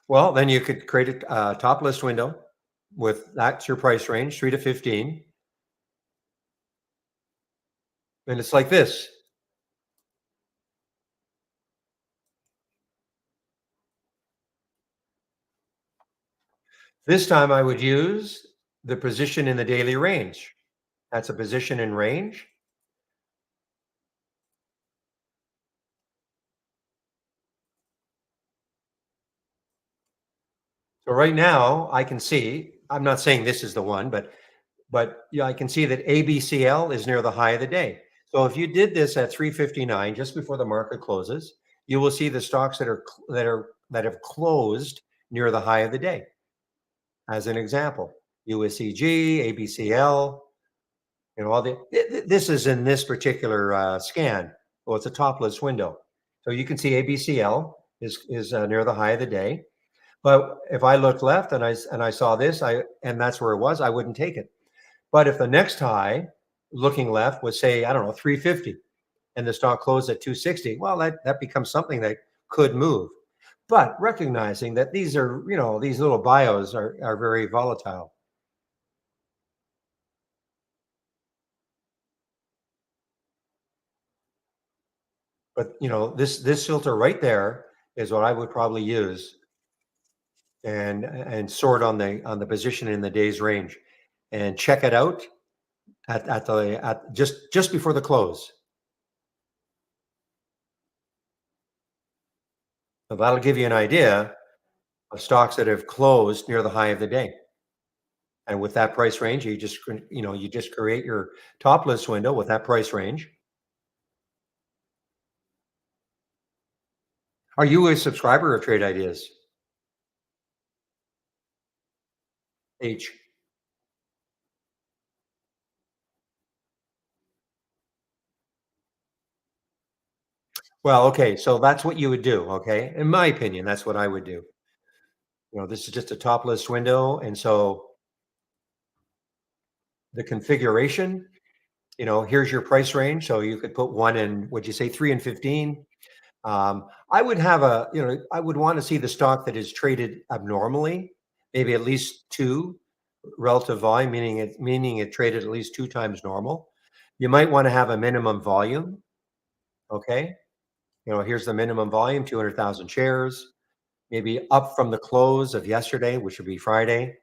Well, then you could create a top list window with that's your price range, 3 to 15. And it's like this. This time I would use the position in the daily range. That's a position in range. So right now I can see, I'm not saying this is the one, but yeah, I can see that ABCL is near the high of the day. So if you did this at 359 just before the market closes, you will see the stocks that have closed near the high of the day. As an example, USCG, ABCL, all this is in this particular scan. Well, it's a top list window. So you can see ABCL is near the high of the day. But if I looked left and I saw this, and that's where it was, I wouldn't take it. But if the next high, looking left, was say, I don't know, 350, and the stock closed at 260, well, that becomes something that could move. But recognizing that these are, these little bios are very volatile. But this filter right there is what I would probably use and sort on the position in the day's range and check it out at just before the close. So that'll give you an idea of stocks that have closed near the high of the day. And with that price range, you just create your top list window with that price range. Are you a subscriber of Trade Ideas? H. Well, okay, so that's what you would do, okay? In my opinion, that's what I would do. This is just a top list window, and so the configuration, here's your price range. So you could put one in, would you say 3 and 15? I would have I would want to see the stock that is traded abnormally, maybe at least 2 relative volume, meaning it traded at least 2 times normal. You might want to have a minimum volume. Okay. Here's the minimum volume, 200,000 shares, maybe up from the close of yesterday, which would be Friday,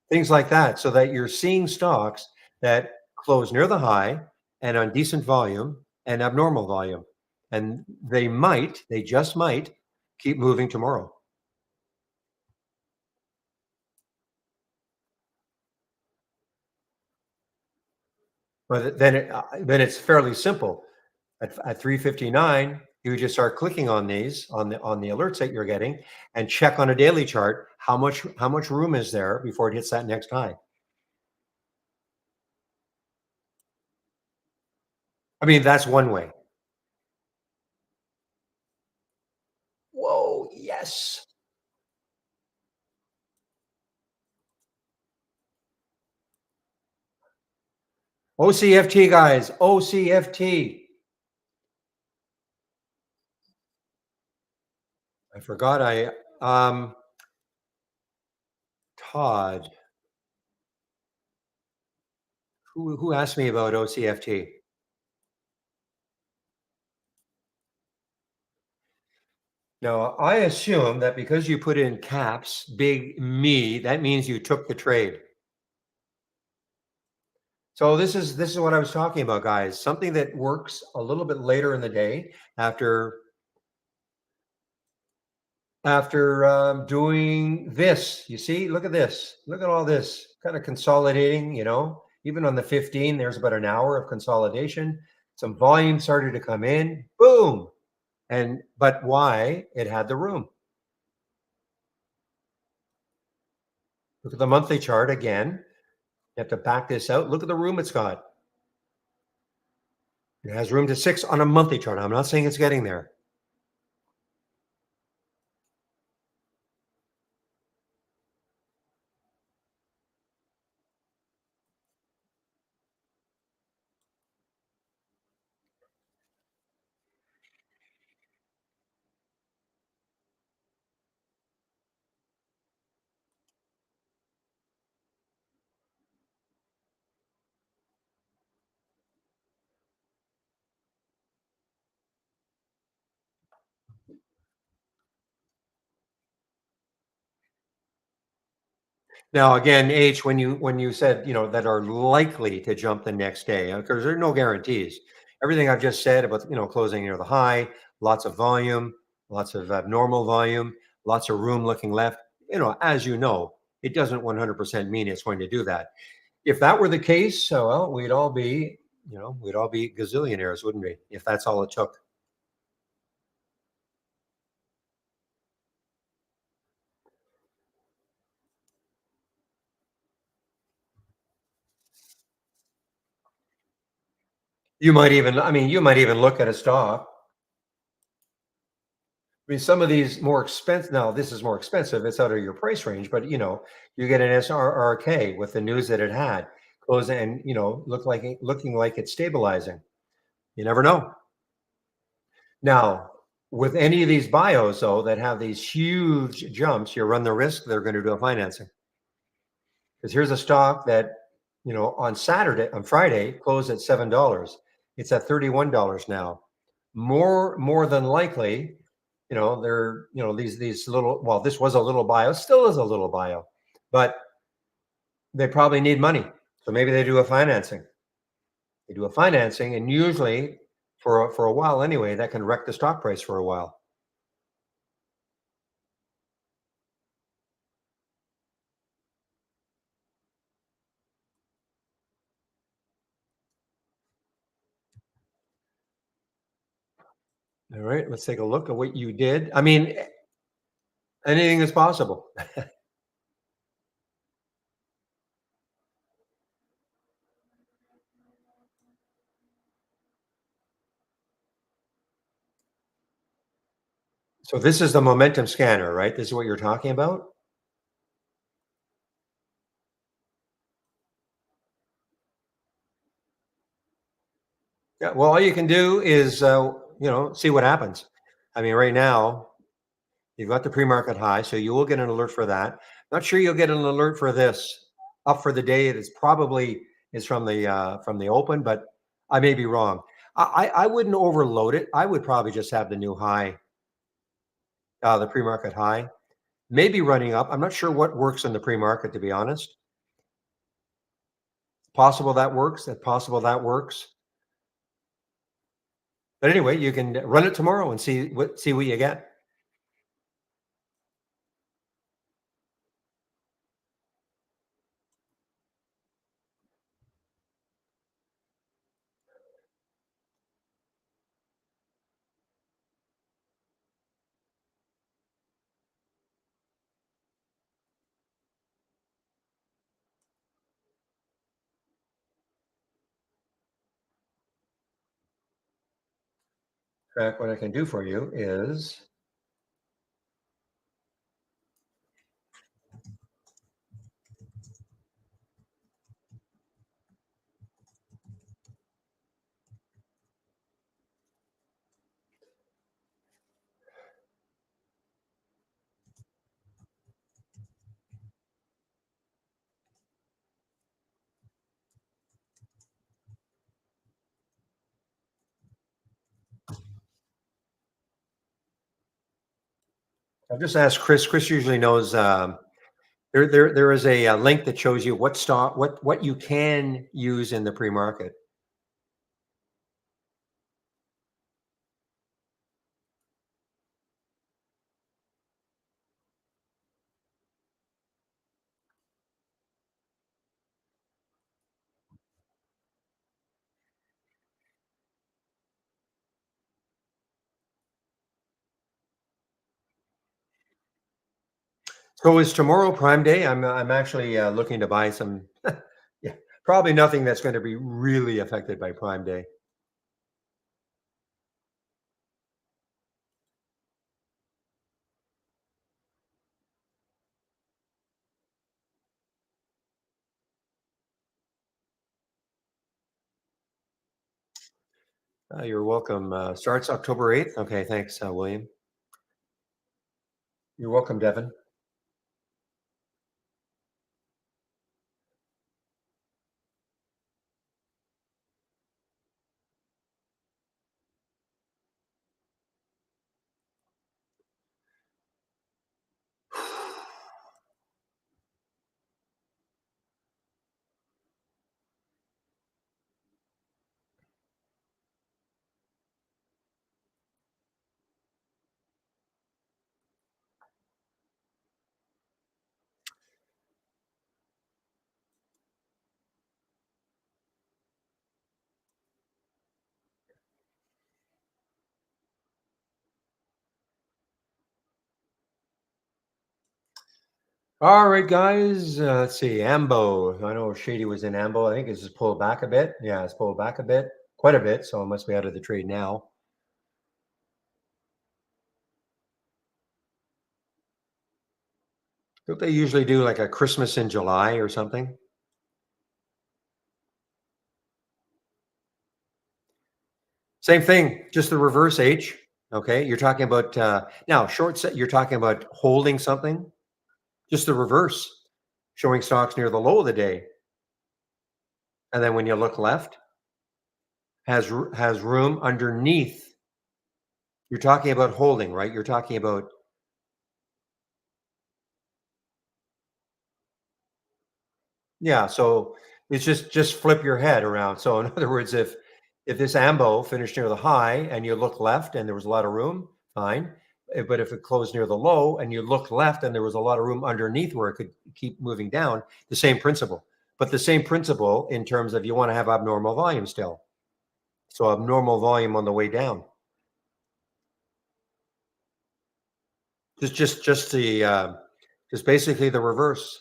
things like that, so that you're seeing stocks that close near the high and on decent volume and abnormal volume. And they just might keep moving tomorrow. But then it's fairly simple. At 359, you just start clicking on these on the alerts that you're getting and check on a daily chart how much room is there before it hits that next high. I mean, that's one way. Whoa, yes. OCFT, guys, OCFT. I forgot Todd, who asked me about OCFT? Now, I assume that because you put in caps, big me, that means you took the trade. So this is what I was talking about, guys. Something that works a little bit later in the day after doing this. You see, look at this. Look at all this kind of consolidating. Even on the 15, there's about an hour of consolidation. Some volume started to come in. Boom. But why? It had the room. Look at the monthly chart again. You have to back this out. Look at the room it's got. It has room to 6 on a monthly chart. I'm not saying it's getting there. Now, again, H, when you said, that are likely to jump the next day, because there are no guarantees. Everything I've just said about, closing near the high, lots of volume, lots of abnormal volume, lots of room looking left. As you know, it doesn't 100% mean it's going to do that. If that were the case, so well, we'd all be gazillionaires, wouldn't we? If that's all it took. You might even look at a stock. I mean, some of these more expensive. Now, this is more expensive. It's out of your price range, but you get an SRRK with the news that it had close and looking like it's stabilizing. You never know. Now, with any of these bios though that have these huge jumps, you run the risk they're going to do a financing. Because here's a stock that on Friday closed at $7. It's at $31 now. More than likely, they're these little. Well, this was a little bio, still is a little bio, but they probably need money, so maybe they do a financing. They do a financing, and usually for a while anyway, that can wreck the stock price for a while. All right, let's take a look at what you did. I mean, anything is possible. So this is the momentum scanner, right? This is what you're talking about. Yeah. Well, all you can do is see what happens. I mean, right now you've got the pre-market high, so you will get an alert for that. Not sure you'll get an alert for this up for the day. It is probably is from the open, but I may be wrong. I wouldn't overload it. I would probably just have the new high, the pre-market high, maybe running up. I'm not sure what works in the pre-market, to be honest. Possible that works. That possible that works. But anyway, you can run it tomorrow and see what you get. In fact, what I can do for you is I'll just ask Chris. Chris usually knows. There is a link that shows you what stock, what you can use in the pre-market. So is tomorrow Prime Day? I'm actually looking to buy some. Yeah, Probably nothing that's going to be really affected by Prime Day. You're welcome. Starts October 8th. Okay, thanks, William. You're welcome, Devin. All right, guys. Let's see. Ambo. I know Shady was in Ambo. I think it's just pulled back a bit. Yeah, it's pulled back a bit, quite a bit. So it must be out of the trade now. Don't they usually do like a Christmas in July or something? Same thing, just the reverse H. Okay, you're talking about now short set. You're talking about holding something, just the reverse, showing stocks near the low of the day, and then when you look left, has room underneath. You're talking about holding, right? You're talking about yeah. So it's just flip your head around. So in other words, if this ambo finished near the high and you look left and there was a lot of room, fine. But if it closed near the low and you look left and there was a lot of room underneath where it could keep moving down, the same principle. But the same principle in terms of you want to have abnormal volume still. So abnormal volume on the way down. Just the just basically the reverse.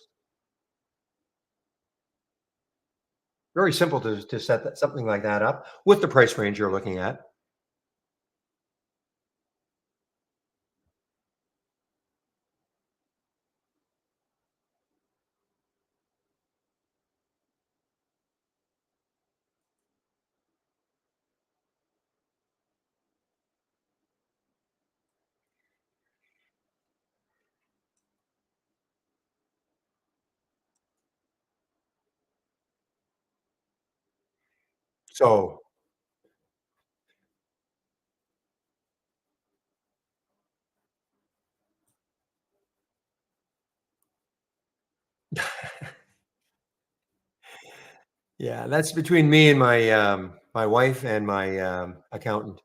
Very simple to set that, something like that up with the price range you're looking at. So yeah, that's between me and my wife and my accountant.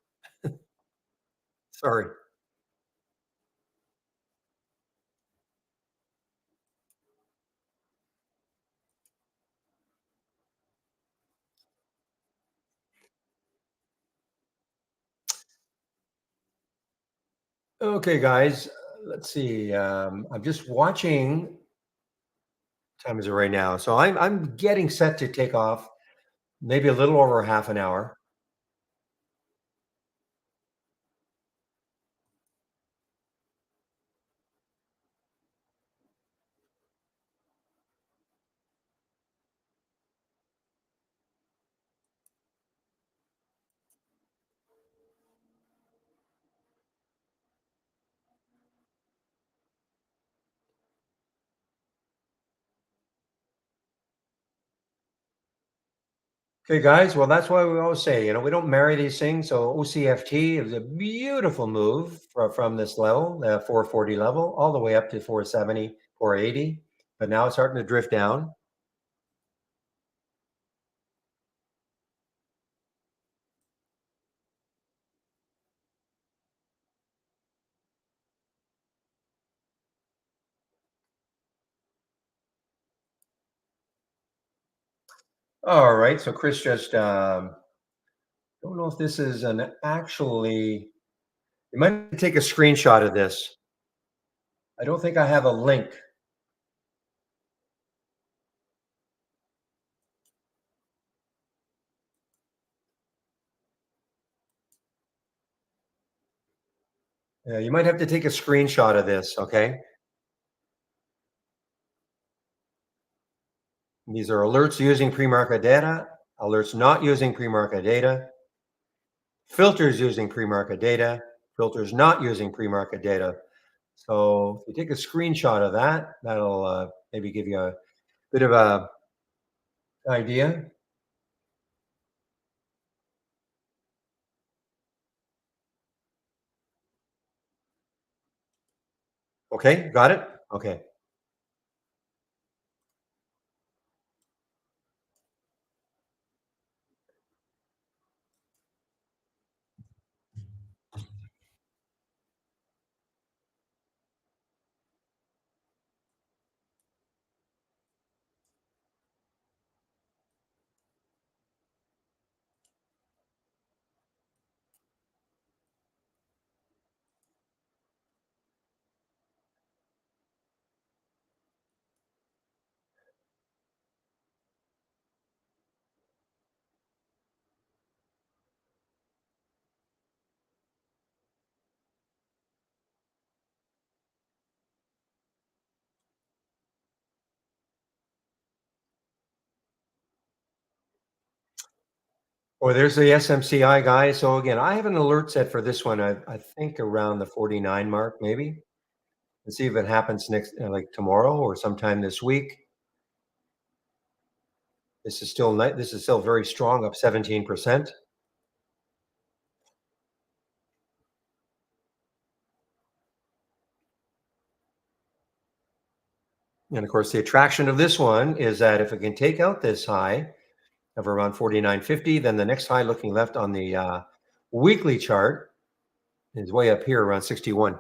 Sorry. Okay, guys. Let's see. I'm just watching. Time is it right now? So I'm getting set to take off. Maybe a little over half an hour. Okay, guys. Well, that's why we always say, we don't marry these things. So OCFT is a beautiful move from this level, the 440 level, all the way up to 470, 480. But now it's starting to drift down. All right. So Chris just don't know if this is an actually. You might take a screenshot of this. I don't think I have a link. You might have to take a screenshot of this, okay? These are alerts using pre-market data, alerts not using pre-market data, filters using pre-market data, filters not using pre-market data. So if you take a screenshot of that, that'll maybe give you a bit of a idea. Okay, got it? Okay. Oh, there's the SMCI guy. So again, I have an alert set for this one. I think around the 49 mark, maybe. Let's see if it happens next, like tomorrow or sometime this week. This is still this is still very strong, up 17%. And of course, the attraction of this one is that if it can take out this high of around 49.50, then the next high looking left on the weekly chart is way up here around 61.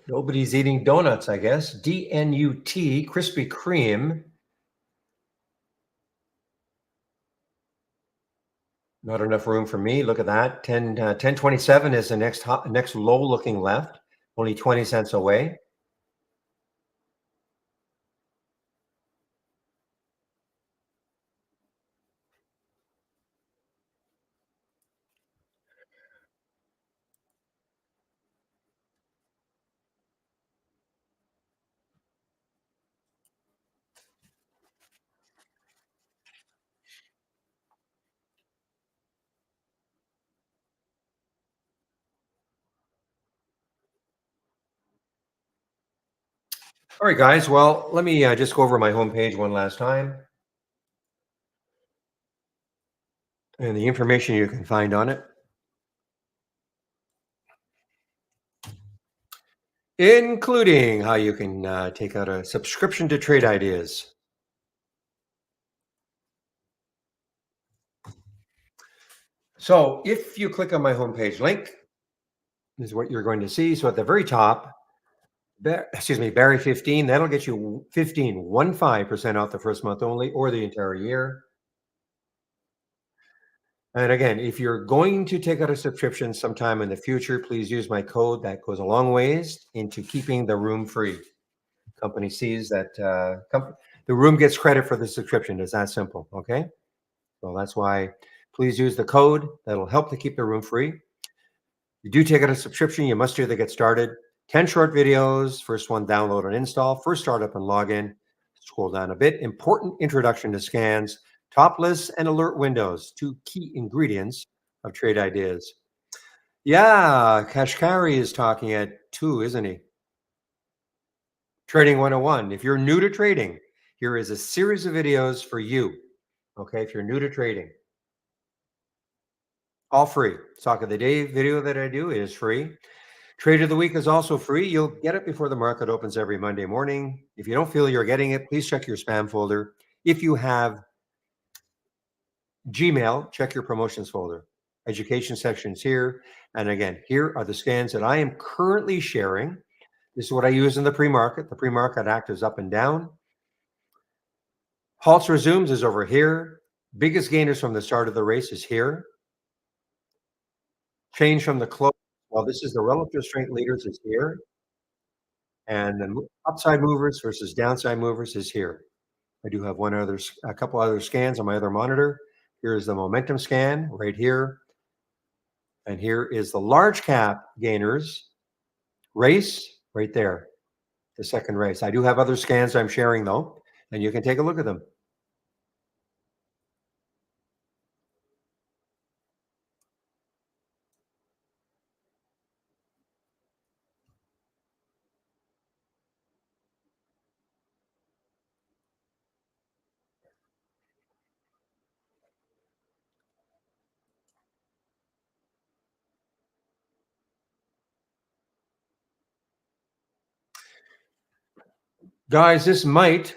Nobody's eating donuts, I guess. DNUT, Krispy Kreme. Not enough room for me. Look at that. 1027 is the next low looking left, only 20 cents away. All right, guys. Well, let me just go over my homepage one last time and the information you can find on it, including how you can take out a subscription to Trade Ideas. So if you click on my homepage link, this is what you're going to see. So at the very top, Barry 15, that'll get you 15% off the first month only or the entire year. And again, if you're going to take out a subscription sometime in the future, please use my code. That goes a long ways into keeping the room free. Company sees that the room gets credit for the subscription. It's that simple. Okay. So that's why please use the code. That'll help to keep the room free. You do take out a subscription, you must either get started. 10 short videos. First one, download and install. First, startup and login. Scroll down a bit. Important introduction to scans. Top lists and alert windows. Two key ingredients of Trade Ideas. Yeah, Kashkari is talking at 2, isn't he? Trading 101. If you're new to trading, here is a series of videos for you. Okay, if you're new to trading. All free. Stock of the day video that I do is free. Trade of the week is also free. You'll get it before the market opens every Monday morning. If you don't feel you're getting it, please check your spam folder. If you have Gmail, check your promotions folder. Education sections here. And again, here are the scans that I am currently sharing. This is what I use in the pre-market. The pre-market act is up and down. Halts resumes is over here. Biggest gainers from the start of the race is here. Change from the close Well, this is the relative strength leaders is here, and the upside movers versus downside movers is here. I do have a couple other scans on my other monitor. Here's the momentum scan right here. And here is the large cap gainers race right there, the second race. I do have other scans I'm sharing though, and you can take a look at them. Guys, this might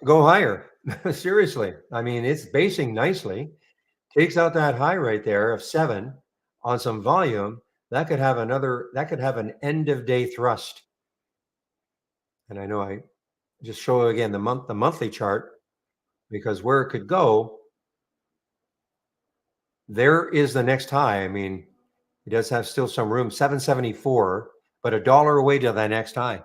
go higher. Seriously. I mean, it's basing nicely. Takes out that high right there of 7 on some volume. That could have an end of day thrust. And I know I just show again the monthly chart, because where it could go, there is the next high. I mean, it does have still some room, 774, but $1 away to that next high.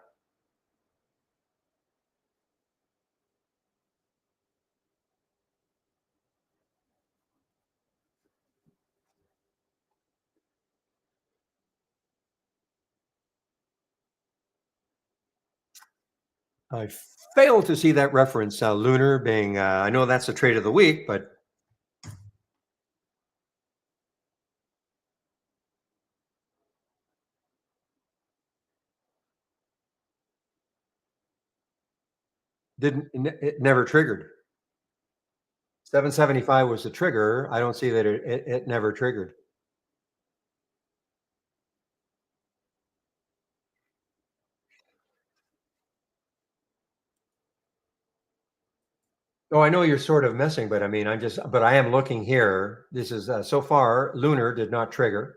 I failed to see that reference, Lunar being, I know that's the trade of the week, but it never triggered. 775 was the trigger. I don't see that it never triggered. Oh, I know you're sort of messing, but I mean, but I am looking here. This is so far, Lunar did not trigger.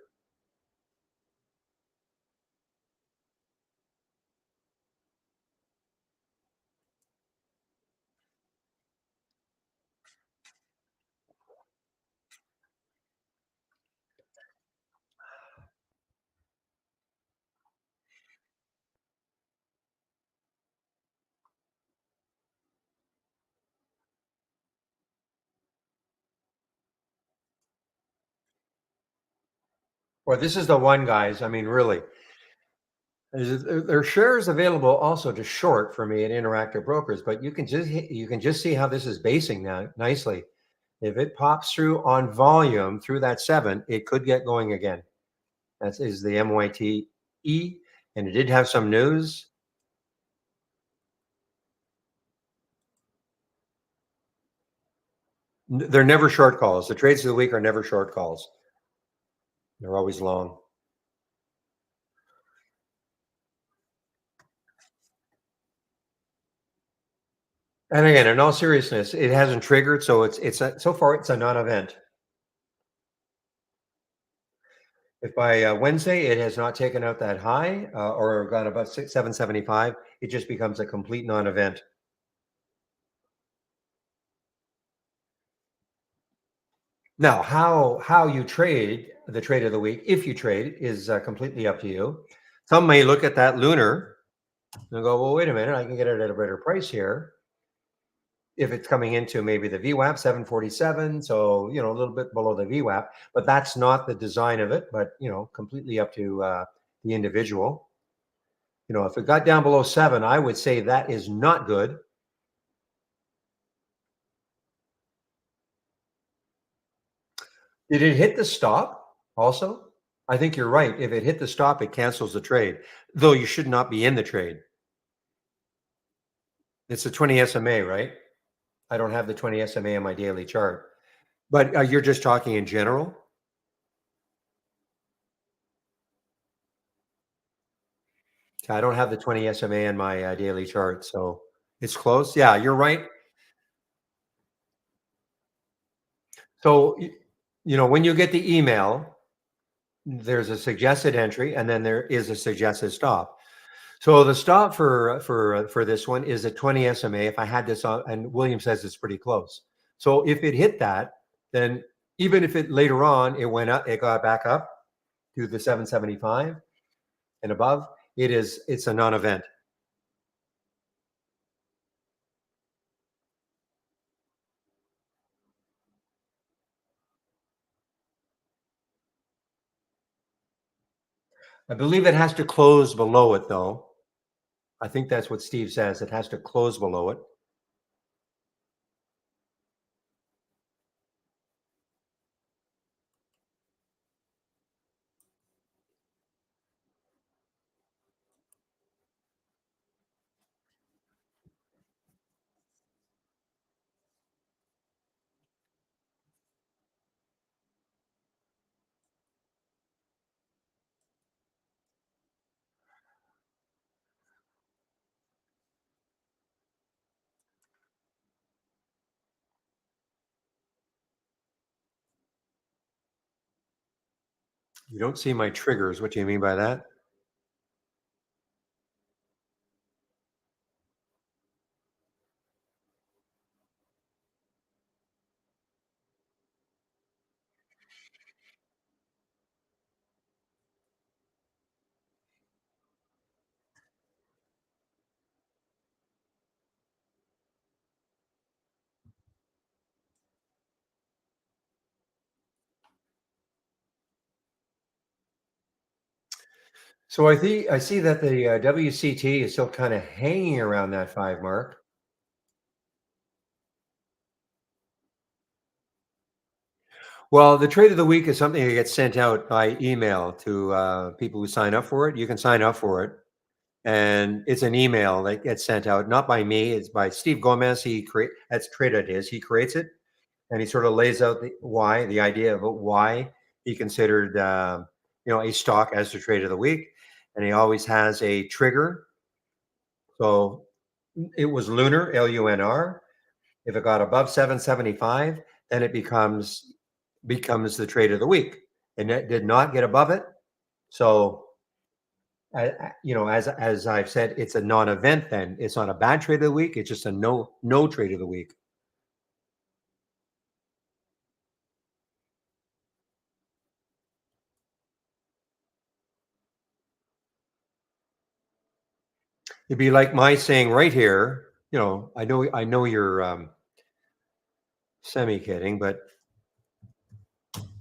Well, this is the one, guys. I mean, really, there are shares available also to short for me at Interactive Brokers, but you can just see how this is basing now nicely. If it pops through on volume through that 7, it could get going again. That is the MYTE, and it did have some news. They're never short calls. The trades of the week are never short calls. They're always long. And again, in all seriousness, it hasn't triggered, so so far it's a non-event. If by Wednesday it has not taken out that high or gone above 775, it just becomes a complete non-event. Now, how you trade the trade of the week, if you trade, is completely up to you. Some may look at that Lunar and go, well, wait a minute, I can get it at a better price here. If it's coming into maybe the VWAP 747, so a little bit below the VWAP, but that's not the design of it. But completely up to the individual. If it got down below 7, I would say that is not good. Did it hit the stop also? I think you're right. If it hit the stop, it cancels the trade, though you should not be in the trade. It's a 20 SMA, right? I don't have the 20 SMA on my daily chart, but you're just talking in general. I don't have the 20 SMA on my daily chart, so it's close. Yeah, you're right. So, when you get the email, there's a suggested entry, and then there is a suggested stop. So the stop for this one is a 20 SMA. If I had this on, and William says it's pretty close. So if it hit that, then even if it later on it went up, it got back up, to the 775 and above, it's a non-event. I believe it has to close below it, though. I think that's what Steve says. It has to close below it. You don't see my triggers. What do you mean by that? So I see that the WCT is still kind of hanging around that 5 mark. Well, the trade of the week is something that gets sent out by email to people who sign up for it. You can sign up for it, and it's an email that gets sent out, not by me. It's by Steve Gomez. That's Trade Ideas. He creates it, and he sort of lays out the idea of why he considered a stock as the trade of the week, and he always has a trigger. So it was Lunar, LUNR. If it got above 775, then it becomes the trade of the week, and it did not get above it. So, as I've said, it's a non-event. Then it's not a bad trade of the week. It's just a no trade of the week. It'd be like my saying right here. I know you're semi kidding, but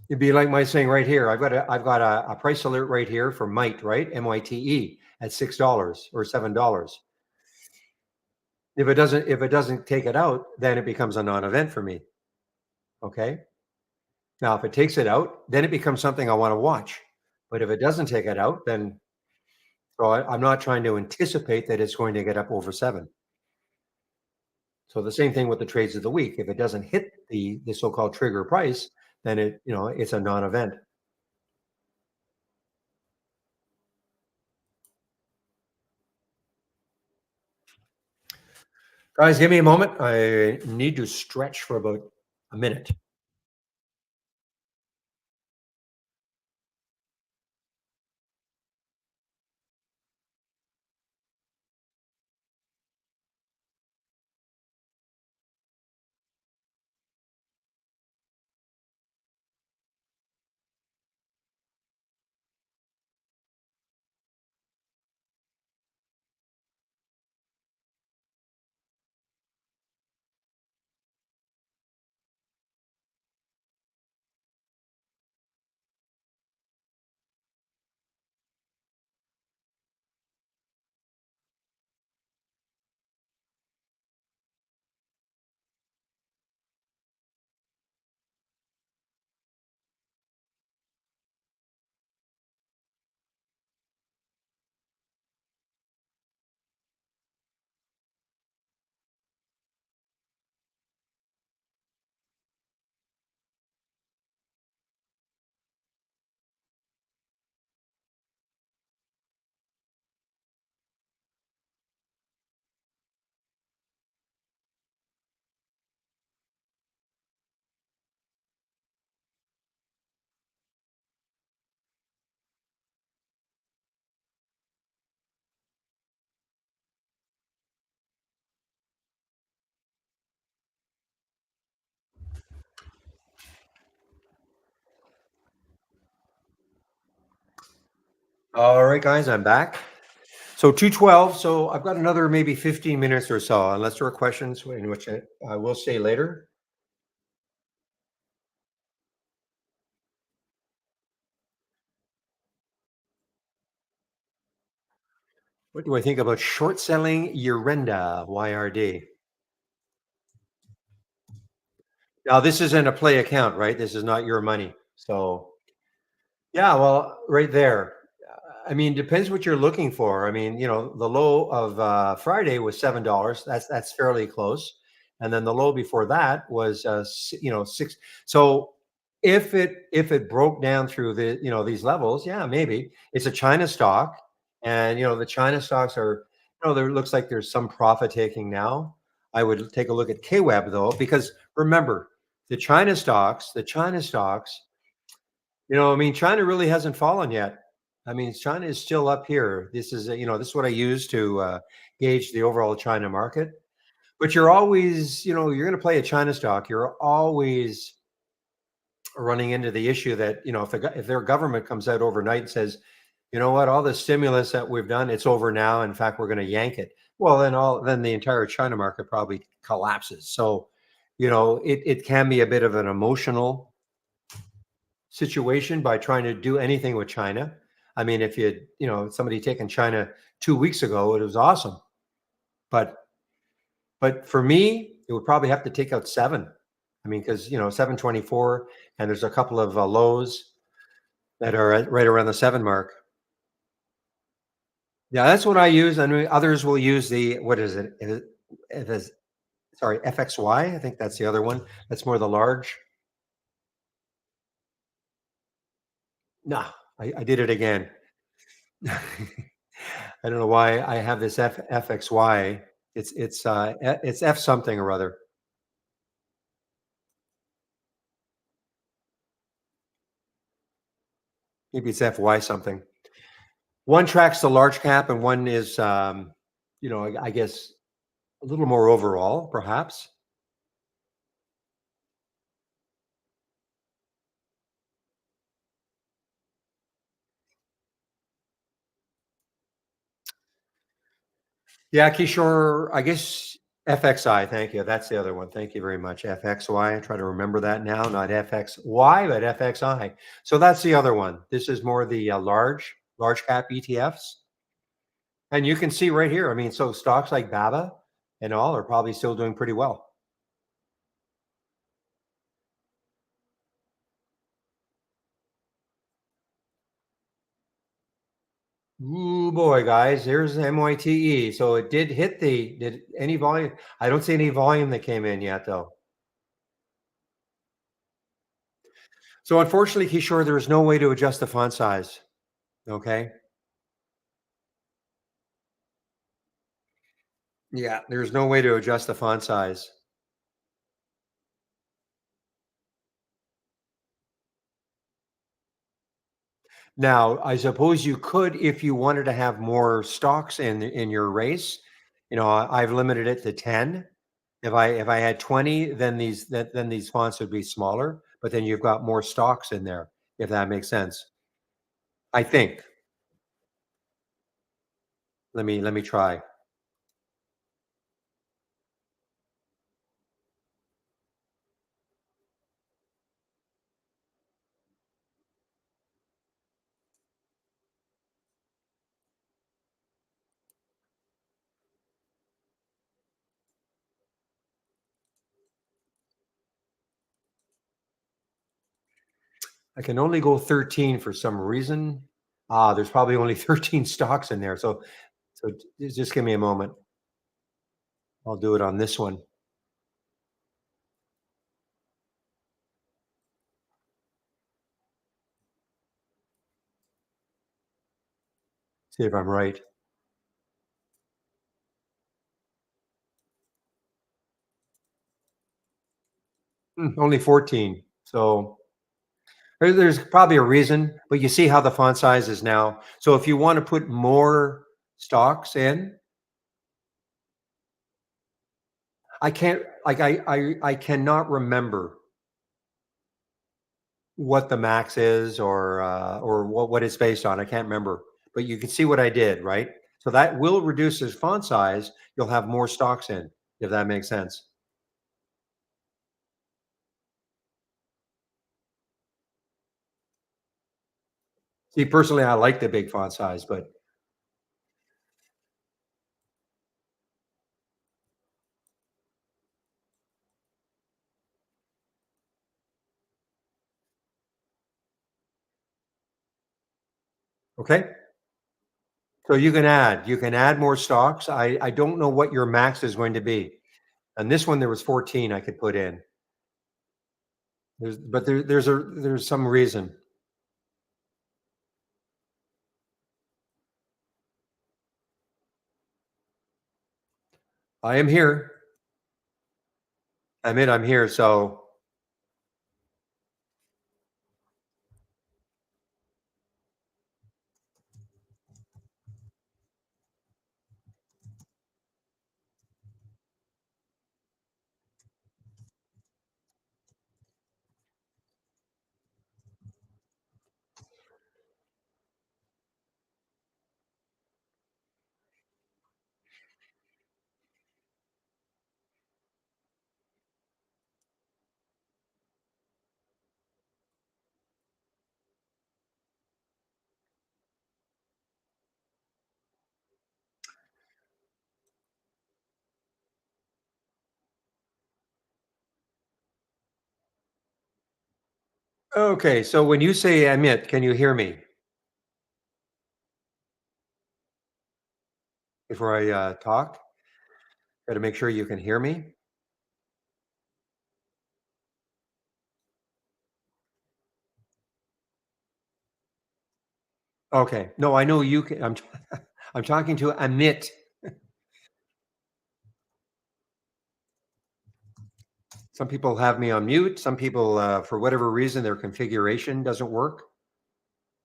it'd be like my saying right here. I've got a price alert right here for Mite, right? MYTE at $6 or $7. If it doesn't take it out, then it becomes a non-event for me. Okay. Now, if it takes it out, then it becomes something I want to watch. But if it doesn't take it out, then I'm not trying to anticipate that it's going to get up over 7. So the same thing with the trades of the week. If it doesn't hit the so-called trigger price, then it's a non-event. Guys, give me a moment. I need to stretch for about a minute. All right, guys, I'm back. So 2:12. So I've got another maybe 15 minutes or so, unless there are questions, in which I will say later. What do I think about short selling Urenda YRD? Now, this isn't a play account, right? This is not your money. So, yeah, well, right there. I mean, depends what you're looking for. I mean, the low of Friday was $7. That's fairly close, and then the low before that was six. So if it broke down through these levels, yeah, maybe it's a China stock, and the China stocks are there looks like there's some profit taking now. I would take a look at KWEB though, because remember the China stocks. I mean, China really hasn't fallen yet. I mean, China is still up here. This is what I use to gauge the overall China market. But you're always, you're going to play a China stock. You're always running into the issue that, if their government comes out overnight and says, you know what, all the stimulus that we've done, it's over now. In fact, we're going to yank it. Well, then the entire China market probably collapses. So, it can be a bit of an emotional situation by trying to do anything with China. I mean, if somebody taken China 2 weeks ago, it was awesome. But for me, it would probably have to take out seven. I mean, because 724, and there's a couple of lows that are right around the seven mark. Yeah, that's what I use. I mean, others will use the what is it? It is sorry, FXY. I think that's the other one. That's more the large. No, I did it again. I don't know why I have this FXY. It's F something or other. Maybe it's FY something. One tracks the large cap, and one is, I guess a little more overall, perhaps. Yeah, Kishore, I guess FXI. Thank you. That's the other one. Thank you very much. FXY. I try to remember that now, not FXY, but FXI. So that's the other one. This is more the large cap ETFs. And you can see right here, I mean, so stocks like BABA and all are probably still doing pretty well. Ooh boy, guys, here's MYTE. So it did any volume? I don't see any volume that came in yet though. So unfortunately, Kishore, there is no way to adjust the font size. Okay. Yeah, there's no way to adjust the font size. Now, I suppose you could if you wanted to have more stocks in your race. I've limited it to 10. If I had 20, then these fonts would be smaller, but then you've got more stocks in there, if that makes sense. I think. Let me try. I can only go 13 for some reason. There's probably only 13 stocks in there. So just give me a moment. I'll do it on this one. See if I'm right. Only 14. So there's probably a reason, but you see how the font size is now. So if you want to put more stocks in, I can't like I cannot remember what the max is or what it's based on. I can't remember. but you can see what I did, right? So that will reduce his font size. You'll have more stocks in, if that makes sense. See, personally, I like the big font size, but okay. So you can add more stocks. I don't know what your max is going to be. And this one, there was 14 I could put in. There's some reason. I am here. I'm here. So okay. So when you say emit, can you hear me before I talk? Got to make sure you can hear me. Okay. No, I know you can. I'm talking to emit. Some people have me on mute. Some people, for whatever reason, their configuration doesn't work,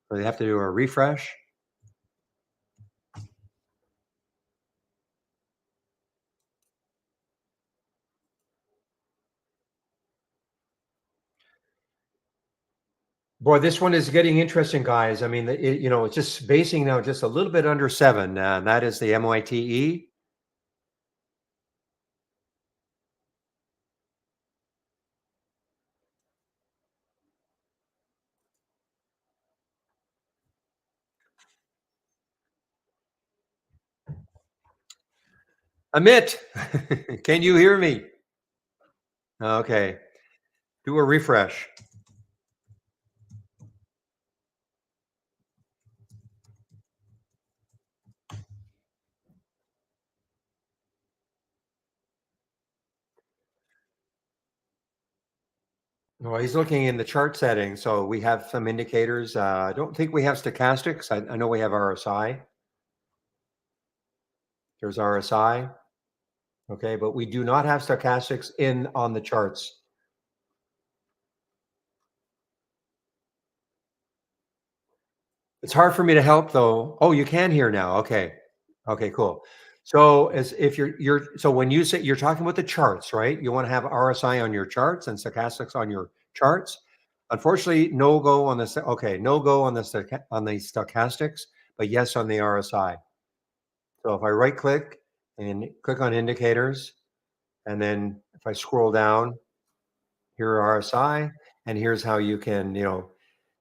or they have to do a refresh. Boy, this one is getting interesting, guys. I mean, it's just basing now just a little bit under 7. And that is the MYTE. Amit, can you hear me? Okay, do a refresh. Well, he's looking in the chart settings, so we have some indicators. I don't think we have stochastics. I know we have RSI. There's RSI. Okay, but we do not have stochastics in on the charts. It's hard for me to help though. Oh, you can hear now. Okay. Okay, cool. So as if you're so when you say you're talking about the charts, right? You want to have RSI on your charts and stochastics on your charts. Unfortunately, no go on the okay, no go on the on the stochastics, but yes on the RSI. So if I right click and click on indicators, and then if I scroll down, here are RSI, and here's how you can,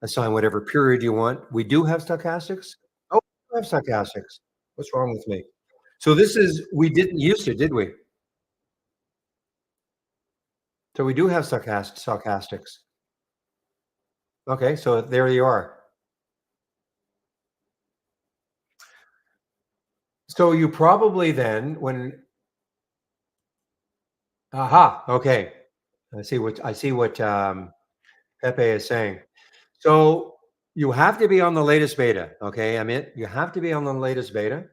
assign whatever period you want. We do have stochastics. Oh, we have stochastics. What's wrong with me? So this is we didn't used to, did we? So we do have stochastics. Okay, so there you are. So you probably then when aha, okay. I see what Pepe is saying. So you have to be on the latest beta. Okay, I mean you have to be on the latest beta.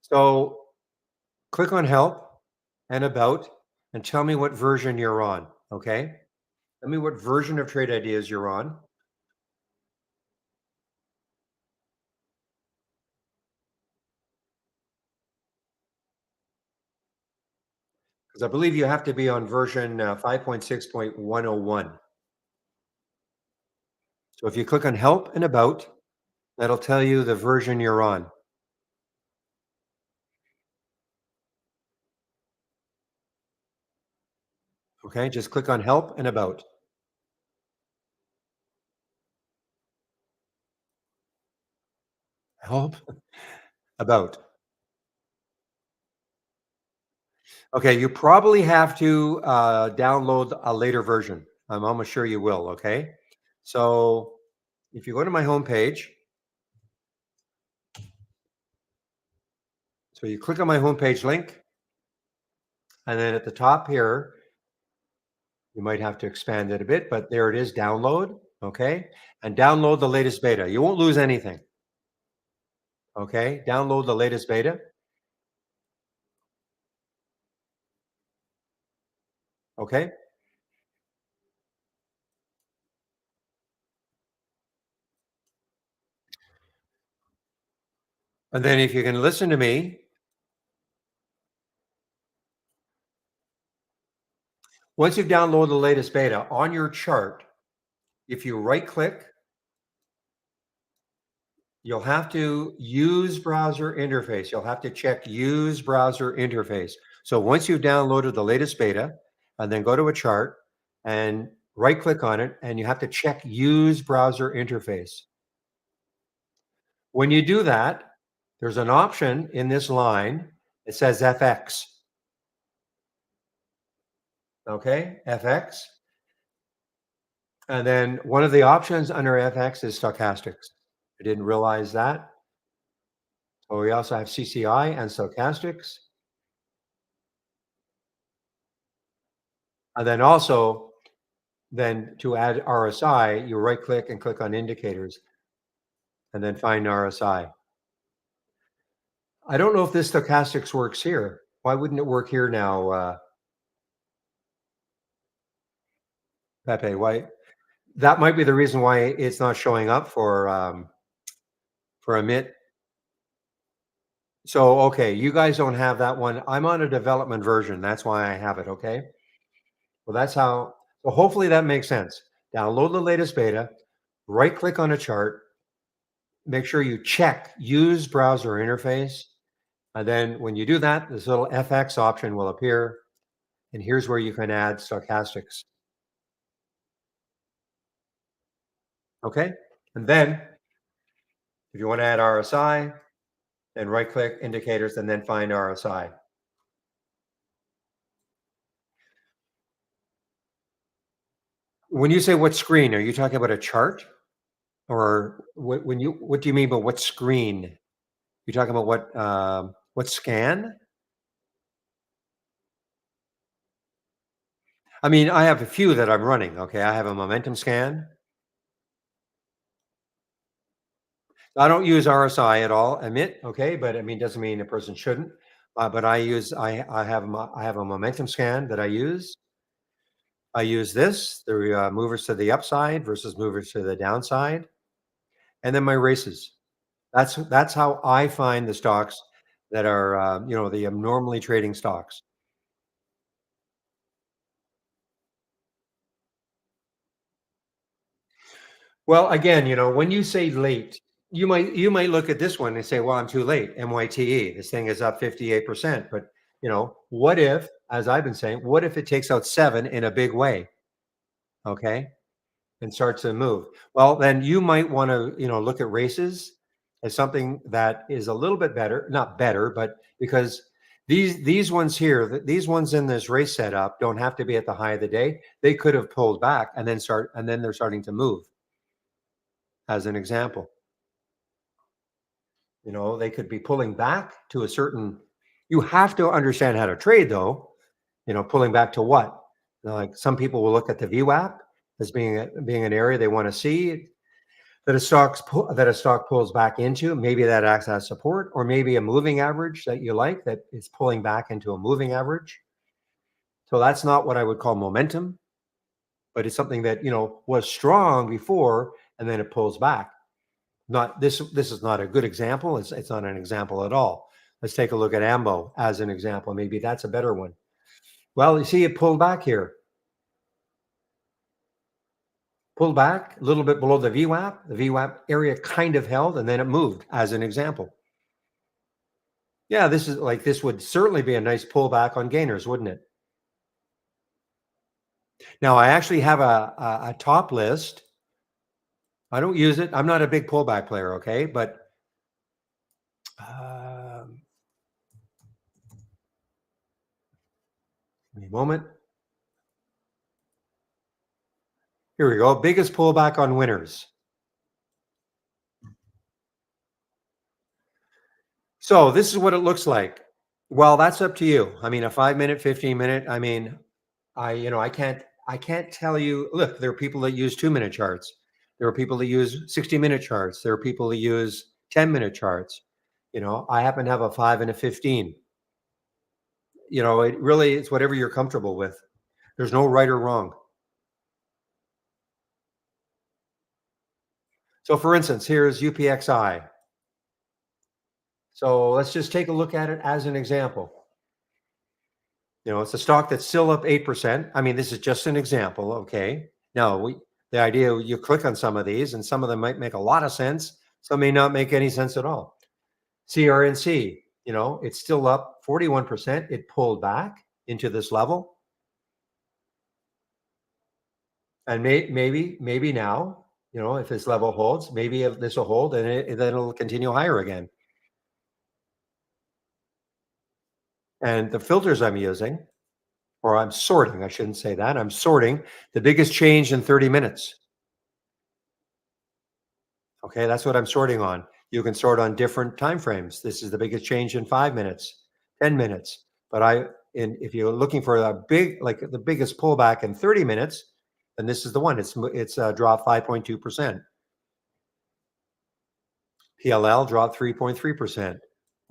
So click on help and about and tell me what version you're on. Okay. Tell me what version of Trade Ideas you're on. Because I believe you have to be on version 5.6.101. So if you click on help and about, That'll tell you the version you're on. Okay, just click on help and about. Help, about. Okay, you probably have to download a later version. I'm almost sure you will. Okay, so if you go to my homepage, so you click on my homepage link, and then at the top here, you might have to expand it a bit, but there it is, download. Okay, and download the latest beta. You won't lose anything. Okay, download the latest beta. Okay, and then if you can listen to me, once you've downloaded the latest beta on your chart, if you right click, you'll have to use browser interface. You'll have to check use browser interface. So once you've downloaded the latest beta, and then go to a chart and right click on it, and you have to check use browser interface. When you do that, there's an option in this line. It says FX. Okay, FX. And then one of the options under FX is stochastics. I didn't realize that. So we also have CCI and stochastics. And then also, then to add RSI, you right click and click on indicators and then find RSI. I don't know if this stochastics works here. Why wouldn't it work here now, Pepe? Why? That might be the reason why it's not showing up for emit. So, okay, you guys don't have that one. I'm on a development version. That's why I have it. Okay. Well, that's how. So hopefully that makes sense. Download the latest beta, right click on a chart, make sure you check use browser interface. And then when you do that, this little FX option will appear. And here's where you can add stochastics. Okay. And then if you want to add RSI, then right click indicators and then find RSI. When you say what screen, are you talking about a chart? Or what do you mean by what screen? You talking about what scan? I mean, I have a few that I'm running. Okay, I have a momentum scan. I don't use RSI at all, admit. Okay, but I mean, doesn't mean a person shouldn't. But I have a momentum scan that I use. I use this the movers to the upside versus movers to the downside, and then my races. That's how I find the stocks that are the abnormally trading stocks. Well, again, when you say late, you might look at this one and say, "Well, I'm too late." MYTE, this thing is up 58%. But what if, as I've been saying, what if it takes out seven in a big way? Okay, and starts to move. Well, then you might want to, look at races as something that is a little bit better, not better, but because these ones here, these ones in this race setup don't have to be at the high of the day. They could have pulled back and then they're starting to move. As an example, they could be pulling back to a certain. You have to understand how to trade, though. Pulling back to what? Like some people will look at the VWAP as being an area they want to see that a stock pulls back into. Maybe that acts as support, or maybe a moving average that you like that is pulling back into a moving average. So that's not what I would call momentum, but it's something that was strong before and then it pulls back. Not this. This is not a good example. It's not an example at all. Let's take a look at AMBO as an example. Maybe that's a better one. Well, you see, it pulled back here. pulled back a little bit below the VWAP. The VWAP area kind of held, and then it moved, as an example. Yeah, this would certainly be a nice pullback on gainers, wouldn't it? Now, I actually have a top list. I don't use it. I'm not a big pullback player, okay? But give me a moment. Here we go. Biggest pullback on winners. So this is what it looks like. Well, that's up to you. I mean, a 5-minute, 15-minute. I mean, I can't tell you. Look, there are people that use 2-minute charts. There are people that use 60-minute charts. There are people that use 10-minute charts. I happen to have a 5 and a 15. It really is whatever you're comfortable with. There's no right or wrong. So for instance, here's UPXI. So let's just take a look at it as an example. It's a stock that's still up 8%. I mean, this is just an example, okay? Now, the idea, you click on some of these, and some of them might make a lot of sense. Some may not make any sense at all. CRNC, it's still up 41%. It pulled back into this level. And maybe now, if this level holds, maybe if this will hold, and then it'll continue higher again. And the filters I'm using, or I'm sorting, I shouldn't say that. I'm sorting the biggest change in 30 minutes. Okay, that's what I'm sorting on. You can sort on different time frames. This is the biggest change in 5 minutes, 10 minutes. But if you're looking for the biggest pullback in 30 minutes, then this is the one. It's dropped 5.2%. PLL dropped 3.3%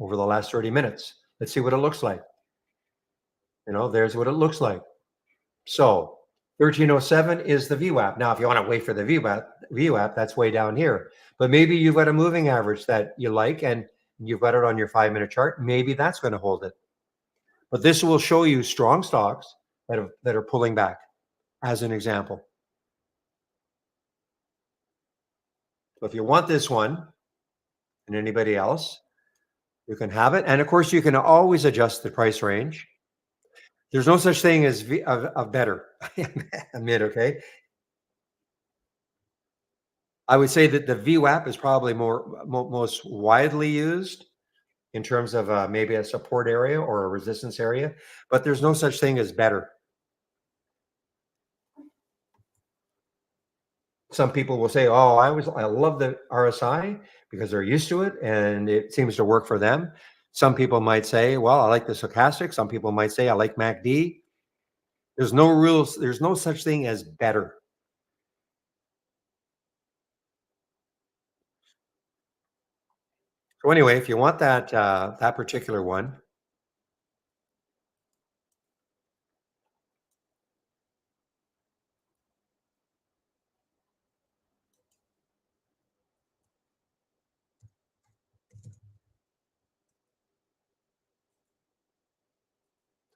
over the last 30 minutes. Let's see what it looks like. There's what it looks like. So 1307 is the VWAP. Now, if you want to wait for the VWAP, that's way down here. But maybe you've got a moving average that you like, and you've got it on your 5-minute chart. Maybe that's going to hold it. But this will show you strong stocks that are pulling back, as an example. So if you want this one, and anybody else, you can have it. And of course, you can always adjust the price range. There's no such thing as a better, admit, okay? I would say that the VWAP is probably most widely used in terms of maybe a support area or a resistance area, but there's no such thing as better. Some people will say, "Oh, I love the RSI because they're used to it and it seems to work for them." Some people might say, "Well, I like the stochastic." Some people might say, "I like MACD." There's no rules. There's no such thing as better. So anyway, if you want that particular one,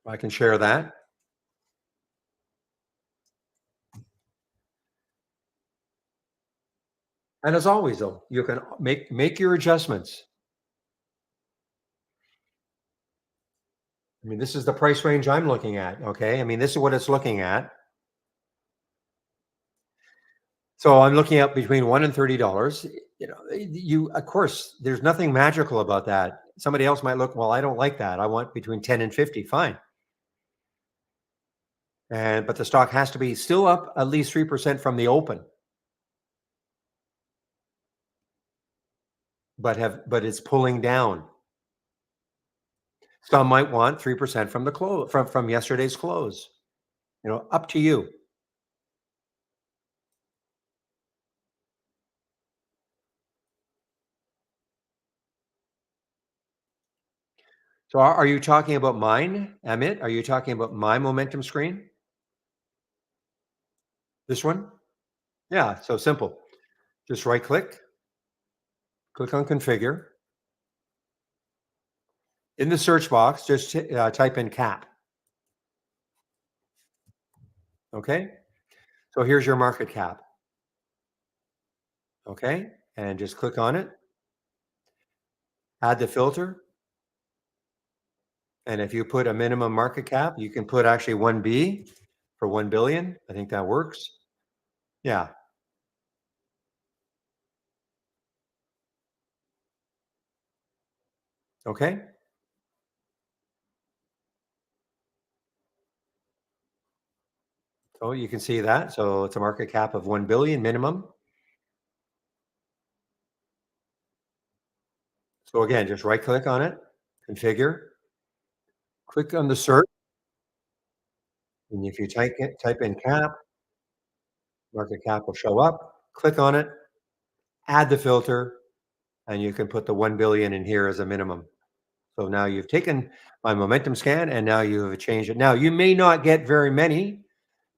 I can share that. And as always, though, you can make your adjustments. I mean, this is the price range I'm looking at. Okay, I mean, this is what it's looking at. So I'm looking at between $1 and $30. Of course, there's nothing magical about that. Somebody else might look, well, I don't like that. I want between 10 and 50. Fine. But the stock has to be still up at least 3% from the open. But it's pulling down. Some might want 3% from the close from yesterday's close. Up to you. So are you talking about mine, Amit? Are you talking about my momentum screen? This one? Yeah, so simple. Just right click on configure. In the search box, just type in cap. Okay? So here's your market cap. Okay. And just click on it, add the filter. And if you put a minimum market cap, you can put actually 1B for 1 billion. I think that works. Yeah. Okay. So you can see that. So it's a market cap of 1 billion minimum. So again, just right click on it, configure, click on the search. And if you type in cap, market cap will show up. Click on it, add the filter, and you can put the 1 billion in here as a minimum. So now you've taken my momentum scan and now you have changed it. Now you may not get very many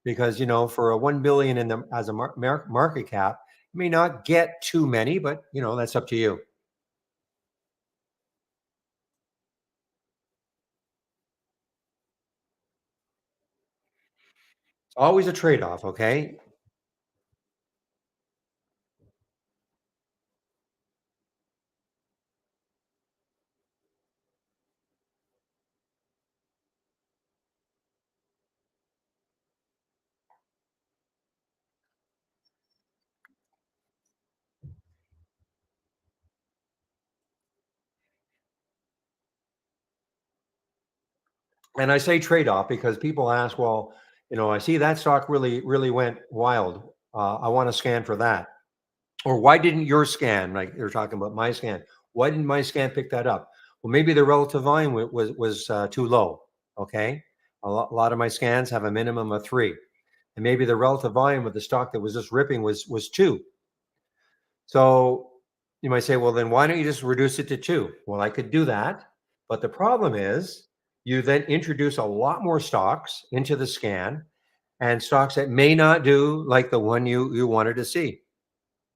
because for a 1 billion in the as a market cap, you may not get too many, but that's up to you. It's always a trade-off, okay? And I say trade-off because people ask, well, I see that stock really went wild. I want to scan for that. Or why didn't your scan, like you're talking about my scan, why didn't my scan pick that up? Well, maybe the relative volume was too low. Okay, a lot of my scans have a minimum of 3, and maybe the relative volume of the stock that was just ripping was 2. So you might say, well, then why don't you just reduce it to 2? Well, I could do that, but the problem is you then introduce a lot more stocks into the scan, and stocks that may not do like the one you wanted to see.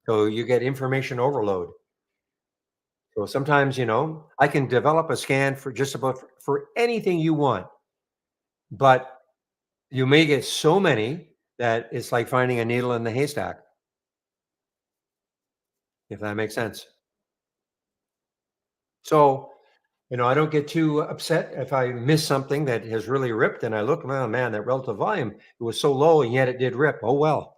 So you get information overload. So sometimes, I can develop a scan for just about for anything you want, but you may get so many that it's like finding a needle in the haystack, if that makes sense. So, I don't get too upset if I miss something that has really ripped and I look, oh man, that relative volume, it was so low and yet it did rip. Oh well.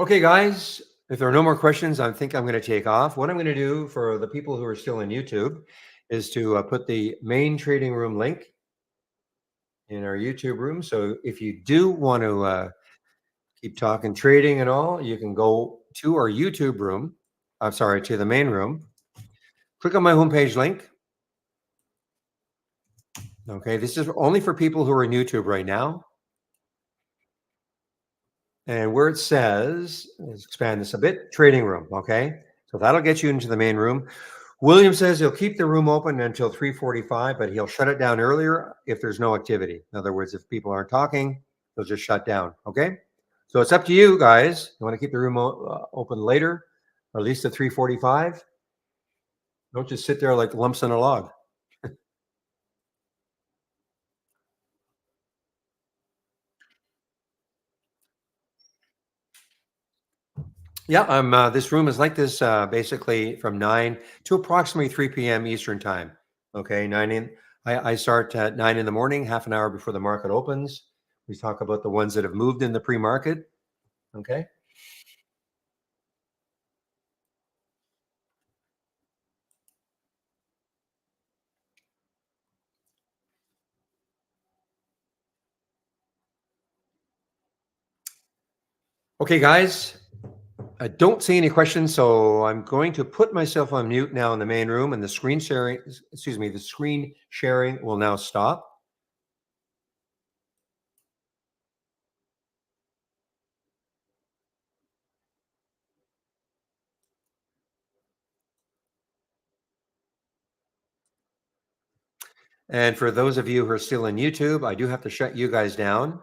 Okay, guys, if there are no more questions, I think I'm going to take off. What I'm going to do for the people who are still in YouTube is to put the main trading room link in our YouTube room. So if you do want to keep talking trading and all, you can go to our YouTube room. I'm sorry, to the main room. Click on my homepage link. Okay, this is only for people who are in YouTube right now. And where it says, let's expand this a bit, trading room. Okay, so that'll get you into the main room. William says he'll keep the room open until 3:45, but he'll shut it down earlier if there's no activity. In other words, if people aren't talking, they'll just shut down. Okay, so it's up to you guys. You want to keep the room open later, or at least at 3:45? Don't just sit there like lumps in a log. Yeah, I'm. This room is like this basically from 9 to approximately 3 p.m. Eastern time. Okay, 9 in. I start at 9 in the morning, half an hour before the market opens. We talk about the ones that have moved in the pre-market. Okay. Okay, guys. I don't see any questions, so I'm going to put myself on mute now in the main room, and the screen sharing. Excuse me. The screen sharing will now stop. And for those of you who are still in YouTube, I do have to shut you guys down.